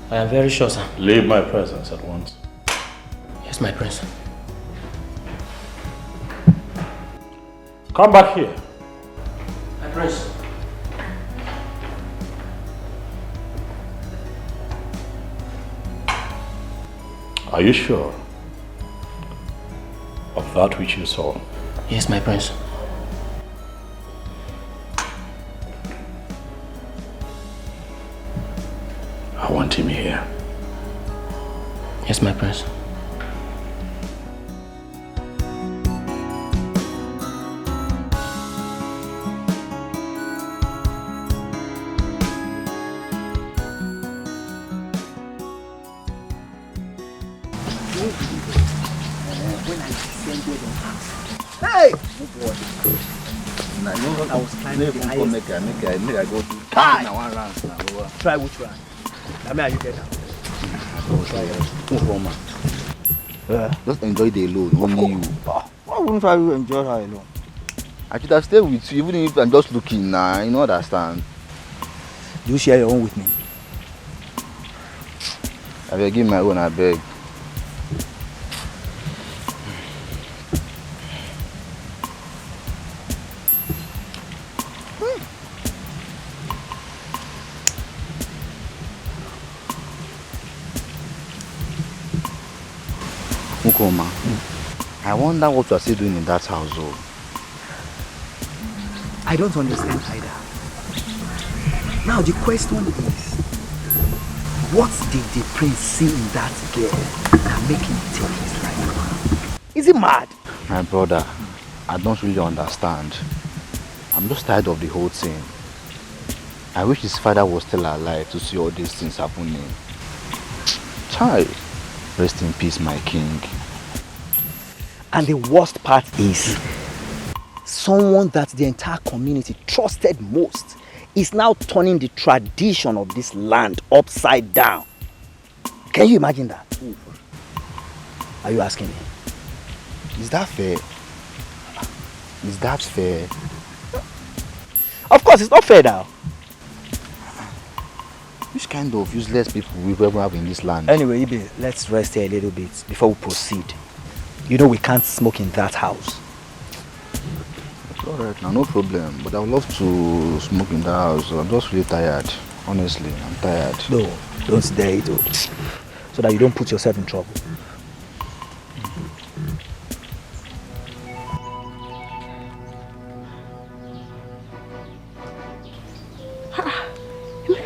H: I am very sure, sir.
M: Leave my presence at once.
H: Yes, my prince.
M: Come back here.
H: My prince.
M: Are you sure of that which you saw?
H: Yes, my prince.
M: I want him here.
H: Yes, my prince.
O: Hey! I was climbing the highest. Make I go to try which one? I mean, you get that. Just enjoy the alone, only you.
T: Why wouldn't I enjoy her alone?
O: I should have stayed with you, even if I'm just looking now. You know, understand?
T: Do you share your own with me?
O: I will give my own, I beg. Ukoma, I wonder what you are still doing in that house, though.
T: I don't understand either. Now the question is, what did the prince see in that girl that make him take his life? Is he mad?
O: My brother, I don't really understand. I'm just tired of the whole thing. I wish his father was still alive to see all these things happening. Child, rest in peace, my king.
T: And the worst part is, someone that the entire community trusted most is now turning the tradition of this land upside down. Can you imagine that? Are you asking me?
O: Is that fair? Is that fair?
T: Of course, it's not fair now.
O: Which kind of useless people we ever have in this land?
T: Anyway, Ibe, let's rest here a little bit before we proceed. You know we can't smoke in that house.
O: It's alright now, no problem. But I would love to smoke in that house. I'm just really tired. Honestly, I'm tired.
T: No, don't dare it, so that you don't put yourself in trouble.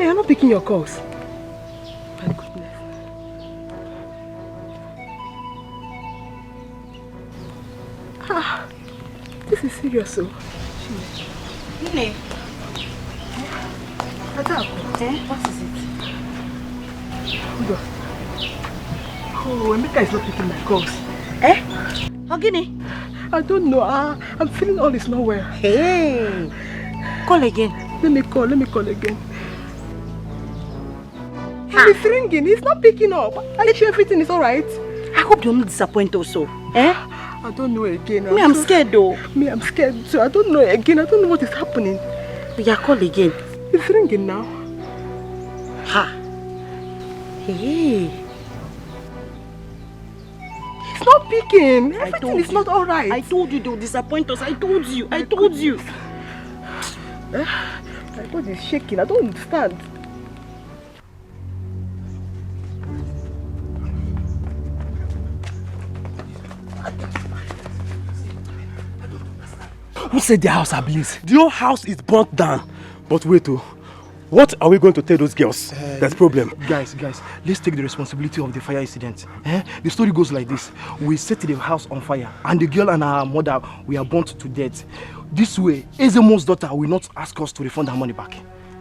A: You're not picking your calls. My goodness. This is serious, so.
F: Nene.
A: What is it? Hold on. Oh, Emeka is not picking my calls.
F: Ogini?
A: I don't know. I'm feeling all is not well.
F: Hey. Call again.
A: Let me call again. He's ringing. He's not picking up. Are you sure everything is alright?
F: I hope you're not disappointed also.
A: I don't know again.
F: I'm scared though.
A: I'm scared too. I don't know again. I don't know what is happening.
F: Yeah, call again.
A: It's ringing now.
F: Hey.
A: It's not picking. Everything is not alright.
F: I told you they'll disappoint us. I told you.
A: My body is shaking. I don't understand.
N: Who said the house ablaze? The whole house is burnt down. But wait, what are we going to tell those girls? That's the problem.
T: Guys, let's take the responsibility of the fire incident. The story goes like this. We set the house on fire and the girl and her mother were burnt to death. This way, Ezemo's daughter will not ask us to refund her money back.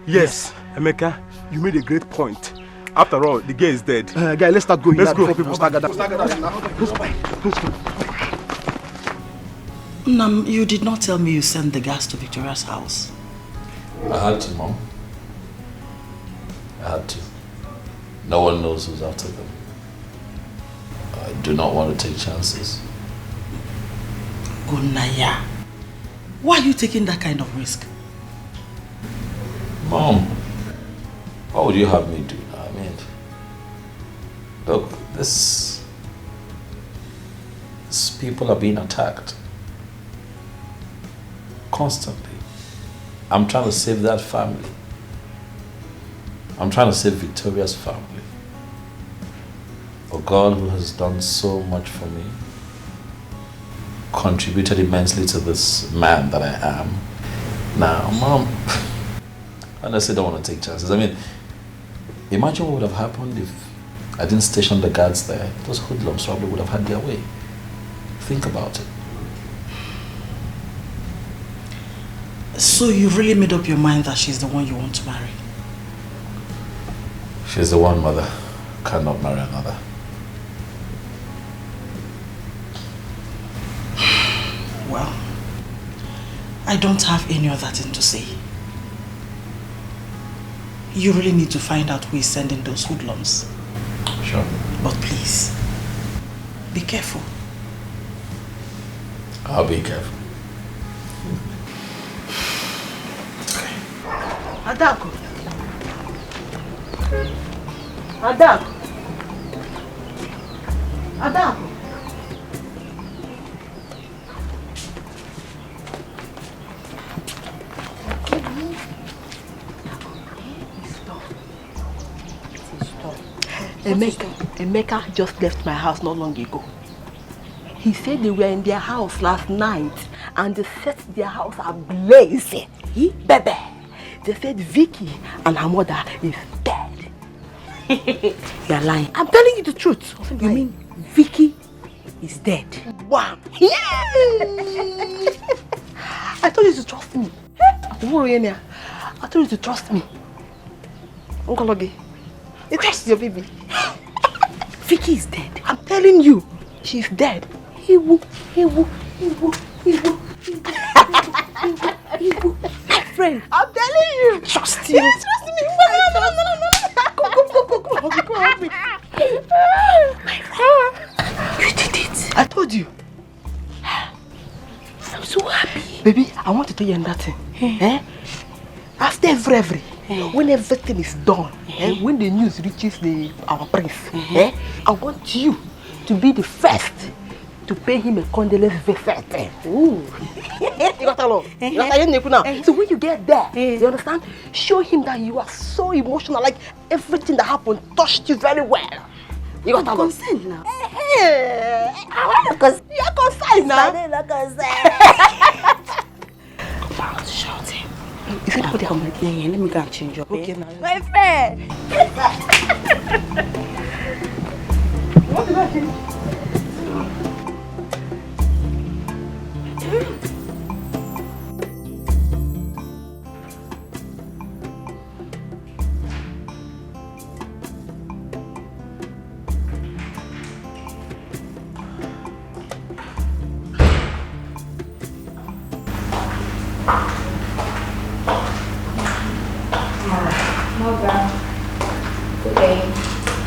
N: Yes, Emeka, you made a great point.
E: After all, the girl is dead.
B: Guy, let's start going.
E: Let's go.
B: Before people start gathering.
G: Nam, you did not tell me you sent the gas to Victoria's house.
I: I had to, Mom. I had to. No one knows who's after them. I do not want to take chances.
G: Gunaya, why are you taking that kind of risk?
I: Mom, what would you have me do? I mean, look, these people are being attacked constantly. I'm trying to save that family. I'm trying to save Victoria's family. A God who has done so much for me, contributed immensely to this man that I am. Now, Mom, I honestly don't want to take chances. I mean, imagine what would have happened if I didn't station the guards there. Those hoodlums probably would have had their way. Think about it.
G: So you really made up your mind that she's the one you want to marry?
I: She's the one, Mother. Cannot marry another.
G: Well, I don't have any other thing to say. You really need to find out who is sending those hoodlums.
I: Sure.
G: But please, be careful.
I: I'll be careful.
A: Adako. Adako. Adako. Emeka just left my house not long ago. He said they were in their house last night and they set their house ablaze. Baby. They said Vicky and her mother is dead. You're lying. I'm telling you the truth. You mean Vicky is dead? Wow. I told you to trust me. I told you to trust me. Uncle Ogi, you trust your baby. Vicky is dead. I'm telling you, she's dead. My friend, I'm telling you. Trust you. Yes, trust me. Go help me. My friend, you did it. I told you. I'm so happy. Baby, I want to tell you another thing. After every when everything is done, when the news reaches our prince, I want you to be the first to pay him a condolence visit. Ooh. You got along. So when you get there, you understand? Show him that you are so emotional, like everything that happened touched you very well. You got along. Consent now. You're consent now. Come out, shout him. Is it what I'm like? Let me go and change your okay now. My friend! What did I change?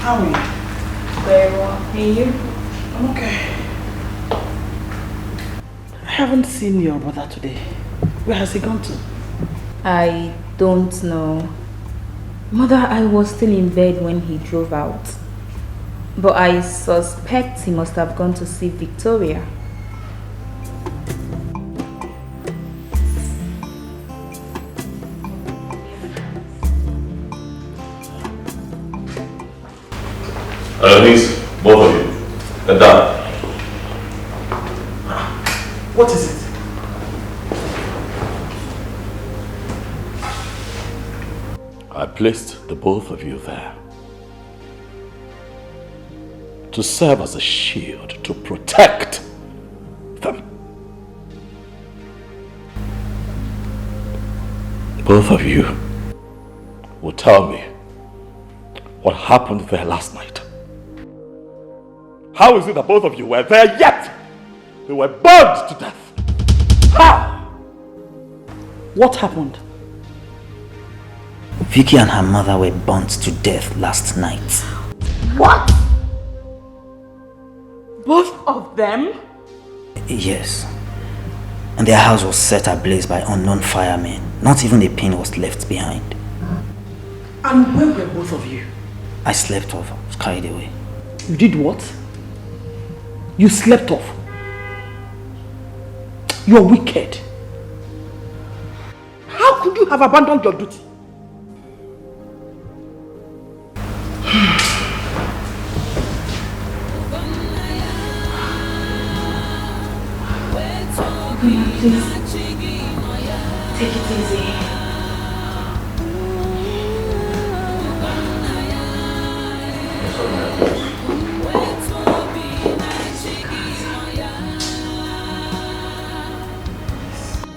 G: How are you?
D: Very well. And you?
G: I'm okay. I haven't seen your brother today. Where has he gone to?
D: I don't know. Mother, I was still in bed when he drove out. But I suspect he must have gone to see Victoria.
I: Please, both of you, get down.
G: What is it?
I: I placed the both of you there to serve as a shield to protect them. Both of you will tell me
E: what happened there last night. How is it that both of you were there yet they were burned to death? How?
G: What happened?
T: Vicky and her mother were burnt to death last night.
G: What? Both of them?
T: Yes. And their house was set ablaze by unknown firemen. Not even a pin was left behind.
G: And where were both of you?
T: I slept off. I was carried away.
G: You did what? You slept off? You are wicked. How could you have abandoned your duty?
D: Please, take it easy.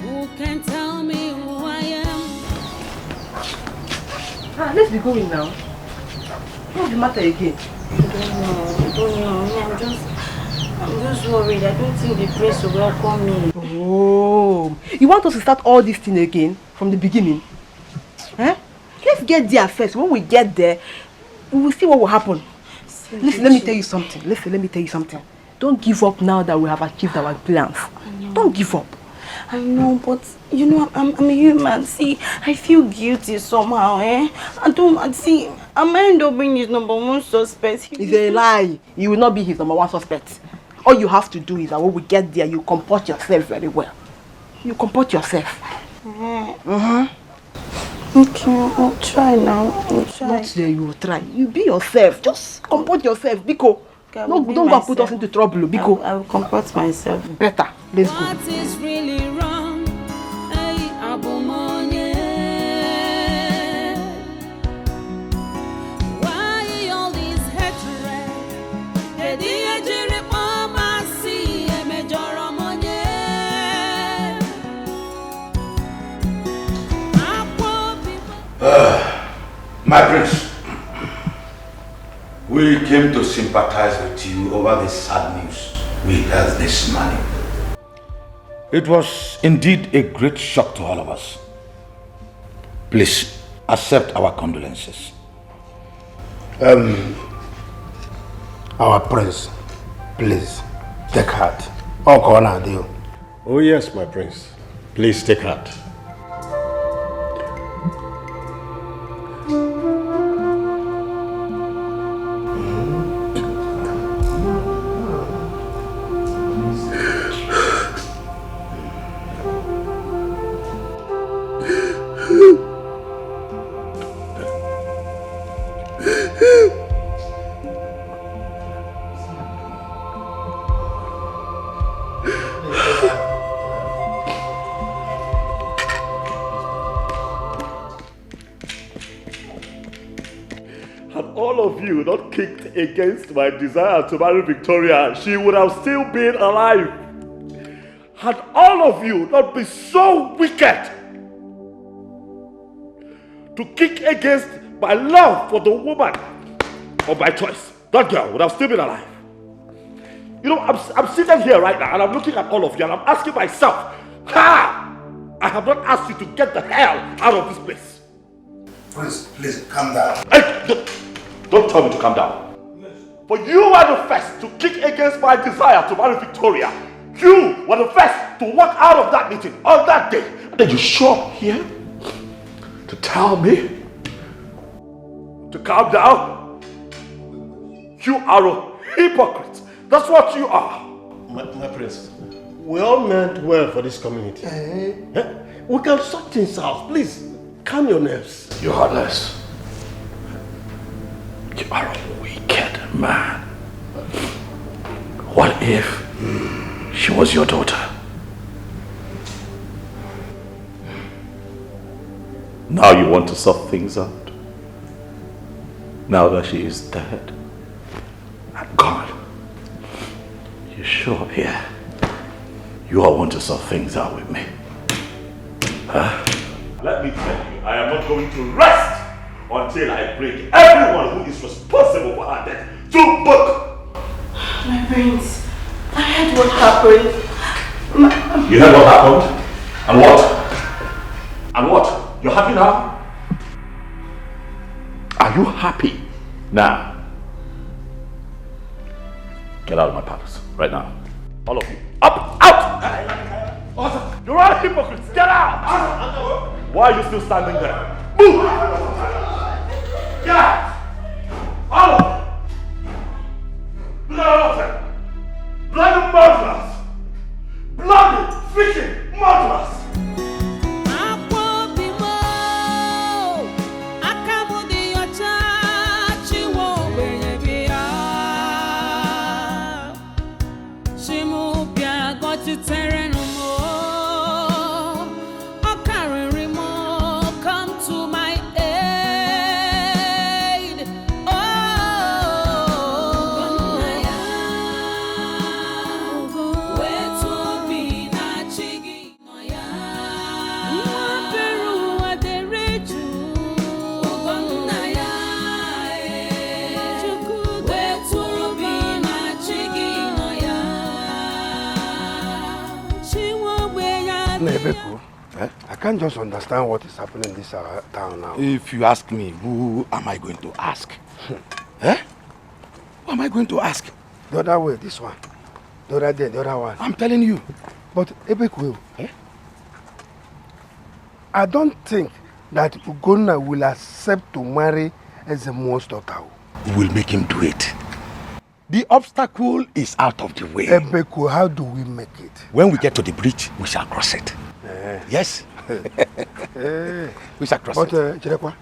Q: Who can tell me who I am?
A: Let's be going now. What's the matter again?
P: I don't know. I'm just worried. I don't think the place will welcome me.
A: Oh, you want us to start all this thing again from the beginning? Huh? Let's get there first. When we get there, we will see what will happen. Listen, let me tell you something. Let me tell you something. Don't give up now that we have achieved our plans. Don't give up.
P: I know, but you know, I'm a human. See, I feel guilty somehow, eh? I might end up being his number one suspect.
A: It's a lie. You will not be his number one suspect. All you have to do is that when we get there, you comport yourself very well. You comport yourself.
P: Okay, I'll try now. I'll try.
A: Not there, you will try. You be yourself. Just comport yourself, Biko. No, don't go put us into trouble, Biko.
P: I will comport myself.
A: Better. Let's go.
Q: What is really wrong? Hey, Abumonye. Why all this hatred?
M: My prince, we came to sympathize with you over this sad news we heard this morning. It was indeed a great shock to all of us. Please accept our condolences.
R: Our prince, please take heart.
U: Oh yes, my prince. Please take heart.
E: Not kicked against my desire to marry Victoria, she would have still been alive. Had all of you not been so wicked to kick against my love for the woman of my choice, that girl would have still been alive. You know, I'm sitting here right now and I'm looking at all of you and I'm asking myself, I have not asked you to get the hell out of this place.
M: Please, calm down.
E: Don't tell me to calm down. For you were the first to kick against my desire to marry Victoria. You were the first to walk out of that meeting on that day. And then you show up here to tell me to calm down. You are a hypocrite. That's what you are.
U: My prince, we all meant well for this community. We can sort things out. Please, calm your nerves.
E: You're heartless. You are a wicked man. What if she was your daughter? Now you want to sort things out? Now that she is dead and gone? You sure? Yeah. You all want to sort things out with me? Huh? Let me tell you, I am not going to rest until I bring everyone who is responsible for her death to book.
P: My prince, I heard what happened.
E: You heard what happened? And what? And what? You're happy now? Are you happy now? Get out of my palace right now. All of you. Up! Out! You're all hypocrites! Get out! Why are you still standing there? Move! Get out! All of you! Blood of them! Bloody murderers! Bloody freaking murderers!
R: I can't just understand what is happening in this town now.
M: If you ask me, who am I going to ask? Eh? Who am I going to ask?
R: The other way, this one. The other day, the other one.
M: I'm telling you.
R: But Ebeku, I don't think that Ugonna will accept to marry Ezemo's daughter.
M: We'll make him do it. The obstacle is out of the way.
R: Ebeku, how do we make it?
M: When we get to the bridge, we shall cross it. Yes. We shall cross it.
R: But Chirekwa,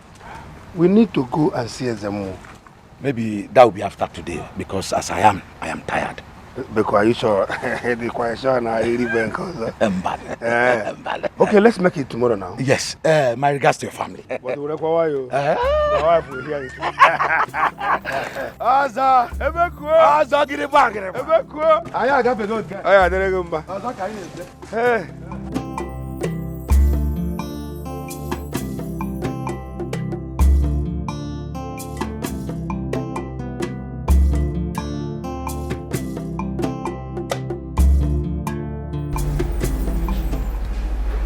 R: we need to go and see Ezemo.
M: Maybe that will be after today, because as I am tired.
R: Because are you sure? Okay, let's make it tomorrow now.
M: Yes. My regards to your family.
R: But my wife will hear it. Aza, Ebeku. Aza, get it back. Ebeku. Aya, got the note. Aya, there you go. Aza, can you? Hey.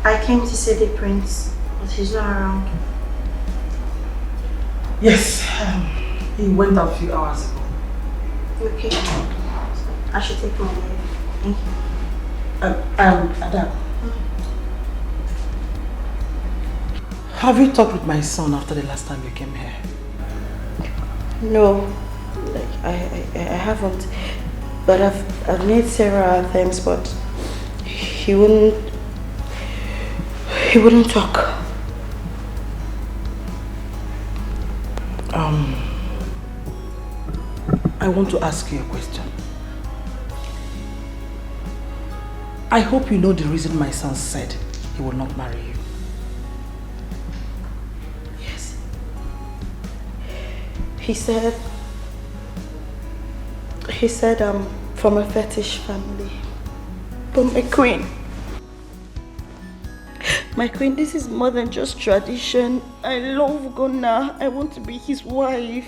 P: I came to see the prince, but he's not around.
G: Yes, he went out a few hours ago.
P: Okay. I should take my leave. Thank you.
G: Adam. Have you talked with my son after the last time you came here?
P: No, I haven't. But I've made several attempts, but he wouldn't talk.
G: I want to ask you a question. I hope you know the reason my son said he will not marry you.
P: Yes. He said I'm from a fetish family. But my queen, this is more than just tradition. I love Ghana. I want to be his wife.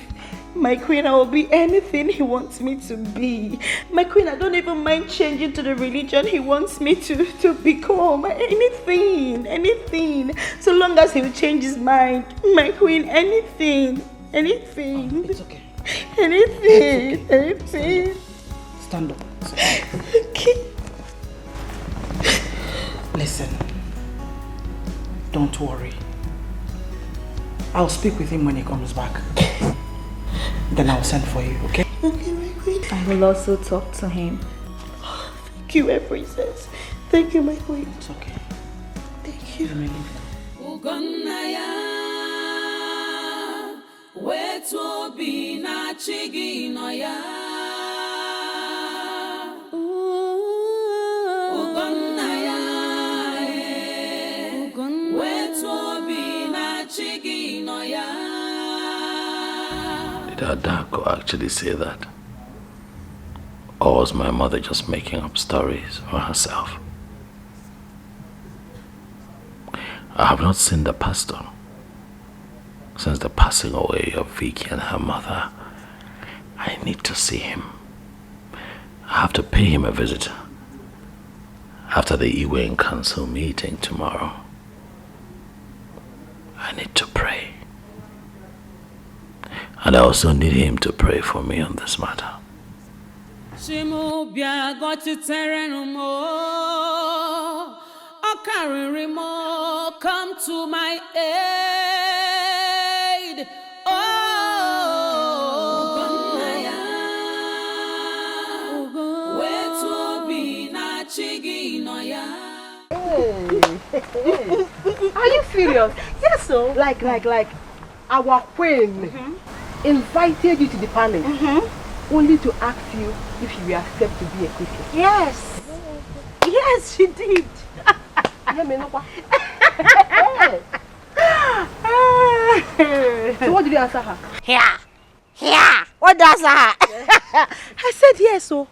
P: My queen, I will be anything he wants me to be. My queen, I don't even mind changing to the religion he wants me to become. Anything. So long as he will change his mind. My queen, anything.
G: It's okay.
P: Anything.
G: Stand up.
P: Okay.
G: Listen. Don't worry. I'll speak with him when he comes back. Then I'll send for you, okay?
P: Okay, my queen.
D: I will also talk to him.
P: Thank you, my princess. Thank you, my queen.
G: It's okay.
P: Thank you.
G: Let me leave.
I: Did Adako actually say that? Or was my mother just making up stories for herself? I have not seen the pastor, since the passing away of Vicky and her mother. I need to see him. I have to pay him a visit after the Iwe Council meeting tomorrow. I need to pray. And I also need him to pray for me on this matter.
Q: Shimubia got to Terenumo, Okaririmo, come to my aid.
A: Are you serious?
F: Yes, so.
A: Like our queen invited you to the palace only to ask you if you will accept to be a Christian.
F: Yes. Yes, she did.
A: So what did you answer her?
F: Yeah. What does her? I said yes, so.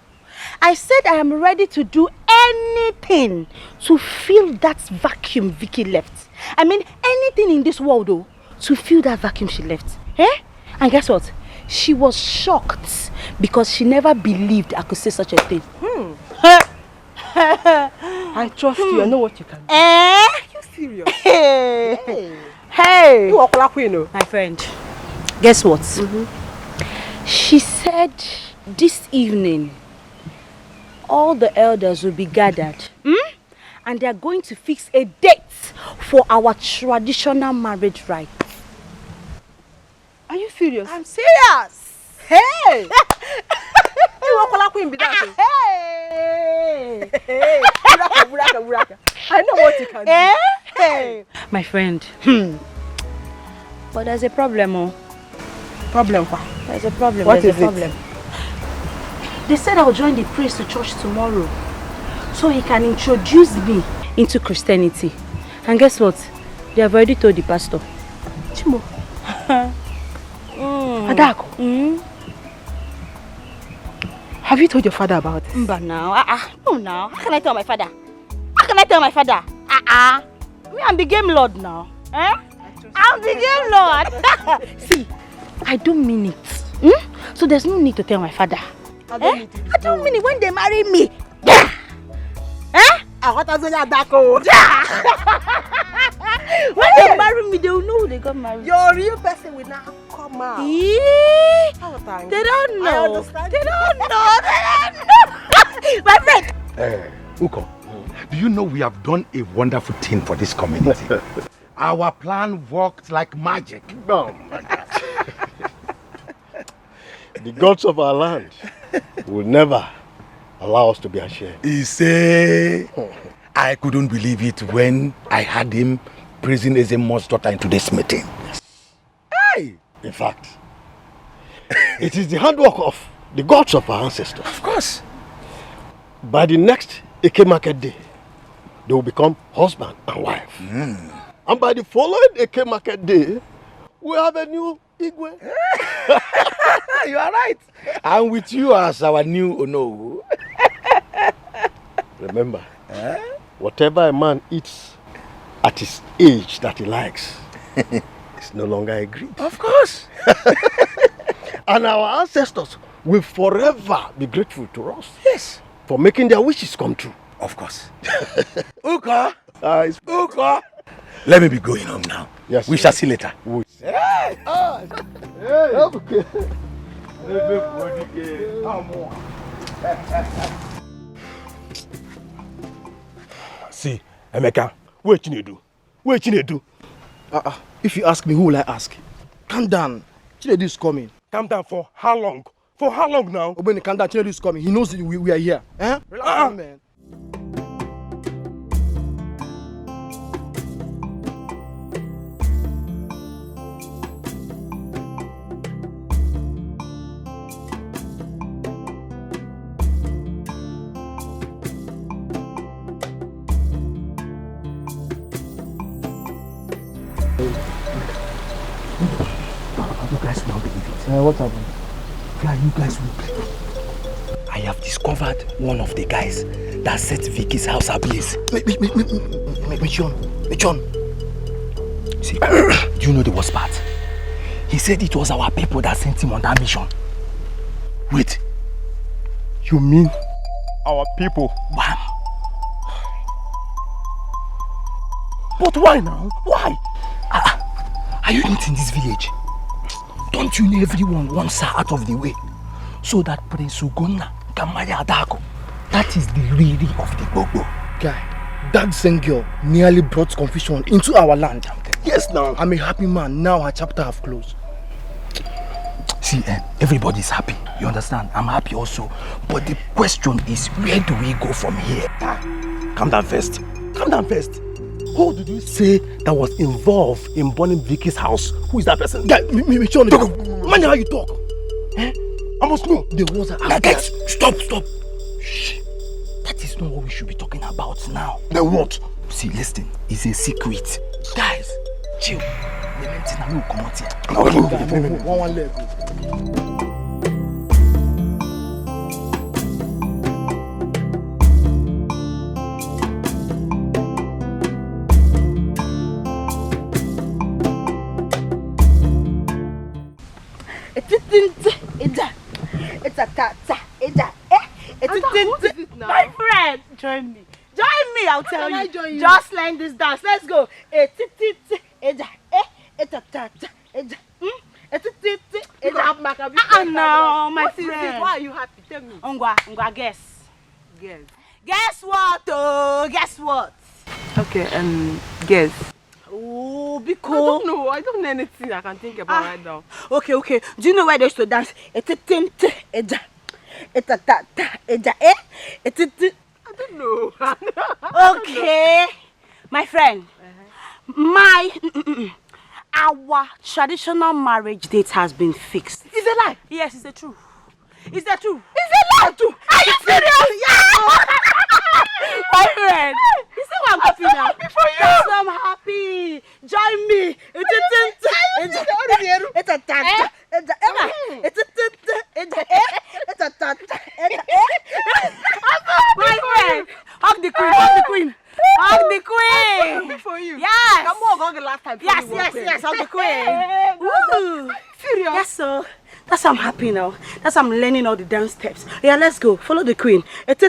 F: I said I am ready to do anything to fill that vacuum Vicky left. I mean, anything in this world, though, to fill that vacuum she left. And guess what? She was shocked because she never believed I could say such a thing.
A: I trust you. I know what you can do. Are you serious?
F: Hey.
A: You are queen,
F: my friend. Guess what? She said this evening all the elders will be gathered. And they are going to fix a date for our traditional marriage rites.
A: Are you serious?
F: I'm serious.
A: Hey! You are queen, Hey! Buraka. I know what you can do.
F: Hey! My friend. But there's a problem, oh.
A: Problem?
F: There's a problem.
A: What
F: There's
A: is
F: a problem. They said I'll join the priest to church tomorrow, so he can introduce me into Christianity. And guess what? They have already told the pastor.
A: Chimo. Adako. Have you told your father about it?
F: But now, no now. How can I tell my father? Me, I'm the game lord now. I'm the game lord. See, I don't mean it. So there's no need to tell my father. I don't mean it when they marry me. When they marry me, they will know they got married.
A: Your real person will now come out.
F: They don't know. They don't know. My friend.
M: Uko, do you know we have done a wonderful thing for this community? Our plan worked like magic.
U: Oh my God. The gods of our land will never allow us to be ashamed.
M: He say, I couldn't believe it when I had him praising Ezemo's daughter in today's meeting.
U: Hey! In fact, it is the handwork of the gods of our ancestors.
M: Of course.
U: By the next Eke Market Day, they will become husband and wife. And by the following Eke Market Day, we have a new Igwe.
M: You are right. And with you as our new Ono.
U: Remember, whatever a man eats at his age that he likes is no longer a greed.
M: Of course.
U: And our ancestors will forever be grateful to us.
M: Yes.
U: For making their wishes come true.
M: Of course. Uko. Uko. Let me be going home now.
U: Yes.
M: We shall see later.
U: Hey! Okay.
N: See, Emeka, what you do? What you do? If you ask me, who will I ask? Calm down. Chinedu is coming. Calm down for how long? For how long now? Obeni, calm down. Chinedu is coming. He knows we are here. Relax, man.
B: What happened? Yeah, you guys will believe. I have discovered one of the guys that set Vicky's house ablaze.
N: Which one?
B: See, do you know the worst part?
T: He said it was our people that sent him on that mission.
N: Wait. You mean our people?
T: Wham! But why now? Why? Are you not in this village? Don't you know everyone wants her out of the way? So that Prince Ugonna can marry Adako. That is the really of the Gbogbo.
J: Guy, that same girl nearly brought confusion into our land. Yes, now I'm a happy man. Now her chapter have closed.
T: See, everybody's happy. You understand? I'm happy also. But the question is, where do we go from here?
J: Calm down first. Calm down first. Who did you say that was involved in burning Vicky's house? Who is that person? Guy, me, Charlie. Man, how you talk? Eh? I must know. The ones that
T: guys, stop. Shh. That is not what we should be talking about now.
J: Then what?
T: See, listen, it's a secret. Guys, chill. The main thing I will come out here.
J: One leg.
F: My friend, join me. Join me, I'll tell you. Just learn this dance. Let's go. No, my friend.
A: Why are you happy? Tell me.
F: Ngwa, guess.
A: Guess.
F: Guess what? Oh, guess what?
A: Okay, guess.
F: Oh, because
A: I don't know anything I can think about right now.
F: Okay. Do you know where they used to dance? I
A: don't know.
F: Okay, my friend. Our traditional marriage date has been fixed.
A: Is it a lie?
F: Yes, it's the truth. It's the truth.
A: Is it a lie too?
F: Are you serious? Yes. My friend. You see why I'm happy now?
A: Happy for you.
F: Yes, I'm happy. Join me. My friend. Hug the queen. Hug the queen.
A: Happy for you.
F: Yes.
A: Come on, hug the last time.
F: Yes. Hug the queen. Woo.
A: Serious?
F: Yes, so. That's why I'm happy now. That's why I'm learning all the dance steps. Yeah, let's go. Follow the queen. That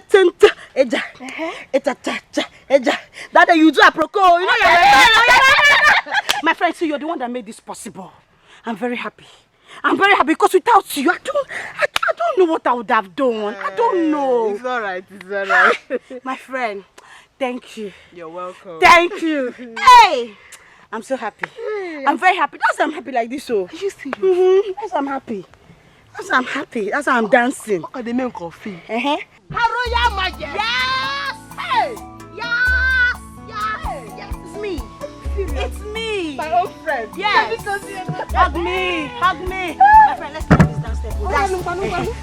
F: you do aproko. You know my friend, so you're the one that made this possible. I'm very happy. Because without you, I don't know what I would have done. I don't know.
A: It's alright.
F: My friend, thank you.
A: You're welcome.
F: Thank you. Hey! I'm so happy. I'm very happy. That's why I'm happy like this. So.
A: Are you serious?
F: That's why I'm happy. That's why I'm dancing.
A: What are the men coffee?
F: Haroya Maje. Yes! Hey! Yes! It's me. It's me.
A: My old friend.
F: Yes. Hug me. My friend, let's do this dance step.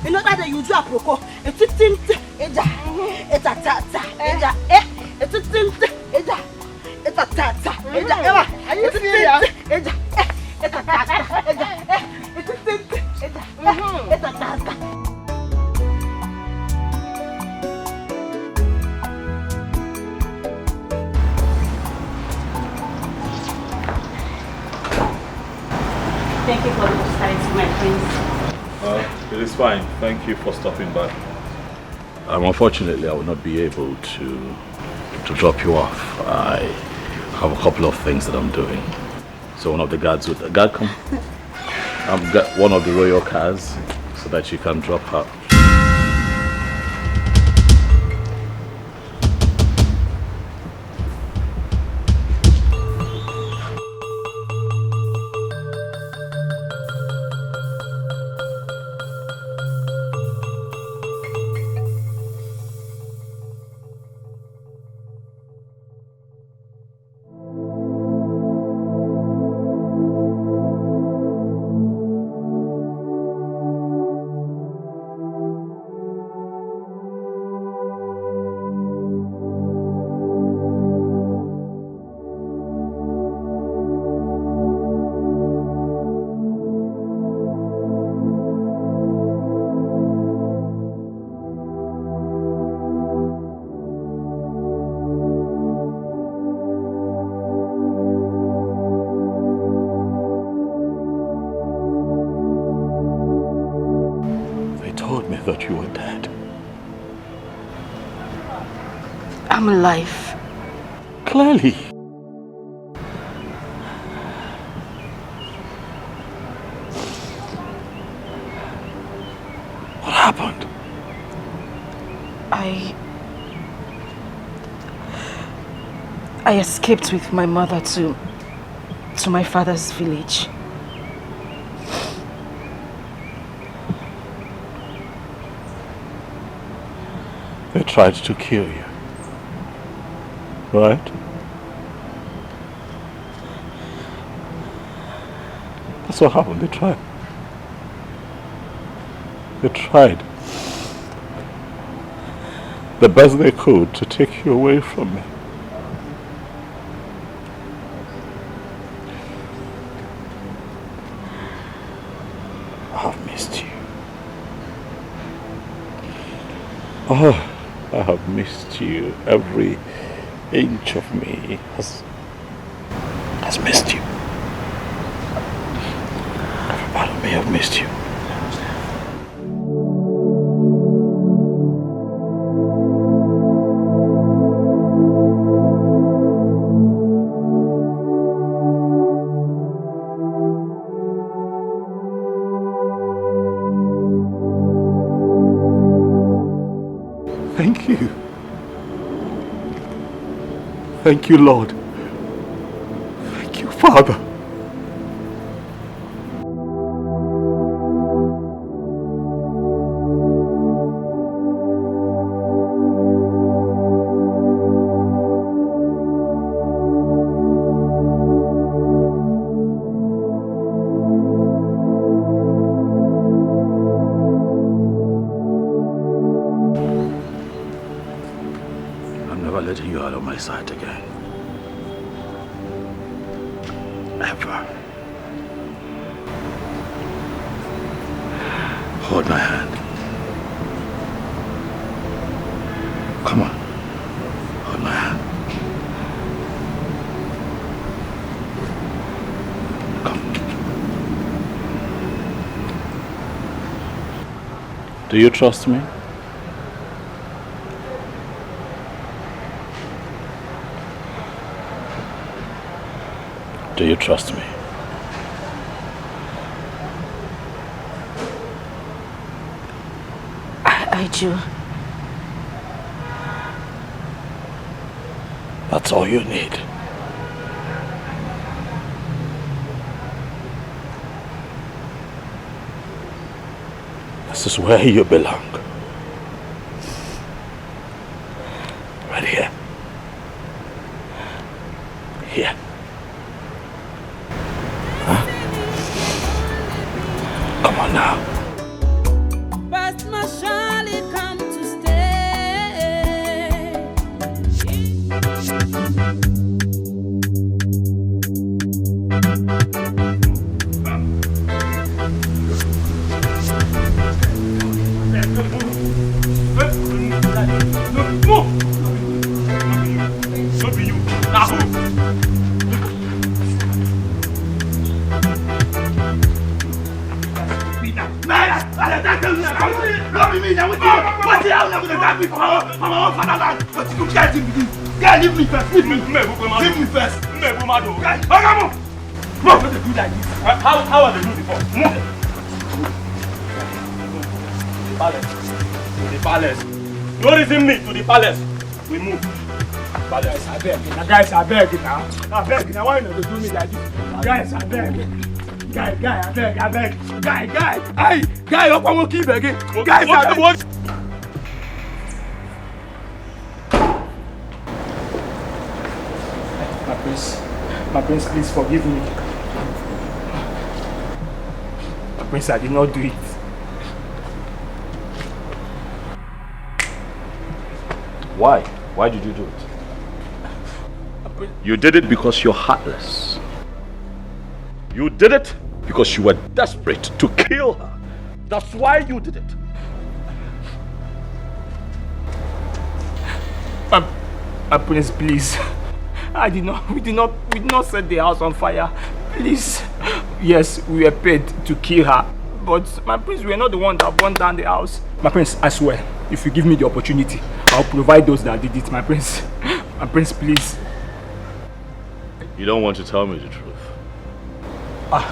F: You know that you do aproko. It's
A: Are you serious?
F: Thank you for the hospitality, my friends.
I: It is fine. Thank you for stopping by. Unfortunately, I will not be able to drop you off. I have a couple of things that I'm doing. So one of the guards with the guard come. I've got one of the royal cars so that you can drop her.
B: dead.
A: I'm alive.
B: Clearly. What happened?
A: I escaped with my mother to my father's village.
B: They tried to kill you, right? That's what happened. They tried. They tried the best they could to take you away from me. I've missed you. Oh, I have missed you. Every inch of me has missed you. Every part of me has missed you. Thank you. Thank you, Lord. Thank you, Father. Letting you out of my sight again. Ever. Hold my hand. Come on. Hold my hand. Come. Do you trust me? Do you trust me?
A: I do.
B: That's all you need. This is where you belong. Right here. Here. Come on now.
Q: But must surely come to stay.
J: Not be you. Now who? Not be me, now what the hell am I going to grab me from my own fatherland? What you guys do with this? Guys, leave me first, leave me. Leave me first. Guys, come on. Come on, what they do like this? How are they doing before? Move. To the palace. No reason me to the palace. We move. Palace, I beg. Guys, I beg now. I beg now. Why not they do me like this? Guys, I beg. Guy, I beg. Guy. Hey, guy, what will keep again? Guys, I beg. What? My prince, please forgive me. My prince, I did not do it.
I: Why? Why did you do it? You did it because you're heartless. You did it because you were desperate to kill her. That's why you did it.
N: My prince, please. We did not set the house on fire. Please. Yes, we were paid to kill her. But my prince, we are not the one that burned down the house.
L: My prince, I swear, if you give me the opportunity, I'll provide those that did it, my prince. My prince, please.
I: You don't want to tell me the truth?
L: My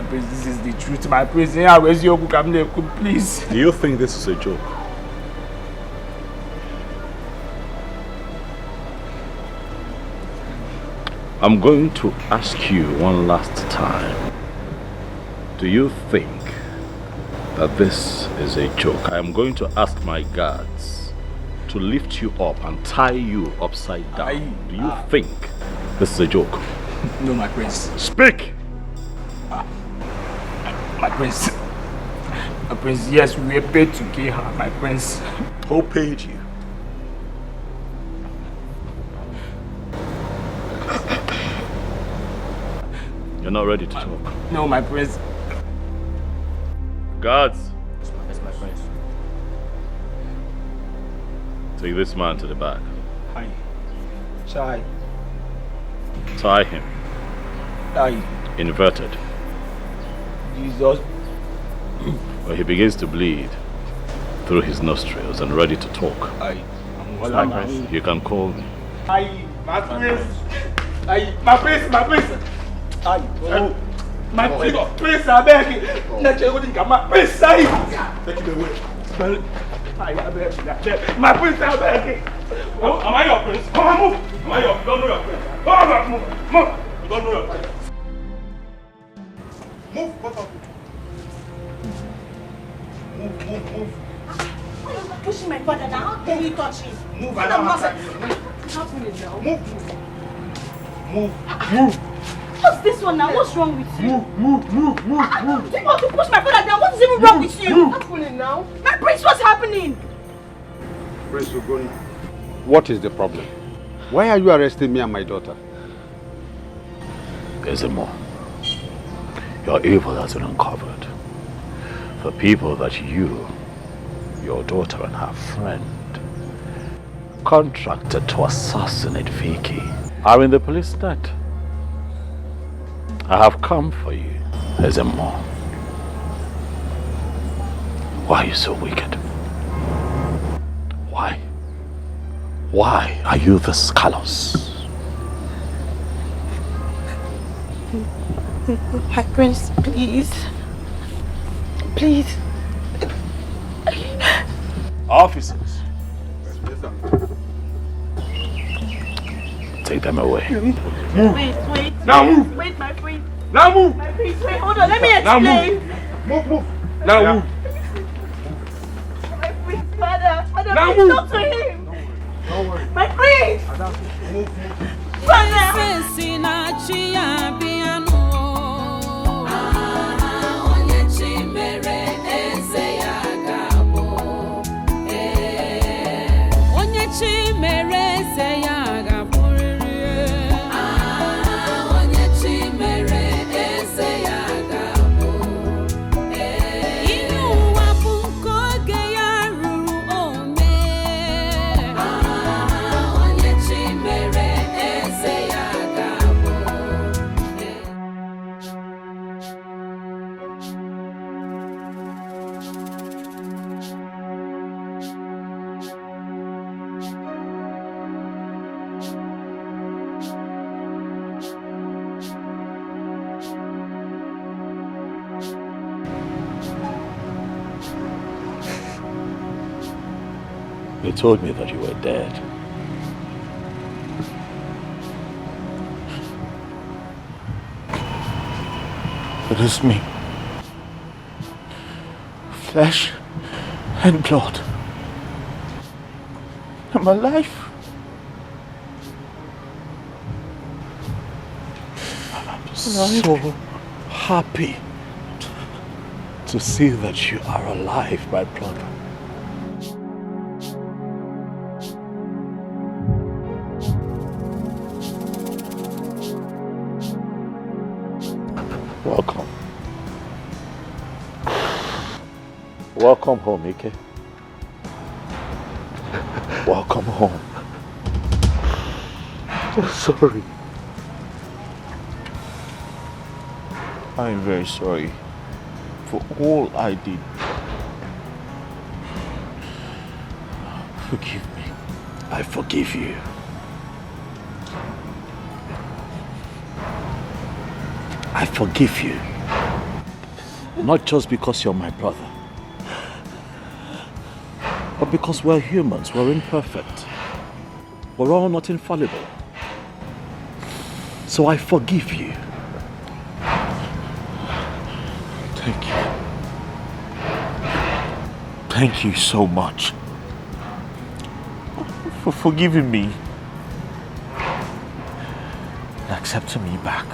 L: prince, this is the truth, my prince. Yeah, where's your book? Please.
I: Do you think this is a joke? I'm going to ask you one last time. Do you think that this is a joke? I am going to ask my guards to lift you up and tie you upside down. Do you think this is a joke?
L: No, my prince.
I: Speak!
L: My prince. My prince, yes, we were paid to kill her, my prince.
I: Who paid you? You're not ready to talk.
L: No, my prince.
I: Guards!
H: Yes, my prince.
I: Take this man to the back.
L: Hi. Chai.
I: Tie him.
L: Hi.
I: Inverted.
L: Jesus.
I: When he begins to bleed through his nostrils and ready to talk, you can call me.
L: Hi, my prince. Hi, my prince, my prince. Hi. My prince, I beg you. My prince, I. Take it away. My prince, I beg you. Am I your prince? Come on, move. Am I your? You don't know your prince. Come on, move. Move. You don't know your prince. Move, both of you. Move.
F: Why are you pushing my father now? How dare you touch him?
L: Move, I don't have time.
F: What's happening now?
L: Move.
F: What's this one now? What's wrong with you?
L: Move.
F: You want to push my father down? What is even wrong with you?
R: What's happening now?
F: My prince, what's happening?
R: Prince Ogoni, what is the problem? Why are you arresting me and my daughter?
I: There's more. Your evil has been uncovered. The people that you, your daughter and her friend, contracted to assassinate Vicky are in the police net. I have come for you, Ezemo. Why are you so wicked? Why? Why are you this callous?
F: My prince, please. Please.
I: Officers. Take them away.
F: Wait.
L: Now move.
F: Wait, my prince.
L: Now move.
F: My prince, wait, hold on. Let me explain.
L: Now move. Now move.
F: My prince, father,
L: Now
F: please
L: move.
F: talk to him.
L: Don't worry.
F: My prince.
L: Move.
I: They told me that you were dead.
O: It is me. Flesh and blood. I'm alive.
I: I'm so happy to see that you are alive, my brother. Welcome. Welcome home, Ike. Welcome home.
O: I'm sorry. I'm very sorry
I: for all I did. Forgive me.
B: I forgive you. I forgive you.
I: Not just because you're my brother, but because we're humans, we're imperfect. We're all not infallible. So I forgive you.
S: Thank you. Thank you so much for forgiving me and accepting me back.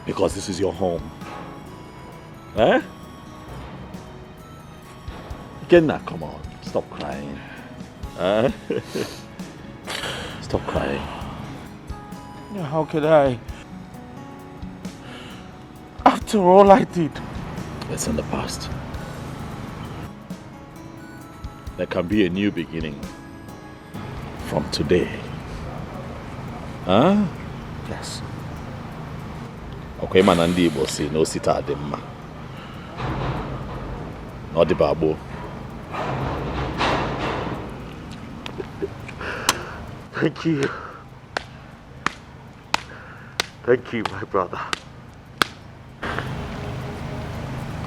I: Because this is your home. Eh? Kenna, come on. Stop crying. Eh? Stop crying.
S: How could I? After all I did.
I: It's in the past. There can be a new beginning from today. Huh?
S: Yes.
I: Okay, man, and Igbo say no sita ademma. Not the babo.
S: Thank you. Thank you, my brother.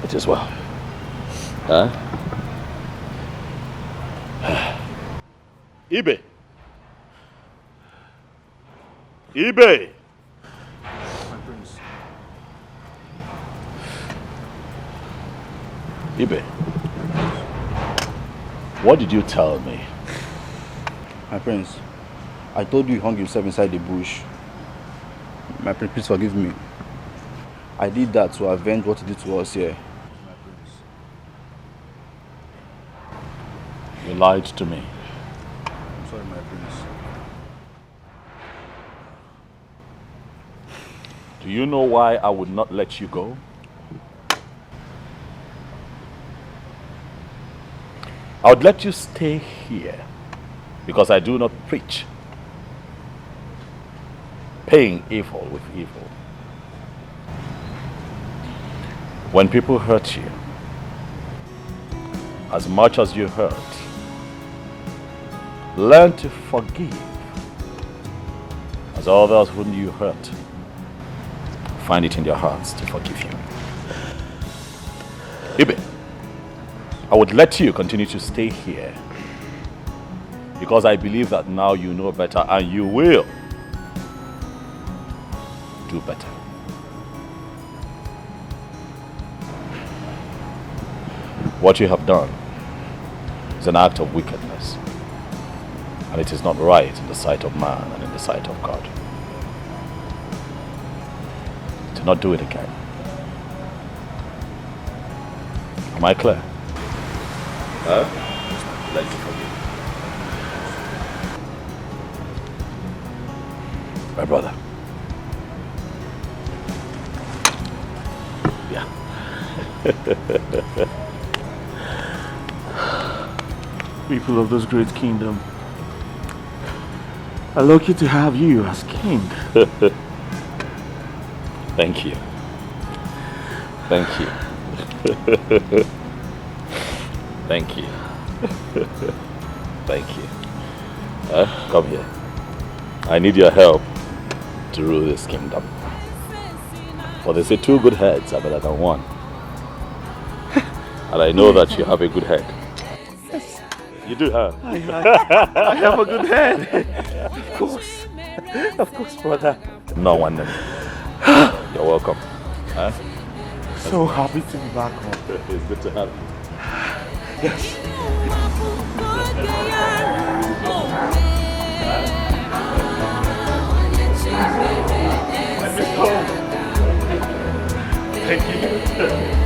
I: It is well. Huh? Ibe. Ibe.
U: My prince.
I: Ibe. What did you tell me?
O: My prince, I told you he hung himself inside the bush. My prince, please forgive me. I did that to avenge what he did to us here.
U: My prince.
I: You lied to me.
O: I'm sorry, my prince.
I: Do you know why I would not let you go? I would let you stay here because I do not preach paying evil with evil. When people hurt you, as much as you hurt, learn to forgive as others whom you hurt find it in their hearts to forgive you. Ibe, I would let you continue to stay here because I believe that now you know better and you will do better. What you have done is an act of wickedness, and it is not right in the sight of man and in the sight of God. Do not do it again. Am I clear? Let me forgive. My brother. Yeah.
S: People of this great kingdom are lucky to have you as king.
I: Thank you. Thank you. Thank you. Thank you. Come here. I need your help to rule this kingdom. For they say 2 good heads are better than 1. And I know that you have a good head.
S: Yes.
I: You do have.
S: I have a good head. Of course, brother.
I: No one then. You're welcome. Huh?
S: So happy to be back home.
I: It's good to have you.
S: Yes.
I: Thank you.